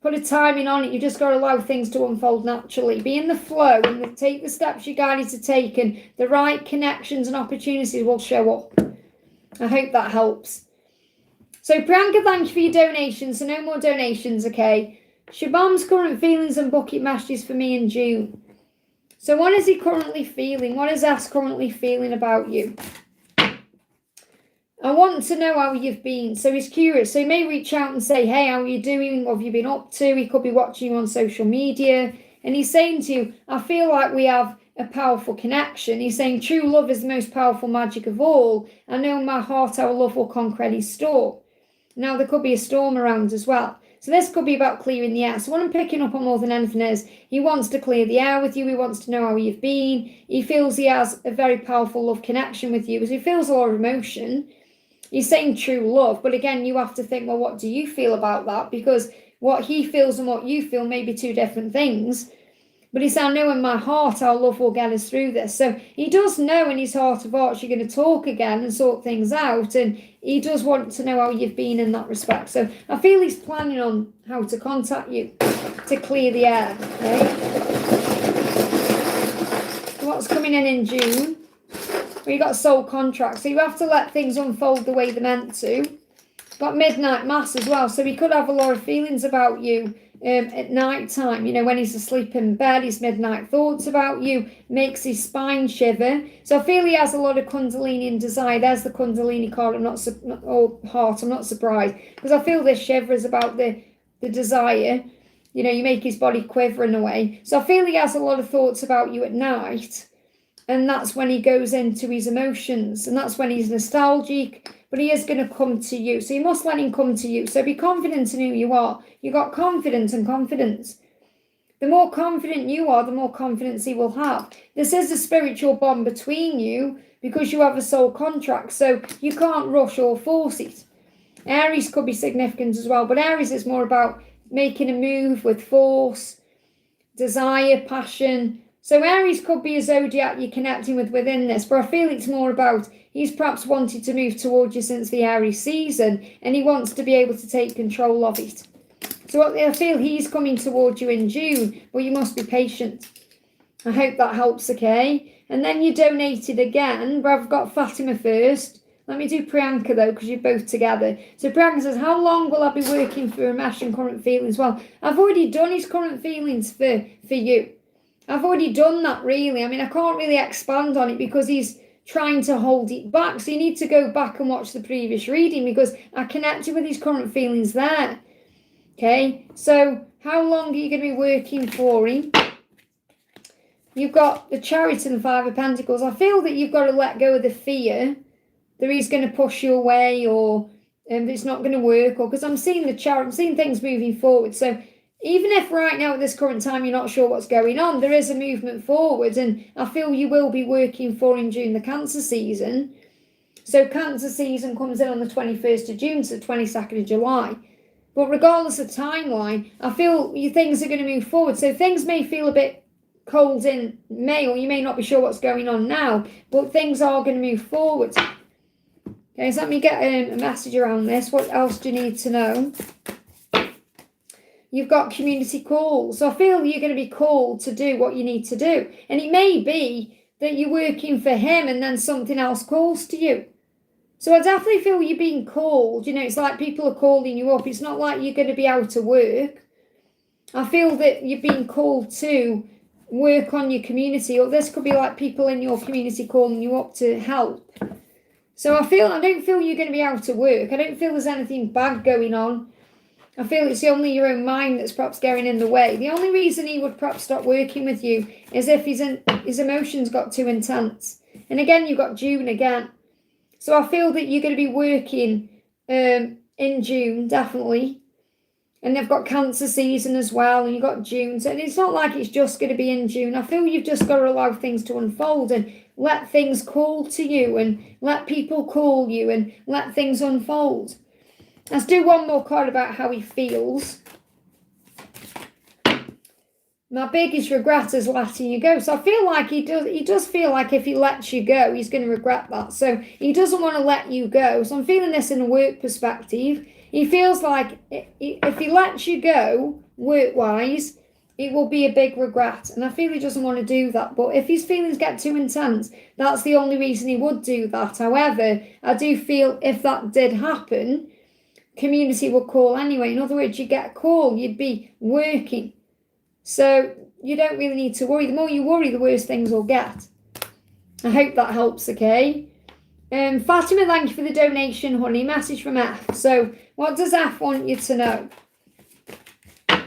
put a timing on it. You just got to allow things to unfold naturally. Be in the flow and take the steps you're guided to take, and the right connections and opportunities will show up. I hope that helps. So Priyanka, thank you for your donations. So no more donations, okay? Shabam's current feelings and bucket messages for me in June. So what is he currently feeling? What is S currently feeling about you? I want to know how you've been. So he's curious. So he may reach out and say, hey, how are you doing? What have you been up to? He could be watching you on social media. And he's saying to you, I feel like we have a powerful connection. He's saying true love is the most powerful magic of all. I know in my heart our love will conquer any storm. Now there could be a storm around as well. So this could be about clearing the air. So what I'm picking up on more than anything is he wants to clear the air with you. He wants to know how you've been. He feels he has a very powerful love connection with you, because he feels a lot of emotion. He's saying true love, but again, you have to think, well, what do you feel about that? Because what he feels and what you feel may be two different things. But he said, I know in my heart our love will get us through this. So he does know in his heart of hearts you're going to talk again and sort things out. And he does want to know how you've been in that respect. So I feel he's planning on how to contact you to clear the air. Okay? So what's coming in June? Well, you got soul contracts. So you have to let things unfold the way they're meant to. Got midnight mass as well. So he could have a lot of feelings about you. At night time, when he's asleep in bed, his midnight thoughts about you makes his spine shiver. So I feel he has a lot of Kundalini and desire. There's the Kundalini card. I'm not surprised, because I feel this shiver is about the desire. You make his body quiver in a way. So I feel he has a lot of thoughts about you at night, and that's when he goes into his emotions, and that's when he's nostalgic. But he is going to come to you. So you must let him come to you. So be confident in who you are. You got confidence and confidence. The more confident you are, the more confidence he will have. This is a spiritual bond between you, because you have a soul contract. So you can't rush or force it. Aries could be significant as well. But Aries is more about making a move with force, desire, passion. So Aries could be a zodiac you're connecting with within this. But I feel it's more about he's perhaps wanted to move towards you since the Aries season, and he wants to be able to take control of it. So I feel he's coming towards you in June, but you must be patient. I hope that helps, okay? And then you donated again, but I've got Fatima first. Let me do Priyanka, though, because you're both together. So Priyanka says, how long will I be working for Ramesh and current feelings? Well, I've already done his current feelings for you. I've already done that, really. I mean, I can't really expand on it because he's trying to hold it back. So you need to go back and watch the previous reading, because I connected with his current feelings there. Okay, so how long are you going to be working for him? You've got the Chariot and the Five of Pentacles. I feel that you've got to let go of the fear that he's going to push you away, or it's not going to work, or because I'm seeing the Chariot, I'm seeing things moving forward. So even if right now at this current time you're not sure what's going on, there is a movement forward, and I feel you will be working for him during the Cancer season. So Cancer season comes in on the 21st of June to the 22nd of July. But regardless of timeline, I feel things are going to move forward. So things may feel a bit cold in May, or you may not be sure what's going on now, but things are going to move forward. Okay, so let me get a message around this. What else do you need to know? You've got community calls. So I feel you're going to be called to do what you need to do. And it may be that you're working for him and then something else calls to you. So I definitely feel you're being called. It's like people are calling you up. It's not like you're going to be out of work. I feel that you're being called to work on your community, or this could be like people in your community calling you up to help. So I don't feel you're going to be out of work. I don't feel there's anything bad going on. I feel it's only your own mind that's perhaps going in the way. The only reason he would perhaps stop working with you is if his emotions got too intense. And again, you've got June again. So I feel that you're going to be working in June, definitely. And they've got Cancer season as well, and you've got June. So it's not like it's just going to be in June. I feel you've just got to allow things to unfold and let things call to you, and let people call you, and let things unfold. Let's do one more card about how he feels. My biggest regret is letting you go. So I feel like he does feel like if he lets you go, he's going to regret that. So he doesn't want to let you go. So I'm feeling this in a work perspective. He feels like if he lets you go, work-wise, it will be a big regret. And I feel he doesn't want to do that. But if his feelings get too intense, that's the only reason he would do that. However, I do feel if that did happen, community will call anyway. In other words, you get a call, you'd be working. So you don't really need to worry. The more you worry, the worse things will get. I hope that helps, okay? Fatima, thank you for the donation, honey. Message from F. So what does F want you to know?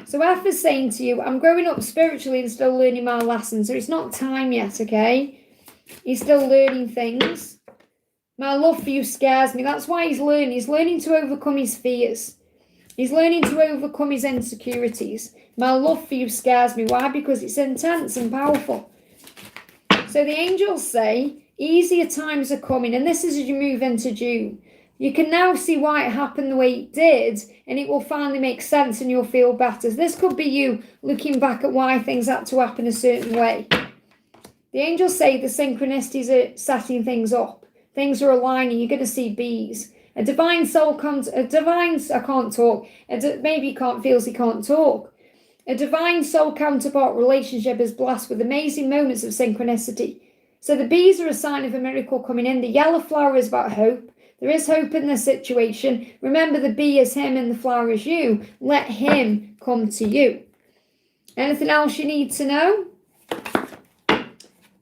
So F is saying to you, I'm growing up spiritually and still learning my lessons. So it's not time yet, okay? He's still learning things. My love for you scares me. That's why he's learning. He's learning to overcome his fears. He's learning to overcome his insecurities. My love for you scares me. Why? Because it's intense and powerful. So the angels say easier times are coming, and this is as you move into June. You can now see why it happened the way it did, and it will finally make sense and you'll feel better. So this could be you looking back at why things had to happen a certain way. The angels say the synchronicities are setting things up. Things are aligning. You're going to see bees. A divine soul comes, I can't talk. Maybe he can't, feels he can't talk. A divine soul counterpart relationship is blessed with amazing moments of synchronicity. So the bees are a sign of a miracle coming in. The yellow flower is about hope. There is hope in this situation. Remember, the bee is him and the flower is you. Let him come to you. Anything else you need to know?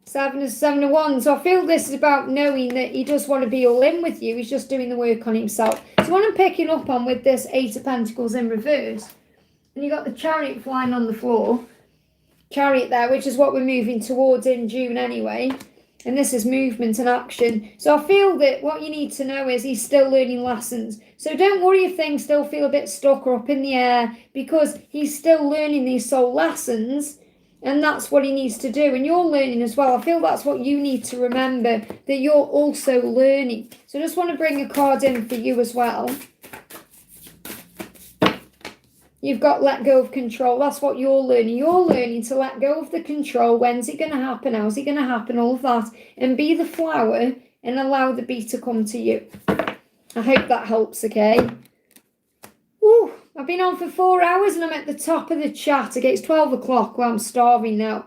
7 of Wands. So I feel this is about knowing that he does want to be all in with you. He's just doing the work on himself. So what I'm picking up on with this 8 of Pentacles in reverse, and you got the Chariot flying on the floor. Chariot there, which is what we're moving towards in June anyway. And this is movement and action. So I feel that what you need to know is he's still learning lessons. So don't worry if things still feel a bit stuck or up in the air, because he's still learning these soul lessons, and that's what he needs to do. And you're learning as well. I feel that's what you need to remember, that you're also learning. So I just want to bring a card in for you as well. You've got let go of control. That's what you're learning. You're learning to let go of the control. When's it going to happen? How's it going to happen? All of that. And be the flower and allow the bee to come to you. I hope that helps, okay? Woo, I've been on for 4 hours and I'm at the top of the chat. Okay, it's 12 o'clock. Well, I'm starving now.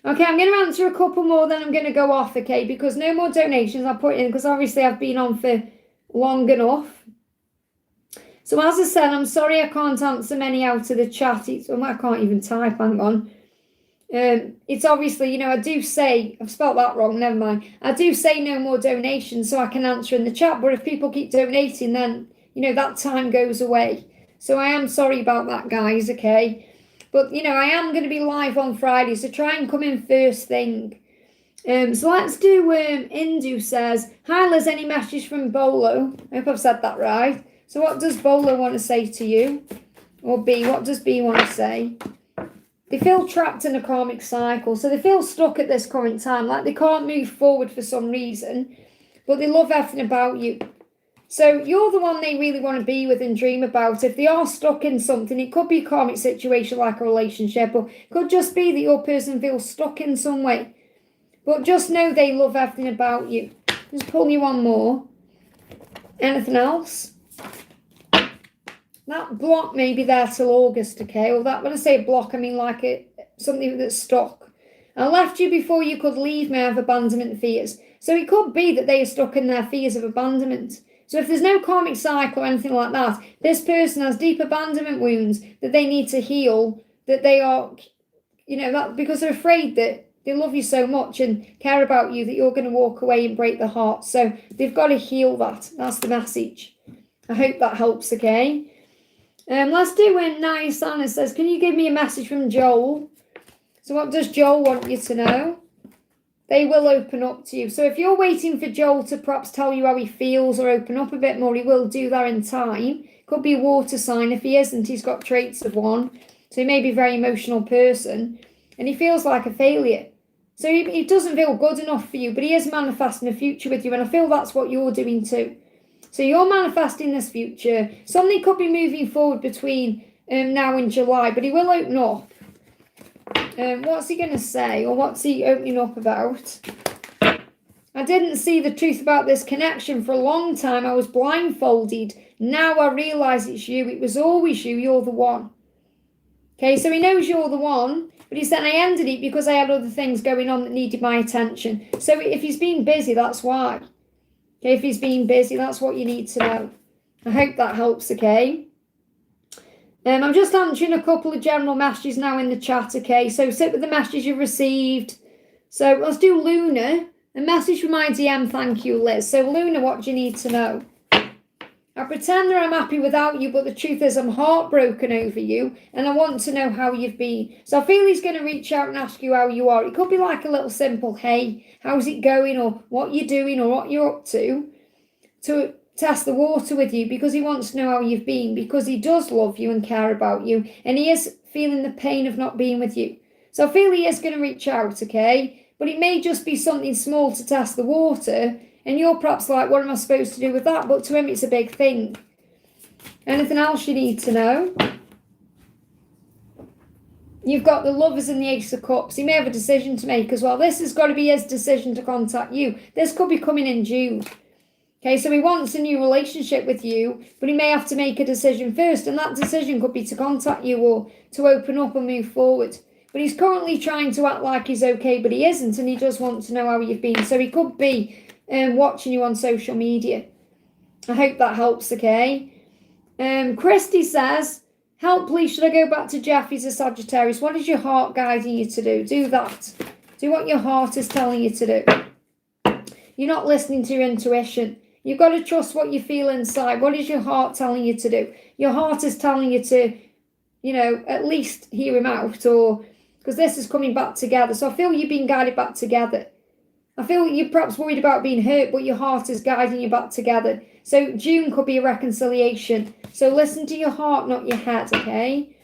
Okay, I'm going to answer a couple more, then I'm going to go off, okay? Because no more donations I'll put in, because obviously I've been on for long enough. So as I said, I'm sorry I can't answer many out of the chat. I can't even type, hang on. It's obviously, I do say, I've spelt that wrong, never mind. I do say no more donations so I can answer in the chat, but if people keep donating, then, that time goes away. So I am sorry about that, guys, okay? But, I am going to be live on Friday, so try and come in first thing. So let's do, Indu says, hi Liz, any message from Bolo? I hope I've said that right. So what does Bolo want to say to you? Or B, what does B want to say? They feel trapped in a karmic cycle. So they feel stuck at this current time. Like they can't move forward for some reason. But they love everything about you. So you're the one they really want to be with and dream about. If they are stuck in something, it could be a karmic situation like a relationship. Or it could just be that your person feels stuck in some way. But just know they love everything about you. Just pull you one more. Anything else? That block may be there till August, okay? Or that, when I say block, I mean like something that's stuck. I left you before you could leave me. I have abandonment fears. So it could be that they are stuck in their fears of abandonment. So if there's no karmic cycle or anything like that, this person has deep abandonment wounds that they need to heal, that they are, that because they're afraid that they love you so much and care about you that you're going to walk away and break their heart. So they've got to heal that. That's the message. I hope that helps, okay? Let's do when Nice Anna says, can you give me a message from Joel? So what does Joel want you to know? They will open up to you. So if you're waiting for Joel to perhaps tell you how he feels or open up a bit more, he will do that in time. Could be a water sign. If he isn't, he's got traits of one. So he may be a very emotional person. And he feels like a failure. So he doesn't feel good enough for you, but he is manifesting a future with you. And I feel that's what you're doing too. So you're manifesting this future. Something could be moving forward between now and July, but he will open up. What's he going to say, or what's he opening up about? I didn't see the truth about this connection for a long time. I was blindfolded. Now I realise it's you. It was always you. You're the one. Okay, so he knows you're the one, but he said I ended it because I had other things going on that needed my attention. So if he's been busy, that's why. Okay, if he's being busy, that's what you need to know. I hope that helps, okay? I'm just answering a couple of general messages now in the chat, okay? So sit with the messages you've received. So let's do Luna. A message from my DM, thank you, Liz. So Luna, what do you need to know? I pretend that I'm happy without you, but the truth is I'm heartbroken over you, and I want to know how you've been. So I feel he's going to reach out and ask you how you are. It could be like a little simple, hey, how's it going, or what you're doing, or what you're up to test the water with you because he wants to know how you've been, because he does love you and care about you, and he is feeling the pain of not being with you. So I feel he is going to reach out, okay? But it may just be something small to test the water, and you're perhaps like, what am I supposed to do with that? But to him, it's a big thing. Anything else you need to know? You've got the Lovers and the Ace of Cups. He may have a decision to make as well. This has got to be his decision to contact you. This could be coming in June. Okay, so he wants a new relationship with you, but he may have to make a decision first, and that decision could be to contact you or to open up and move forward. But he's currently trying to act like he's okay, but he isn't, and he does want to know how you've been. So he could be watching you on social media. I hope that helps, okay? Christy says, help please, should I go back to Jeff? He's a Sagittarius. What is your heart guiding you to do? Do that. Do what your heart is telling you to do. You're not listening to your intuition. You've got to trust what you feel inside. What is your heart telling you to do? Your heart is telling you to, at least hear him out, or because this is coming back together. So I feel you're being guided back together. I feel you're perhaps worried about being hurt, but your heart is guiding you back together. So June could be a reconciliation. So listen to your heart, not your head, okay?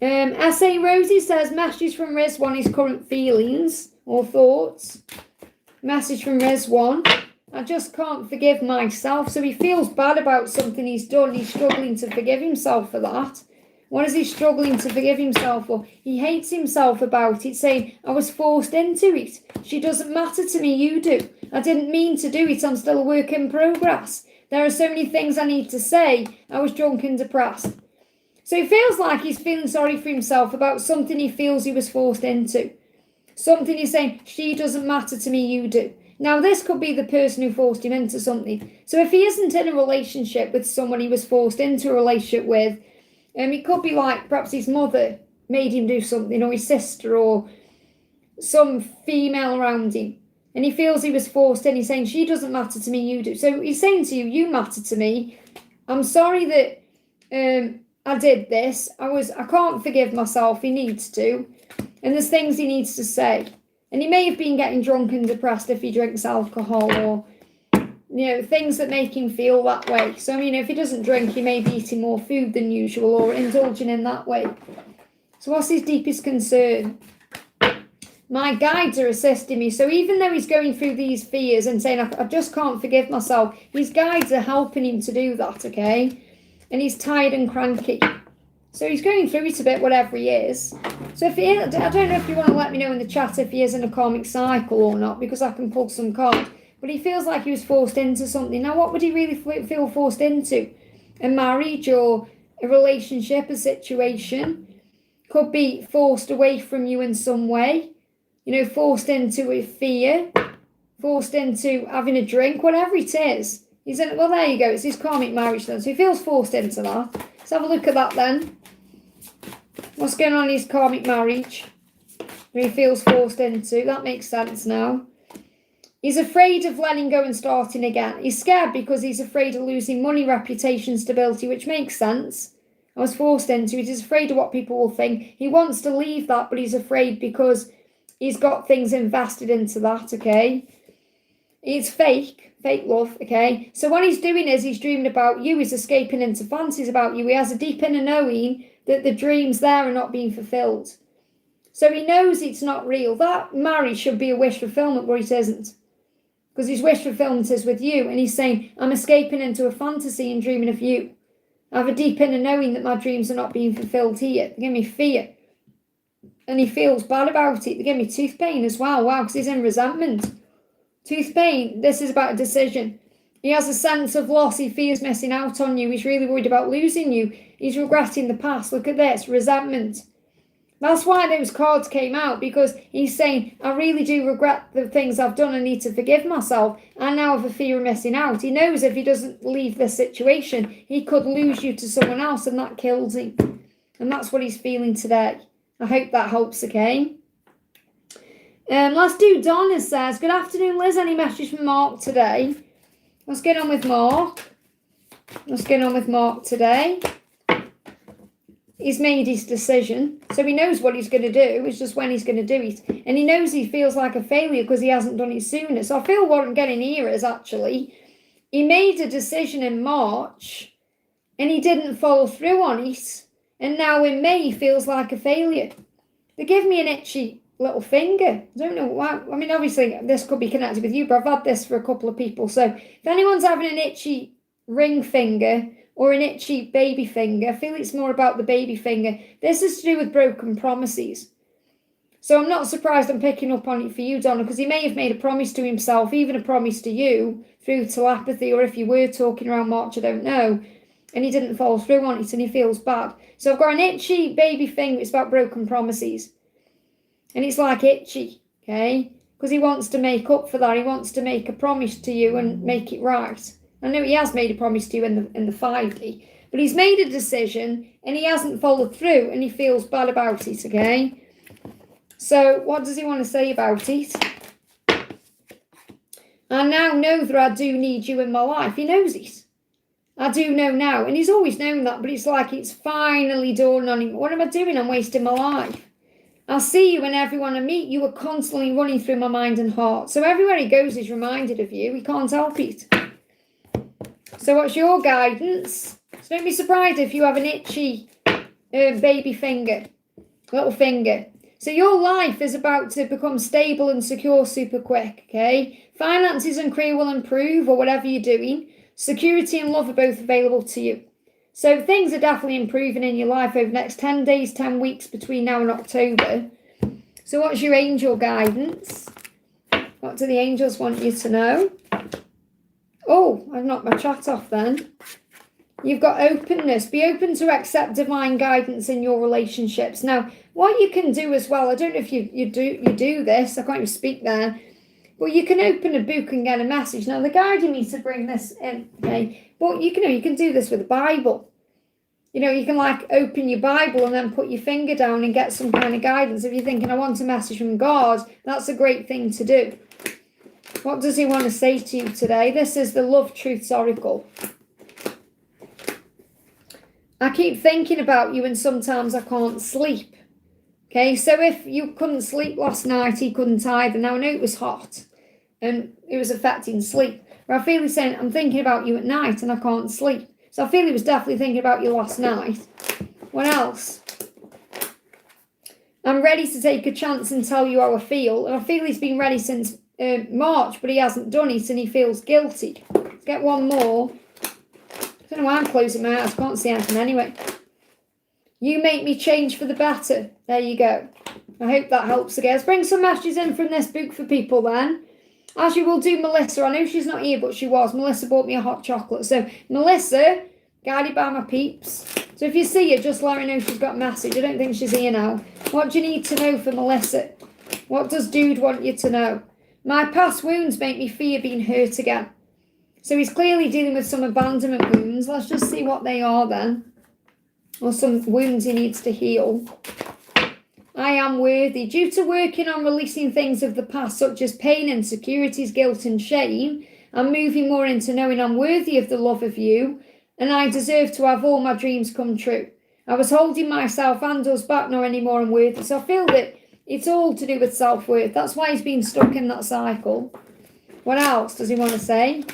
S.A. Rosie says, message from Rizwan, his current feelings or thoughts. Message from Rizwan. I just can't forgive myself. So he feels bad about something he's done. He's struggling to forgive himself for that. What is he struggling to forgive himself for? He hates himself about it, saying, I was forced into it. She doesn't matter to me, you do. I didn't mean to do it. I'm still a work in progress. There are so many things I need to say. I was drunk and depressed. So he feels like he's feeling sorry for himself about something he feels he was forced into. Something he's saying, she doesn't matter to me, you do. Now, this could be the person who forced him into something. So if he isn't in a relationship with someone he was forced into a relationship with, it could be like perhaps his mother made him do something, or his sister, or some female around him. And he feels he was forced in. He's saying, she doesn't matter to me, you do. So he's saying to you, you matter to me. I'm sorry that I did this. I can't forgive myself. He needs to. And there's things he needs to say. And he may have been getting drunk and depressed if he drinks alcohol, or, things that make him feel that way. So, if he doesn't drink, he may be eating more food than usual or indulging in that way. So what's his deepest concern? My guides are assisting me. So even though he's going through these fears and saying, I just can't forgive myself, his guides are helping him to do that, okay? And he's tired and cranky. So he's going through it a bit, whatever he is. So if I don't know if you want to let me know in the chat if he is in a karmic cycle or not, because I can pull some cards. But he feels like he was forced into something. Now, what would he really feel forced into? A marriage or a relationship, a situation? Could be forced away from you in some way. Forced into a fear. Forced into having a drink, whatever it is. Well, there you go. It's his karmic marriage then. So he feels forced into that. Let's have a look at that then. What's going on in his karmic marriage? He feels forced into. That makes sense now. He's afraid of letting go and starting again. He's scared because he's afraid of losing money, reputation, stability, which makes sense. I was forced into it. He's afraid of what people will think. He wants to leave that, but he's afraid because he's got things invested into that, okay? It's fake love, okay? So what he's doing is he's dreaming about you. He's escaping into fantasies about you. He has a deep inner knowing that the dreams there are not being fulfilled. So he knows it's not real. That marriage should be a wish fulfillment, but it isn't. Because his wish fulfillment is with you. And he's saying, I'm escaping into a fantasy and dreaming of you. I have a deep inner knowing that my dreams are not being fulfilled here. They give me fear. And he feels bad about it. They give me tooth pain as well. Wow, because he's in resentment. Tooth pain, this is about a decision. He has a sense of loss. He fears missing out on you. He's really worried about losing you. He's regretting the past. Look at this, resentment. That's why those cards came out, because he's saying, I really do regret the things I've done. I need to forgive myself. I now have a fear of missing out. He knows if he doesn't leave this situation, he could lose you to someone else, and that kills him. And that's what he's feeling today. I hope that helps, okay? Let's do Donna says, good afternoon, Liz. Any message from Mark today? What's going on with Mark? What's going on with Mark today? He's made his decision, so he knows what he's going to do. It's just when he's going to do it. And he knows he feels like a failure because he hasn't done it sooner. So I feel what I'm getting here is actually, he made a decision in March and he didn't follow through on it. And now in May, he feels like a failure. They give me an itchy little finger. I don't know why. I mean, obviously, this could be connected with you, but I've had this for a couple of people. So if anyone's having an itchy ring finger or an itchy baby finger, I feel it's more about the baby finger. This is to do with broken promises. So I'm not surprised I'm picking up on it for you, Donna, because he may have made a promise to himself, even a promise to you through telepathy, or if you were talking around March, I don't know, and he didn't follow through on it and he feels bad. So I've got an itchy baby finger. It's about broken promises. And it's like itchy, okay? Because he wants to make up for that. He wants to make a promise to you and make it right. I know he has made a promise to you in the 5D, but he's made a decision and he hasn't followed through and he feels bad about it, okay? So what does he want to say about it? I now know that I do need you in my life. He knows it. I do know now. And he's always known that, but it's like it's finally dawned on him. What am I doing? I'm wasting my life. I see you and everyone I meet. You are constantly running through my mind and heart. So everywhere he goes, he's reminded of you. He can't help it. So what's your guidance? So don't be surprised if you have an itchy baby finger, little finger. So your life is about to become stable and secure super quick, okay? Finances and career will improve, or whatever you're doing. Security and love are both available to you. So things are definitely improving in your life over the next 10 days, 10 weeks between now and October. So what's your angel guidance? What do the angels want you to know? Oh, I've knocked my chat off then. You've got openness. Be open to accept divine guidance in your relationships. Now, what you can do as well, I don't know if you do this, I can't even speak there, but you can open a book and get a message. Now, they're guiding me to bring this in, okay? But you can do this with the Bible. You know, you can like open your Bible and then put your finger down and get some kind of guidance. If you're thinking, I want a message from God, that's a great thing to do. What does he want to say to you today? This is the Love Truths Oracle. I keep thinking about you and sometimes I can't sleep. Okay, so if you couldn't sleep last night, he couldn't either. Now, I know it was hot and it was affecting sleep. But I feel he's saying, I'm thinking about you at night and I can't sleep. So I feel he was definitely thinking about you last night. What else? I'm ready to take a chance and tell you how I feel. And I feel he's been ready since March, but he hasn't done it and he feels guilty. Let's get one more. I don't know why I'm closing my eyes. I can't see anything anyway. You make me change for the better. There you go. I hope that helps again. Let's bring some messages in from this book for people then. As you will do Melissa. I know she's not here, but she was. Melissa bought me a hot chocolate. So, Melissa, guided by my peeps. So, if you see her, just let her know she's got a message. I don't think she's here now. What do you need to know for Melissa? What does Dude want you to know? My past wounds make me fear being hurt again. So, he's clearly dealing with some abandonment wounds. Let's just see what they are then. Or some wounds he needs to heal. I am worthy. Due to working on releasing things of the past, such as pain, insecurities, guilt and shame, I'm moving more into knowing I'm worthy of the love of you and I deserve to have all my dreams come true. I was holding myself and us back, not anymore I'm worthy. So I feel that it's all to do with self-worth. That's why he's been stuck in that cycle. What else does he want to say?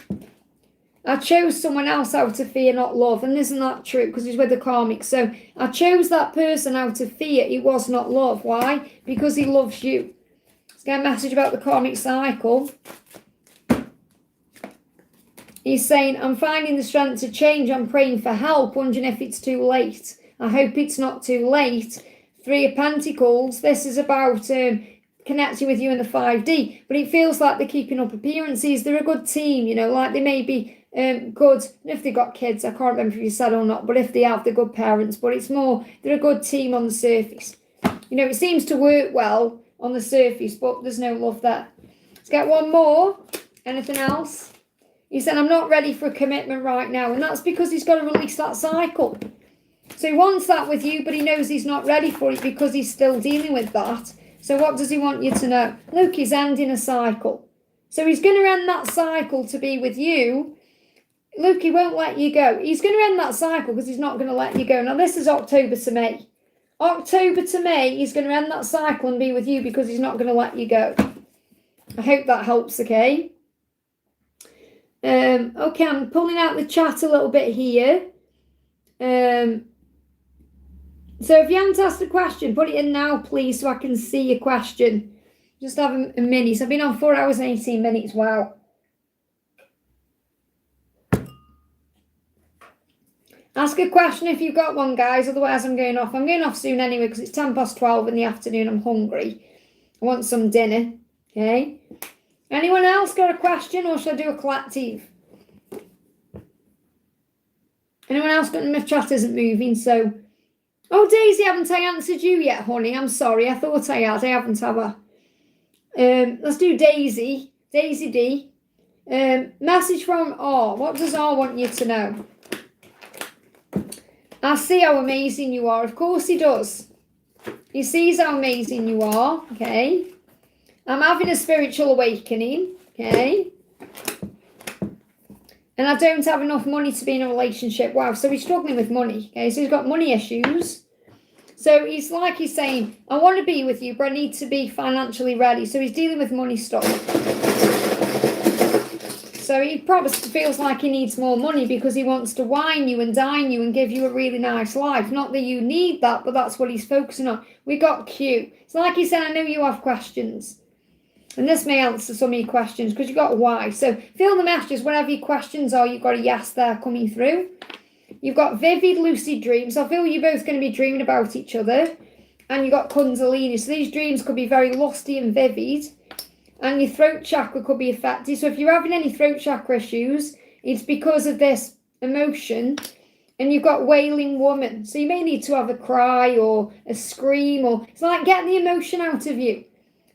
I chose someone else out of fear, not love. And isn't that true? Because he's with the karmic. So I chose that person out of fear. It was not love. Why? Because he loves you. Let's get a message about the karmic cycle. He's saying, I'm finding the strength to change. I'm praying for help, wondering if it's too late. I hope it's not too late. 3 of Pentacles. This is about connecting with you in the 5D. But it feels like they're keeping up appearances. They're a good team, you know, like they may be good. If they've got kids, I can't remember if you said or not, but if they have, they're good parents. But it's more, they're a good team on the surface. You know, it seems to work well on the surface, but there's no love there. Let's get one more. Anything else? He said, I'm not ready for a commitment right now. And that's because he's got to release that cycle. So he wants that with you, but he knows he's not ready for it because he's still dealing with that. So what does he want you to know? Look, he's ending a cycle. So he's going to end that cycle to be with you. Look, he won't let you go. He's going to end that cycle because he's not going to let you go. Now, this is October to May. October to May, he's going to end that cycle and be with you because he's not going to let you go. I hope that helps, okay? Okay, I'm pulling out the chat a little bit here. So if you haven't asked a question, put it in now, please, so I can see your question. Just have a minute. So I've been on 4 hours and 18 minutes. Wow. Ask a question if you've got one, guys. Otherwise, I'm going off. I'm going off soon anyway because it's 12:10 in the afternoon. I'm hungry. I want some dinner. Okay. Anyone else got a question, or should I do a collective? Anyone else got my chat isn't moving, so... Oh, Daisy, haven't I answered you yet, honey? I'm sorry. I thought I had. I haven't, have I? Let's do Daisy. Daisy D. Message from R. What does R want you to know? I see how amazing you are. Of course he does. He sees how amazing you are. Okay. I'm having a spiritual awakening. Okay. And I don't have enough money to be in a relationship. Wow. So he's struggling with money. Okay. So he's got money issues. So he's saying, I want to be with you, but I need to be financially ready. So he's dealing with money stuff. So he probably feels like he needs more money because he wants to wine you and dine you and give you a really nice life. Not that you need that, but that's what he's focusing on. We got Q. It's like he said, I know you have questions. And this may answer some of your questions because you got why. So fill the messages, whatever your questions are, you've got a yes there coming through. You've got vivid lucid dreams. I feel you're both going to be dreaming about each other. And you've got Kundalini. So these dreams could be very lusty and vivid. And your throat chakra could be affected. So if you're having any throat chakra issues, it's because of this emotion. And you've got wailing woman. So you may need to have a cry or a scream. Or it's like getting the emotion out of you.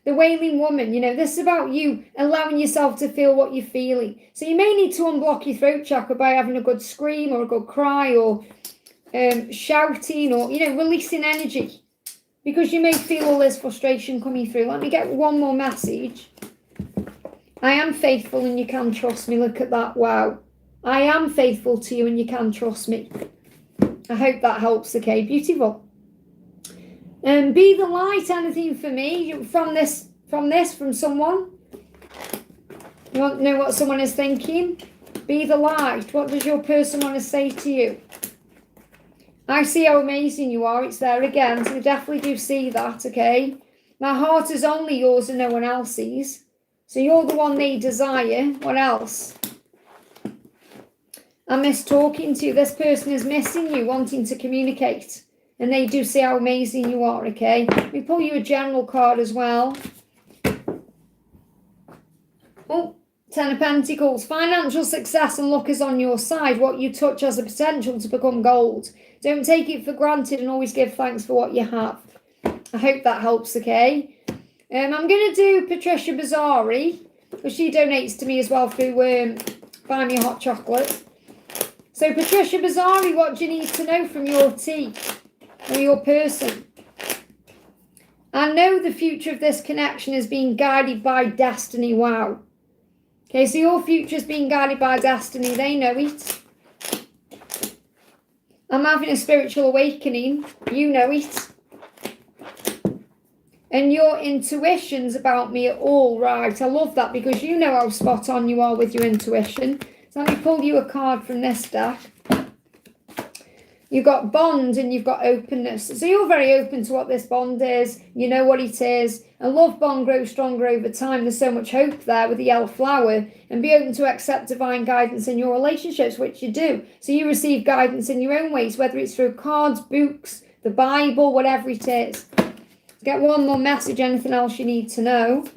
The wailing woman, this is about you allowing yourself to feel what you're feeling. So you may need to unblock your throat chakra by having a good scream or a good cry or shouting or, releasing energy. Because you may feel all this frustration coming through. Let me get one more message. I am faithful and you can trust me. Look at that. Wow. I am faithful to you and you can trust me. I hope that helps. Okay, beautiful. Be the light. Anything for me from someone? You want to know what someone is thinking? Be the light. What does your person want to say to you? I see how amazing you are. It's there again. So we definitely do see that, okay? My heart is only yours and no one else's. So you're the one they desire. What else? I miss talking to you. This person is missing you, wanting to communicate. And they do see how amazing you are, okay? We pull you a general card as well. Oh, 10 of Pentacles. Financial success and luck is on your side. What you touch has the potential to become gold. Don't take it for granted and always give thanks for what you have. I hope that helps, okay? I'm going to do Patricia Bazzari, because she donates to me as well through Buy Me a Hot Chocolate. So Patricia Bazzari, what do you need to know from your tea? Or your person? I know the future of this connection is being guided by destiny. Wow. Okay, so your future is being guided by destiny. They know it. I'm having a spiritual awakening. You know it. And your intuitions about me are all right. I love that because you know how spot on you are with your intuition. So let me pull you a card from this deck. You've got bond and you've got openness. So you're very open to what this bond is. You know what it is. And love bond grows stronger over time. There's so much hope there with the yellow flower. And be open to accept divine guidance in your relationships, which you do. So you receive guidance in your own ways, whether it's through cards, books, the Bible, whatever it is. Get one more message, anything else you need to know.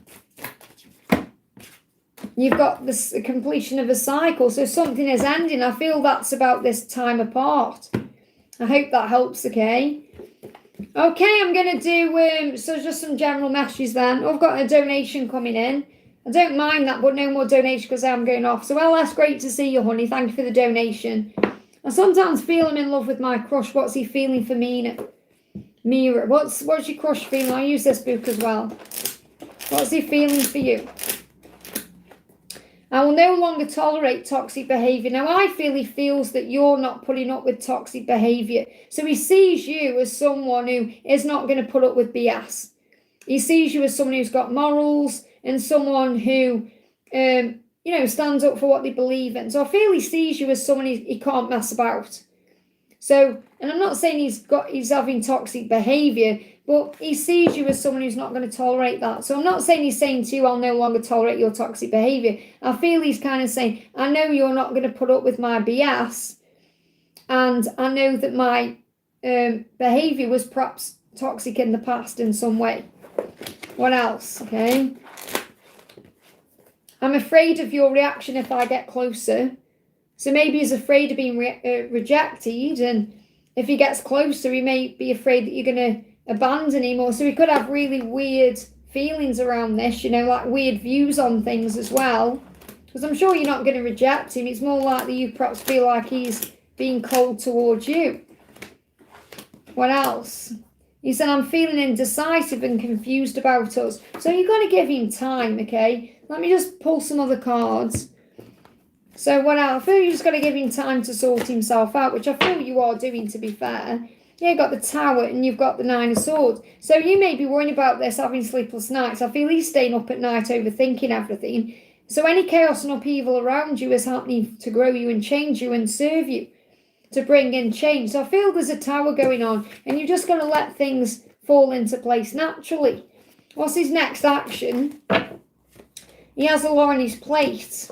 You've got this completion of a cycle. So something is ending. I feel that's about this time apart. I hope that helps, okay? Okay, I'm going to do, so just some general messages then. I've got a donation coming in. I don't mind that, but no more donation because I am going off. So, well, that's great to see you, honey. Thank you for the donation. I sometimes feel I'm in love with my crush. What's he feeling for me? Mira, what's your crush feeling? I use this book as well. What's he feeling for you? I will no longer tolerate toxic behaviour. Now, I feel he feels that you're not putting up with toxic behaviour. So he sees you as someone who is not going to put up with BS. He sees you as someone who's got morals and someone who stands up for what they believe in. So I feel he sees you as someone he can't mess about. So, and I'm not saying he's having toxic behaviour, but he sees you as someone who's not going to tolerate that. So I'm not saying he's saying to you, I'll no longer tolerate your toxic behaviour. I feel he's kind of saying, I know you're not going to put up with my BS, and I know that my behaviour was perhaps toxic in the past in some way. What else? Okay. I'm afraid of your reaction if I get closer. So maybe he's afraid of being rejected, and if he gets closer, he may be afraid that you're going to abandon him, or so he could have really weird feelings around this, like weird views on things as well. Because I'm sure you're not going to reject him. It's more likely you perhaps feel like he's being cold towards you. What else? He said, I'm feeling indecisive and confused about us. So you've got to give him time, okay? Let me just pull some other cards. So what else? I feel you just got to give him time to sort himself out, which I feel you are doing, to be fair. Yeah, you've got the Tower and you've got the Nine of Swords. So you may be worrying about this, having sleepless nights. I feel he's staying up at night overthinking everything. So any chaos and upheaval around you is happening to grow you and change you and serve you, to bring in change. So I feel there's a Tower going on, and you're just going to let things fall into place naturally. What's his next action? He has a lot on his plate,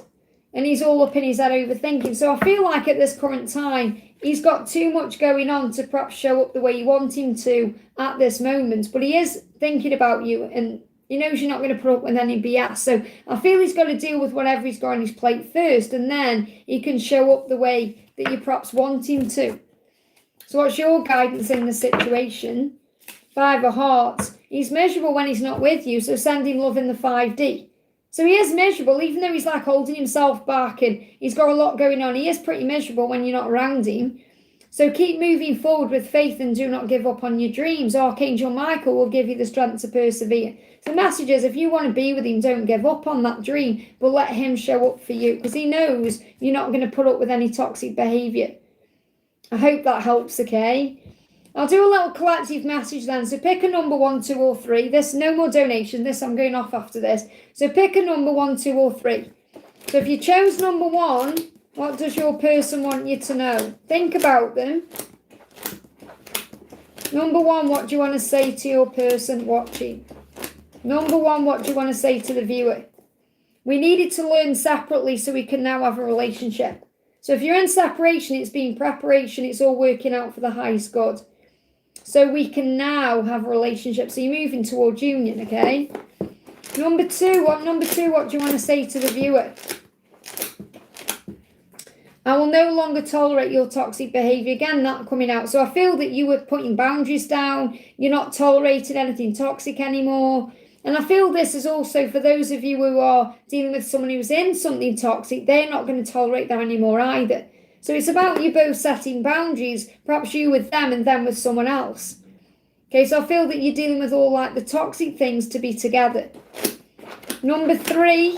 and he's all up in his head overthinking. So I feel like at this current time, he's got too much going on to perhaps show up the way you want him to at this moment. But he is thinking about you, and he knows you're not going to put up with any BS. So I feel he's got to deal with whatever he's got on his plate first, and then he can show up the way that you perhaps want him to. So what's your guidance in the situation? Five of Hearts. He's miserable when he's not with you, so send him love in the 5D. So he is miserable, even though he's like holding himself back and he's got a lot going on. He is pretty miserable when you're not around him. So keep moving forward with faith and do not give up on your dreams. Archangel Michael will give you the strength to persevere. So the message is, if you want to be with him, don't give up on that dream, but let him show up for you, because he knows you're not going to put up with any toxic behaviour. I hope that helps, okay? I'll do a little collective message then. So pick a number 1, 2 or 3. This, no more donation. This, I'm going off after this. So pick a number 1, 2 or 3. So if you chose number 1, what does your person want you to know? Think about them. Number 1, what do you want to say to your person watching? Number 1, what do you want to say to the viewer? We needed to learn separately so we can now have a relationship. So if you're in separation, it's been preparation. It's all working out for the highest good. So we can now have a relationship. So you're moving towards union, okay? Number 2, what do you want to say to the viewer? I will no longer tolerate your toxic behaviour. Again, that coming out. So I feel that you were putting boundaries down. You're not tolerating anything toxic anymore. And I feel this is also for those of you who are dealing with someone who's in something toxic. They're not going to tolerate that anymore either. So it's about you both setting boundaries, perhaps you with them and them with someone else. Okay, so I feel that you're dealing with all like the toxic things to be together. Number 3,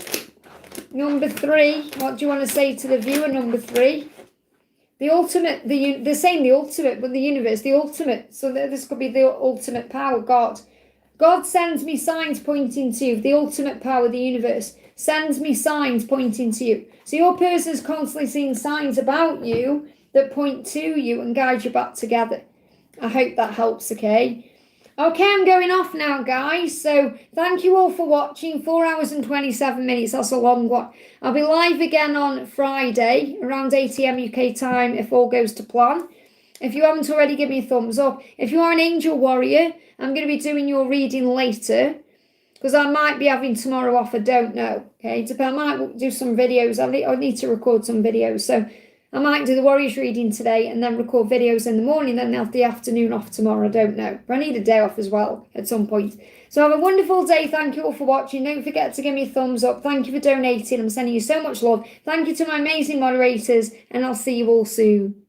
what do you want to say to the viewer? Number 3, the ultimate, they're saying the ultimate, but the universe, the ultimate. So this could be the ultimate power, God. God sends me signs pointing to you, the ultimate power, the universe. Sends me signs pointing to you. So your person's constantly seeing signs about you that point to you and guide you back together. I hope that helps, okay? Okay, I'm going off now, guys. So thank you all for watching. 4 hours and 27 minutes. That's a long one. I'll be live again on Friday around 8 AM UK time if all goes to plan. If you haven't already, give me a thumbs up. If you are an angel warrior, I'm going to be doing your reading later, because I might be having tomorrow off, I don't know. Okay, I might do some videos. I need to record some videos. So I might do the Warriors reading today and then record videos in the morning, then have the afternoon off tomorrow. I don't know. But I need a day off as well at some point. So have a wonderful day. Thank you all for watching. Don't forget to give me a thumbs up. Thank you for donating. I'm sending you so much love. Thank you to my amazing moderators, and I'll see you all soon.